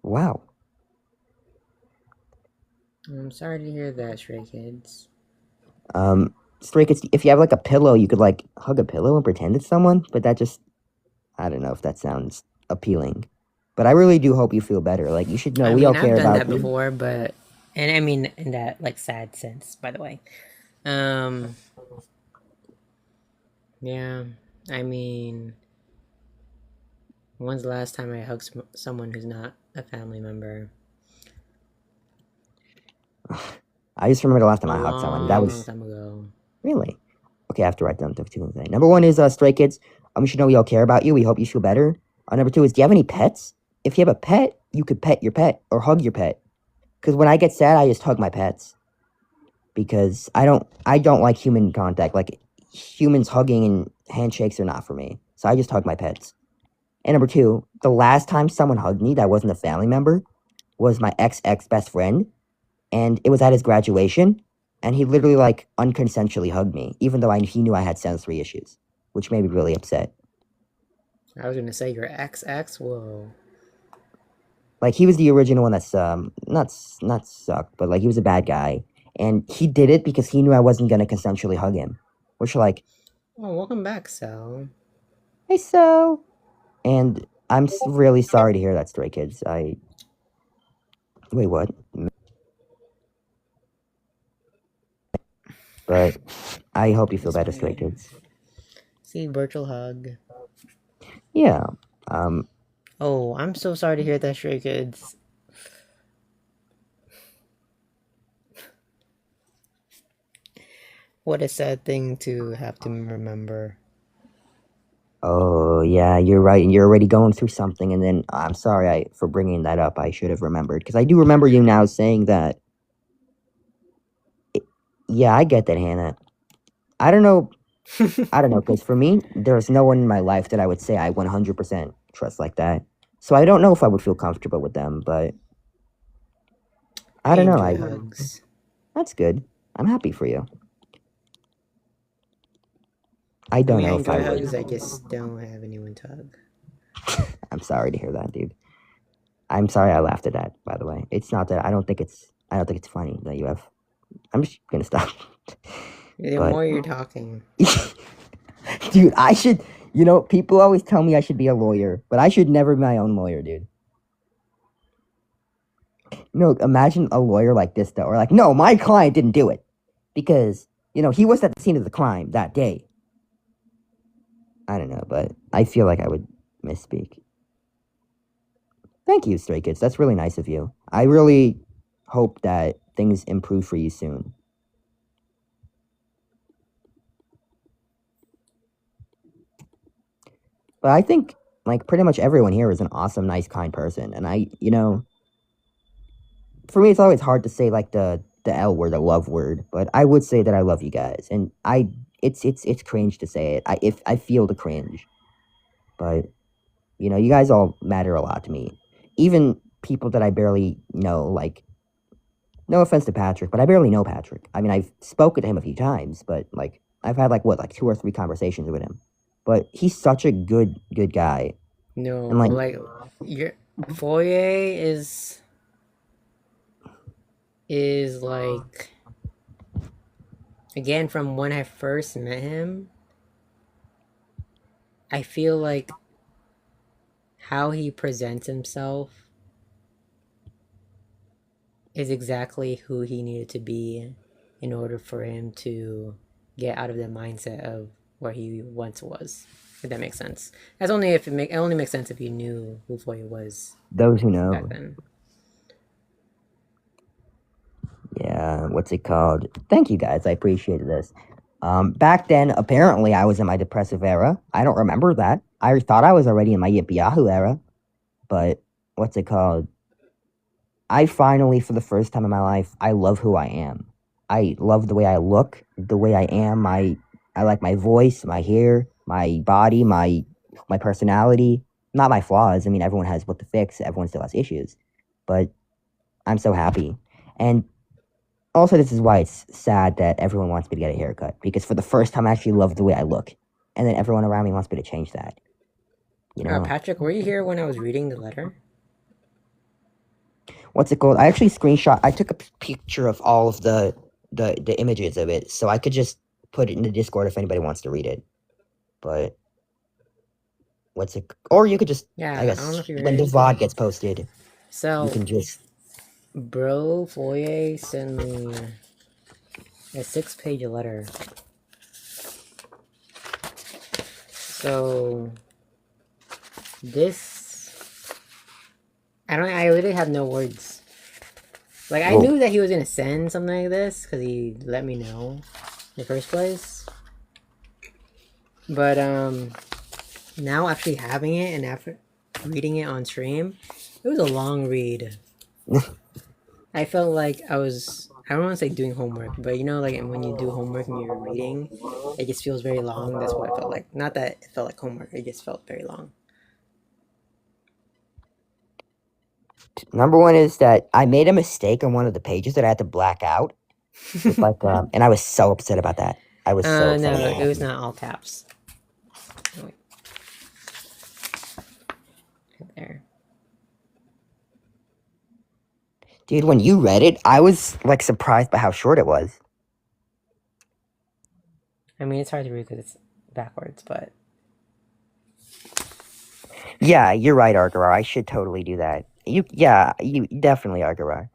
B: Wow.
A: I'm sorry to hear that, Stray Kids.
B: Stray Kids, if you have like a pillow, you could like hug a pillow and pretend it's someone, but that just, I don't know if that sounds appealing. But I really do hope you feel better. Like, you should know
A: I
B: we all
A: mean, I've
B: care
A: done
B: about
A: that
B: you.
A: before, but I mean in that like sad sense, by the way. Yeah. I mean, when's the last time I hugged someone who's not a family member?
B: I just remember the last time I
A: A
B: hugged someone.
A: long,
B: That
A: long
B: was
A: time ago.
B: Really? Okay, I have to write down the two things. Number one is Stray Kids. We should know we all care about you. We hope you feel better. Number two is, do you have any pets? If you have a pet, you could pet your pet or hug your pet. Because when I get sad, I just hug my pets. Because I don't like human contact. Like, humans hugging and handshakes are not for me. So I just hug my pets. And number two, the last time someone hugged me that wasn't a family member was my ex best friend. And it was at his graduation. And he literally, like, unconsensually hugged me, even though he knew I had sensory issues, which made me really upset.
A: I was gonna say your ex. Whoa.
B: Like, he was the original one that's not sucked, but like he was a bad guy, and he did it because he knew I wasn't gonna consensually hug him. Which, like,
A: Oh, welcome back, Sal.
B: hey, so, and I'm really sorry to hear that, Stray Kids. Wait, what? But I hope you feel better, Stray Kids.
A: See, virtual hug.
B: Yeah.
A: Oh, I'm so sorry to hear that, Stray Kids. What a sad thing to have to remember.
B: Oh, yeah, you're right. And you're already going through something. And then I'm sorry for bringing that up. I should have remembered. Because I do remember you now saying that. Yeah, I get that, Hannah. I don't know. Because for me, there's no one in my life that I would say I 100% trust like that. So I don't know if I would feel comfortable with them, but I don't know.
A: enjoy hugs.
B: That's good. I'm happy for you. I don't know if I
A: enjoy
B: would.
A: hugs. I just don't have anyone to hug.
B: I'm sorry to hear that, dude. I'm sorry I laughed at that, by the way. It's not that I don't think it's funny that you have. I'm just gonna stop.
A: The more you're talking.
B: Dude, I should, people always tell me I should be a lawyer, but I should never be my own lawyer, dude. No, imagine a lawyer like this, though, or like, no, my client didn't do it because, he was at the scene of the crime that day. I don't know, but I feel like I would misspeak. Thank you, Stray Kids. That's really nice of you. I really hope that things improve for you soon. But I think, like, pretty much everyone here is an awesome, nice, kind person. And for me, it's always hard to say, like, the L word, the love word. But I would say that I love you guys. And it's cringe to say it. I feel the cringe. But, you guys all matter a lot to me. Even people that I barely know, like, no offense to Patrick, but I barely know Patrick. I mean, I've spoken to him a few times, but, like, I've had, like, 2 or 3 conversations with him. But he's such a good guy.
A: No,
B: and
A: like your Foyer is like, again, from when I first met him, I feel like how he presents himself is exactly who he needed to be in order for him to get out of the mindset of where he once was. If that makes sense. It only makes sense if you knew who Foyer was.
B: Those who know.
A: Back then.
B: Yeah, what's it called? Thank you guys. I appreciated this. Back then, apparently, I was in my depressive era. I don't remember that. I thought I was already in my Yippee Yahoo era. But what's it called? I finally, for the first time in my life, I love who I am. I love the way I look, the way I am. I like my voice, my hair, my body, my personality. Not my flaws. I mean, everyone has what to fix. Everyone still has issues. But I'm so happy. And also, this is why it's sad that everyone wants me to get a haircut. Because for the first time, I actually love the way I look. And then everyone around me wants me to change that.
A: Patrick, were you here when I was reading the letter?
B: What's it called? I actually I took a picture of all of the images of it. So I could just put it in the Discord if anybody wants to read it. But or you could just, I guess, when the VOD gets posted,
A: so
B: you can just...
A: Bro Foyer sent me a 6-page letter. So this, I literally have no words. Like, I knew that he was gonna send something like this because he let me know. in the first place. But now actually having it and after reading it on stream, it was a long read. I felt like I don't want to say doing homework, but you know, like when you do homework and you're reading, it just feels very long. That's what I felt like. Not that it felt like homework, it just felt very long.
B: Number one is that I made a mistake on one of the pages that I had to black out. With like, and I was so upset about that. I was so upset.
A: No,
B: about
A: it was
B: that.
A: not all caps. Oh, wait. There.
B: Dude, when you read it, I was like surprised by how short it was.
A: I mean, it's hard to read because it's backwards, but
B: Yeah, you're right, Argarar. I should totally do that. You definitely, Argarar.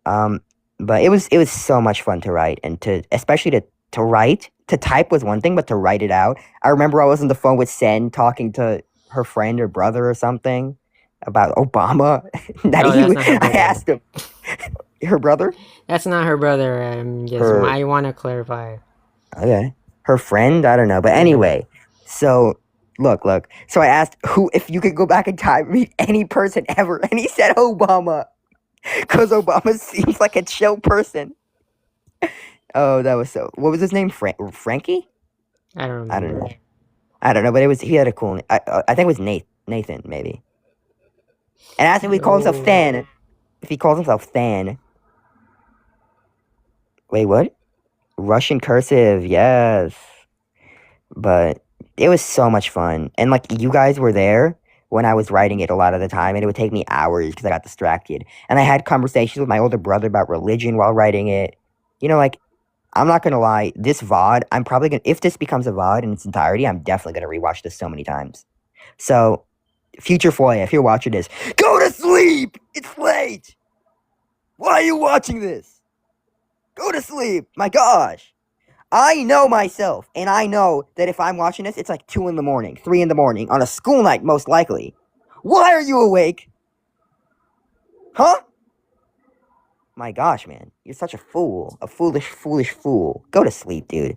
B: But it was so much fun to write and especially to write. To type was one thing, but to write it out. I remember I was on the phone with Sen talking to her friend or brother or something about Obama. I asked him. Her brother?
A: That's not her brother. I want to clarify.
B: Okay. Her friend? I don't know. But anyway, so look. So I asked if you could go back in time, meet any person ever, and he said Obama. Because Obama seems like a chill person. Oh, that was so. What was his name? Frankie?
A: I don't remember.
B: I don't know, but he had a cool name. I think it was Nathan, maybe. And asked him if he calls himself Than. If he calls himself Than. Wait, what? Russian cursive, yes. But it was so much fun. And like you guys were there when I was writing it a lot of the time, and it would take me hours because I got distracted. And I had conversations with my older brother about religion while writing it. You know, like, I'm not gonna lie, this VOD, I'm probably gonna, if this becomes a VOD in its entirety, I'm definitely gonna rewatch this so many times. So, future Foya, if you're watching this, go to sleep! It's late! Why are you watching this? Go to sleep! My gosh! I know myself, and I know that if I'm watching this, it's like 2 in the morning, 3 in the morning, on a school night, most likely. Why are you awake? Huh? My gosh, man. You're such a fool. A foolish fool. Go to sleep, dude.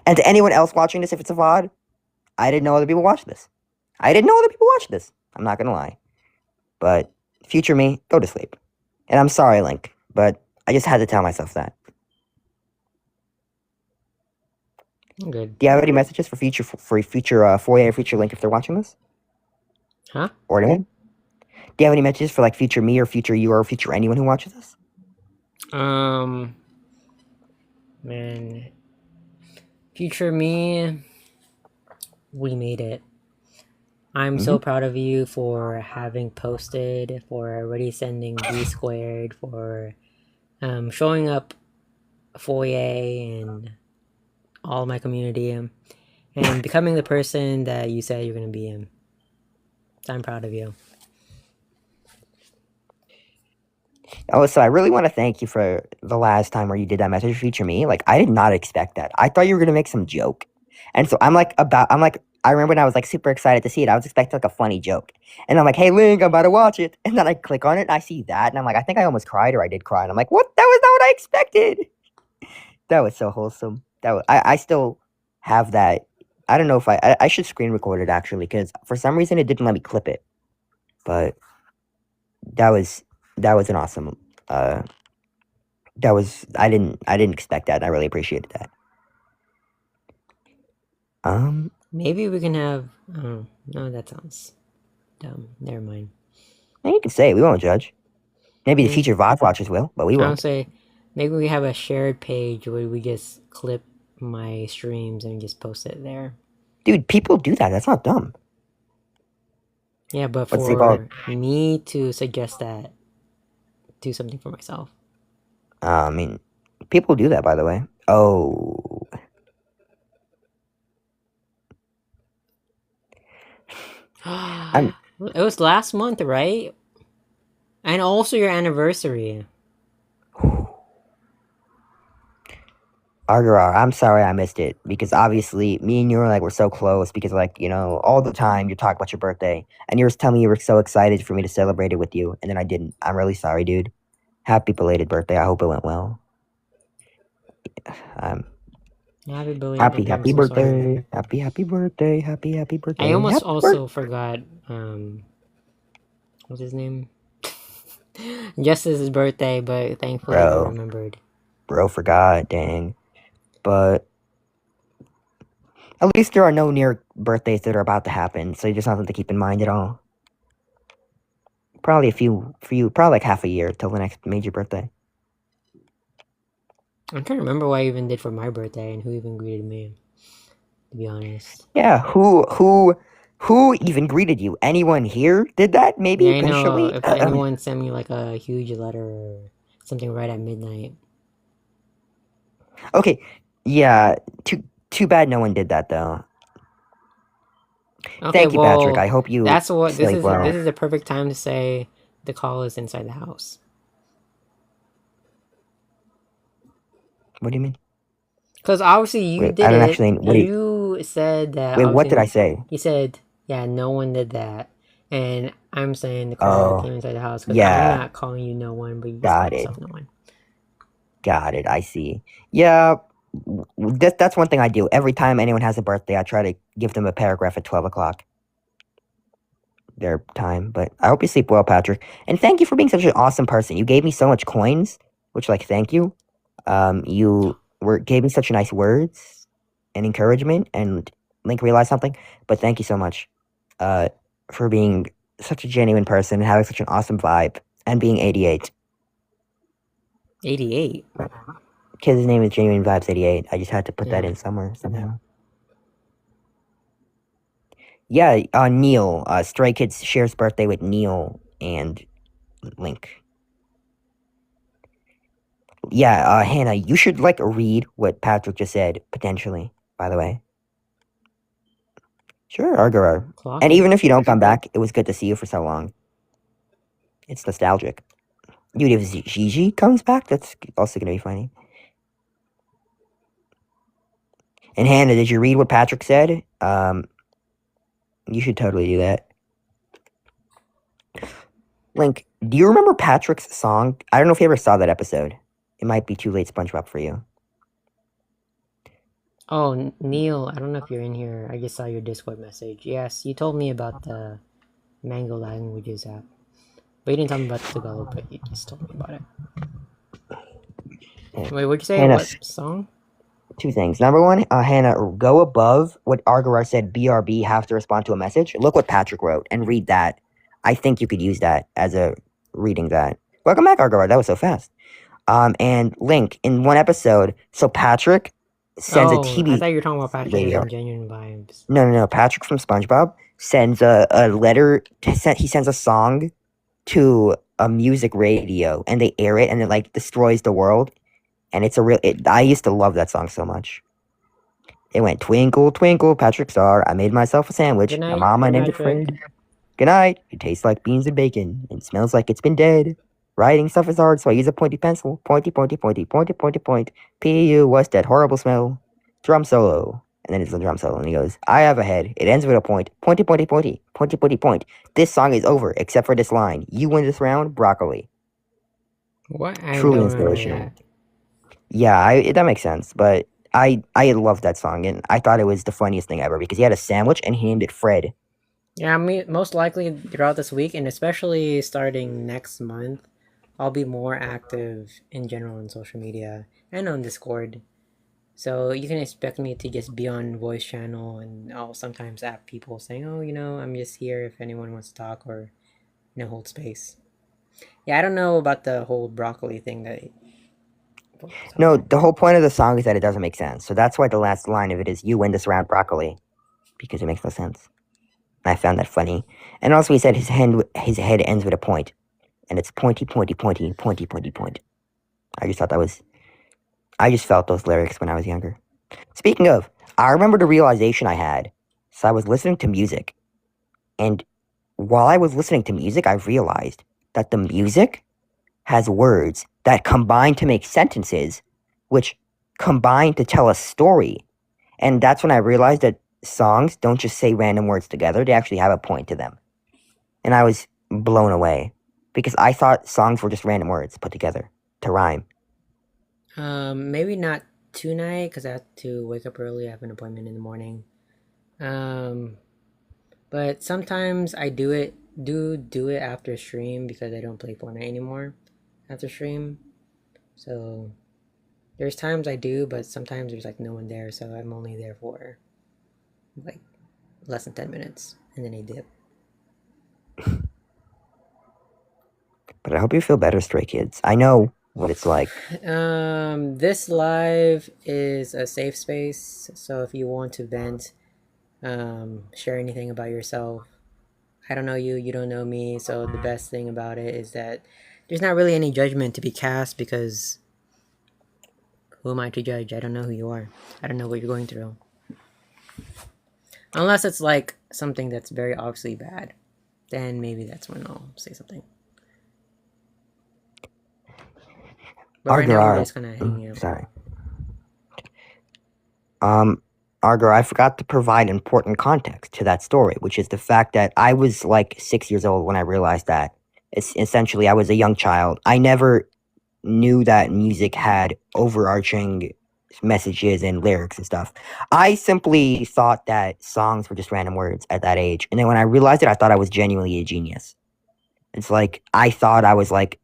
B: And to anyone else watching this, if it's a VOD, I didn't know other people watch this. I'm not gonna lie. But, future me, go to sleep. And I'm sorry, Link, but I just had to tell myself that.
A: I'm good.
B: Do you have any messages for future Foya or future Link if they're watching this?
A: Huh?
B: Or anyone? Do you have any messages for like future me or future you or future anyone who watches this?
A: Man, future me, we made it. I'm so proud of you for having posted, for already sending B squared, for showing up Foyer and all my community, and becoming the person that you said you're gonna be in. So I'm proud of you.
B: Oh, so I really want to thank you for the last time where you did that message feature me. Like, I did not expect that. I thought you were gonna make some joke, and so I'm like, I remember when I was like super excited to see it. I was expecting like a funny joke, and I'm like, "Hey, Link, I'm about to watch it," and then I click on it and I see that, and I'm like, I think I almost cried or I did cry, and I'm like, what? That was not what I expected. That was so wholesome. I still have that. I don't know if I should screen record it actually, because for some reason it didn't let me clip it, but that was an awesome. I didn't expect that, and I really appreciated that.
A: Maybe we can have. Oh, no, that sounds dumb. Never mind.
B: And you can say it. We won't judge. Maybe the future VOD watchers will, but we
A: I'll
B: won't.
A: say maybe we have a shared page where we just clip my streams and just post it there.
B: Dude, people do that. That's not dumb.
A: Yeah, but
B: What's it
A: for
B: called?
A: me to suggest that, do something for myself.
B: I mean, people do that, by the way. Oh.
A: It was last month, right? And also your anniversary.
B: Argarar, I'm sorry I missed it, because obviously me and you were so close, because all the time you talk about your birthday, and you were telling me you were so excited for me to celebrate it with you, and then I didn't. I'm really sorry, dude. Happy belated birthday. I hope it went well.
A: Happy belated
B: Happy,
A: birthday. I'm
B: happy
A: so sorry.
B: birthday. Happy birthday. Happy birthday.
A: I almost
B: Happy
A: also
B: birthday.
A: forgot what's his name? Justice's birthday, but thankfully you
B: Bro,
A: remembered.
B: forgot, dang. But at least there are no near birthdays that are about to happen, so you just have something to keep in mind at all. Probably a few for you, probably like half a year till the next major birthday.
A: I'm trying to remember what I even did for my birthday and who even greeted me, to be honest.
B: Yeah, who even greeted you? Anyone here did that? Maybe
A: Yeah, I know
B: potentially.
A: if anyone sent me like a huge letter or something right at midnight.
B: Okay, yeah. Too bad no one did that though.
A: Okay,
B: Thank you, Patrick.
A: well,
B: I hope you
A: that's what this
B: sleep
A: is.
B: well.
A: This is the perfect time to say the call is inside the house.
B: What do you mean?
A: Because obviously you
B: Wait, I
A: did
B: don't
A: it.
B: actually.
A: You said that
B: Wait, what did I
A: obviously.
B: say?
A: You said, yeah, no one did that. And I'm saying the call
B: Oh,
A: came inside the house because I'm
B: yeah.
A: not calling you no one, but you just call
B: Got it.
A: yourself no one.
B: Got it. I see. Yeah. That's one thing I do. Every time anyone has a birthday, I try to give them a paragraph at 12 o'clock. Their time. But I hope you sleep well, Patrick. And thank you for being such an awesome person. You gave me so much coins, which, like, thank you. You gave me such nice words and encouragement, and Link realized something. But thank you so much, for being such a genuine person and having such an awesome vibe and being 88.
A: 88.
B: Kid's name is Genuine Vibes 88. I just had to put that
A: Yeah.
B: in somewhere somehow. Yeah, Neil. Stray Kids shares birthday with Neil and Link. Yeah, Hannah, you should like read what Patrick just said, potentially, by the way. Sure, Argarar.
A: Clock
B: And
A: it.
B: even if you don't come back, it was good to see you for so long. It's nostalgic. Dude, if Gigi comes back, that's also gonna be funny. And Hannah, did you read what Patrick said? You should totally do that. Link, do you remember Patrick's song? I don't know if you ever saw that episode. It might be too late, SpongeBob, for you.
A: Oh, Neil, I don't know if you're in here. I just saw your Discord message. Yes, you told me about the Mango Languages app. But you didn't tell me about the Tagalog, but you just told me about it.
B: Yeah.
A: Wait, what'd you say?
B: Hannah,
A: What song?
B: two things. Number one, Hannah, go above what Argarar said, BRB, have to respond to a message. Look what Patrick wrote and read that. I think you could use that as a reading that. Welcome back, Argarar. That was so fast. And Link, in one episode, so Patrick sends a
A: I
B: TV
A: thought you were talking about Patrick
B: radio.
A: and Genuine Vibes.
B: No. Patrick from SpongeBob sends a letter. He sends a song to a music radio, and they air it, and it like destroys the world. And it's a real. I used to love that song so much. It went twinkle twinkle, Patrick star. I made myself a sandwich.
A: Good
B: My
A: night.
B: mama
A: Good
B: named
A: night,
B: it Fred. Good night. It tastes like beans and bacon. It smells like it's been dead. Writing stuff is hard, so I use a pointy pencil. Pointy, pointy, pointy, pointy, pointy, point. P.U. What's that horrible smell? Drum solo. And then it's a drum solo, and he goes, I have a head. It ends with a point. Pointy, pointy, pointy. Pointy, pointy, point. This song is over, except for this line. You win this round, broccoli.
A: What? I
B: Truly
A: don't remember
B: inspirational.
A: that.
B: Yeah, that makes sense. But I loved that song, and I thought it was the funniest thing ever because he had a sandwich and he named it Fred.
A: Yeah, I mean, most likely throughout this week, and especially starting next month, I'll be more active in general on social media and on Discord. So you can expect me to just be on voice channel, and I'll sometimes app people saying, "Oh, I'm just here if anyone wants to talk or, hold space." Yeah, I don't know about the whole broccoli thing that.
B: No, the whole point of the song is that it doesn't make sense. So that's why the last line of it is "You win this round, broccoli," because it makes no sense. And I found that funny. And also, he said his head ends with a point, and it's pointy, pointy, pointy, pointy, pointy, point. I just felt those lyrics when I was younger. Speaking of, I remember the realization I had. So I was listening to music, and while I was listening to music, I realized that the music has words that combine to make sentences, which combine to tell a story. And that's when I realized that songs don't just say random words together, they actually have a point to them. And I was blown away because I thought songs were just random words put together to rhyme.
A: Maybe not tonight because I have to wake up early. I have an appointment in the morning. But sometimes I do it after stream because I don't play Fortnite anymore after stream. So there's times I do, but sometimes there's like no one there, so I'm only there for like less than 10 minutes and then I dip.
B: But I hope you feel better, Stray Kids. I know what it's like.
A: This live is a safe space, so if you want to vent, share anything about yourself. I don't know you, you don't know me, so the best thing about it is that there's not really any judgment to be cast because who am I to judge? I don't know who you are. I don't know what you're going through. Unless it's like something that's very obviously bad, then maybe that's when I'll say something. But right now we're just kind of hanging out.
B: Sorry. Argar, I forgot to provide important context to that story, which is the fact that I was like 6 years old when I realized that. It's essentially I was a young child. I never knew that music had overarching messages and lyrics and stuff. I simply thought that songs were just random words at that age. And then when I realized it, I thought I was genuinely a genius. It's like I thought I was like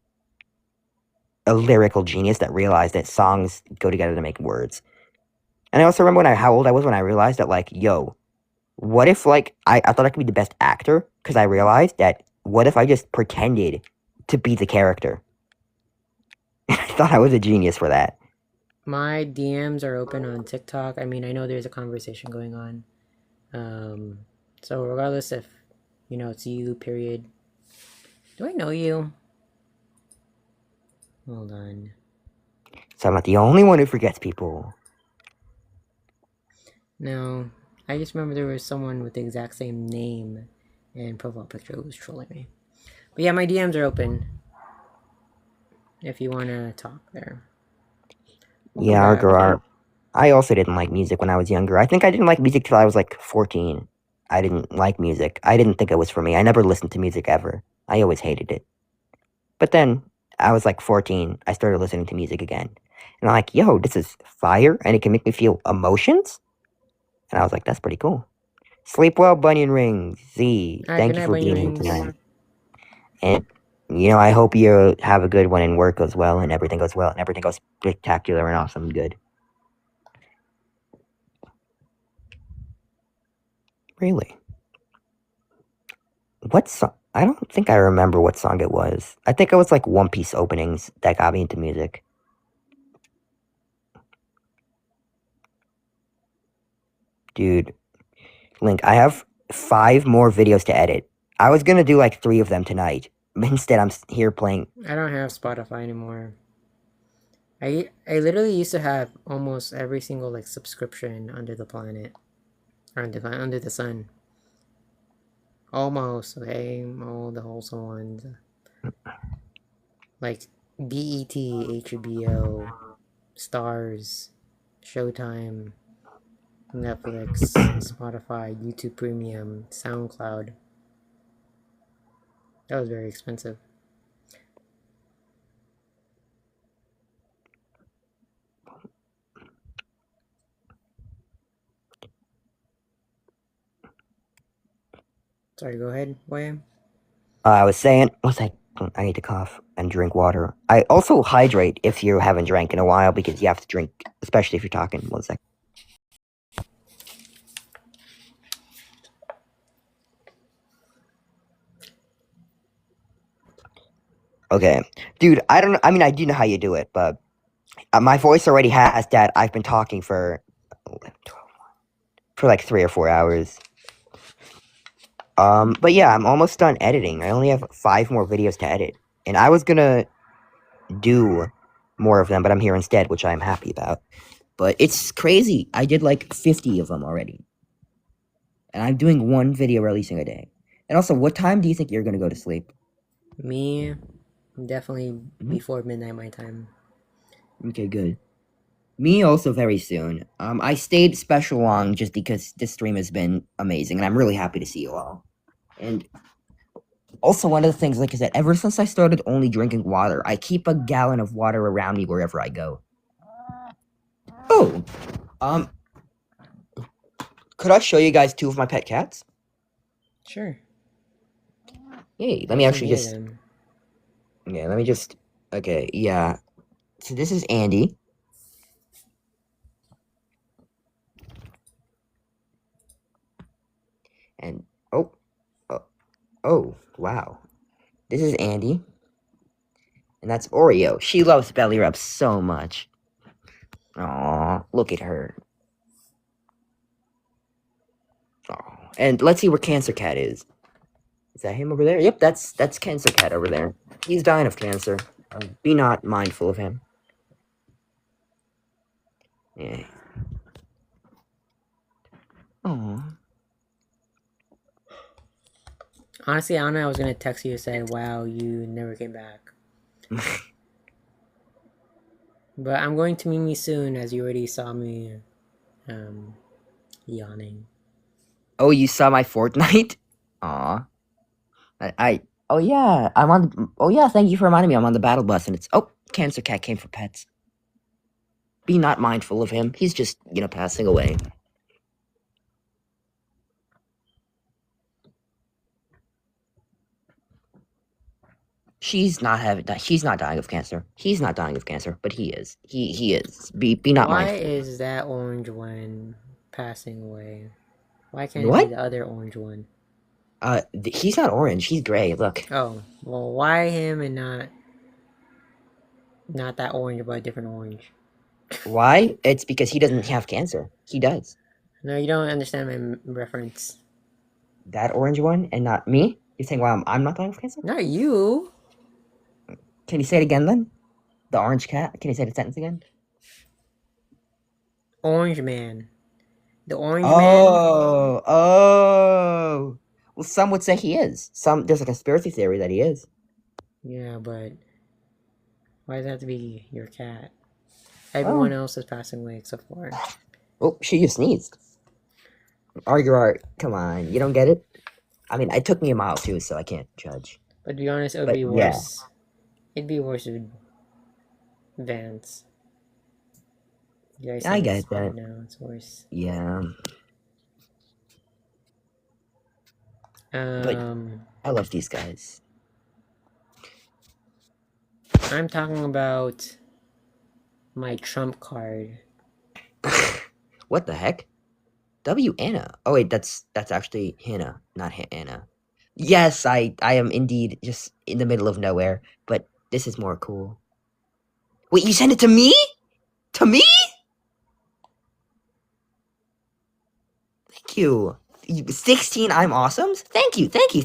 B: a lyrical genius that realized that songs go together to make words. And I also remember how old I was when I realized that, like, yo, what if, like, I thought I could be the best actor because I realized that what if I just pretended to be the character? I thought I was a genius for that.
A: My DMs are open on TikTok. I mean, I know there's a conversation going on. So regardless if, you know, it's you, period. Do I know you? Hold on.
B: So I'm not the only one who forgets people.
A: No, I just remember there was someone with the exact same name and profile picture who was trolling me. But yeah, my DMs are open. If you want to talk there.
B: Yeah, Argar. I also didn't like music when I was younger. I think I didn't like music till I was like 14. I didn't like music. I didn't think it was for me. I never listened to music ever. I always hated it. But then I was like 14. I started listening to music again. And I'm like, yo, this is fire and it can make me feel emotions. And I was like, that's pretty cool. Sleep well, Bunyan Rings. Z, thank you for being here tonight. And, you know, I hope you have a good one and work goes well and everything goes well and everything goes spectacular and awesome and good. Really? What song? I don't think I remember what song it was. I think it was like One Piece openings that got me into music. Dude, Link, I have 5 more videos to edit. I was gonna do like 3 of them tonight. But instead, I'm here playing.
A: I don't have Spotify anymore. I literally used to have almost every single like subscription under the planet. Or under the sun. Almost, okay? All the wholesome ones. Like BET, HBO, Stars, Showtime, Netflix, Spotify, YouTube Premium, SoundCloud. That was very expensive. Sorry, go ahead, William.
B: I was saying, I need to cough and drink water. I also hydrate if you haven't drank in a while because you have to drink, especially if you're talking. 1 second. Okay, dude, I don't know. I mean, I do know how you do it, but my voice already has that I've been talking for like 3 or 4 hours. But yeah, I'm almost done editing. I only have 5 more videos to edit. And I was gonna do more of them, but I'm here instead, which I'm happy about. But it's crazy. I did like 50 of them already. And I'm doing 1 video releasing a day. And also, what time do you think you're gonna go to sleep?
A: Me, definitely before midnight my time.
B: Okay, good. Me also very soon. I stayed special long just because this stream has been amazing, and I'm really happy to see you all. And also, one of the things, like I said, ever since I started only drinking water, I keep a gallon of water around me wherever I go. Oh, Oh, um, could I show you guys 2 of my pet cats?
A: Sure.
B: Yay, let
A: I
B: me
A: can
B: actually
A: hear
B: just,
A: them.
B: yeah, let me just, okay, yeah. So this is Andy. And, oh, oh, wow. This is Andy. And that's Oreo. She loves belly rubs so much. Aw, look at her. Aw. And let's see where Cancer Cat is. Is that him over there? Yep, that's Cancer Cat over there. He's dying of cancer. Be not mindful of him. Yeah. Aw.
A: Honestly, Anna, I was gonna text you and say, "Wow, you never came back." But I'm going to Mimi soon, as you already saw me, yawning.
B: Oh, you saw my Fortnite? Aw. Oh yeah, I'm on, oh yeah, thank you for reminding me, I'm on the battle bus, and it's, oh, Cancer Cat came for pets. Be not mindful of him, he's just, passing away. She's not dying of cancer. He's not dying of cancer, but he is. He is. Be not
A: Why
B: mindful.
A: is that orange one passing away? Why can't it
B: What?
A: be the other orange one?
B: He's not orange, he's gray, look.
A: Oh, well, why him and not that orange, but a different orange?
B: Why? It's because he doesn't have cancer. He does.
A: No, you don't understand my reference.
B: That orange one, and not me? You're saying, wow, I'm not dying of cancer?
A: Not you.
B: Can you say it again, then? The orange cat? Can you say the sentence again?
A: Orange man. The orange man.
B: Oh. Well, some would say he is. There's a conspiracy theory that he is.
A: Yeah, but why does it have to be your cat? Everyone else is passing away except for.
B: Oh, she just sneezed. Arguart, come on, you don't get it? I mean, it took me a mile too, so I can't judge.
A: But to be honest, it would
B: But,
A: be
B: yeah.
A: worse. It'd be worse with Vance. You guys
B: I
A: think
B: get
A: it's bad
B: that.
A: now, it's worse.
B: Yeah. I love these guys.
A: I'm talking about my trump card.
B: What the heck? W Anna. Oh wait, that's actually Hannah, not Anna. Yes, I am indeed just in the middle of nowhere, but this is more cool. Wait, you sent it to me? To me? Thank you. 16 I'm awesomes? Thank you. Thank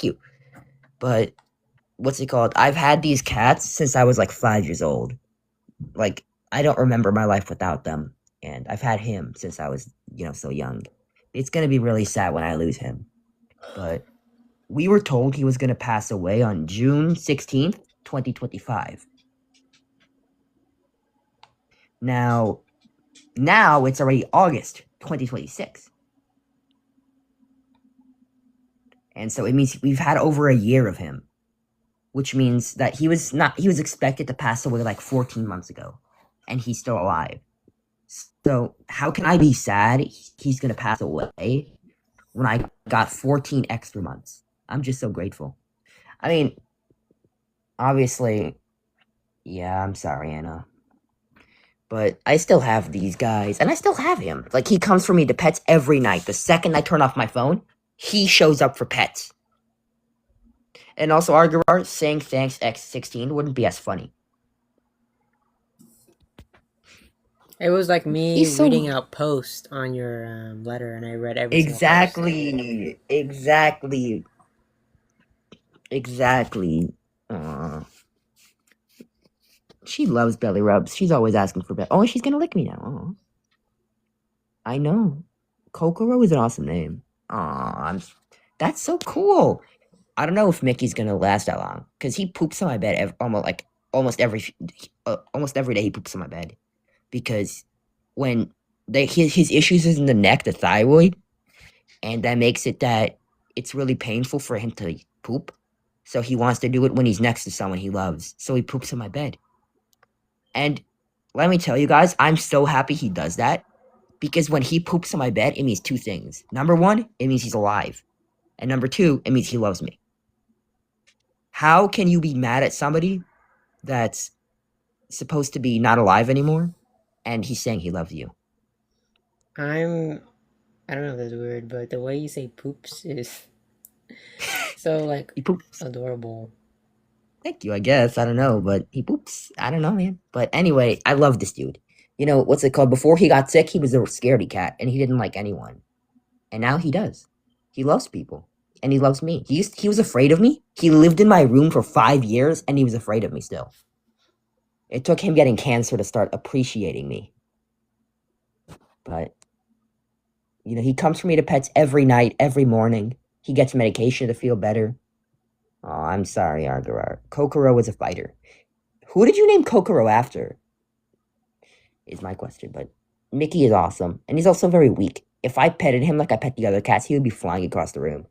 B: you. But what's it called? I've had these cats since I was like 5 years old. Like, I don't remember my life without them. And I've had him since I was, so young. It's gonna be really sad when I lose him. But we were told he was gonna pass away on June 16th, 2025. Now it's already August 2026. And so it means we've had over a year of him. Which means that he was expected to pass away like 14 months ago. And he's still alive. So how can I be sad he's gonna pass away when I got 14 extra months? I'm just so grateful. I mean, obviously, yeah, I'm sorry, Anna. But I still have these guys, and I still have him. Like, he comes for me to pets every night. The second I turn off my phone, he shows up for pets. And also, Arguar saying thanks X16 wouldn't be as funny.
A: It was like me
B: He's so-
A: reading out post on your letter, and I read every single post.
B: Exactly. Aww. She loves belly rubs. She's always asking for belly. Oh, she's gonna lick me now. Aww. I know. Kokoro is an awesome name. Aw, that's so cool. I don't know if Mickey's gonna last that long because he poops on my bed almost every day. He poops on my bed because when his issues is in the neck, the thyroid, and that makes it that it's really painful for him to poop. So he wants to do it when he's next to someone he loves. So he poops in my bed. And let me tell you guys, I'm so happy he does that. Because when he poops in my bed, it means two things. Number one, it means he's alive. And number two, it means he loves me. How can you be mad at somebody that's supposed to be not alive anymore and he's saying he loves you?
A: I don't know if that's weird, but the way you say poops is so like
B: He poops.
A: adorable.
B: Thank you, I guess. I don't know, but he poops. I don't know, man. But anyway, I love this dude. You know, what's it called? Before he got sick, he was a scaredy cat and he didn't like anyone. And now he does. He loves people. And he loves me. He was afraid of me. He lived in my room for 5 years and he was afraid of me still. It took him getting cancer to start appreciating me. But, you know, he comes for me to pets every night, every morning. He gets medication to feel better. Oh, I'm sorry, Argarar. Kokoro was a fighter. Who did you name Kokoro after? Is my question, but Mickey is awesome. And he's also very weak. If I petted him like I pet the other cats, he would be flying across the room.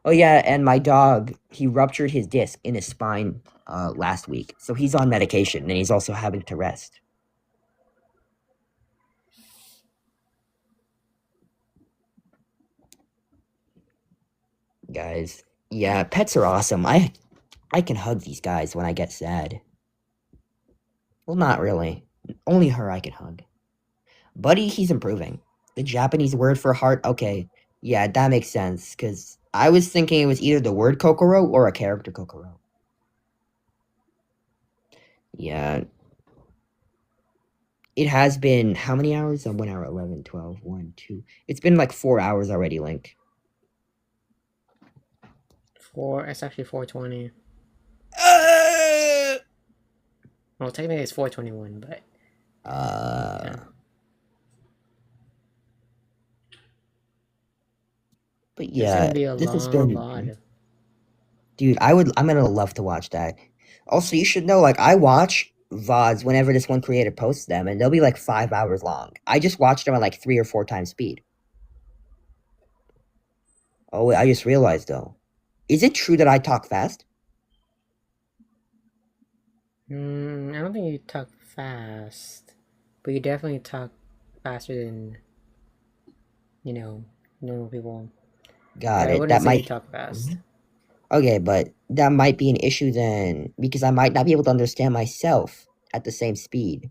B: Oh yeah, and my dog, he ruptured his disc in his spine last week. So he's on medication and he's also having to rest. Guys, yeah, pets are awesome. I can hug these guys when I get sad. Well, not really. Only her I can hug. Buddy, he's improving. The Japanese word for heart, okay. Yeah, that makes sense, because I was thinking it was either the word Kokoro or a character Kokoro. Yeah. It has been, how many hours? 1 hour, 11, 12, 1, 2. It's been like 4 hours already, Link.
A: It's actually 4:20. Well, technically it's 4:21, but yeah.
B: But
A: It's
B: yeah,
A: gonna be a
B: this has
A: long
B: been,
A: VOD.
B: dude, I'm gonna love to watch that. Also, you should know, like, I watch VODs whenever this one creator posts them, and they'll be like 5 hours long. I just watched them at like 3 or 4 times speed. Oh, wait, I just realized though. Is it true that I talk fast?
A: I don't think you talk fast, but you definitely talk faster than, you know, normal people.
B: Got
A: I
B: it.
A: wouldn't
B: That
A: say you
B: might.
A: talk fast.
B: Okay, but that might be an issue then, because I might not be able to understand myself at the same speed.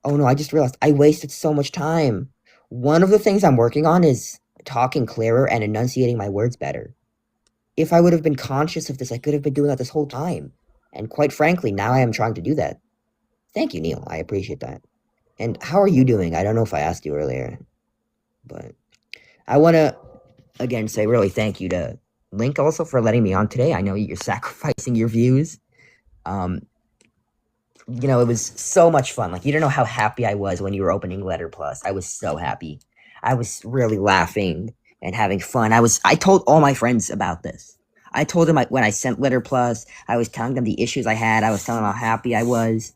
B: Oh no, I just realized I wasted so much time. One of the things I'm working on is talking clearer and enunciating my words better. If I would have been conscious of this, I could have been doing that this whole time. And quite frankly, now I am trying to do that. Thank you, Neil. I appreciate that. And how are you doing? I don't know if I asked you earlier, but I want to again say really thank you to Link also for letting me on today. I know you're sacrificing your views. You know, it was so much fun. Like, you don't know how happy I was when you were opening Letter Plus. I was so happy. I was really laughing and having fun. I told all my friends about this. I told them when I sent Letter Plus, I was telling them the issues I had. I was telling them how happy I was.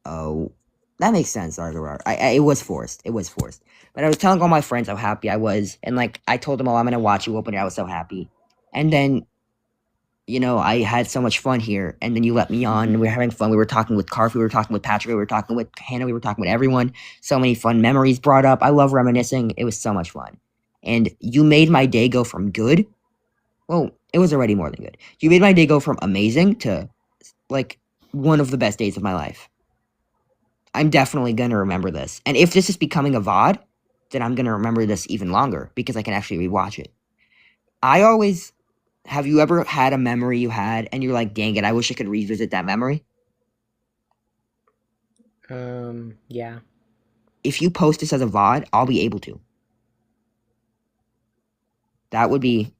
B: Oh, that makes sense, Argarar. It was forced. It was forced. But I was telling all my friends how happy I was. And, like, I told them, oh, I'm going to watch you open it. I was so happy. And then, you know, I had so much fun here, and then you let me on, and we were having fun. We were talking with Carf, we were talking with Patrick, we were talking with Hannah, we were talking with everyone. So many fun memories brought up. I love reminiscing. It was so much fun. And you made my day go from good. Well, it was already more than good. You made my day go from amazing to, like, one of the best days of my life. I'm definitely going to remember this. And if this is becoming a VOD, then I'm going to remember this even longer, because I can actually rewatch it. Have you ever had a memory you had and you're like, dang it, I wish I could revisit that memory?
A: Yeah.
B: If you post this as a VOD, I'll be able to. That would be,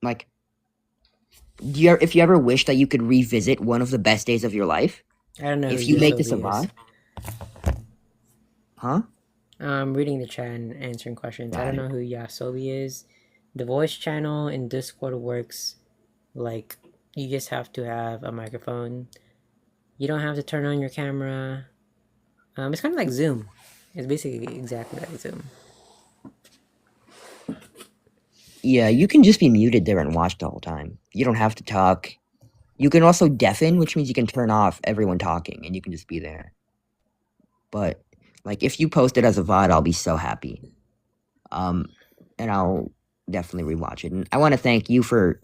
B: like, if you ever wish that you could revisit one of the best days of your life,
A: I don't know
B: if
A: who
B: you make this a
A: Yosobi is.
B: VOD, huh?
A: I'm reading the chat and answering questions. I
B: Got
A: don't
B: it.
A: know who Yasobi is. The voice channel in Discord works like you just have to have a microphone. You don't have to turn on your camera. It's kind of like Zoom. It's basically exactly like Zoom.
B: Yeah, you can just be muted there and watch the whole time. You don't have to talk. You can also deafen, which means you can turn off everyone talking and you can just be there. But like if you post it as a VOD, I'll be so happy. And I'll definitely rewatch it. And I want to thank you for,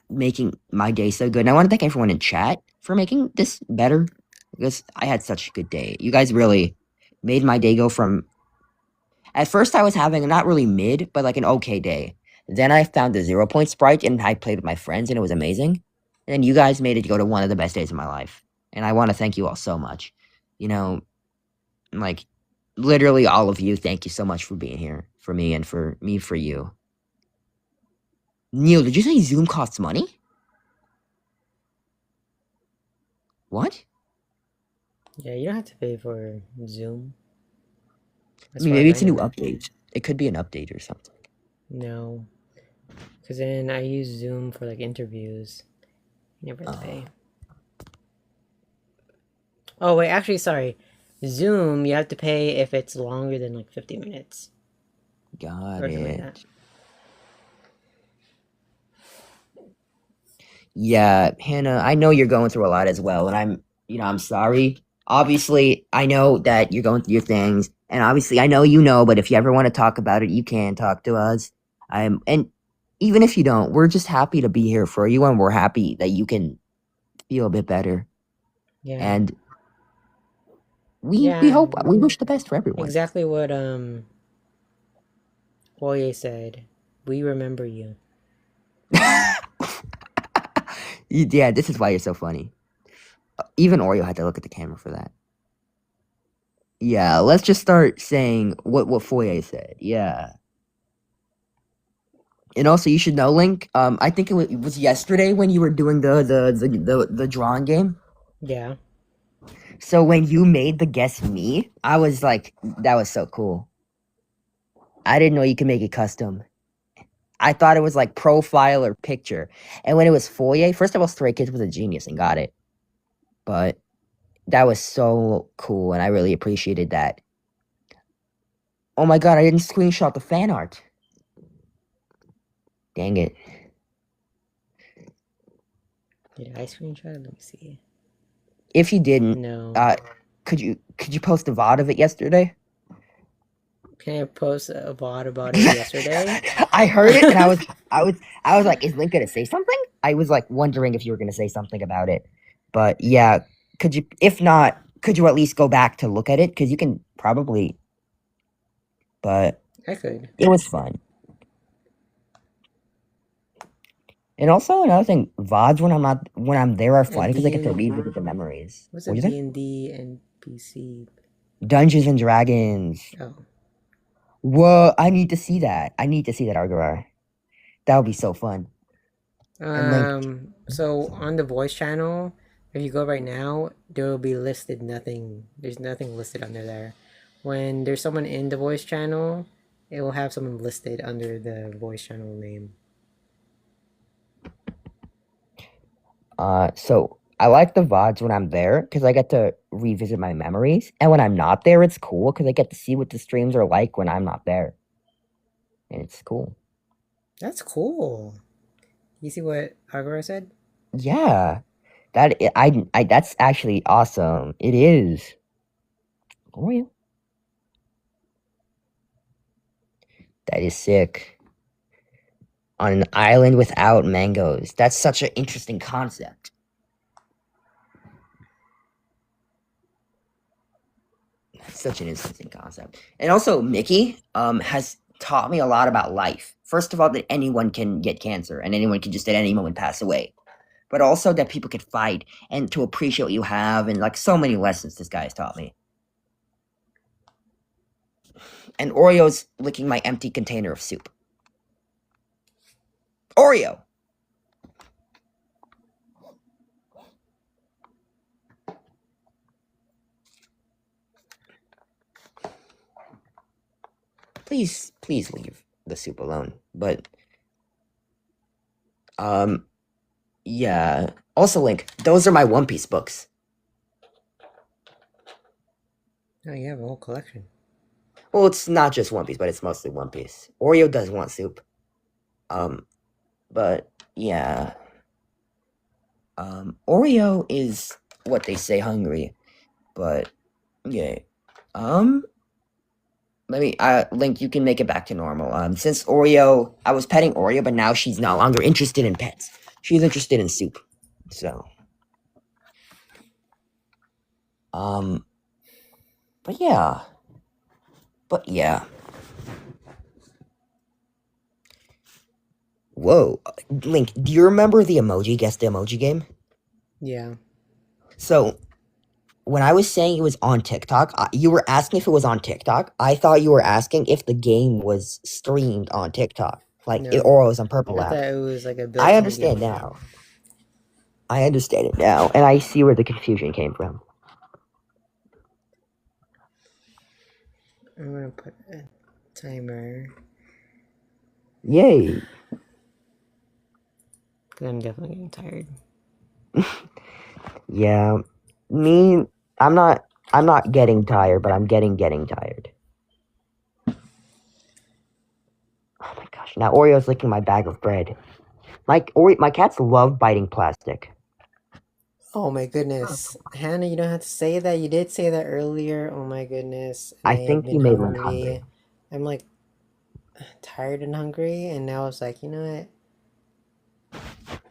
B: making my day so good. And I want to thank everyone in chat for making this better because I had such a good day. You guys really made my day go from. At first, I was having a not really mid, but like an okay day. Then I found the 0 point sprite and I played with my friends and it was amazing. And then you guys made it go to one of the best days of my life. And I want to thank you all so much. Like literally all of you, thank you so much for being here for me and for me for you. Neil, did you say Zoom costs money? What?
A: Yeah, you don't have to pay for Zoom.
B: I mean, maybe it's a new update. It could be an update or something.
A: No. Because then I use Zoom for like interviews. You never have to pay. Oh, wait, actually, sorry. Zoom, you have to pay if it's longer than like 50 minutes.
B: Got
A: Or something like
B: it.
A: that.
B: Yeah, Hannah, I know you're going through a lot as well, and I'm sorry. Obviously, I know that you're going through your things, and obviously, I know you know, but if you ever want to talk about it, you can talk to us. And even if you don't, we're just happy to be here for you, and we're happy that you can feel a bit better.
A: Yeah.
B: And we hope we wish the best for everyone.
A: Exactly what Foye said. We remember you.
B: Yeah, this is why you're so funny. Even Oreo had to look at the camera for that. Yeah, let's just start saying what Foye said. Yeah. And also, you should know, Link. I think it was yesterday when you were doing the drawing game.
A: Yeah.
B: So when you made the guess me, I was like, that was so cool. I didn't know you could make it custom. I thought it was like profile or picture. And when it was Foye, first of all, Stray Kids was a genius and got it. But that was so cool, and I really appreciated that. Oh my god, I didn't screenshot the fan art. Dang it.
A: Did I screenshot it? Let me see.
B: If you didn't,
A: No.
B: could you post a VOD of it yesterday?
A: Can I post a VOD about it yesterday?
B: I heard it and I was like, is Link gonna say something? I was like wondering if you were gonna say something about it. But yeah, could you, if not, could you at least go back to look at it? Because you can probably, but
A: I could.
B: it was fun. And also another thing, VODs when I'm there are fun because I get to revisit the memories.
A: What's
B: What
A: a
B: do you think?
A: D&D NPC?
B: Dungeons and Dragons.
A: Oh.
B: Whoa, I need to see that. I need to see that, Argarar. That would be so fun.
A: So on the voice channel, if you go right now, there will be listed nothing. There's nothing listed under there. When there's someone in the voice channel, it will have someone listed under the voice channel name.
B: So I like the VODs when I'm there because I get to revisit my memories. And when I'm not there, it's cool because I get to see what the streams are like when I'm not there. And it's cool.
A: That's cool. You see what Agora said?
B: Yeah. That's actually awesome. It is. Oh yeah. That is sick. On an island without mangoes. That's such an interesting concept. Such an interesting concept. And also, Mickey has taught me a lot about life. First of all, that anyone can get cancer and anyone can just at any moment pass away. But also that people could fight and to appreciate what you have and like so many lessons this guy has taught me. And Oreo's licking my empty container of soup. Oreo! Please leave the soup alone. But, yeah. Also, Link, those are my One Piece books.
A: Oh, you have a whole collection.
B: Well, it's not just One Piece, but it's mostly One Piece. Oreo does want soup. But yeah. Oreo is what they say hungry, but yeah. Link, you can make it back to normal. Since Oreo, I was petting Oreo, but now she's no longer interested in pets. She's interested in soup. So, but yeah. Whoa, Link, do you remember the emoji? Guess the emoji game?
A: Yeah.
B: So, when I was saying it was on TikTok, you were asking if it was on TikTok. I thought you were asking if the game was streamed on TikTok, like
A: No.
B: or it was on Purple
A: I
B: Lab.
A: thought it was like a built-in
B: I understand
A: game.
B: now. I understand it now, and I see where the confusion came from.
A: I'm gonna put a timer.
B: Yay!
A: Because I'm definitely getting tired.
B: Yeah, me. I'm not getting tired, but I'm getting tired. Oh my gosh! Now Oreo's licking my bag of bread. My cats love biting plastic.
A: Oh my goodness. Hannah, you don't have to say that. You did say that earlier. Oh my goodness. And
B: I
A: I have
B: think
A: been
B: you made Link
A: hungry.
B: hungry.
A: I'm like tired and hungry, and now it's like, you know what?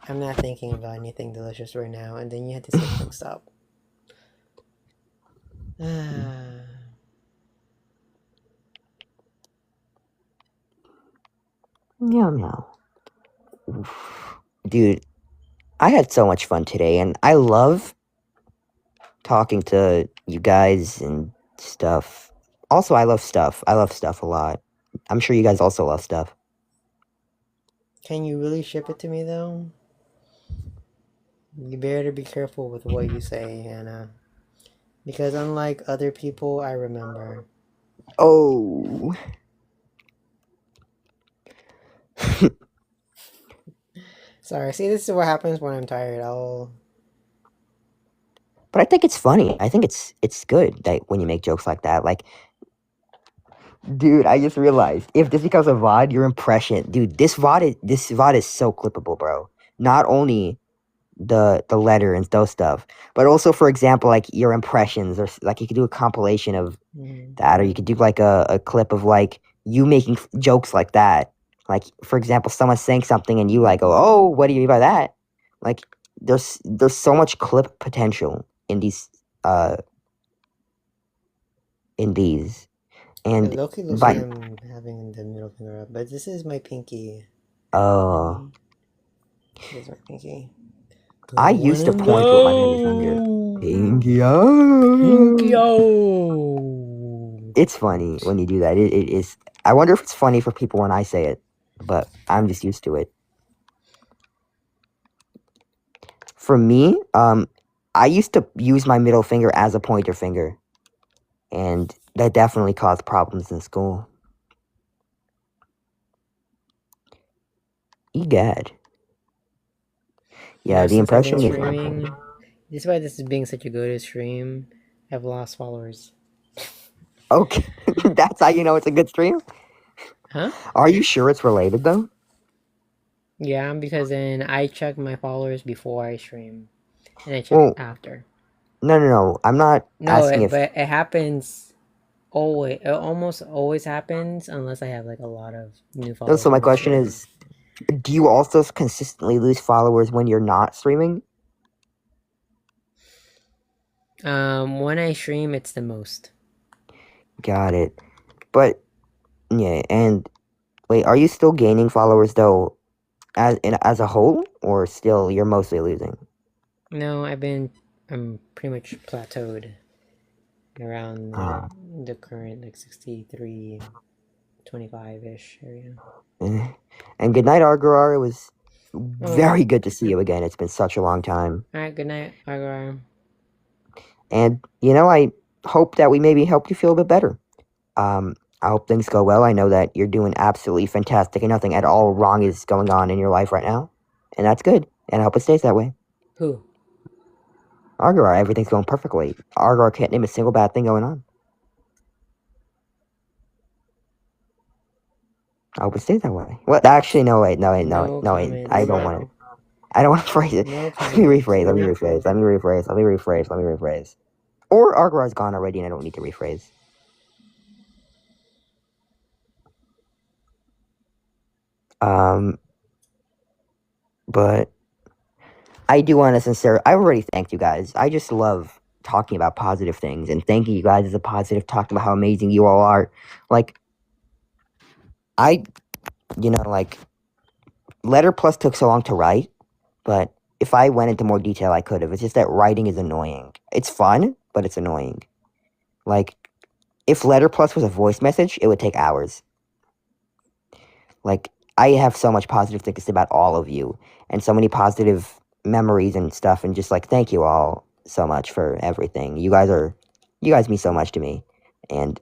A: I'm not thinking about anything delicious right now. And then you had to say, like, stop.
B: Meow. Oof. Dude, I had so much fun today, and I love talking to you guys and stuff. Also, I love stuff. I love stuff a lot. I'm sure you guys also love stuff.
A: Can you really ship it to me, though? You better be careful with what you say, Hannah. Because unlike other people, I remember.
B: Oh.
A: Sorry, see, this is what happens when I'm tired.
B: But I think it's funny. I think it's good that when you make jokes like that. Like, dude, I just realized if this becomes a VOD, your impression, dude, this VOD is so clippable, bro. Not only the letter and those stuff, but also, for example, like your impressions, or like you could do a compilation of that, or you could do like a clip of like you making jokes like that. Like, for example, someone saying something and you like go, "Oh, what do you mean by that?" Like, there's so much clip potential in these and
A: Loki looks
B: by
A: like I'm having the middle finger up, but this is my pinky.
B: oh,
A: This is my pinky.
B: I used to point with my middle finger. Pinky. It's funny when you do that. It is. I wonder if it's funny for people when I say it, but I'm just used to it. For me, I used to use my middle finger as a pointer finger, and that definitely caused problems in school. Egad. Yeah, the
A: Since I've been
B: impression is
A: streaming, this is why this is being such a good stream. I've lost followers.
B: okay. That's how you know it's a good stream?
A: Huh?
B: Are you sure it's related though?
A: Yeah, because then I check my followers before I stream, and I check after.
B: No. I'm not asking
A: but it happens always. It almost always happens unless I have like a lot of new followers.
B: So my question is, do you also consistently lose followers when you're not streaming?
A: When I stream, it's the most.
B: Got it. But yeah, and wait, are you still gaining followers though, as a whole, or still you're mostly losing?
A: No, I'm pretty much plateaued around the current like 63, 25-ish area.
B: And good night, Argarar. It was very good to see you again. It's been such a long time.
A: All right, good night, Argarar.
B: And I hope that we maybe helped you feel a bit better. I hope things go well. I know that you're doing absolutely fantastic and nothing at all wrong is going on in your life right now. And that's good. And I hope it stays that way.
A: Who?
B: Argarar, everything's going perfectly. Argarar can't name a single bad thing going on. I hope it stays that way. Well, actually, no, wait.
A: No
B: I
A: comments.
B: don't want it. I don't want to phrase it.
A: No
B: Let me
A: comments.
B: rephrase. Let me rephrase. Or Argar's gone already and I don't need to rephrase. But I do want to I already thanked you guys. I just love talking about positive things and thanking you guys is a positive, talking about how amazing you all are. Like, Letter Plus took so long to write, but if I went into more detail, I could have. It's just that writing is annoying. It's fun, but it's annoying. Like, if Letter Plus was a voice message, it would take hours. Like, I have so much positive things about all of you, and so many positive memories and stuff, and just like, thank you all so much for everything. You guys mean so much to me, and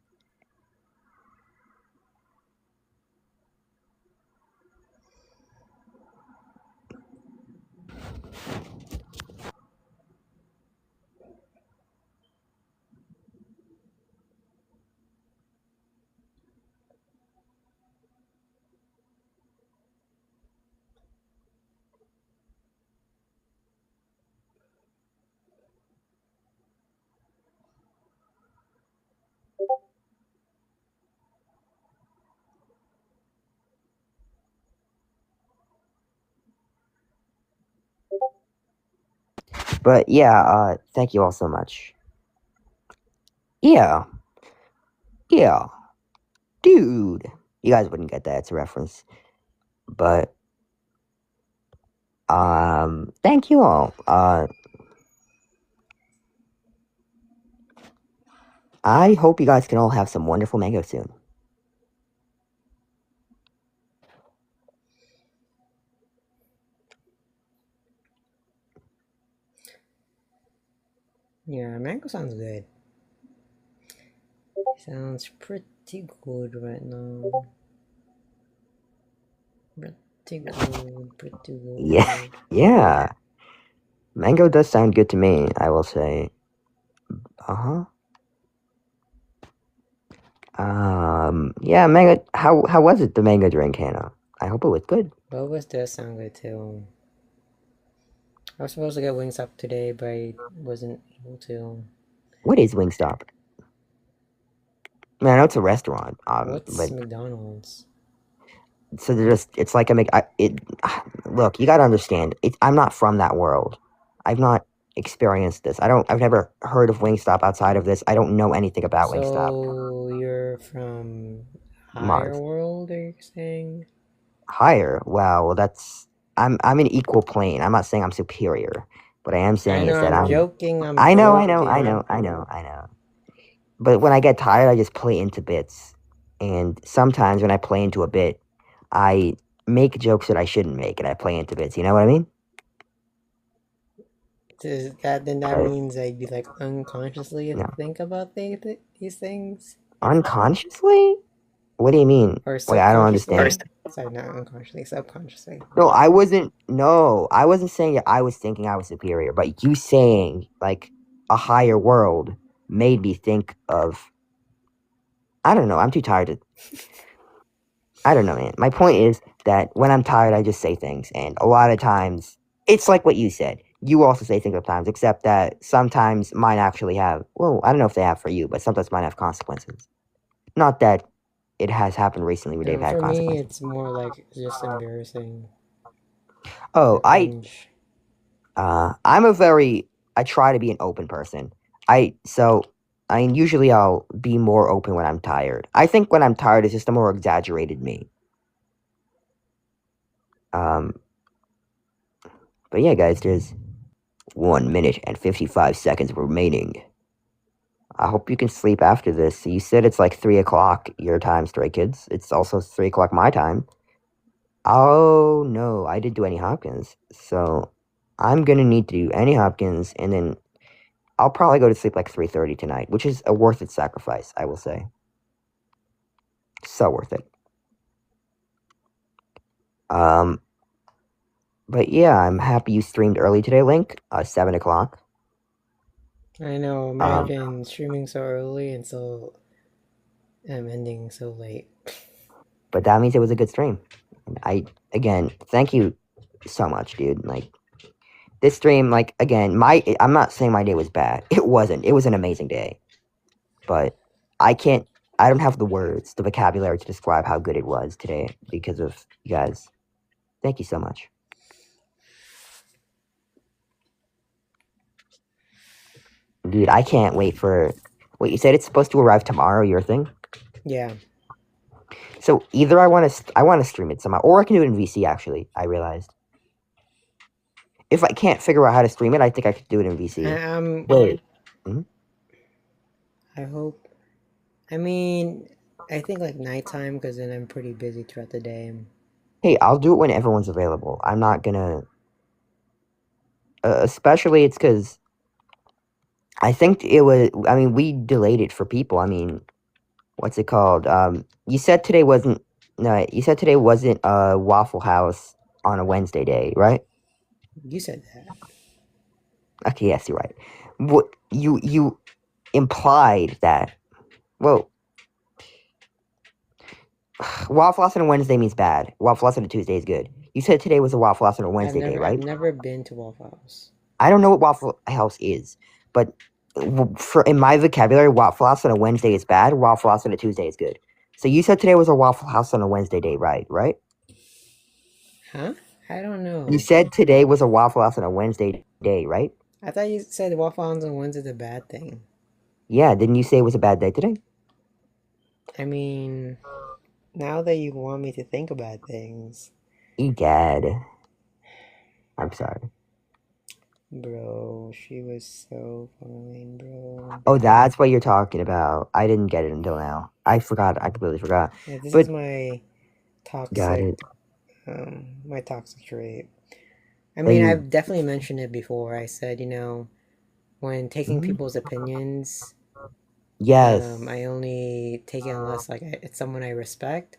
B: but yeah, thank you all so much. Yeah, dude. You guys wouldn't get that. It's a reference, but thank you all. I hope you guys can all have some wonderful mango soon.
A: Yeah, mango sounds good. Sounds pretty good right now. Pretty good.
B: Yeah. Mango does sound good to me, I will say. Yeah, mango. How was it, the mango drink, Hannah? I hope it was good.
A: Boba's does sound good too. I was supposed to get Wingstop today, but I wasn't able to.
B: What is Wingstop? Man, I know it's a restaurant.
A: What's
B: but
A: McDonald's?
B: so it's like look, you gotta understand. I'm not from that world. I've not experienced this. I've never heard of Wingstop outside of this. I don't know anything about Wingstop.
A: So you're from Higher
B: Mars.
A: World, are you saying?
B: Higher. Wow, that's I'm an equal plane. I'm not saying I'm superior. What I am saying is that
A: I'm
B: I'm
A: joking.
B: I know. But when I get tired, I just play into bits. And sometimes when I play into a bit, I make jokes that I shouldn't make, and I play into bits. You know what I mean?
A: That means I'd be like unconsciously
B: No.
A: think about these things?
B: Unconsciously? What do you mean?
A: Or
B: Wait, I don't understand.
A: Sorry, not unconsciously, subconsciously.
B: No, I wasn't saying that I was thinking I was superior, but you saying, like, a higher world made me think of, I don't know, I'm too tired to, I don't know, man. My point is that when I'm tired, I just say things, and a lot of times, it's like what you said. You also say things sometimes, except that sometimes mine actually have, well, I don't know if they have for you, but sometimes mine have consequences. Not that it has happened recently where they've had
A: For me,
B: consequences.
A: it's more like just embarrassing.
B: Oh,
A: Cringe.
B: I try to be an open person. Usually I'll be more open when I'm tired. I think when I'm tired it's just a more exaggerated me. But yeah, guys, there's 1 minute and 55 seconds remaining. I hope you can sleep after this. You said it's like 3 o'clock your time, Stray Kids. It's also 3 o'clock my time. Oh no, I didn't do any Hopkins. So I'm gonna need to do any Hopkins, and then I'll probably go to sleep like 3:30 tonight, which is a worth it sacrifice, I will say. So worth it. But yeah, I'm happy you streamed early today, Link. 7 o'clock.
A: I know, imagine streaming so early and so ending so late.
B: But that means it was a good stream. And again, thank you so much, dude. Like, this stream, like, again, I'm not saying my day was bad. It wasn't. It was an amazing day. But I don't have the words, the vocabulary to describe how good it was today because of you guys. Thank you so much. Dude, I can't wait for... Wait, you said it's supposed to arrive tomorrow, your thing?
A: Yeah.
B: So either I want to stream it somehow, or I can do it in VC, actually, I realized. If I can't figure out how to stream it, I think I could do it in VC. Wait.
A: I hope. I mean, I think like nighttime, because then I'm pretty busy throughout the day.
B: Hey, I'll do it when everyone's available. I'm not gonna... especially it's because... I think it was... I mean, we delayed it for people. I mean, what's it called? You said today wasn't... No, you said today wasn't Waffle House on a Wednesday day, right?
A: You said that.
B: Okay, yes, you're right. What you implied that... Well... Waffle House on a Wednesday means bad. Waffle House on a Tuesday is good. You said today was a Waffle House on a Wednesday day, right?
A: I've never been to Waffle House.
B: I don't know what Waffle House is, but in my vocabulary, Waffle House on a Wednesday is bad. Waffle House on a Tuesday is good. So you said today was a Waffle House on a Wednesday day, right?
A: Huh? I don't know.
B: You said today was a Waffle House on a Wednesday day, right?
A: I thought you said Waffle House on Wednesday is a bad thing.
B: Yeah, didn't you say it was a bad day today?
A: I mean, now that you want me to think about things...
B: Egad. I'm sorry.
A: Bro, she was so fine, bro.
B: Oh, that's what you're talking about. I didn't get it until now. I forgot. I completely forgot.
A: Yeah, this
B: But-
A: is my toxic...
B: Got it.
A: My toxic trait. I mean,
B: you-
A: I've definitely mentioned it before. I said, when taking
B: Mhm.
A: people's opinions,
B: Yes.
A: I only take it unless like it's someone I respect,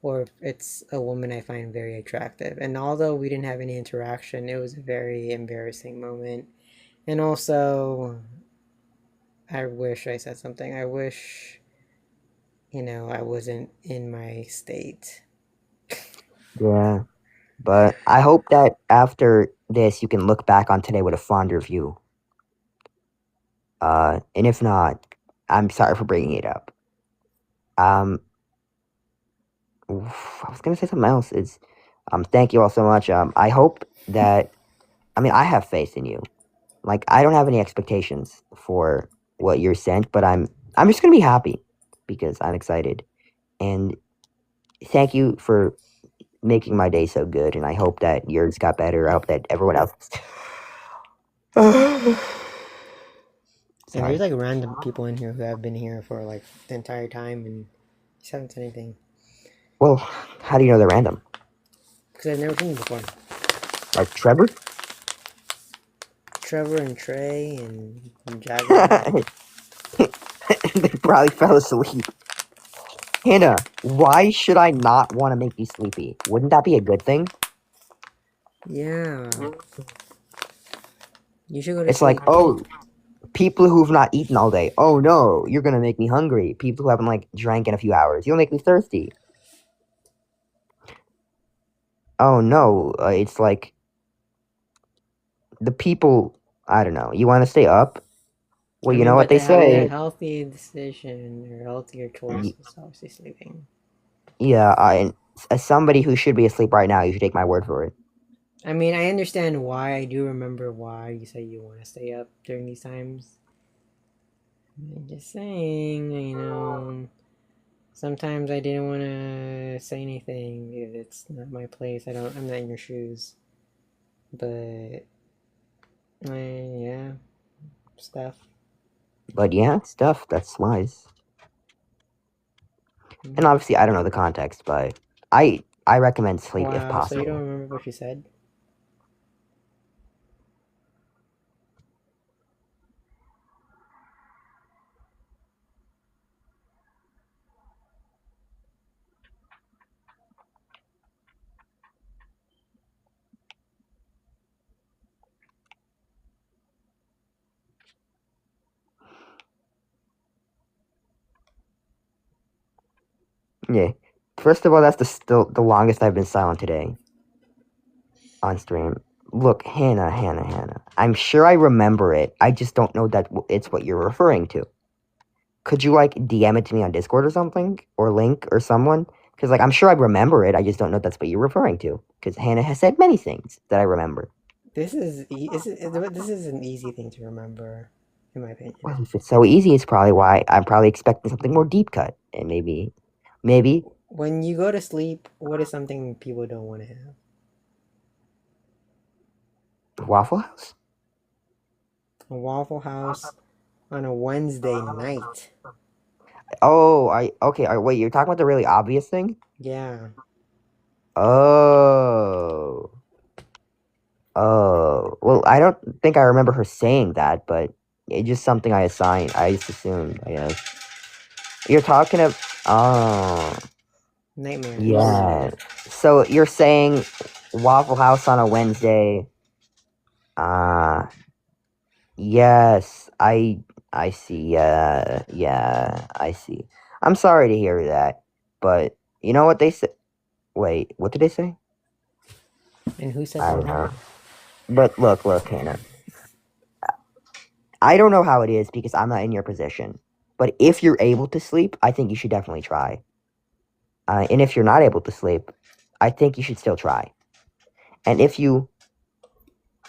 A: or if it's a woman I find very attractive. And although we didn't have any interaction, it was a very embarrassing moment. And also, I wish I said something. I wish, I wasn't in my state.
B: Yeah. But I hope that after this, you can look back on today with a fonder view. And if not, I'm sorry for bringing it up. I was gonna say something else. Thank you all so much. I hope that, I have faith in you. Like, I don't have any expectations for what you're sent, but I'm just gonna be happy because I'm excited. And thank you for making my day so good. And I hope that yours got better. I hope that everyone else.
A: And
B: Sorry.
A: there's like random people in here who have been here for like the entire time and just haven't said anything.
B: Well, how do you know they're random?
A: Because I've never seen them before.
B: Like Trevor?
A: Trevor and Trey and Jagger.
B: They probably fell asleep. Hannah, why should I not want to make you sleepy? Wouldn't that be a good thing?
A: Yeah. You should go to
B: It's
A: sleep.
B: like, oh, people who've not eaten all day. Oh no, you're gonna make me hungry. People who haven't like drank in a few hours. You'll make me thirsty. Oh no, it's like the people. I don't know. You want to stay up? Well, you know what they say.
A: A healthy decision or healthier choice is obviously sleeping.
B: Yeah, and as somebody who should be asleep right now, you should take my word for it.
A: I mean, I understand why. I do remember why you say you want to stay up during these times. I'm just saying, sometimes I didn't want to say anything. It's not my place. I'm not in your shoes. But, yeah, stuff.
B: But yeah, stuff. That's wise. And obviously, I don't know the context, but I recommend sleep if
A: Wow,
B: possible.
A: so you don't remember what you said?
B: Yeah. First of all, that's the longest I've been silent today on stream. Look, Hannah. I'm sure I remember it. I just don't know that it's what you're referring to. Could you like DM it to me on Discord or something, or Link or someone? Because like I'm sure I remember it. I just don't know if that's what you're referring to. Because Hannah has said many things that I remember.
A: This is this is an easy thing to remember, in my opinion.
B: Well, if it's so easy, it's probably why I'm probably expecting something more deep cut, and maybe.
A: When you go to sleep, what is something people don't want to have?
B: Waffle House.
A: A Waffle House on a Wednesday night.
B: Oh, wait, you're talking about the really obvious thing?
A: Yeah.
B: Oh. Oh. Well, I don't think I remember her saying that, but it's just something I just assumed, I guess. You're talking of. Oh.
A: Nightmare.
B: Yeah. So you're saying Waffle House on a Wednesday. Yes. I see. Yeah, I see. I'm sorry to hear that, but you know what they say? Wait, what did they say?
A: And who said
B: I
A: that?
B: don't know. But look, Hannah. I don't know how it is because I'm not in your position. But if you're able to sleep, I think you should definitely try. And if you're not able to sleep, I think you should still try. And if you,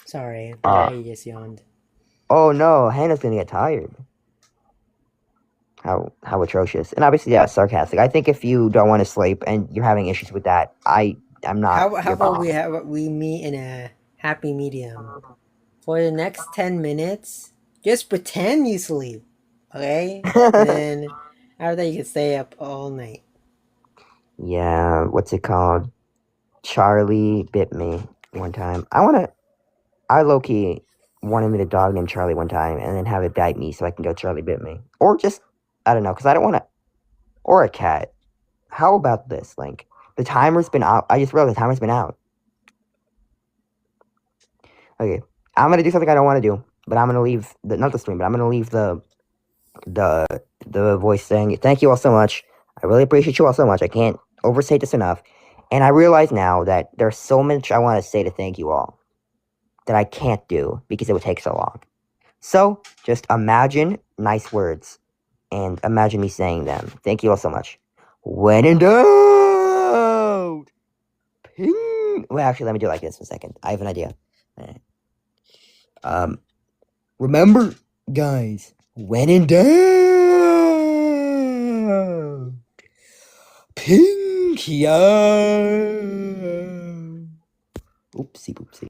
A: Sorry, I just yawned.
B: oh no, Hannah's gonna get tired. How atrocious. And obviously, yeah, sarcastic. I think if you don't want to sleep and you're having issues with that, I'm not.
A: How
B: your
A: about
B: mom.
A: we meet in a happy medium? For the next 10 minutes, just pretend you sleep. Okay? And then after that you can stay up all night.
B: Yeah, what's it called? Charlie bit me one time. I low key wanted me to dog named Charlie one time and then have it bite me so I can go Charlie bit me. Or just, I don't know, because I don't want to, or a cat. How about this, Link? The timer's been out. I just realized the timer's been out. Okay, I'm going to do something I don't want to do, but I'm going to leave, not the stream, but I'm going to leave the, the voice saying, thank you all so much. I really appreciate you all so much. I can't overstate this enough. And I realize now that there's so much I want to say to thank you all that I can't do because it would take so long. So just imagine nice words and imagine me saying them. Thank you all so much. When in doubt, ping. Well, actually, let me do it like this for a second. I have an idea. Remember, guys, when in doubt, ping out. Oopsie poopsie.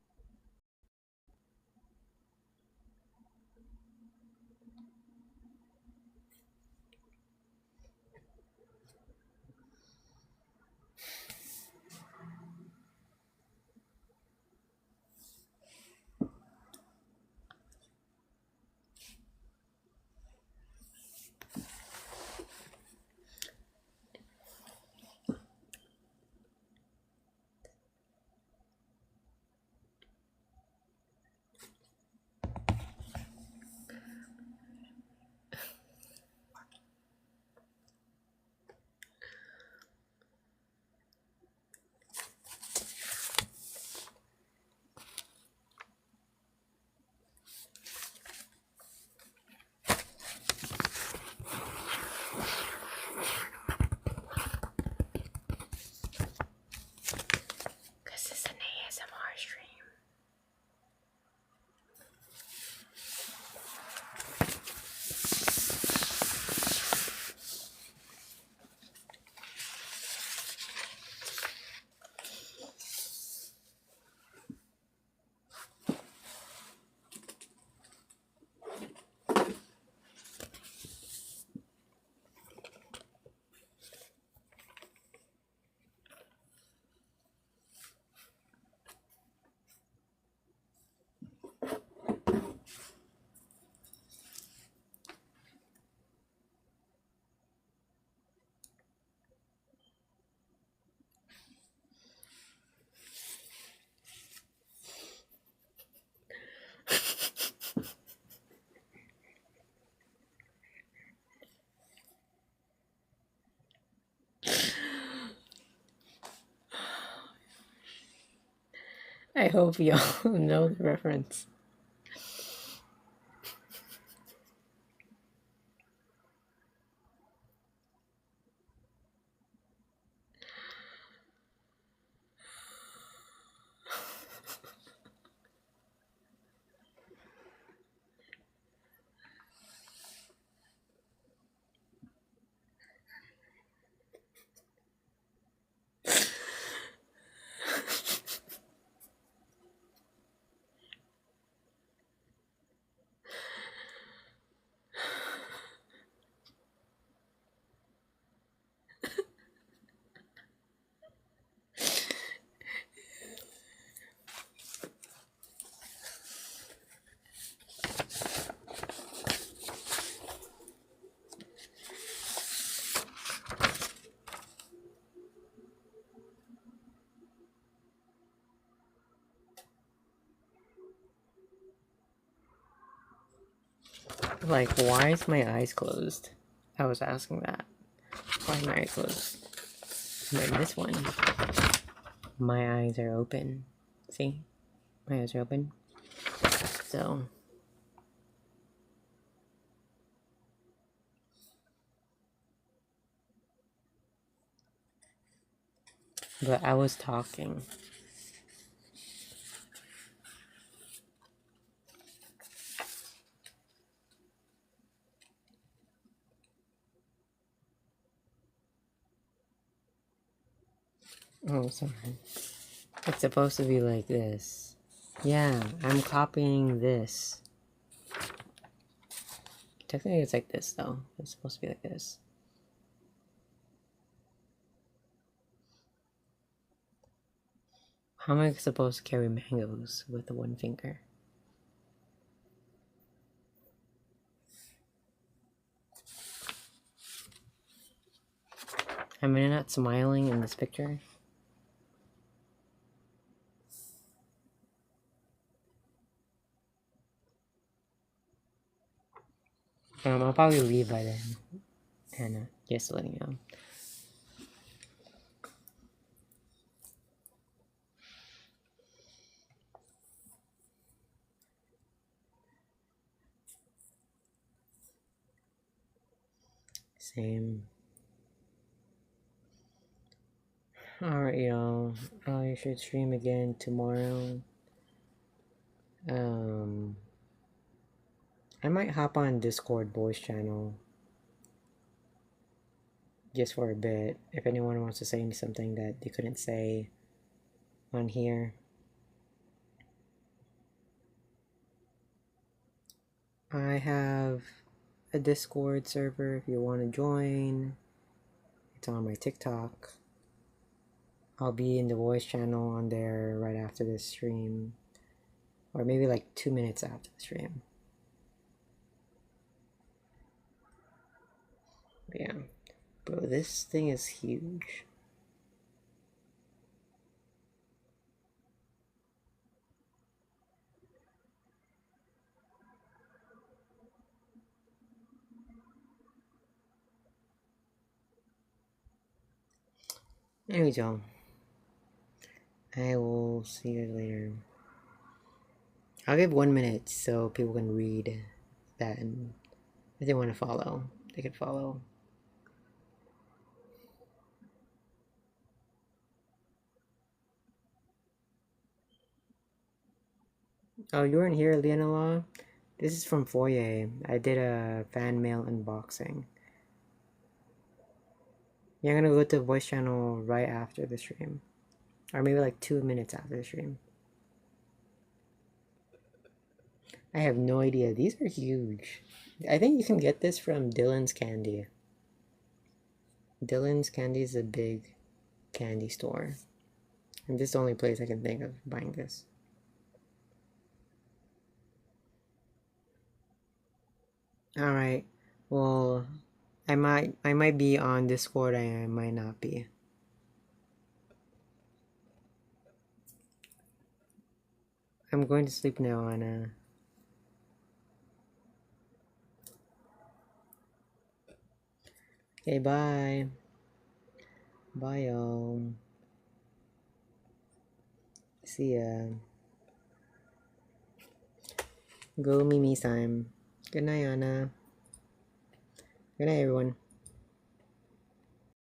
A: I hope y'all know the reference. Like, why is my eyes closed? I was asking that. Why is my eyes closed? And then this one, my eyes are open. See? My eyes are open. So, but I was talking. Oh, sorry. It's supposed to be like this. Yeah, I'm copying this. Technically, it's like this, though. It's supposed to be like this. How am I supposed to carry mangoes with the one finger? Am I not smiling in this picture? I'll probably leave by then. Hannah, just letting you know. Same. Alright, y'all. I should stream again tomorrow. I might hop on Discord voice channel just for a bit. If anyone wants to say something that they couldn't say on here. I have a Discord server if you want to join. It's on my TikTok. I'll be in the voice channel on there right after this stream. Or maybe like 2 minutes after the stream. But yeah. Bro, this thing is huge. Anyways, y'all. I will see you later. I'll give 1 minute so people can read that, and if they want to follow, they can follow. Oh, you weren't here, Leonela? This is from Foyer. I did a fan mail unboxing. Yeah, I'm gonna go to the voice channel right after the stream. Or maybe like 2 minutes after the stream. I have no idea. These are huge. I think you can get this from Dylan's Candy. Dylan's Candy is a big candy store. And this is the only place I can think of buying this. Alright. Well, I might be on Discord, I might not be. I'm going to sleep now, Anna. Okay, bye. Bye, y'all. See ya. Go Mimi time. Good night, Anna. Good night, everyone.